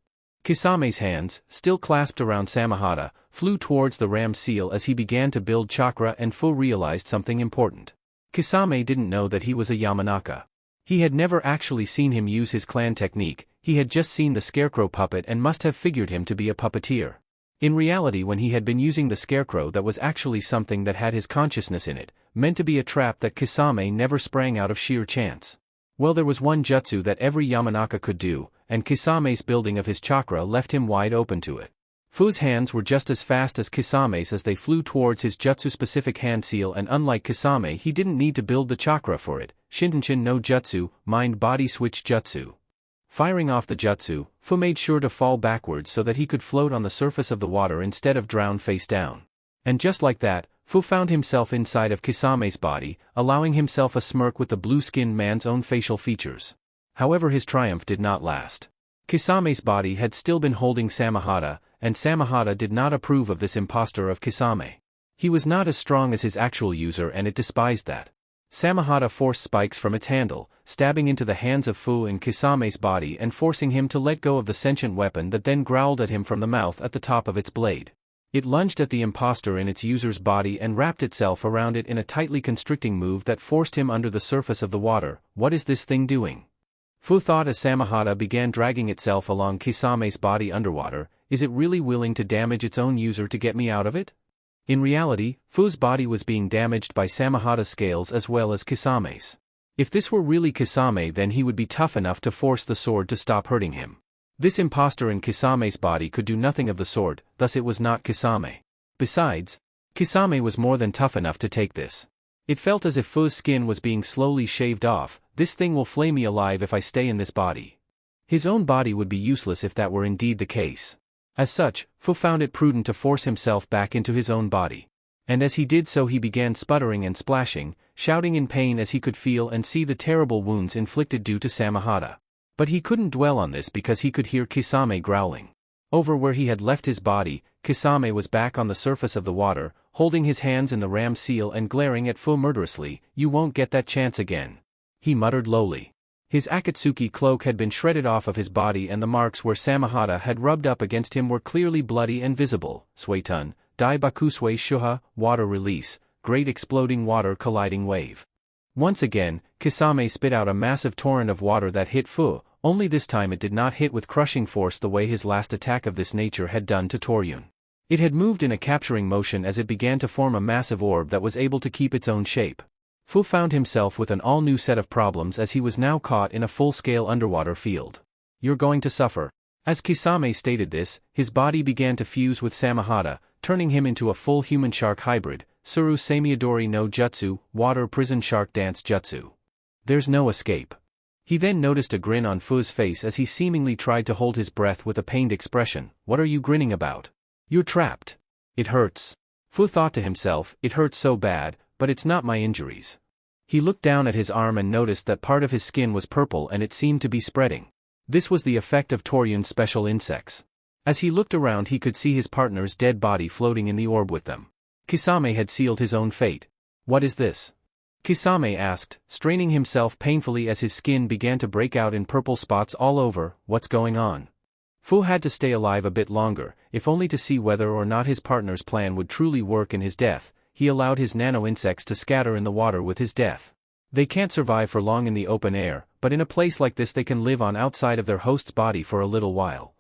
Kisame's hands, still clasped around Samahata, flew towards the ram seal as he began to build chakra, and Fu realized something important. Kisame didn't know that he was a Yamanaka. He had never actually seen him use his clan technique. He had just seen the scarecrow puppet and must have figured him to be a puppeteer. In reality, when he had been using the scarecrow, that was actually something that had his consciousness in it, meant to be a trap that Kisame never sprang out of sheer chance. Well, there was one jutsu that every Yamanaka could do, and Kisame's building of his chakra left him wide open to it. Fu's hands were just as fast as Kisame's as they flew towards his jutsu-specific hand seal, and unlike Kisame, he didn't need to build the chakra for it. Shintenshin no Jutsu, Mind-Body Switch Jutsu. Firing off the jutsu, Fu made sure to fall backwards so that he could float on the surface of the water instead of drown face down. And just like that, Fu found himself inside of Kisame's body, allowing himself a smirk with the blue-skinned man's own facial features. However, his triumph did not last. Kisame's body had still been holding Samahata, and Samahata did not approve of this impostor of Kisame. He was not as strong as his actual user, and it despised that. Samehada forced spikes from its handle, stabbing into the hands of Fu and Kisame's body and forcing him to let go of the sentient weapon that then growled at him from the mouth at the top of its blade. It lunged at the impostor in its user's body and wrapped itself around it in a tightly constricting move that forced him under the surface of the water. What is this thing doing? Fu thought as Samehada began dragging itself along Kisame's body underwater. Is it really willing to damage its own user to get me out of it? In reality, Fu's body was being damaged by Samehada's scales as well as Kisame's. If this were really Kisame, then he would be tough enough to force the sword to stop hurting him. This impostor in Kisame's body could do nothing of the sort, thus it was not Kisame. Besides, Kisame was more than tough enough to take this. It felt as if Fu's skin was being slowly shaved off. This thing will flay me alive if I stay in this body. His own body would be useless if that were indeed the case. As such, Fu found it prudent to force himself back into his own body. And as he did so, he began sputtering and splashing, shouting in pain as he could feel and see the terrible wounds inflicted due to Samehada. But he couldn't dwell on this because he could hear Kisame growling. Over where he had left his body, Kisame was back on the surface of the water, holding his hands in the ram seal and glaring at Fu murderously. "You won't get that chance again," he muttered lowly. His Akatsuki cloak had been shredded off of his body and the marks where Samehada had rubbed up against him were clearly bloody and visible. Suetun, Dai Bakusui Shuha, water release, great exploding water colliding wave. Once again, Kisame spit out a massive torrent of water that hit Fu, only this time it did not hit with crushing force the way his last attack of this nature had done to Toryun. It had moved in a capturing motion as it began to form a massive orb that was able to keep its own shape. Fu found himself with an all-new set of problems as he was now caught in a full-scale underwater field. "You're going to suffer." As Kisame stated this, his body began to fuse with Samehada, turning him into a full human shark hybrid, Suru Samiadori no Jutsu, water prison shark dance jutsu. There's no escape. He then noticed a grin on Fu's face as he seemingly tried to hold his breath with a pained expression. "What are you grinning about? You're trapped. It hurts." Fu thought to himself, "It hurts so bad, but it's not my injuries." He looked down at his arm and noticed that part of his skin was purple and it seemed to be spreading. This was the effect of Toryun's special insects. As he looked around, he could see his partner's dead body floating in the orb with them. Kisame had sealed his own fate. "What is this?" Kisame asked, straining himself painfully as his skin began to break out in purple spots all over. "What's going on?" Fu had to stay alive a bit longer, if only to see whether or not his partner's plan would truly work in his death. He allowed his nano-insects to scatter in the water with his death. They can't survive for long in the open air, but in a place like this they can live on outside of their host's body for a little while.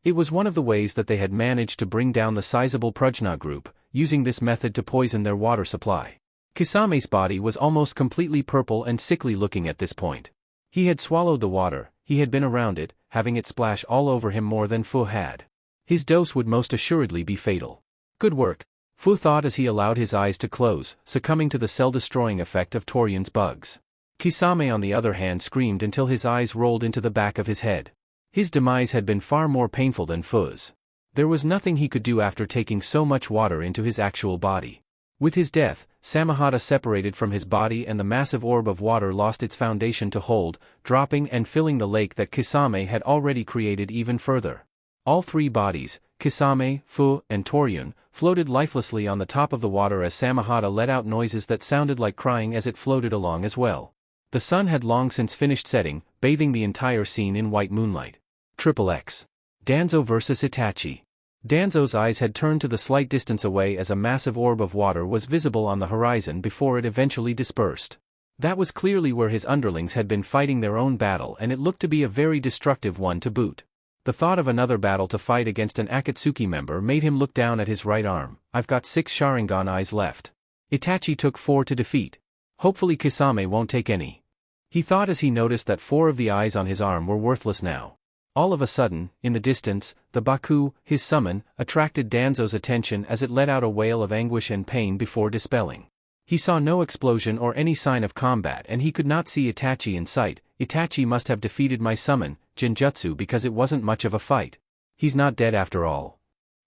It was one of the ways that they had managed to bring down the sizable Prajna group, using this method to poison their water supply. Kisame's body was almost completely purple and sickly looking at this point. He had swallowed the water, he had been around it, having it splash all over him more than Fu had. His dose would most assuredly be fatal. "Good work," Fu thought as he allowed his eyes to close, succumbing to the cell-destroying effect of Toryun's bugs. Kisame on the other hand screamed until his eyes rolled into the back of his head. His demise had been far more painful than Fu's. There was nothing he could do after taking so much water into his actual body. With his death, Samehada separated from his body and the massive orb of water lost its foundation to hold, dropping and filling the lake that Kisame had already created even further. All three bodies, Kisame, Fu, and Toryun, floated lifelessly on the top of the water as Samehada let out noises that sounded like crying as it floated along as well. The sun had long since finished setting, bathing the entire scene in white moonlight. XXX. Danzo vs Itachi. Danzo's eyes had turned to the slight distance away as a massive orb of water was visible on the horizon before it eventually dispersed. That was clearly where his underlings had been fighting their own battle, and it looked to be a very destructive one to boot. The thought of another battle to fight against an Akatsuki member made him look down at his right arm. "I've got 6 Sharingan eyes left. Itachi took 4 to defeat. Hopefully Kisame won't take any." He thought as he noticed that 4 of the eyes on his arm were worthless now. All of a sudden, in the distance, the Baku, his summon, attracted Danzo's attention as it let out a wail of anguish and pain before dispelling. He saw no explosion or any sign of combat and he could not see Itachi in sight. "Itachi must have defeated my summon, Jinjutsu, because it wasn't much of a fight. He's not dead after all."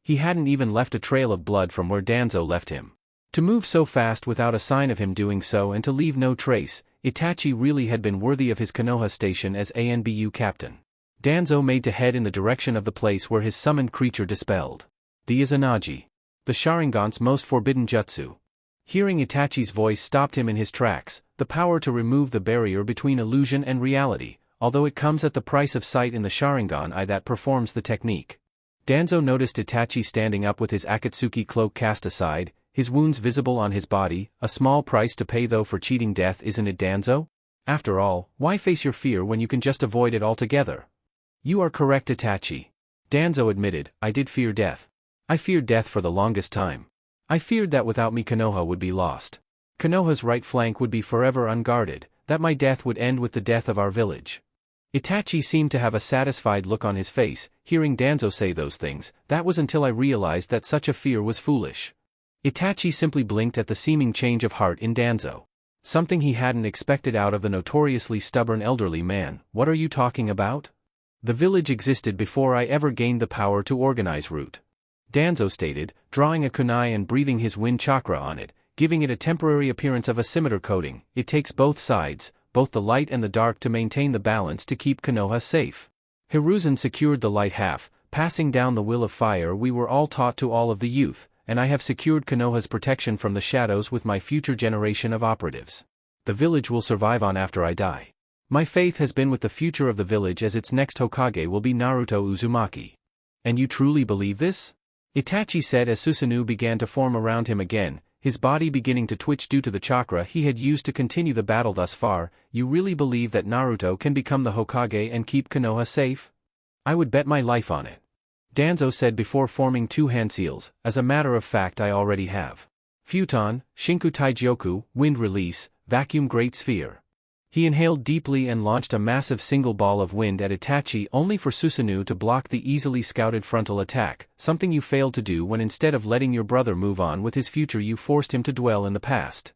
He hadn't even left a trail of blood from where Danzo left him. To move so fast without a sign of him doing so and to leave no trace, Itachi really had been worthy of his Konoha station as ANBU captain. Danzo made to head in the direction of the place where his summoned creature dispelled. The Izanagi. The Sharingan's most forbidden jutsu. Hearing Itachi's voice stopped him in his tracks, the power to remove the barrier between illusion and reality, although it comes at the price of sight in the Sharingan eye that performs the technique. Danzo noticed Itachi standing up with his Akatsuki cloak cast aside, his wounds visible on his body, a small price to pay though for cheating death, isn't it, Danzo? After all, why face your fear when you can just avoid it altogether? You are correct, Itachi. Danzo admitted, I did fear death. I feared death for the longest time. I feared that without me Konoha would be lost. Konoha's right flank would be forever unguarded, that my death would end with the death of our village. Itachi seemed to have a satisfied look on his face, hearing Danzo say those things. That was until I realized that such a fear was foolish. Itachi simply blinked at the seeming change of heart in Danzo. Something he hadn't expected out of the notoriously stubborn elderly man. What are you talking about? The village existed before I ever gained the power to organize Root. Danzo stated, drawing a kunai and breathing his wind chakra on it, giving it a temporary appearance of a scimitar coating. It takes both sides, both the light and the dark, to maintain the balance to keep Konoha safe. Hiruzen secured the light half, passing down the will of fire we were all taught to all of the youth, and I have secured Konoha's protection from the shadows with my future generation of operatives. The village will survive on after I die. My faith has been with the future of the village, as its next Hokage will be Naruto Uzumaki. And you truly believe this? Itachi said as Susanoo began to form around him again, his body beginning to twitch due to the chakra he had used to continue the battle thus far. You really believe that Naruto can become the Hokage and keep Konoha safe? I would bet my life on it. Danzo said before forming two hand seals. As a matter of fact, I already have. Futon, Shinku Taijyoku, Wind Release, Vacuum Great Sphere. He inhaled deeply and launched a massive single ball of wind at Itachi, only for Susanoo to block the easily scouted frontal attack, something you failed to do when instead of letting your brother move on with his future you forced him to dwell in the past.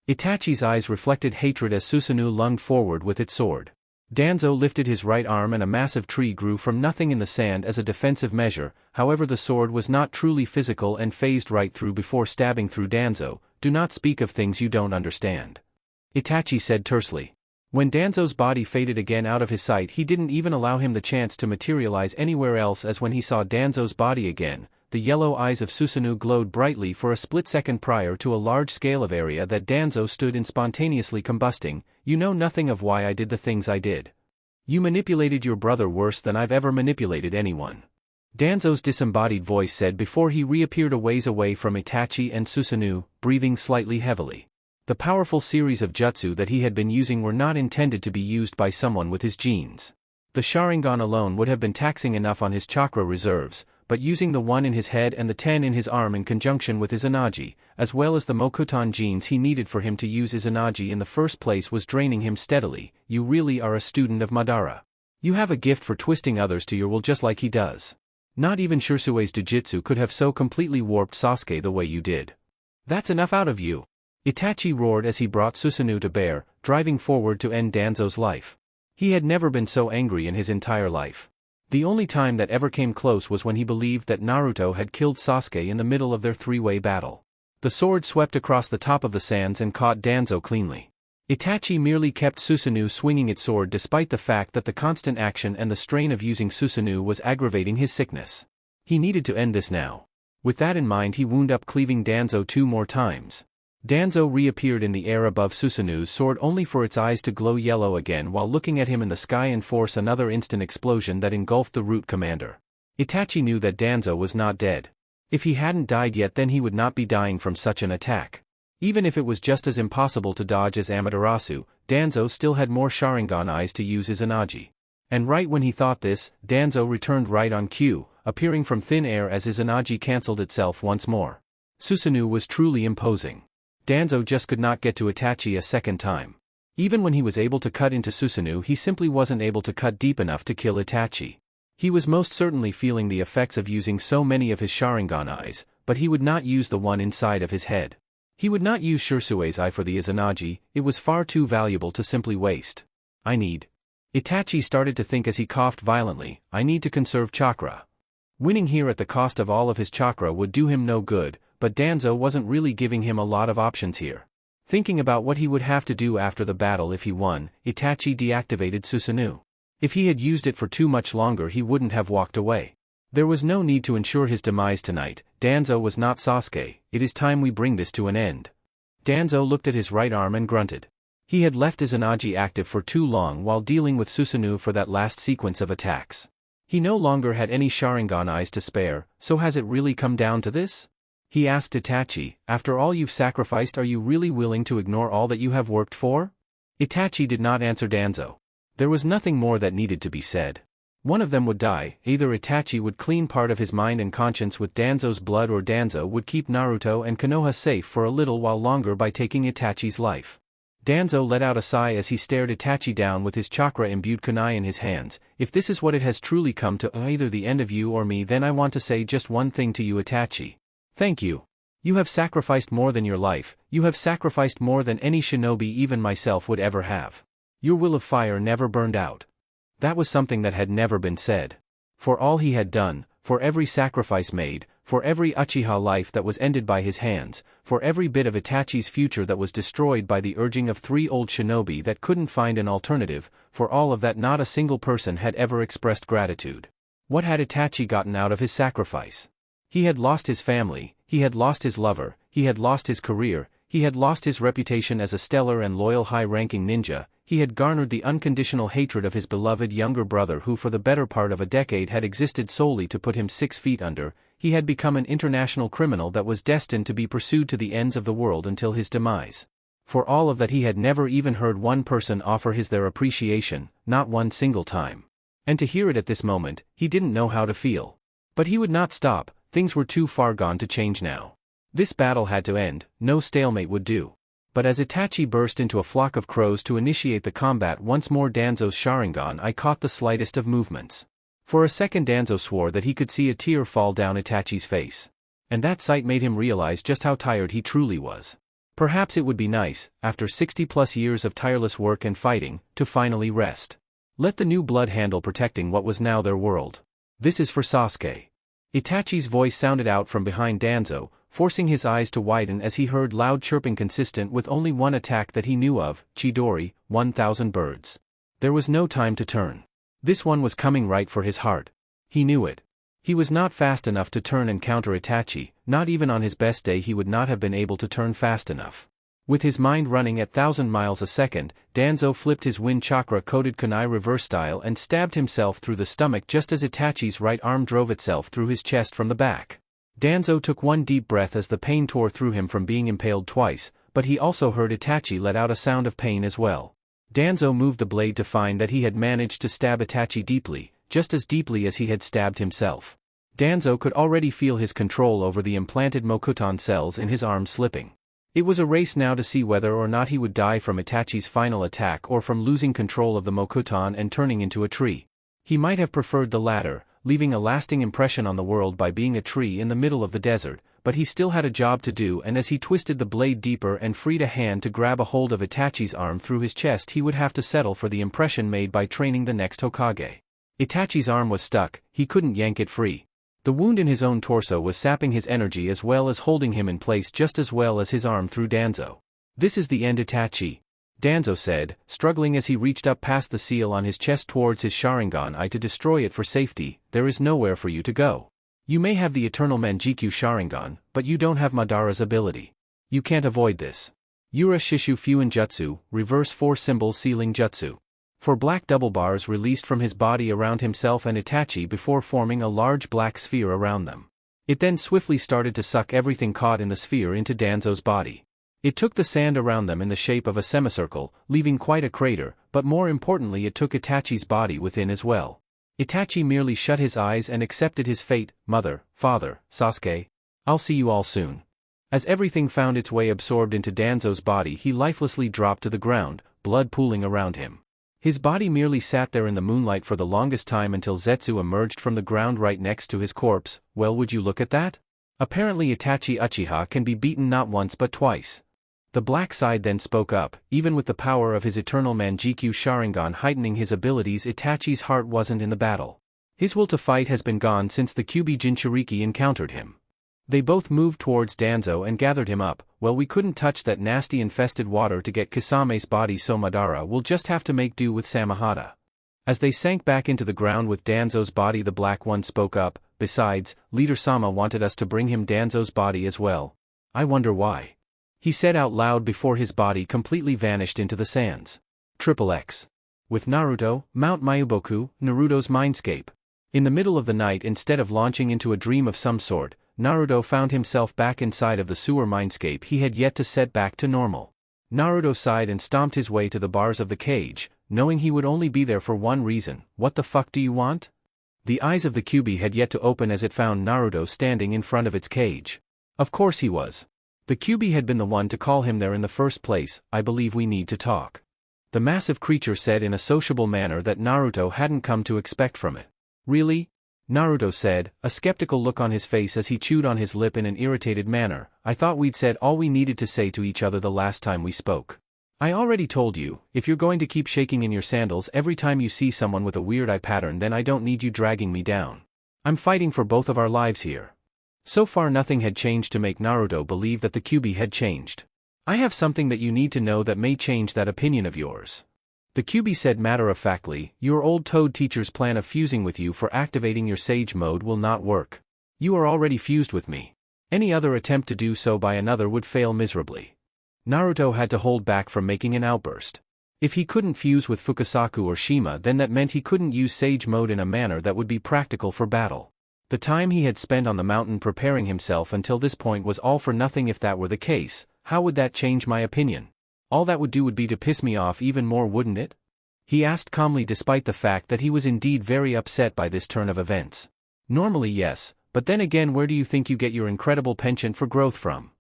Itachi's eyes reflected hatred as Susanoo lunged forward with its sword. Danzo lifted his right arm and a massive tree grew from nothing in the sand as a defensive measure. However, the sword was not truly physical and phased right through before stabbing through Danzo. Do not speak of things you don't understand, Itachi said tersely. When Danzo's body faded again out of his sight, he didn't even allow him the chance to materialize anywhere else, as when he saw Danzo's body again, the yellow eyes of Susanoo glowed brightly for a split second prior to a large scale of area that Danzo stood in, spontaneously combusting. You know nothing of why I did the things I did. You manipulated your brother worse than I've ever manipulated anyone, Danzo's disembodied voice said before he reappeared a ways away from Itachi and Susanoo, breathing slightly heavily. The powerful series of jutsu that he had been using were not intended to be used by someone with his genes. The Sharingan alone would have been taxing enough on his chakra reserves, but using the 1 in his head and the 10 in his arm in conjunction with Izanagi, as well as the Mokuton genes he needed for him to use Izanagi in the first place, was draining him steadily. You really are a student of Madara. You have a gift for twisting others to your will just like he does. Not even Shursue's Jujutsu could have so completely warped Sasuke the way you did. That's enough out of you, Itachi roared as he brought Susanoo to bear, driving forward to end Danzo's life. He had never been so angry in his entire life. The only time that ever came close was when he believed that Naruto had killed Sasuke in the middle of their three-way battle. The sword swept across the top of the sands and caught Danzo cleanly. Itachi merely kept Susanoo swinging its sword despite the fact that the constant action and the strain of using Susanoo was aggravating his sickness. He needed to end this now. With that in mind, he wound up cleaving Danzo 2 more times. Danzo reappeared in the air above Susanoo's sword only for its eyes to glow yellow again while looking at him in the sky and force another instant explosion that engulfed the Root commander. Itachi knew that Danzo was not dead. If he hadn't died yet, then he would not be dying from such an attack. Even if it was just as impossible to dodge as Amaterasu, Danzo still had more Sharingan eyes to use Izanagi. And right when he thought this, Danzo returned right on cue, appearing from thin air as Izanagi cancelled itself once more. Susanoo was truly imposing. Danzo just could not get to Itachi a second time. Even when he was able to cut into Susanoo, he simply wasn't able to cut deep enough to kill Itachi. He was most certainly feeling the effects of using so many of his Sharingan eyes, but he would not use the one inside of his head. He would not use Shursue's eye for the Izanagi. It was far too valuable to simply waste. Itachi started to think as he coughed violently, I need to conserve chakra. Winning here at the cost of all of his chakra would do him no good, but Danzo wasn't really giving him a lot of options here. Thinking about what he would have to do after the battle if he won, Itachi deactivated Susanoo. If he had used it for too much longer, he wouldn't have walked away. There was no need to ensure his demise tonight. Danzo was not Sasuke. It is time we bring this to an end. Danzo looked at his right arm and grunted. He had left Izanagi active for too long while dealing with Susanoo for that last sequence of attacks. He no longer had any Sharingan eyes to spare, so has it really come down to this? He asked Itachi, after all you've sacrificed, are you really willing to ignore all that you have worked for? Itachi did not answer Danzo. There was nothing more that needed to be said. One of them would die, either Itachi would clean part of his mind and conscience with Danzo's blood, or Danzo would keep Naruto and Konoha safe for a little while longer by taking Itachi's life. Danzo let out a sigh as he stared Itachi down with his chakra-imbued kunai in his hands. If this is what it has truly come to, either the end of you or me, then I want to say just one thing to you, Itachi. Thank you. You have sacrificed more than your life, you have sacrificed more than any shinobi, even myself, would ever have. Your will of fire never burned out. That was something that had never been said. For all he had done, for every sacrifice made, for every Uchiha life that was ended by his hands, for every bit of Itachi's future that was destroyed by the urging of 3 old shinobi that couldn't find an alternative, for all of that not a single person had ever expressed gratitude. What had Itachi gotten out of his sacrifice? He had lost his family, he had lost his lover, he had lost his career, he had lost his reputation as a stellar and loyal high-ranking ninja, he had garnered the unconditional hatred of his beloved younger brother who for the better part of a decade had existed solely to put him 6 feet under, he had become an international criminal that was destined to be pursued to the ends of the world until his demise. For all of that he had never even heard one person offer their appreciation, not one single time. And to hear it at this moment, he didn't know how to feel. But he would not stop. Things were too far gone to change now. This battle had to end, no stalemate would do. But as Itachi burst into a flock of crows to initiate the combat once more, Danzo's Sharingan I caught the slightest of movements. For a second Danzo swore that he could see a tear fall down Itachi's face. And that sight made him realize just how tired he truly was. Perhaps it would be nice, after 60+ years of tireless work and fighting, to finally rest. Let the new blood handle protecting what was now their world. This is for Sasuke. Itachi's voice sounded out from behind Danzo, forcing his eyes to widen as he heard loud chirping consistent with only one attack that he knew of, Chidori, 1,000 birds. There was no time to turn. This one was coming right for his heart. He knew it. He was not fast enough to turn and counter Itachi, not even on his best day he would not have been able to turn fast enough. With his mind running at 1,000 miles a second, Danzo flipped his wind chakra-coated kunai reverse style and stabbed himself through the stomach just as Itachi's right arm drove itself through his chest from the back. Danzo took one deep breath as the pain tore through him from being impaled twice, but he also heard Itachi let out a sound of pain as well. Danzo moved the blade to find that he had managed to stab Itachi deeply, just as deeply as he had stabbed himself. Danzo could already feel his control over the implanted Mokuton cells in his arm slipping. It was a race now to see whether or not he would die from Itachi's final attack or from losing control of the Mokuton and turning into a tree. He might have preferred the latter, leaving a lasting impression on the world by being a tree in the middle of the desert, but he still had a job to do, and as he twisted the blade deeper and freed a hand to grab a hold of Itachi's arm through his chest, he would have to settle for the impression made by training the next Hokage. Itachi's arm was stuck, he couldn't yank it free. The wound in his own torso was sapping his energy as well as holding him in place just as well as his arm through Danzo. This is the end, Itachi, Danzo said, struggling as he reached up past the seal on his chest towards his Sharingan I to destroy it for safety. There is nowhere for you to go. You may have the eternal Manjikyu Sharingan, but you don't have Madara's ability. You can't avoid this. Yura Shishu Fuin Jutsu, reverse 4-symbol sealing jutsu. 4 black double bars released from his body around himself and Itachi before forming a large black sphere around them. It then swiftly started to suck everything caught in the sphere into Danzo's body. It took the sand around them in the shape of a semicircle, leaving quite a crater, but more importantly it took Itachi's body within as well. Itachi merely shut his eyes and accepted his fate. Mother, father, Sasuke, I'll see you all soon. As everything found its way absorbed into Danzo's body, he lifelessly dropped to the ground, blood pooling around him. His body merely sat there in the moonlight for the longest time until Zetsu emerged from the ground right next to his corpse. Well, would you look at that? Apparently Itachi Uchiha can be beaten not once but twice. The black side then spoke up. Even with the power of his eternal Manjikyu Sharingan heightening his abilities, Itachi's heart wasn't in the battle. His will to fight has been gone since the Kyubi Jinchuriki encountered him. They both moved towards Danzo and gathered him up. Well, we couldn't touch that nasty infested water to get Kisame's body, so Madara will just have to make do with Samahata. As they sank back into the ground with Danzo's body, the black one spoke up. Besides, Leader Sama wanted us to bring him Danzo's body as well. I wonder why. he said out loud before his body completely vanished into the sands. XXX. With Naruto, Mount Mayuboku, Naruto's mindscape. In the middle of the night, instead of launching into a dream of some sort, Naruto found himself back inside of the sewer mindscape he had yet to set back to normal. Naruto sighed and stomped his way to the bars of the cage, knowing he would only be there for one reason. What the fuck do you want? The eyes of the Kyuubi had yet to open as it found Naruto standing in front of its cage. Of course he was. The Kyuubi had been the one to call him there in the first place. I believe we need to talk. The massive creature said in a sociable manner that Naruto hadn't come to expect from it. Really? Naruto said, a skeptical look on his face as he chewed on his lip in an irritated manner. I thought we'd said all we needed to say to each other the last time we spoke. I already told you, if you're going to keep shaking in your sandals every time you see someone with a weird eye pattern, then I don't need you dragging me down. I'm fighting for both of our lives here. So far nothing had changed to make Naruto believe that the Kyuubi had changed. I have something that you need to know that may change that opinion of yours. The Kyuubi said matter-of-factly, your old Toad teacher's plan of fusing with you for activating your Sage mode will not work. You are already fused with me. Any other attempt to do so by another would fail miserably. Naruto had to hold back from making an outburst. If he couldn't fuse with Fukasaku or Shima, then that meant he couldn't use Sage mode in a manner that would be practical for battle. The time he had spent on the mountain preparing himself until this point was all for nothing. If that were the case, how would that change my opinion? All that would do would be to piss me off even more, wouldn't it? He asked calmly, despite the fact that he was indeed very upset by this turn of events. Normally yes, but then again, where do you think you get your incredible penchant for growth from?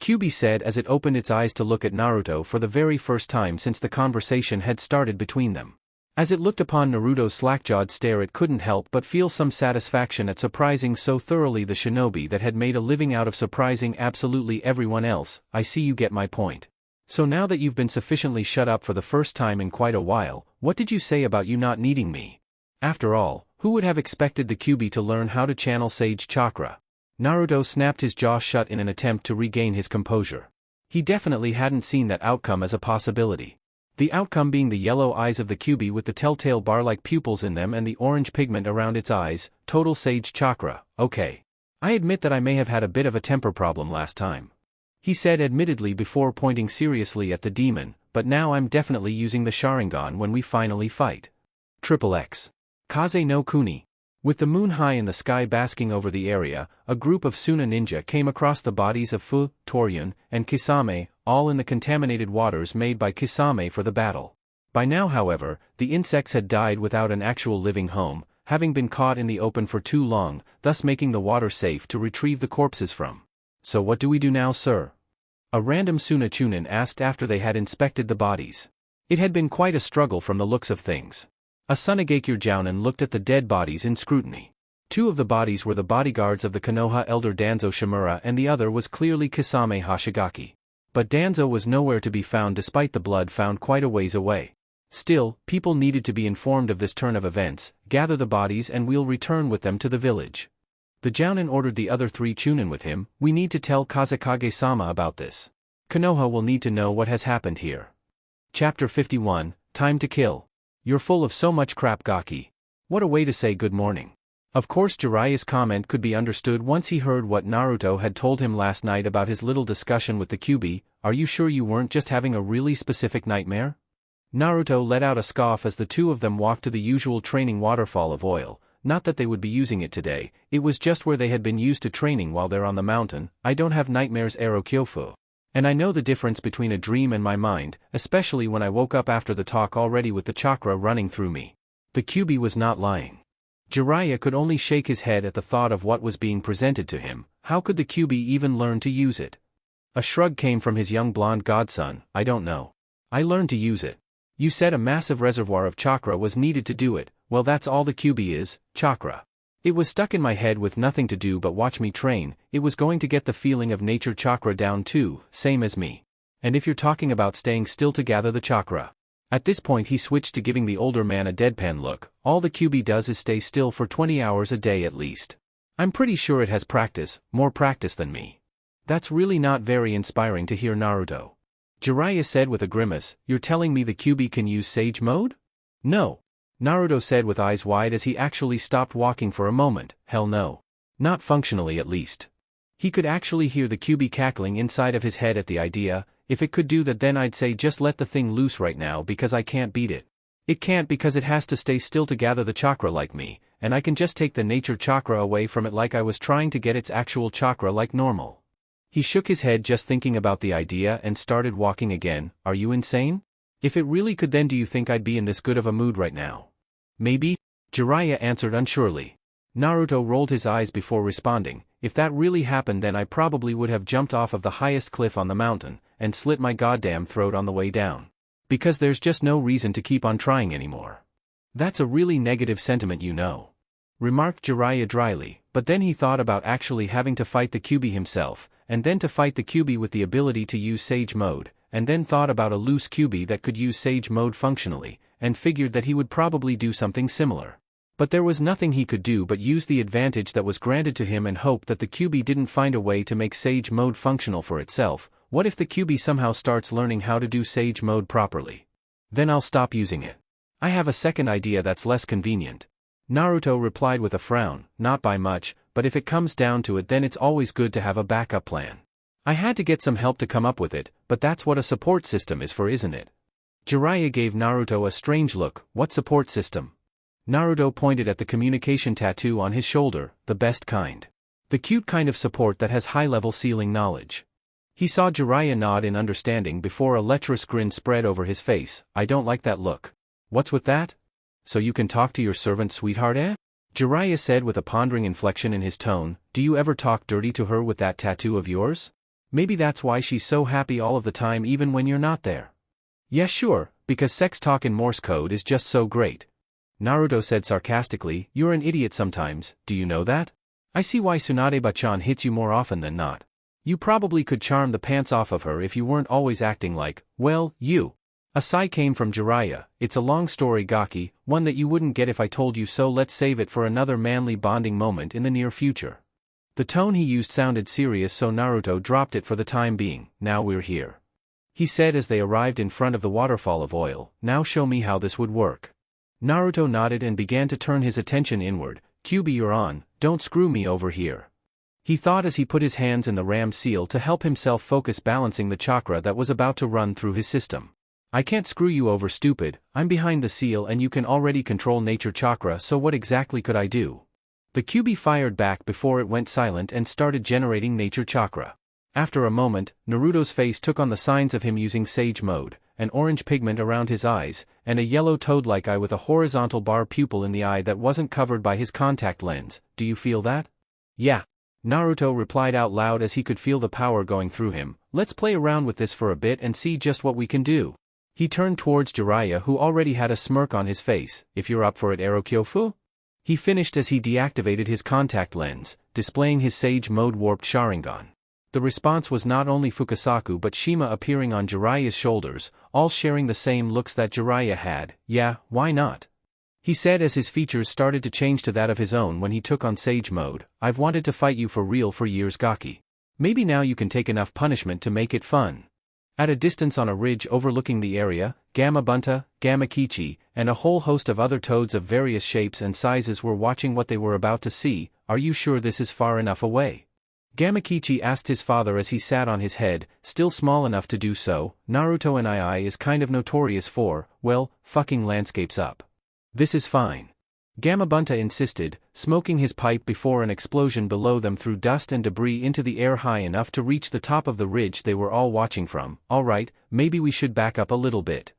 Kyuubi said as it opened its eyes to look at Naruto for the very first time since the conversation had started between them. As it looked upon Naruto's slack-jawed stare, it couldn't help but feel some satisfaction at surprising so thoroughly the shinobi that had made a living out of surprising absolutely everyone else. I see you get my point. So now that you've been sufficiently shut up for the first time in quite a while, what did you say about you not needing me? After all, who would have expected the Kyuubi to learn how to channel Sage Chakra? Naruto snapped his jaw shut in an attempt to regain his composure. He definitely hadn't seen that outcome as a possibility. The outcome being the yellow eyes of the Kyuubi with the telltale bar-like pupils in them and the orange pigment around its eyes, total Sage Chakra. Okay. I admit that I may have had a bit of a temper problem last time, he said admittedly before pointing seriously at the demon, but now I'm definitely using the Sharingan when we finally fight. XXX. Kaze no Kuni. With the moon high in the sky basking over the area, a group of Suna ninja came across the bodies of Fu, Toryun, and Kisame, all in the contaminated waters made by Kisame for the battle. By now, however, the insects had died without an actual living home, having been caught in the open for too long, thus making the water safe to retrieve the corpses from. So what do we do now, sir? A random Suna Chunin asked after they had inspected the bodies. It had been quite a struggle from the looks of things. A Sunagakure Jounin looked at the dead bodies in scrutiny. Two of the bodies were the bodyguards of the Konoha elder Danzo Shimura and the other was clearly Kisame Hashigaki. But Danzo was nowhere to be found despite the blood found quite a ways away. Still, people needed to be informed of this turn of events. Gather the bodies and we'll return with them to the village. The Jounin ordered the other three Chunin with him. We need to tell Kazekage-sama about this. Konoha will need to know what has happened here. Chapter 51, Time to Kill. You're full of so much crap, Gaki. What a way to say good morning. Of course Jiraiya's comment could be understood once he heard what Naruto had told him last night about his little discussion with the Kyuubi. Are you sure you weren't just having a really specific nightmare? Naruto let out a scoff as the two of them walked to the usual training waterfall of oil. Not that they would be using it today, it was just where they had been used to training while they're on the mountain. I don't have nightmares, Ero Kyofu. And I know the difference between a dream and my mind, especially when I woke up after the talk already with the chakra running through me. The Kyuubi was not lying. Jiraiya could only shake his head at the thought of what was being presented to him. How could the Kyuubi even learn to use it? A shrug came from his young blonde godson. I don't know. I learned to use it. You said a massive reservoir of chakra was needed to do it. Well, that's all the Kyuubi is, chakra. It was stuck in my head with nothing to do but watch me train. It was going to get the feeling of nature chakra down too, same as me. And if you're talking about staying still to gather the chakra. At this point he switched to giving the older man a deadpan look. All the Kyuubi does is stay still for 20 hours a day at least. I'm pretty sure it has practice, more practice than me. That's really not very inspiring to hear, Naruto. Jiraiya said with a grimace. You're telling me the Kyuubi can use Sage mode? No. Naruto said with eyes wide as he actually stopped walking for a moment. Hell no. Not functionally at least. He could actually hear the Kyuubi cackling inside of his head at the idea. If it could do that, then I'd say just let the thing loose right now because I can't beat it. It can't because it has to stay still to gather the chakra like me, and I can just take the nature chakra away from it like I was trying to get its actual chakra like normal. He shook his head just thinking about the idea and started walking again. Are you insane? If it really could, then do you think I'd be in this good of a mood right now? Maybe? Jiraiya answered unsurely. Naruto rolled his eyes before responding. If that really happened, then I probably would have jumped off of the highest cliff on the mountain, and slit my goddamn throat on the way down. Because there's just no reason to keep on trying anymore. That's a really negative sentiment, you know. Remarked Jiraiya dryly, but then he thought about actually having to fight the Kyuubi himself, and then to fight the Kyuubi with the ability to use Sage Mode, and then thought about a loose Kyuubi that could use Sage Mode functionally, and figured that he would probably do something similar. But there was nothing he could do but use the advantage that was granted to him and hope that the Kyuubi didn't find a way to make Sage Mode functional for itself. What if the Kyuubi somehow starts learning how to do Sage Mode properly? Then I'll stop using it. I have a second idea that's less convenient. Naruto replied with a frown, not by much, but if it comes down to it, then it's always good to have a backup plan. I had to get some help to come up with it, but that's what a support system is for, isn't it? Jiraiya gave Naruto a strange look. What support system? Naruto pointed at the communication tattoo on his shoulder, the best kind. The cute kind of support that has high-level ceiling knowledge. He saw Jiraiya nod in understanding before a lecherous grin spread over his face. I don't like that look. What's with that? So you can talk to your servant sweetheart, eh? Jiraiya said with a pondering inflection in his tone. Do you ever talk dirty to her with that tattoo of yours? Maybe that's why she's so happy all of the time even when you're not there. Yeah, sure, because sex talk in Morse code is just so great. Naruto said sarcastically. You're an idiot sometimes, do you know that? I see why Tsunade-bachan hits you more often than not. You probably could charm the pants off of her if you weren't always acting like, well, you. A sigh came from Jiraiya. It's a long story, Gaki, one that you wouldn't get if I told you so. Let's save it for another manly bonding moment in the near future. The tone he used sounded serious, so Naruto dropped it for the time being. Now we're here, he said as they arrived in front of the waterfall of oil. Now show me how this would work. Naruto nodded and began to turn his attention inward. Kyuubi, you're on, don't screw me over here. He thought as he put his hands in the ram seal to help himself focus, balancing the chakra that was about to run through his system. I can't screw you over, stupid. I'm behind the seal and you can already control nature chakra, so what exactly could I do? The Kyuubi fired back before it went silent and started generating nature chakra. After a moment, Naruto's face took on the signs of him using Sage Mode, an orange pigment around his eyes, and a yellow toad-like eye with a horizontal bar pupil in the eye that wasn't covered by his contact lens. Do you feel that? Yeah. Naruto replied out loud as he could feel the power going through him. Let's play around with this for a bit and see just what we can do. He turned towards Jiraiya, who already had a smirk on his face. If you're up for it, Erokyofu? He finished as he deactivated his contact lens, displaying his Sage Mode warped Sharingan. The response was not only Fukasaku but Shima appearing on Jiraiya's shoulders, all sharing the same looks that Jiraiya had. Yeah, why not? He said as his features started to change to that of his own when he took on Sage Mode. I've wanted to fight you for real for years, Gaki. Maybe now you can take enough punishment to make it fun. At a distance on a ridge overlooking the area, Gamabunta, Gamakichi, and a whole host of other toads of various shapes and sizes were watching what they were about to see. Are you sure this is far enough away? Gamakichi asked his father as he sat on his head, still small enough to do so. Naruto and II is kind of notorious for, well, fucking landscapes up. This is fine. Gamabunta insisted, smoking his pipe before an explosion below them threw dust and debris into the air high enough to reach the top of the ridge they were all watching from. Alright, maybe we should back up a little bit.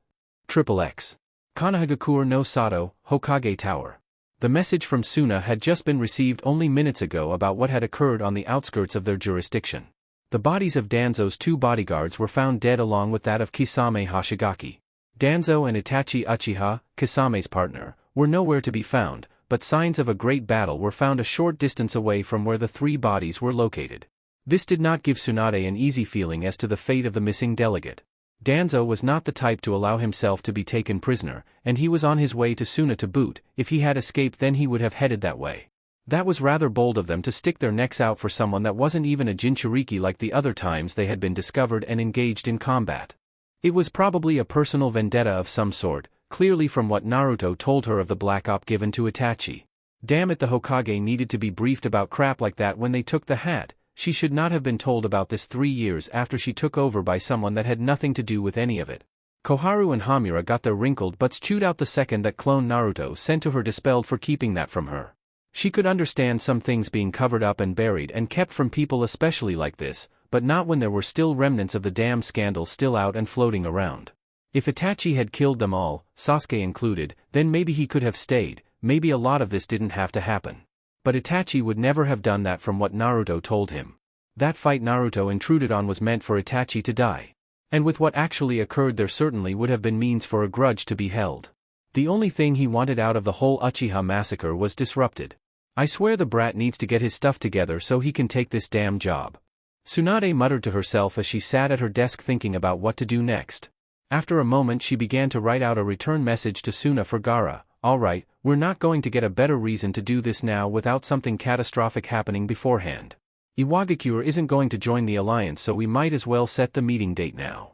XXX. Konohagakure no Sato, Hokage Tower. The message from Suna had just been received only minutes ago about what had occurred on the outskirts of their jurisdiction. The bodies of Danzo's two bodyguards were found dead along with that of Kisame Hashigaki. Danzo and Itachi Uchiha, Kisame's partner, were nowhere to be found, but signs of a great battle were found a short distance away from where the three bodies were located. This did not give Tsunade an easy feeling as to the fate of the missing delegate. Danzo was not the type to allow himself to be taken prisoner, and he was on his way to Suna to boot. If he had escaped, then he would have headed that way. That was rather bold of them to stick their necks out for someone that wasn't even a Jinchuriki like the other times they had been discovered and engaged in combat. It was probably a personal vendetta of some sort, clearly from what Naruto told her of the black op given to Itachi. Damn it, the Hokage needed to be briefed about crap like that when they took the hat. she should not have been told about this 3 years after she took over by someone that had nothing to do with any of it. Koharu and Hamura got their wrinkled butts chewed out the second that clone Naruto sent to her dispelled for keeping that from her. She could understand some things being covered up and buried and kept from people especially like this, but not when there were still remnants of the damn scandal still out and floating around. If Itachi had killed them all, Sasuke included, then maybe he could have stayed, maybe a lot of this didn't have to happen. But Itachi would never have done that from what Naruto told him. That fight Naruto intruded on was meant for Itachi to die. And with what actually occurred there certainly would have been means for a grudge to be held. The only thing he wanted out of the whole Uchiha massacre was disrupted. I swear the brat needs to get his stuff together so he can take this damn job. Tsunade muttered to herself as she sat at her desk thinking about what to do next. After a moment she began to write out a return message to Suna for Gaara. Alright, we're not going to get a better reason to do this now without something catastrophic happening beforehand. Iwagakure isn't going to join the alliance so we might as well set the meeting date now.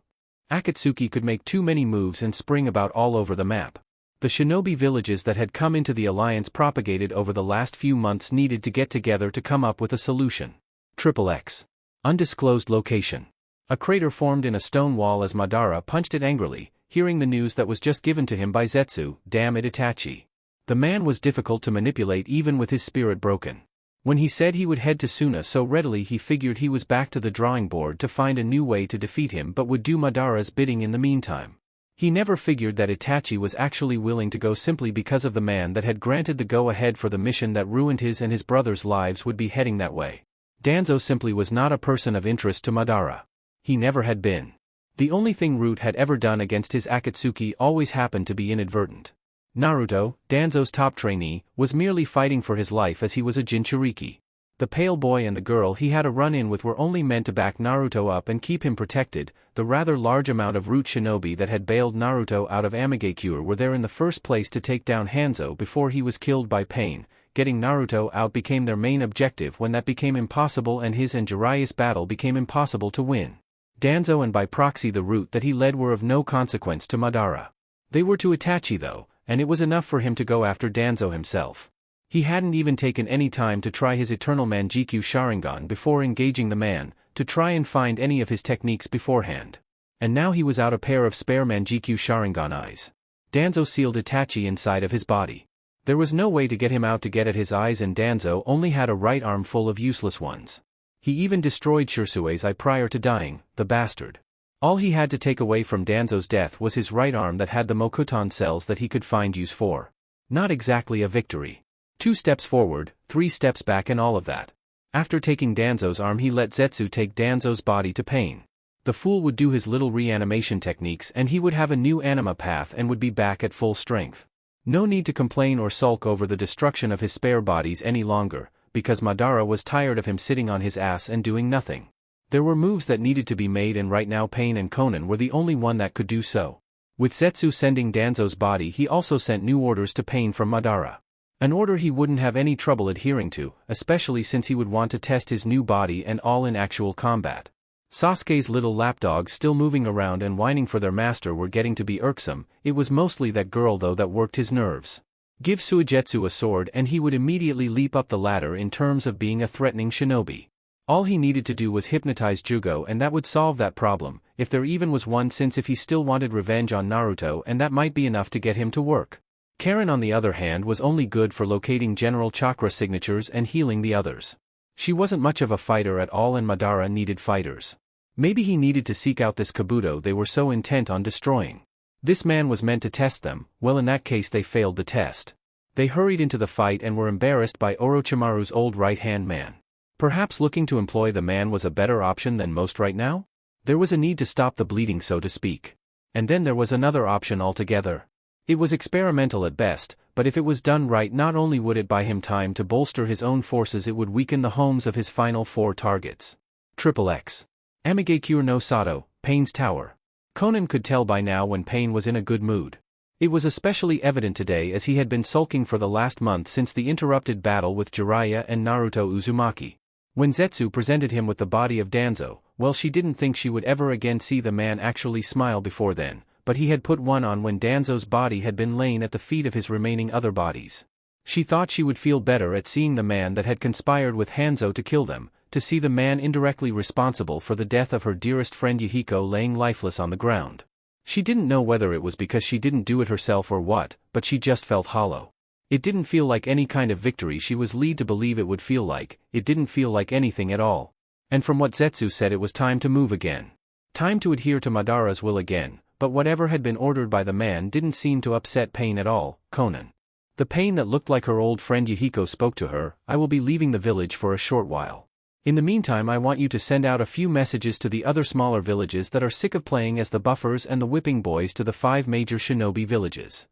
Akatsuki could make too many moves and spring about all over the map. The shinobi villages that had come into the alliance propagated over the last few months needed to get together to come up with a solution. XXX. Undisclosed location. A crater formed in a stone wall as Madara punched it angrily, hearing the news that was just given to him by Zetsu. Damn it, Itachi. The man was difficult to manipulate even with his spirit broken. When he said he would head to Suna so readily he figured he was back to the drawing board to find a new way to defeat him but would do Madara's bidding in the meantime. He never figured that Itachi was actually willing to go simply because of the man that had granted the go-ahead for the mission that ruined his and his brother's lives would be heading that way. Danzo simply was not a person of interest to Madara. He never had been. The only thing Root had ever done against his Akatsuki always happened to be inadvertent. Naruto, Danzo's top trainee, was merely fighting for his life as he was a Jinchuriki. The pale boy and the girl he had a run-in with were only meant to back Naruto up and keep him protected. The rather large amount of Root shinobi that had bailed Naruto out of Amigakure were there in the first place to take down Hanzo before he was killed by Pain. Getting Naruto out became their main objective when that became impossible and his and Jiraiya's battle became impossible to win. Danzo and by proxy the Root that he led were of no consequence to Madara. They were to Itachi though, and it was enough for him to go after Danzo himself. He hadn't even taken any time to try his eternal Manjikyu Sharingan before engaging the man, to try and find any of his techniques beforehand. And now he was out a pair of spare Manjikyu Sharingan eyes. Danzo sealed Itachi inside of his body. There was no way to get him out to get at his eyes and Danzo only had a right arm full of useless ones. He even destroyed Shirsue's eye prior to dying, the bastard. All he had to take away from Danzo's death was his right arm that had the Mokuton cells that he could find use for. Not exactly a victory. 2 steps forward, 3 steps back and all of that. After taking Danzo's arm he let Zetsu take Danzo's body to Pain. The fool would do his little reanimation techniques and he would have a new anima path and would be back at full strength. No need to complain or sulk over the destruction of his spare bodies any longer, because Madara was tired of him sitting on his ass and doing nothing. There were moves that needed to be made and right now Pain and Konan were the only one that could do so. With Zetsu sending Danzo's body he also sent new orders to Pain from Madara. An order he wouldn't have any trouble adhering to, especially since he would want to test his new body and all in actual combat. Sasuke's little lapdogs still moving around and whining for their master were getting to be irksome. It was mostly that girl though that worked his nerves. Give Suigetsu a sword and he would immediately leap up the ladder in terms of being a threatening shinobi. All he needed to do was hypnotize Jugo and that would solve that problem, if there even was one, since if he still wanted revenge on Naruto and that might be enough to get him to work. Karen on the other hand was only good for locating general chakra signatures and healing the others. She wasn't much of a fighter at all and Madara needed fighters. Maybe he needed to seek out this Kabuto they were so intent on destroying. This man was meant to test them. Well, in that case they failed the test. They hurried into the fight and were embarrassed by Orochimaru's old right-hand man. Perhaps looking to employ the man was a better option than most right now? There was a need to stop the bleeding so to speak. And then there was another option altogether. It was experimental at best, but if it was done right not only would it buy him time to bolster his own forces, it would weaken the homes of his final 4 targets. XXX. Amigakure no Sato, Pain's Tower. Konan could tell by now when Pain was in a good mood. It was especially evident today as he had been sulking for the last month since the interrupted battle with Jiraiya and Naruto Uzumaki. When Zetsu presented him with the body of Danzo, well, she didn't think she would ever again see the man actually smile before then. But he had put one on when Danzo's body had been lain at the feet of his remaining other bodies. She thought she would feel better at seeing the man that had conspired with Hanzo to kill them, to see the man indirectly responsible for the death of her dearest friend Yahiko laying lifeless on the ground. She didn't know whether it was because she didn't do it herself or what, but she just felt hollow. It didn't feel like any kind of victory she was led to believe it would feel like. It didn't feel like anything at all. And from what Zetsu said, it was time to move again. Time to adhere to Madara's will again, but whatever had been ordered by the man didn't seem to upset Pain at all. Conan. The Pain that looked like her old friend Yahiko spoke to her. I will be leaving the village for a short while. In the meantime, I want you to send out a few messages to the other smaller villages that are sick of playing as the buffers and the whipping boys to the 5 major shinobi villages.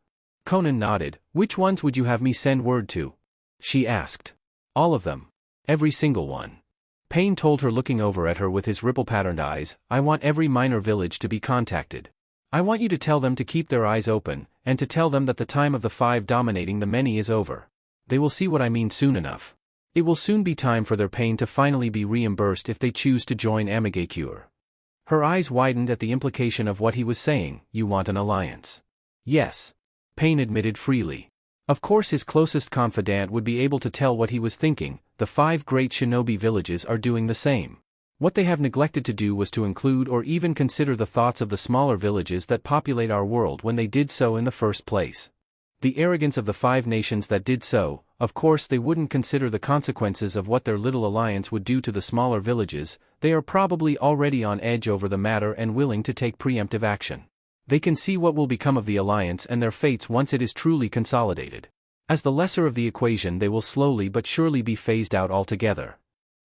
Conan nodded. Which ones would you have me send word to? She asked. All of them. Every single one. Pain told her, looking over at her with his ripple-patterned eyes. I want every minor village to be contacted. I want you to tell them to keep their eyes open, and to tell them that the time of the 5 dominating the many is over. They will see what I mean soon enough. It will soon be time for their pain to finally be reimbursed if they choose to join Amigakure. Her eyes widened at the implication of what he was saying. You want an alliance? Yes. Pain admitted freely. Of course his closest confidant would be able to tell what he was thinking. The 5 great shinobi villages are doing the same. What they have neglected to do was to include or even consider the thoughts of the smaller villages that populate our world when they did so in the first place. The arrogance of the 5 nations that did so, of course they wouldn't consider the consequences of what their little alliance would do to the smaller villages. They are probably already on edge over the matter and willing to take preemptive action. They can see what will become of the alliance and their fates once it is truly consolidated. As the lesser of the equation, they will slowly but surely be phased out altogether.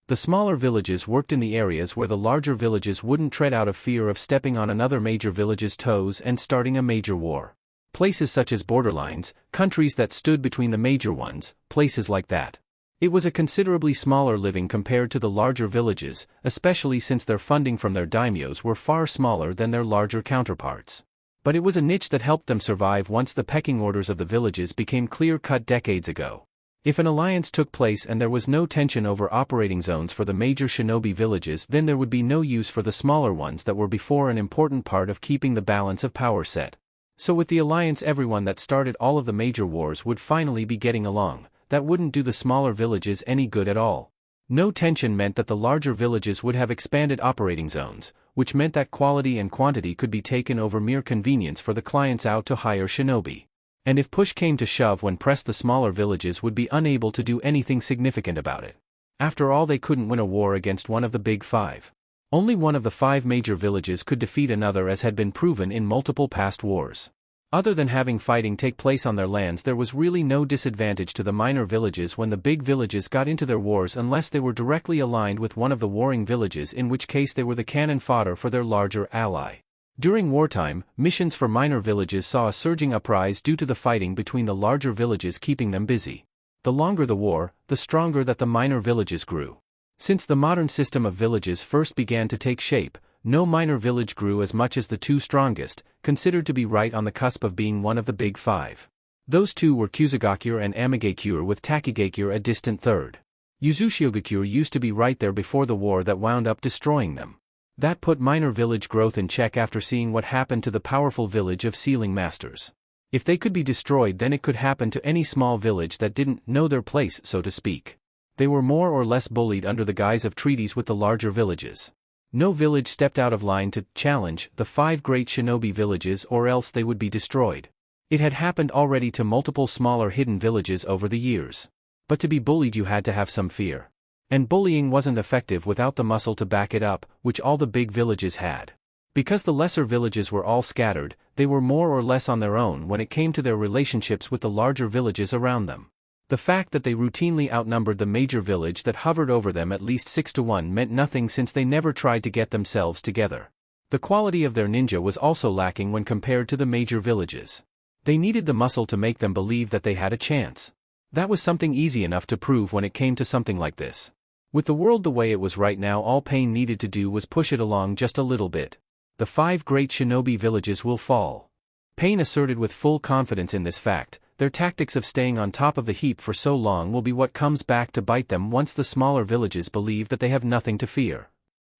The smaller villages worked in the areas where the larger villages wouldn't tread out of fear of stepping on another major village's toes and starting a major war. Places such as borderlines, countries that stood between the major ones, places like that. It was a considerably smaller living compared to the larger villages, especially since their funding from their daimyos were far smaller than their larger counterparts. But it was a niche that helped them survive once the pecking orders of the villages became clear-cut decades ago. If an alliance took place and there was no tension over operating zones for the major shinobi villages, then there would be no use for the smaller ones that were before an important part of keeping the balance of power set. So with the alliance, everyone that started all of the major wars would finally be getting along. That wouldn't do the smaller villages any good at all. No tension meant that the larger villages would have expanded operating zones, which meant that quality and quantity could be taken over mere convenience for the clients out to hire shinobi. And if push came to shove when pressed, the smaller villages would be unable to do anything significant about it. After all, they couldn't win a war against one of the big 5. Only one of the 5 major villages could defeat another, as had been proven in multiple past wars. Other than having fighting take place on their lands, there was really no disadvantage to the minor villages when the big villages got into their wars, unless they were directly aligned with one of the warring villages, in which case they were the cannon fodder for their larger ally. During wartime, missions for minor villages saw a surging uprise due to the fighting between the larger villages keeping them busy. The longer the war, the stronger that the minor villages grew. Since the modern system of villages first began to take shape, no minor village grew as much as the 2 strongest, considered to be right on the cusp of being one of the big 5. Those 2 were Kusugakure and Amigakure, with Takigakure a distant third. Uzushiogakure used to be right there before the war that wound up destroying them. That put minor village growth in check after seeing what happened to the powerful village of Sealing Masters. If they could be destroyed, then it could happen to any small village that didn't know their place, so to speak. They were more or less bullied under the guise of treaties with the larger villages. No village stepped out of line to challenge the 5 great shinobi villages, or else they would be destroyed. It had happened already to multiple smaller hidden villages over the years. But to be bullied, you had to have some fear. And bullying wasn't effective without the muscle to back it up, which all the big villages had. Because the lesser villages were all scattered, they were more or less on their own when it came to their relationships with the larger villages around them. The fact that they routinely outnumbered the major village that hovered over them at least 6-1 meant nothing, since they never tried to get themselves together. The quality of their ninja was also lacking when compared to the major villages. They needed the muscle to make them believe that they had a chance. That was something easy enough to prove when it came to something like this. With the world the way it was right now, all Pain needed to do was push it along just a little bit. The 5 great shinobi villages will fall. Pain asserted with full confidence in this fact. Their tactics of staying on top of the heap for so long will be what comes back to bite them once the smaller villages believe that they have nothing to fear.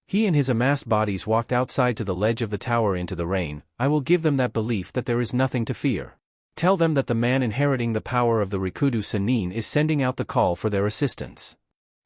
He and his amassed bodies walked outside to the ledge of the tower into the rain. I will give them that belief that there is nothing to fear. Tell them that the man inheriting the power of the Rikudo Sennin is sending out the call for their assistance.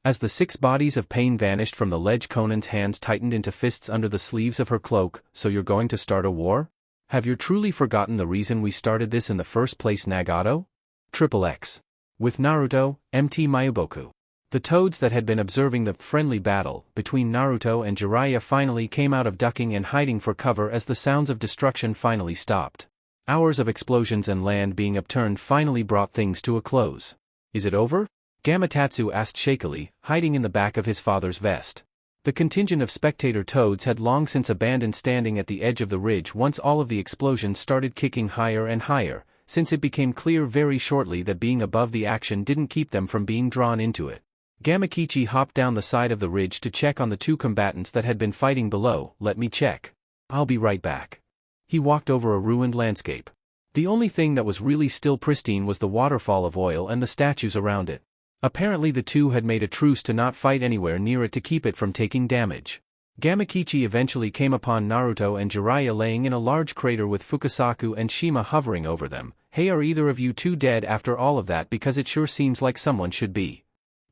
As the 6 bodies of pain vanished from the ledge, Conan's hands tightened into fists under the sleeves of her cloak. So you're going to start a war? Have you truly forgotten the reason we started this in the first place, Nagato? XXX. With Naruto, MT Mayuboku. The toads that had been observing the friendly battle between Naruto and Jiraiya finally came out of ducking and hiding for cover as the sounds of destruction finally stopped. Hours of explosions and land being upturned finally brought things to a close. Is it over? Gamatotsu asked shakily, hiding in the back of his father's vest. The contingent of spectator toads had long since abandoned standing at the edge of the ridge once all of the explosions started kicking higher and higher, since it became clear very shortly that being above the action didn't keep them from being drawn into it. Gamakichi hopped down the side of the ridge to check on the 2 combatants that had been fighting below. Let me check. I'll be right back. He walked over a ruined landscape. The only thing that was really still pristine was the waterfall of oil and the statues around it. Apparently the 2 had made a truce to not fight anywhere near it to keep it from taking damage. Gamakichi eventually came upon Naruto and Jiraiya laying in a large crater with Fukasaku and Shima hovering over them. Hey, are either of you 2 dead after all of that? Because it sure seems like someone should be.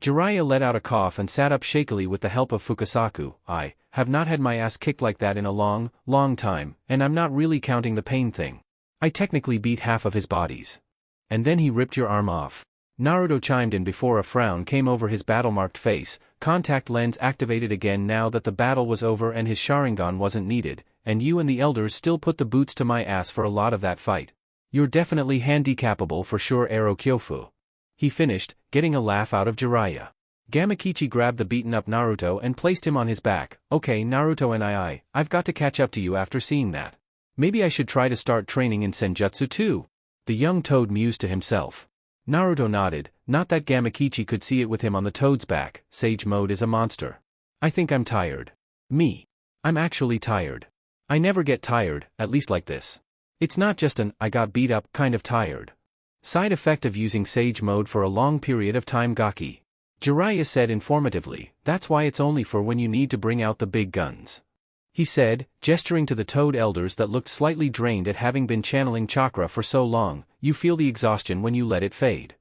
Jiraiya let out a cough and sat up shakily with the help of Fukasaku. I have not had my ass kicked like that in a long, long time, and I'm not really counting the pain thing. I technically beat half of his bodies. And then he ripped your arm off. Naruto chimed in before a frown came over his battle-marked face. Contact lens activated again now that the battle was over and his Sharingan wasn't needed, and you and the elders still put the boots to my ass for a lot of that fight. You're definitely handicapable for sure, Ero Kyofu. He finished, getting a laugh out of Jiraiya. Gamakichi grabbed the beaten-up Naruto and placed him on his back. Okay, Naruto and I've got to catch up to you after seeing that. Maybe I should try to start training in Senjutsu too. The young toad mused to himself. Naruto nodded, not that Gamakichi could see it with him on the toad's back. Sage mode is a monster. I think I'm tired. Me. I'm actually tired. I never get tired, at least like this. It's not just an I got beat up kind of tired. Side effect of using Sage mode for a long period of time, Gaki. Jiraiya said informatively, that's why it's only for when you need to bring out the big guns. He said, gesturing to the toad elders that looked slightly drained at having been channeling chakra for so long. You feel the exhaustion when you let it fade.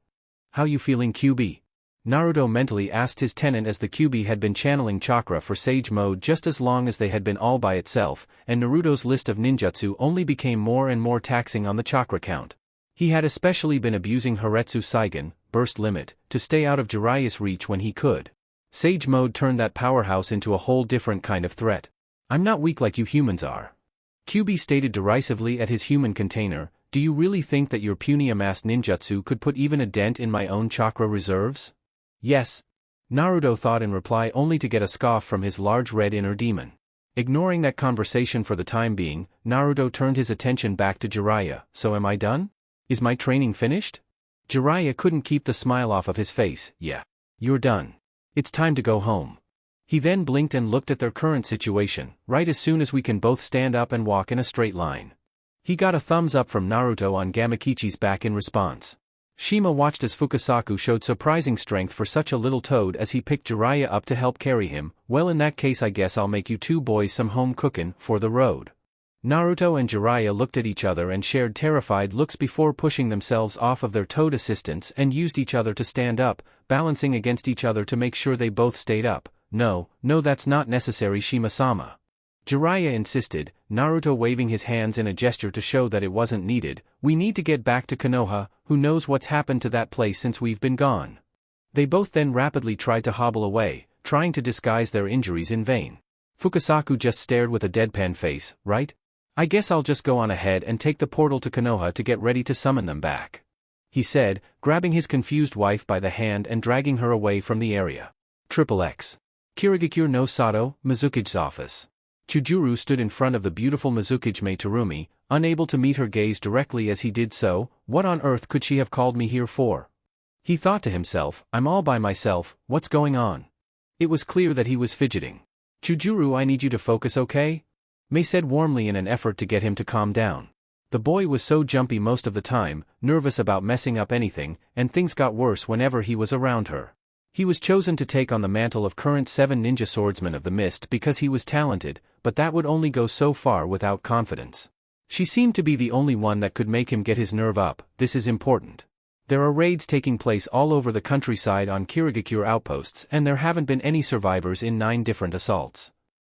How you feeling, QB? Naruto mentally asked his tenant as the QB had been channeling chakra for Sage mode just as long as they had been all by itself, and Naruto's list of ninjutsu only became more and more taxing on the chakra count. He had especially been abusing Haretsu Saigon, burst limit, to stay out of Jiraiya's reach when he could. Sage mode turned that powerhouse into a whole different kind of threat. I'm not weak like you humans are. QB stated derisively at his human container. Do you really think that your puny amassed ninjutsu could put even a dent in my own chakra reserves? Yes. Naruto thought in reply only to get a scoff from his large red inner demon. Ignoring that conversation for the time being, Naruto turned his attention back to Jiraiya. So am I done? Is my training finished? Jiraiya couldn't keep the smile off of his face. Yeah. You're done. It's time to go home. He then blinked and looked at their current situation, right as soon as we can both stand up and walk in a straight line. He got a thumbs up from Naruto on Gamakichi's back in response. Shima watched as Fukasaku showed surprising strength for such a little toad as he picked Jiraiya up to help carry him. Well, in that case I guess I'll make you 2 boys some home cookin' for the road. Naruto and Jiraiya looked at each other and shared terrified looks before pushing themselves off of their toad assistants and used each other to stand up, balancing against each other to make sure they both stayed up. No, that's not necessary, Shima-sama. Jiraiya insisted, Naruto waving his hands in a gesture to show that it wasn't needed. We need to get back to Konoha. Who knows what's happened to that place since we've been gone. They both then rapidly tried to hobble away, trying to disguise their injuries in vain. Fukasaku just stared with a deadpan face. Right? I guess I'll just go on ahead and take the portal to Konoha to get ready to summon them back. He said, grabbing his confused wife by the hand and dragging her away from the area. XXX. Kirigakure no Sato, Mizuki's office. Chujuru stood in front of the beautiful Mizuki Terumi, unable to meet her gaze directly as he did so. What on earth could she have called me here for? He thought to himself, I'm all by myself, what's going on? It was clear that he was fidgeting. Chujuru, I need you to focus, okay? Mei said warmly in an effort to get him to calm down. The boy was so jumpy most of the time, nervous about messing up anything, and things got worse whenever he was around her. He was chosen to take on the mantle of current 7 ninja swordsman of the mist because he was talented, but that would only go so far without confidence. She seemed to be the only one that could make him get his nerve up. This is important. There are raids taking place all over the countryside on Kirigakure outposts, and there haven't been any survivors in 9 different assaults.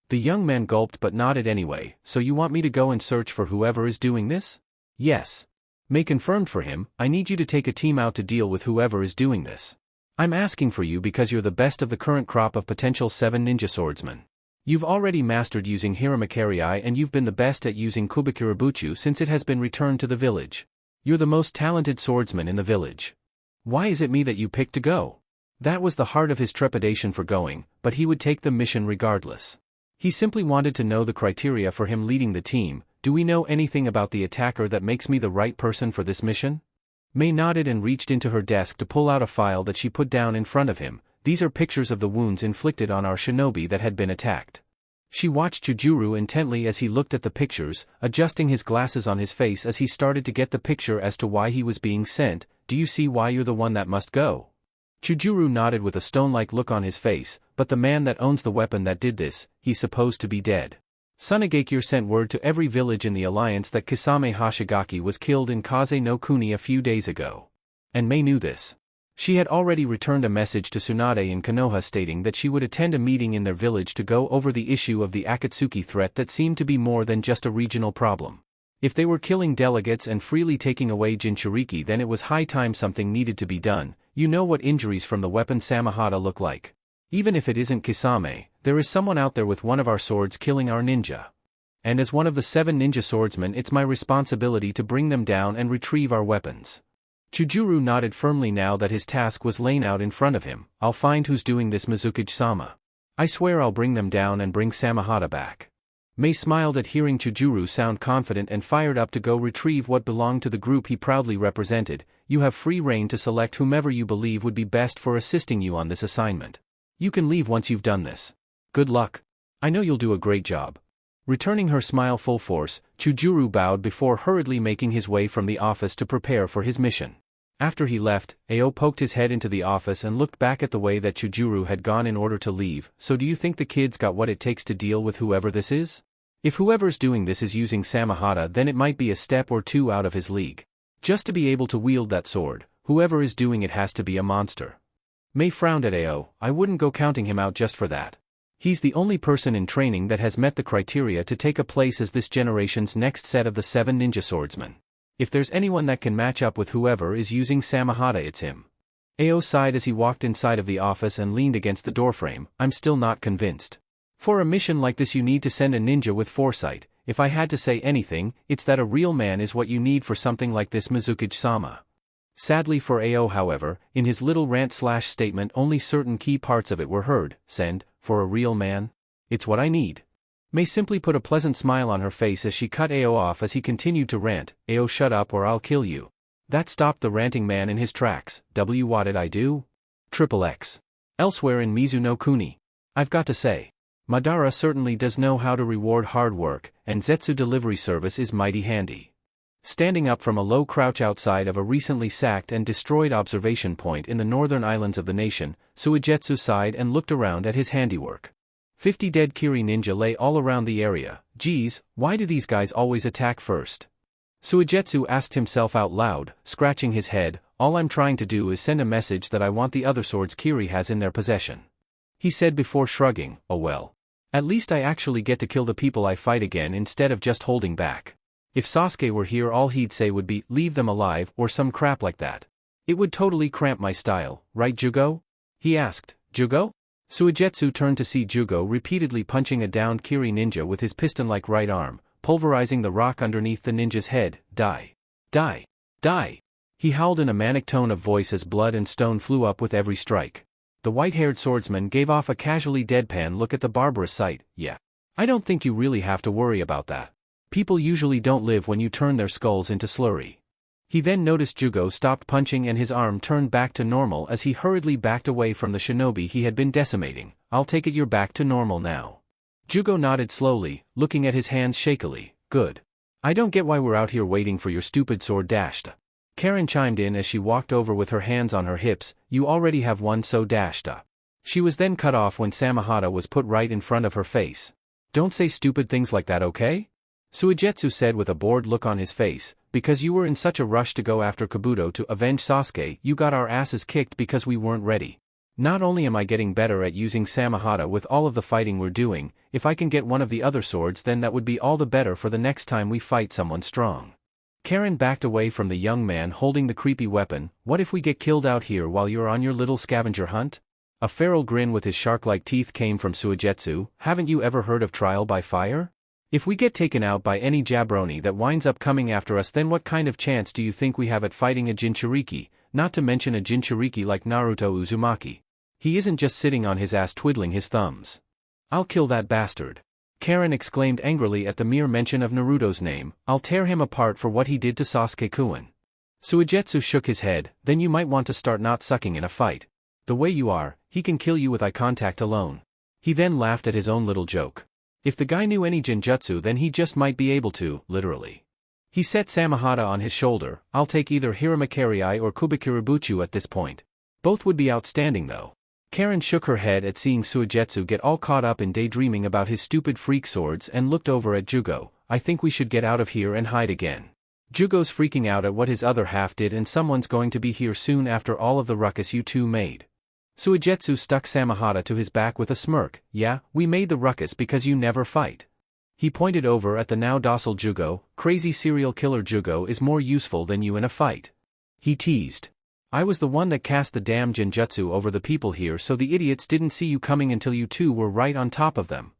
The young man gulped but nodded anyway. So you want me to go and search for whoever is doing this? Yes. May confirmed for him. I need you to take a team out to deal with whoever is doing this. I'm asking for you because you're the best of the current crop of potential 7 ninja swordsmen. You've already mastered using Hiramakari and you've been the best at using Kubikurabuchu since it has been returned to the village. You're the most talented swordsman in the village. Why is it me that you picked to go? That was the heart of his trepidation for going, but he would take the mission regardless. He simply wanted to know the criteria for him leading the team. Do we know anything about the attacker that makes me the right person for this mission? May nodded and reached into her desk to pull out a file that she put down in front of him. These are pictures of the wounds inflicted on our shinobi that had been attacked. She watched Chujuru intently as he looked at the pictures, adjusting his glasses on his face as he started to get the picture as to why he was being sent. Do you see why you're the one that must go? Chujuru nodded with a stone-like look on his face, but the man that owns the weapon that did this, he's supposed to be dead. Tsunegakure sent word to every village in the alliance that Kisame Hashigaki was killed in Kaze no Kuni a few days ago. And Mei knew this. She had already returned a message to Tsunade in Konoha stating that she would attend a meeting in their village to go over the issue of the Akatsuki threat that seemed to be more than just a regional problem. If they were killing delegates and freely taking away Jinchuriki, then it was high time something needed to be done. You know what injuries from the weapon Samahata look like. Even if it isn't Kisame, there is someone out there with one of our swords killing our ninja. And as one of the 7 ninja swordsmen, it's my responsibility to bring them down and retrieve our weapons. Chujuru nodded firmly now that his task was laid out in front of him. I'll find who's doing this, Mizuki-sama. I swear I'll bring them down and bring Samahata back. Mei smiled at hearing Chujuru sound confident and fired up to go retrieve what belonged to the group he proudly represented. You have free rein to select whomever you believe would be best for assisting you on this assignment. You can leave once you've done this. Good luck. I know you'll do a great job. Returning her smile full force, Chujuru bowed before hurriedly making his way from the office to prepare for his mission. After he left, Ao poked his head into the office and looked back at the way that Chujuru had gone in order to leave. So do you think the kid's got what it takes to deal with whoever this is? If whoever's doing this is using Samahata, then it might be a step or two out of his league. Just to be able to wield that sword, whoever is doing it has to be a monster. Mei frowned at Ao. I wouldn't go counting him out just for that. He's the only person in training that has met the criteria to take a place as this generation's next set of the 7 ninja swordsmen. If there's anyone that can match up with whoever is using Samahata, it's him. Ao sighed as he walked inside of the office and leaned against the doorframe. I'm still not convinced. For a mission like this you need to send a ninja with foresight. If I had to say anything, it's that a real man is what you need for something like this, Mizuki-sama. Sadly for Ao, however, in his little rant/statement only certain key parts of it were heard. Send, for a real man? It's what I need. Mei simply put a pleasant smile on her face as she cut Ao off as he continued to rant. Ao, shut up or I'll kill you. That stopped the ranting man in his tracks. What did I do? XXX. Elsewhere in Mizuno Kuni. I've got to say. Madara certainly does know how to reward hard work, and Zetsu delivery service is mighty handy. Standing up from a low crouch outside of a recently sacked and destroyed observation point in the northern islands of the nation, Suigetsu sighed and looked around at his handiwork. 50 dead Kiri ninja lay all around the area. Geez, why do these guys always attack first? Suigetsu asked himself out loud, scratching his head. All I'm trying to do is send a message that I want the other swords Kiri has in their possession. He said before shrugging. Oh well. At least I actually get to kill the people I fight again instead of just holding back. If Sasuke were here, all he'd say would be, leave them alive, or some crap like that. It would totally cramp my style, right Jugo? He asked. Jugo? Suigetsu turned to see Jugo repeatedly punching a downed Kiri ninja with his piston-like right arm, pulverizing the rock underneath the ninja's head. Die. Die. Die. He howled in a manic tone of voice as blood and stone flew up with every strike. The white-haired swordsman gave off a casually deadpan look at the barbarous sight. Yeah. I don't think you really have to worry about that. People usually don't live when you turn their skulls into slurry. He then noticed Jugo stopped punching and his arm turned back to normal as he hurriedly backed away from the shinobi he had been decimating. I'll take it you're back to normal now. Jugo nodded slowly, looking at his hands shakily. Good. I don't get why we're out here waiting for your stupid sword dashed. Karen chimed in as she walked over with her hands on her hips. You already have one, so dashed. She was then cut off when Samahata was put right in front of her face. Don't say stupid things like that, okay? Suigetsu said with a bored look on his face. Because you were in such a rush to go after Kabuto to avenge Sasuke, you got our asses kicked because we weren't ready. Not only am I getting better at using Samehada with all of the fighting we're doing, if I can get one of the other swords then that would be all the better for the next time we fight someone strong. Karen backed away from the young man holding the creepy weapon. What if we get killed out here while you're on your little scavenger hunt? A feral grin with his shark-like teeth came from Suigetsu. Haven't you ever heard of trial by fire? If we get taken out by any jabroni that winds up coming after us, then what kind of chance do you think we have at fighting a Jinchuriki, not to mention a Jinchuriki like Naruto Uzumaki? He isn't just sitting on his ass twiddling his thumbs. I'll kill that bastard. Karen exclaimed angrily at the mere mention of Naruto's name. I'll tear him apart for what he did to Sasuke-kun. Suigetsu shook his head. Then you might want to start not sucking in a fight. The way you are, he can kill you with eye contact alone. He then laughed at his own little joke. If the guy knew any genjutsu then he just might be able to, literally. He set Samehada on his shoulder. I'll take either Hiramakiri or Kubikirabuchu at this point. Both would be outstanding though. Karen shook her head at seeing Suigetsu get all caught up in daydreaming about his stupid freak swords and looked over at Jugo. I think we should get out of here and hide again. Jugo's freaking out at what his other half did and someone's going to be here soon after all of the ruckus you two made. Suigetsu stuck Samehada to his back with a smirk. Yeah, we made the ruckus because you never fight. He pointed over at the now docile Jugo. Crazy serial killer Jugo is more useful than you in a fight. He teased. I was the one that cast the damn genjutsu over the people here so the idiots didn't see you coming until you two were right on top of them.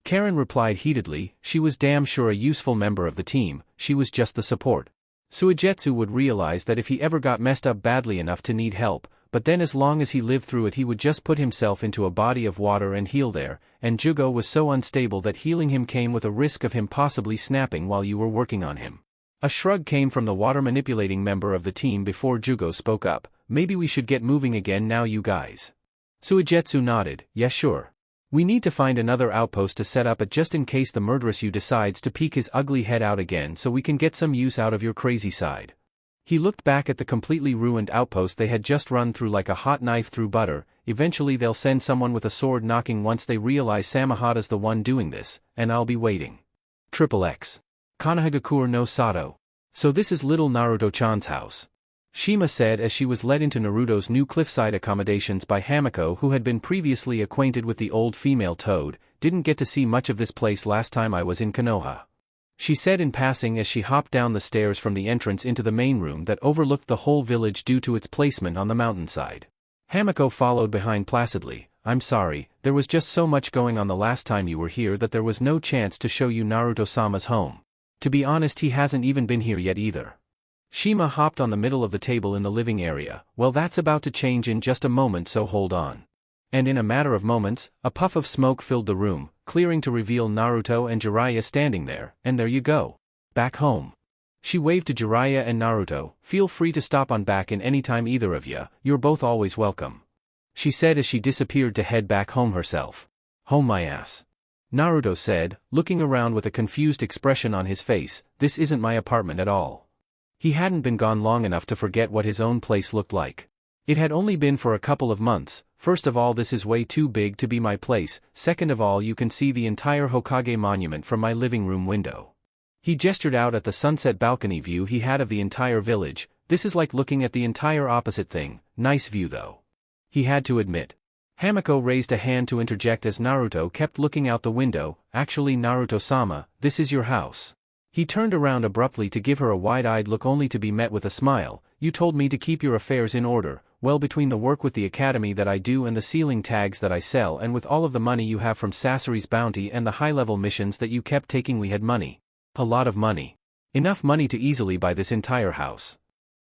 Karen replied heatedly. She was damn sure a useful member of the team, she was just the support. Suigetsu would realize that if he ever got messed up badly enough to need help, but then as long as he lived through it he would just put himself into a body of water and heal there, and Jugo was so unstable that healing him came with a risk of him possibly snapping while you were working on him. A shrug came from the water-manipulating member of the team before Jugo spoke up. Maybe we should get moving again now you guys. Suigetsu nodded. Yeah sure. We need to find another outpost to set up at just in case the murderous you decides to peek his ugly head out again so we can get some use out of your crazy side. He looked back at the completely ruined outpost they had just run through like a hot knife through butter. Eventually they'll send someone with a sword knocking once they realize Samehada's the one doing this, and I'll be waiting. XXX. Konohagakure no Sato. So this is little Naruto-chan's house. Shima said as she was led into Naruto's new cliffside accommodations by Hamiko, who had been previously acquainted with the old female toad. Didn't get to see much of this place last time I was in Konoha. She said in passing as she hopped down the stairs from the entrance into the main room that overlooked the whole village due to its placement on the mountainside. Hamiko followed behind placidly. I'm sorry, there was just so much going on the last time you were here that there was no chance to show you Naruto-sama's home. To be honest, he hasn't even been here yet either. Shima hopped on the middle of the table in the living area. Well, that's about to change in just a moment, so hold on. And in a matter of moments, a puff of smoke filled the room, clearing to reveal Naruto and Jiraiya standing there, and there you go. Back home. She waved to Jiraiya and Naruto. Feel free to stop on back in any time either of ya, you're both always welcome. She said as she disappeared to head back home herself. Home my ass. Naruto said, looking around with a confused expression on his face. This isn't my apartment at all. He hadn't been gone long enough to forget what his own place looked like. It had only been for a couple of months. First of all, this is way too big to be my place. Second of all, you can see the entire Hokage monument from my living room window. He gestured out at the sunset balcony view he had of the entire village. This is like looking at the entire opposite thing. Nice view though. He had to admit. Hamiko raised a hand to interject as Naruto kept looking out the window. Actually, Naruto-sama, this is your house. He turned around abruptly to give her a wide-eyed look only to be met with a smile. You told me to keep your affairs in order. Well, between the work with the academy that I do and the ceiling tags that I sell and with all of the money you have from Sasori's bounty and the high-level missions that you kept taking, we had money. A lot of money. Enough money to easily buy this entire house.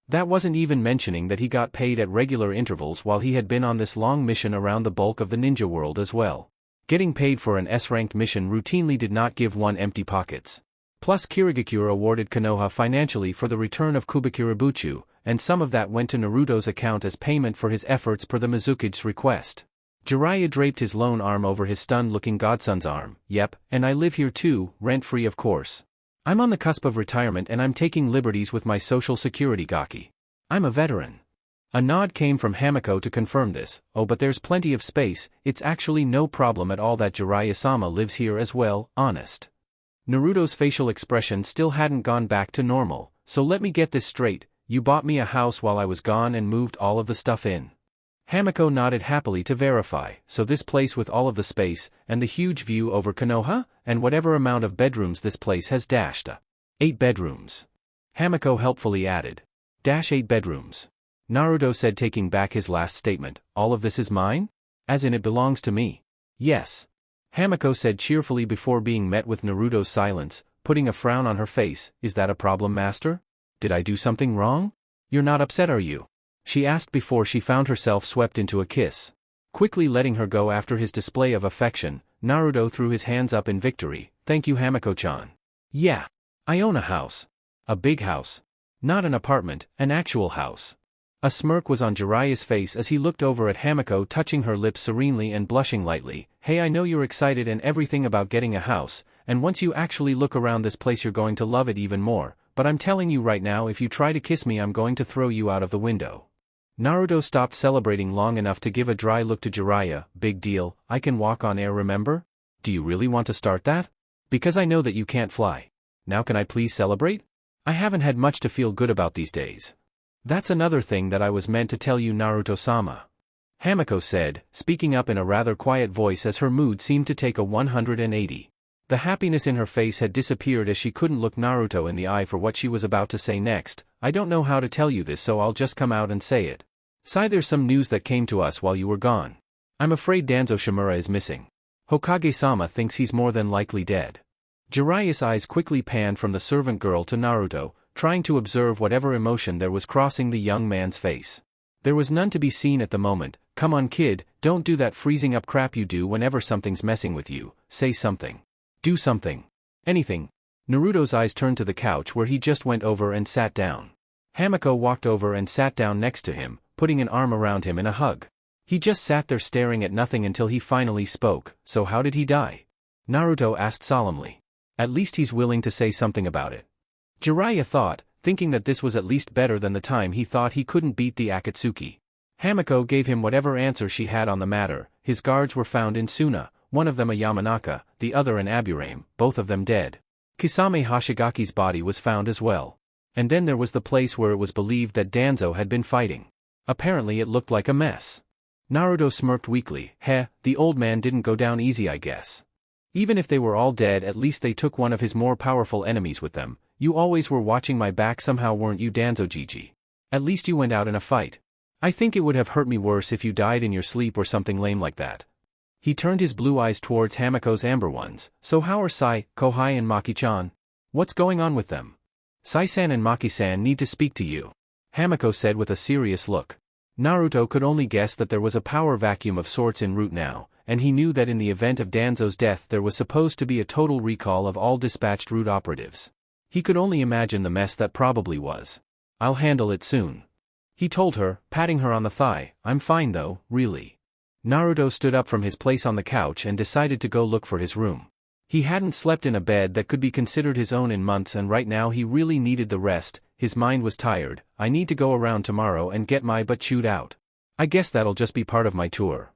That wasn't even mentioning that he got paid at regular intervals while he had been on this long mission around the bulk of the ninja world as well. Getting paid for an S-ranked mission routinely did not give one empty pockets. Plus Kirigakure awarded Konoha financially for the return of Kubikirabuchu, and some of that went to Naruto's account as payment for his efforts per the Mizuki's request. Jiraiya draped his lone arm over his stunned-looking godson's arm. Yep, and I live here too, rent-free of course. I'm on the cusp of retirement and I'm taking liberties with my social security gaki. I'm a veteran. A nod came from Hamiko to confirm this. Oh, but there's plenty of space, it's actually no problem at all that Jiraiya-sama lives here as well, honest. Naruto's facial expression still hadn't gone back to normal. So let me get this straight, you bought me a house while I was gone and moved all of the stuff in. Hamiko nodded happily to verify, so this place with all of the space, and the huge view over Konoha, and whatever amount of bedrooms this place has dashed. 8 bedrooms. Hamiko helpfully added. 8 bedrooms. Naruto said, taking back his last statement, all of this is mine? As in it belongs to me? Yes. Hamiko said cheerfully before being met with Naruto's silence, putting a frown on her face. Is that a problem, master? Did I do something wrong? You're not upset, are you? She asked before she found herself swept into a kiss. Quickly letting her go after his display of affection, Naruto threw his hands up in victory. Thank you, Hamiko-chan. Yeah. I own a house. A big house. Not an apartment, an actual house. A smirk was on Jiraiya's face as he looked over at Hamiko, touching her lips serenely and blushing lightly. Hey, I know you're excited and everything about getting a house, and once you actually look around this place you're going to love it even more, but I'm telling you right now, if you try to kiss me I'm going to throw you out of the window. Naruto stopped celebrating long enough to give a dry look to Jiraiya. Big deal, I can walk on air, remember? Do you really want to start that? Because I know that you can't fly. Now can I please celebrate? I haven't had much to feel good about these days. That's another thing that I was meant to tell you, Naruto-sama. Hamiko said, speaking up in a rather quiet voice as her mood seemed to take a 180. The happiness in her face had disappeared as she couldn't look Naruto in the eye for what she was about to say next. I don't know how to tell you this, so I'll just come out and say it. Sai, there's some news that came to us while you were gone. I'm afraid Danzo Shimura is missing. Hokage-sama thinks he's more than likely dead. Jiraiya's eyes quickly panned from the servant girl to Naruto, trying to observe whatever emotion there was crossing the young man's face. There was none to be seen at the moment. Come on, kid, don't do that freezing up crap you do whenever something's messing with you. Say something. Do something. Anything. Naruto's eyes turned to the couch where he just went over and sat down. Hamiko walked over and sat down next to him, putting an arm around him in a hug. He just sat there staring at nothing until he finally spoke. So how did he die? Naruto asked solemnly. At least he's willing to say something about it. Jiraiya thought, thinking that this was at least better than the time he thought he couldn't beat the Akatsuki. Hamiko gave him whatever answer she had on the matter. His guards were found in Suna, one of them a Yamanaka, the other an Aburame, both of them dead. Kisame Hashigaki's body was found as well. And then there was the place where it was believed that Danzo had been fighting. Apparently it looked like a mess. Naruto smirked weakly. The old man didn't go down easy, I guess. Even if they were all dead, at least they took one of his more powerful enemies with them. You always were watching my back somehow, weren't you, Danzo-jiji? At least you went out in a fight. I think it would have hurt me worse if you died in your sleep or something lame like that. He turned his blue eyes towards Hamiko's amber ones. So how are Sai, Kohai and Maki-chan? What's going on with them? Sai-san and Maki-san need to speak to you. Hamiko said with a serious look. Naruto could only guess that there was a power vacuum of sorts en route now, and he knew that in the event of Danzo's death there was supposed to be a total recall of all dispatched route operatives. He could only imagine the mess that probably was. I'll handle it soon. He told her, patting her on the thigh. I'm fine though, really. Naruto stood up from his place on the couch and decided to go look for his room. He hadn't slept in a bed that could be considered his own in months, and right now he really needed the rest. His mind was tired. I need to go around tomorrow and get my butt chewed out. I guess that'll just be part of my tour.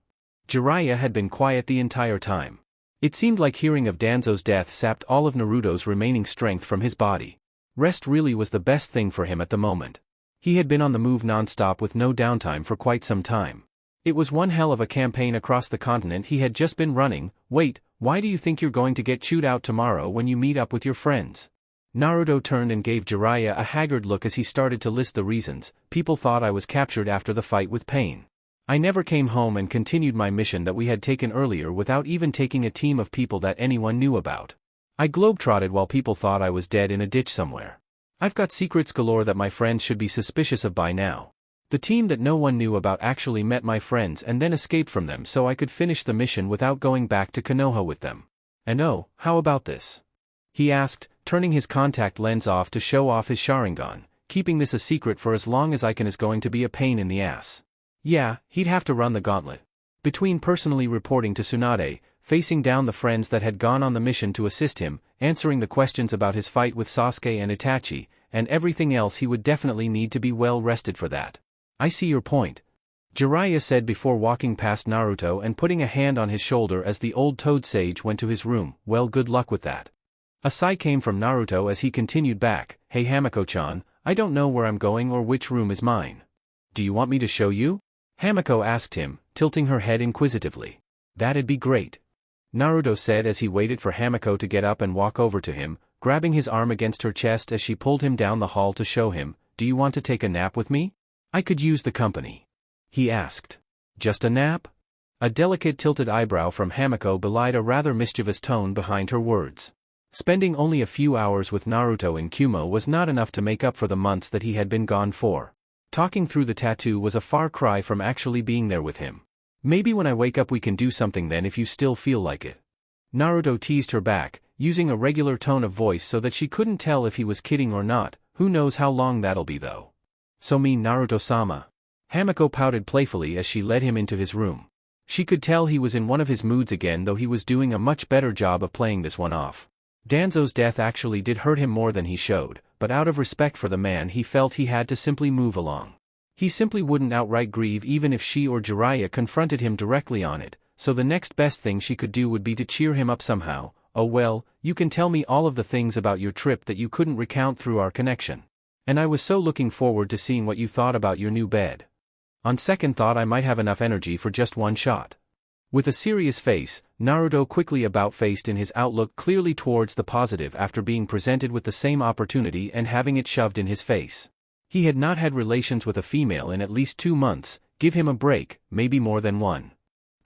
Jiraiya had been quiet the entire time. It seemed like hearing of Danzo's death sapped all of Naruto's remaining strength from his body. Rest really was the best thing for him at the moment. He had been on the move non-stop with no downtime for quite some time. It was one hell of a campaign across the continent he had just been running. Wait, why do you think you're going to get chewed out tomorrow when you meet up with your friends? Naruto turned and gave Jiraiya a haggard look as he started to list the reasons. People thought I was captured after the fight with Pain. I never came home and continued my mission that we had taken earlier without even taking a team of people that anyone knew about. I globetrotted while people thought I was dead in a ditch somewhere. I've got secrets galore that my friends should be suspicious of by now. The team that no one knew about actually met my friends and then escaped from them so I could finish the mission without going back to Konoha with them. And oh, how about this? He asked, turning his contact lens off to show off his Sharingan. Keeping this a secret for as long as I can is going to be a pain in the ass. Yeah, he'd have to run the gauntlet. Between personally reporting to Tsunade, facing down the friends that had gone on the mission to assist him, answering the questions about his fight with Sasuke and Itachi, and everything else, he would definitely need to be well rested for that. I see your point. Jiraiya said before walking past Naruto and putting a hand on his shoulder as the old toad sage went to his room. Well, good luck with that. A sigh came from Naruto as he continued back. "Hey Hamako-chan, I don't know where I'm going or which room is mine. Do you want me to show you?" Hamako asked him, tilting her head inquisitively. "That'd be great," Naruto said as he waited for Hamako to get up and walk over to him, grabbing his arm against her chest as she pulled him down the hall to show him. "Do you want to take a nap with me? I could use the company," he asked. "Just a nap?" A delicate tilted eyebrow from Hamako belied a rather mischievous tone behind her words. Spending only a few hours with Naruto in Kumo was not enough to make up for the months that he had been gone for. Talking through the tattoo was a far cry from actually being there with him. "Maybe when I wake up we can do something then if you still feel like it." Naruto teased her back, using a regular tone of voice so that she couldn't tell if he was kidding or not. "Who knows how long that'll be though." "So mean, Naruto-sama." Hamako pouted playfully as she led him into his room. She could tell he was in one of his moods again, though he was doing a much better job of playing this one off. Danzo's death actually did hurt him more than he showed, but out of respect for the man he felt he had to simply move along. He simply wouldn't outright grieve even if she or Jiraiya confronted him directly on it, so the next best thing she could do would be to cheer him up somehow. "Oh well, you can tell me all of the things about your trip that you couldn't recount through our connection. And I was so looking forward to seeing what you thought about your new bed. On second thought I might have enough energy for just one shot." With a serious face, Naruto quickly about-faced in his outlook clearly towards the positive after being presented with the same opportunity and having it shoved in his face. He had not had relations with a female in at least 2 months, give him a break, maybe more than one.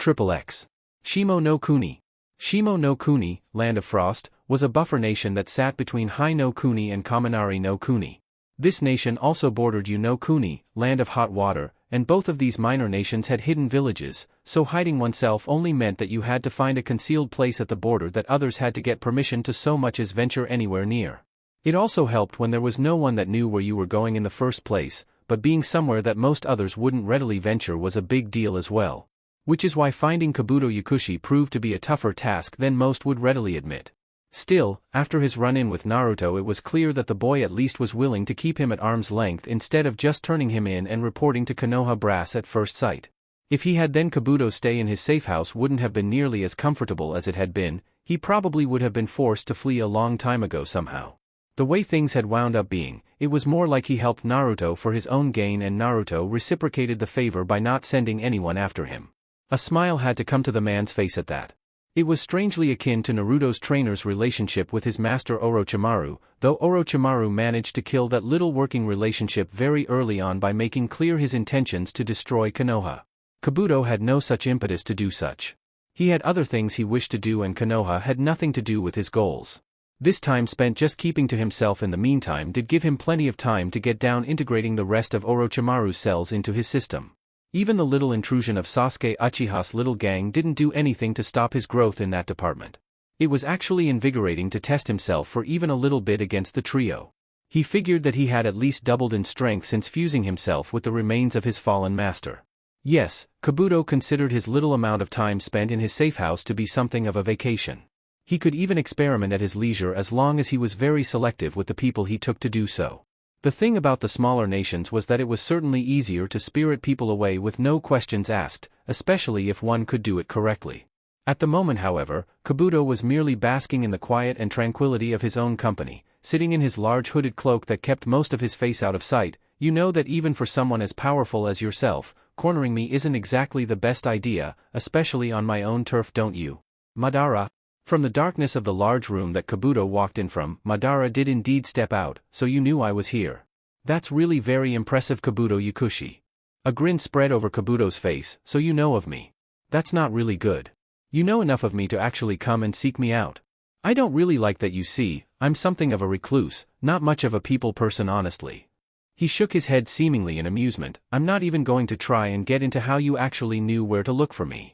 XXX. Shimo no Kuni. Shimo no Kuni, Land of Frost, was a buffer nation that sat between Hai no Kuni and Kaminari no Kuni. This nation also bordered Yu no Kuni, Land of Hot Water, and both of these minor nations had hidden villages, so hiding oneself only meant that you had to find a concealed place at the border that others had to get permission to so much as venture anywhere near. It also helped when there was no one that knew where you were going in the first place, but being somewhere that most others wouldn't readily venture was a big deal as well. Which is why finding Kabuto Yakushi proved to be a tougher task than most would readily admit. Still, after his run-in with Naruto it was clear that the boy at least was willing to keep him at arm's length instead of just turning him in and reporting to Konoha brass at first sight. If he had then Kabuto stay in his safe house wouldn't have been nearly as comfortable as it had been, he probably would have been forced to flee a long time ago somehow. The way things had wound up being, it was more like he helped Naruto for his own gain and Naruto reciprocated the favor by not sending anyone after him. A smile had to come to the man's face at that. It was strangely akin to Naruto's trainer's relationship with his master Orochimaru, though Orochimaru managed to kill that little working relationship very early on by making clear his intentions to destroy Konoha. Kabuto had no such impetus to do such. He had other things he wished to do and Konoha had nothing to do with his goals. This time spent just keeping to himself in the meantime did give him plenty of time to get down integrating the rest of Orochimaru's cells into his system. Even the little intrusion of Sasuke Uchiha's little gang didn't do anything to stop his growth in that department. It was actually invigorating to test himself for even a little bit against the trio. He figured that he had at least doubled in strength since fusing himself with the remains of his fallen master. Yes, Kabuto considered his little amount of time spent in his safe house to be something of a vacation. He could even experiment at his leisure as long as he was very selective with the people he took to do so. The thing about the smaller nations was that it was certainly easier to spirit people away with no questions asked, especially if one could do it correctly. At the moment, however, Kabuto was merely basking in the quiet and tranquility of his own company, sitting in his large hooded cloak that kept most of his face out of sight. "You know that even for someone as powerful as yourself, cornering me isn't exactly the best idea, especially on my own turf, don't you, Madara?" From the darkness of the large room that Kabuto walked in from, Madara did indeed step out. "So you knew I was here. That's really very impressive, Kabuto Yakushi." A grin spread over Kabuto's face. "So you know of me. That's not really good. You know enough of me to actually come and seek me out. I don't really like that, you see. I'm something of a recluse, not much of a people person honestly." He shook his head seemingly in amusement. "I'm not even going to try and get into how you actually knew where to look for me."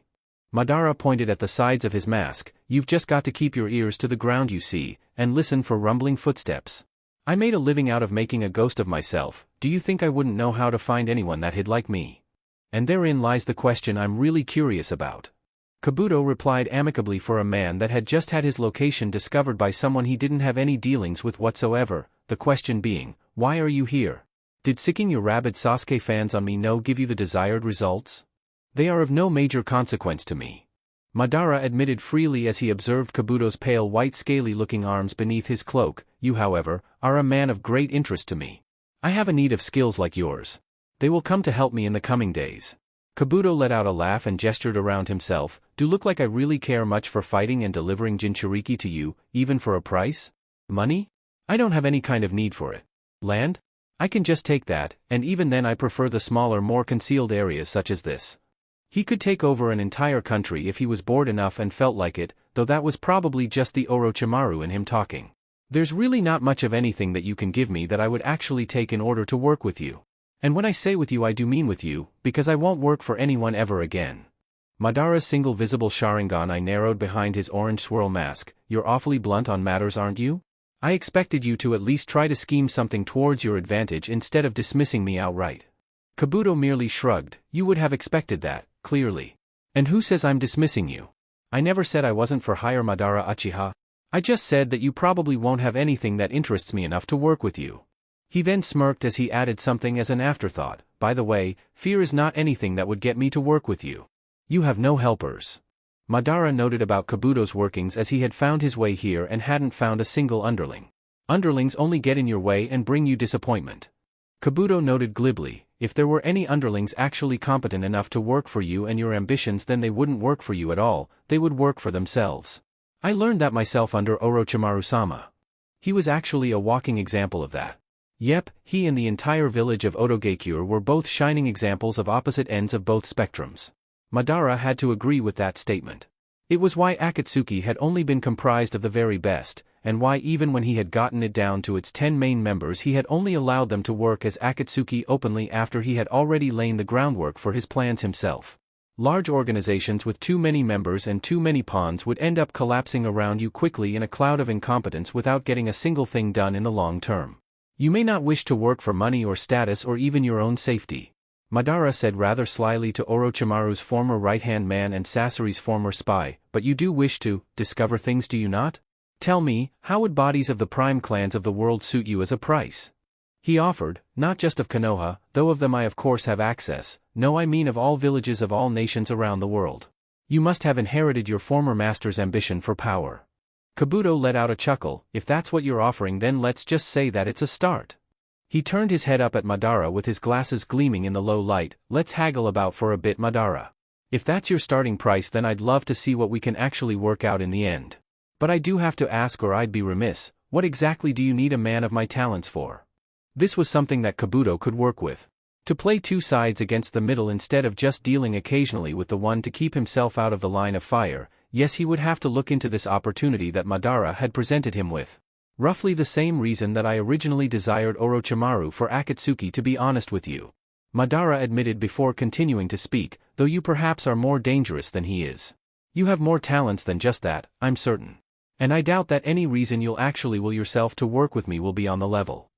Madara pointed at the sides of his mask. "You've just got to keep your ears to the ground, you see, and listen for rumbling footsteps. I made a living out of making a ghost of myself. Do you think I wouldn't know how to find anyone that hid like me? And therein lies the question I'm really curious about." Kabuto replied amicably for a man that had just had his location discovered by someone he didn't have any dealings with whatsoever, the question being, "Why are you here? Did sicking your rabid Sasuke fans on me no give you the desired results? They are of no major consequence to me," Madara admitted freely as he observed Kabuto's pale white scaly-looking arms beneath his cloak. You, however, are a man of great interest to me. I have a need of skills like yours. They will come to help me in the coming days. Kabuto let out a laugh and gestured around himself. Do look like I really care much for fighting and delivering Jinchuriki to you, even for a price? Money? I don't have any kind of need for it. Land? I can just take that, and even then I prefer the smaller, more concealed areas such as this. He could take over an entire country if he was bored enough and felt like it, though that was probably just the Orochimaru in him talking. There's really not much of anything that you can give me that I would actually take in order to work with you. And when I say with you I do mean with you, because I won't work for anyone ever again. Madara's single visible Sharingan eye narrowed behind his orange swirl mask. You're awfully blunt on matters, aren't you? I expected you to at least try to scheme something towards your advantage instead of dismissing me outright. Kabuto merely shrugged. You would have expected that, clearly. And who says I'm dismissing you? I never said I wasn't for hire, Madara Uchiha. I just said that you probably won't have anything that interests me enough to work with you. He then smirked as he added something as an afterthought. By the way, fear is not anything that would get me to work with you. You have no helpers. Madara noted about Kabuto's workings as he had found his way here and hadn't found a single underling. Underlings only get in your way and bring you disappointment. Kabuto noted glibly, if there were any underlings actually competent enough to work for you and your ambitions, then they wouldn't work for you at all, they would work for themselves. I learned that myself under Orochimaru-sama. He was actually a walking example of that. Yep, he and the entire village of Otogekyure were both shining examples of opposite ends of both spectrums. Madara had to agree with that statement. It was why Akatsuki had only been comprised of the very best, and why even when he had gotten it down to its 10 main members he had only allowed them to work as Akatsuki openly after he had already laid the groundwork for his plans himself. Large organizations with too many members and too many pawns would end up collapsing around you quickly in a cloud of incompetence without getting a single thing done in the long term. You may not wish to work for money or status or even your own safety. Madara said rather slyly to Orochimaru's former right-hand man and Sasori's former spy, but you do wish to discover things, do you not? Tell me, how would bodies of the prime clans of the world suit you as a price? He offered, not just of Konoha, though of them I of course have access, no I mean of all villages of all nations around the world. You must have inherited your former master's ambition for power. Kabuto let out a chuckle. If that's what you're offering, then let's just say that it's a start. He turned his head up at Madara with his glasses gleaming in the low light. Let's haggle about for a bit, Madara. If that's your starting price, then I'd love to see what we can actually work out in the end. But I do have to ask, or I'd be remiss, what exactly do you need a man of my talents for? This was something that Kabuto could work with. To play two sides against the middle instead of just dealing occasionally with the one to keep himself out of the line of fire. Yes, he would have to look into this opportunity that Madara had presented him with. Roughly the same reason that I originally desired Orochimaru for Akatsuki, to be honest with you. Madara admitted before continuing to speak, though you perhaps are more dangerous than he is. You have more talents than just that, I'm certain. And I doubt that any reason you'll actually will yourself to work with me will be on the level.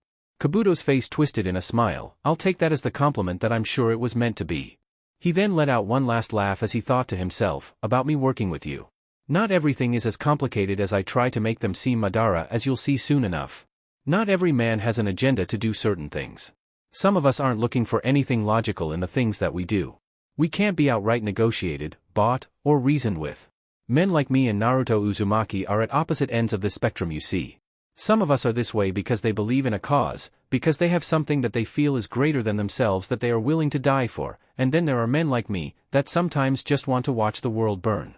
Kabuto's face twisted in a smile. I'll take that as the compliment that I'm sure it was meant to be. He then let out one last laugh as he thought to himself, about me working with you. Not everything is as complicated as I try to make them seem, Madara, as you'll see soon enough. Not every man has an agenda to do certain things. Some of us aren't looking for anything logical in the things that we do. We can't be outright negotiated, bought, or reasoned with. Men like me and Naruto Uzumaki are at opposite ends of this spectrum, you see. Some of us are this way because they believe in a cause, because they have something that they feel is greater than themselves that they are willing to die for, and then there are men like me, that sometimes just want to watch the world burn.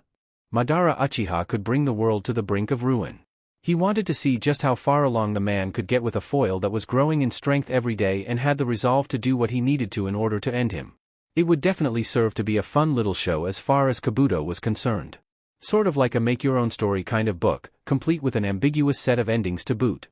Madara Uchiha could bring the world to the brink of ruin. He wanted to see just how far along the man could get with a foil that was growing in strength every day and had the resolve to do what he needed to in order to end him. It would definitely serve to be a fun little show as far as Kabuto was concerned. Sort of like a make-your-own story kind of book, complete with an ambiguous set of endings to boot.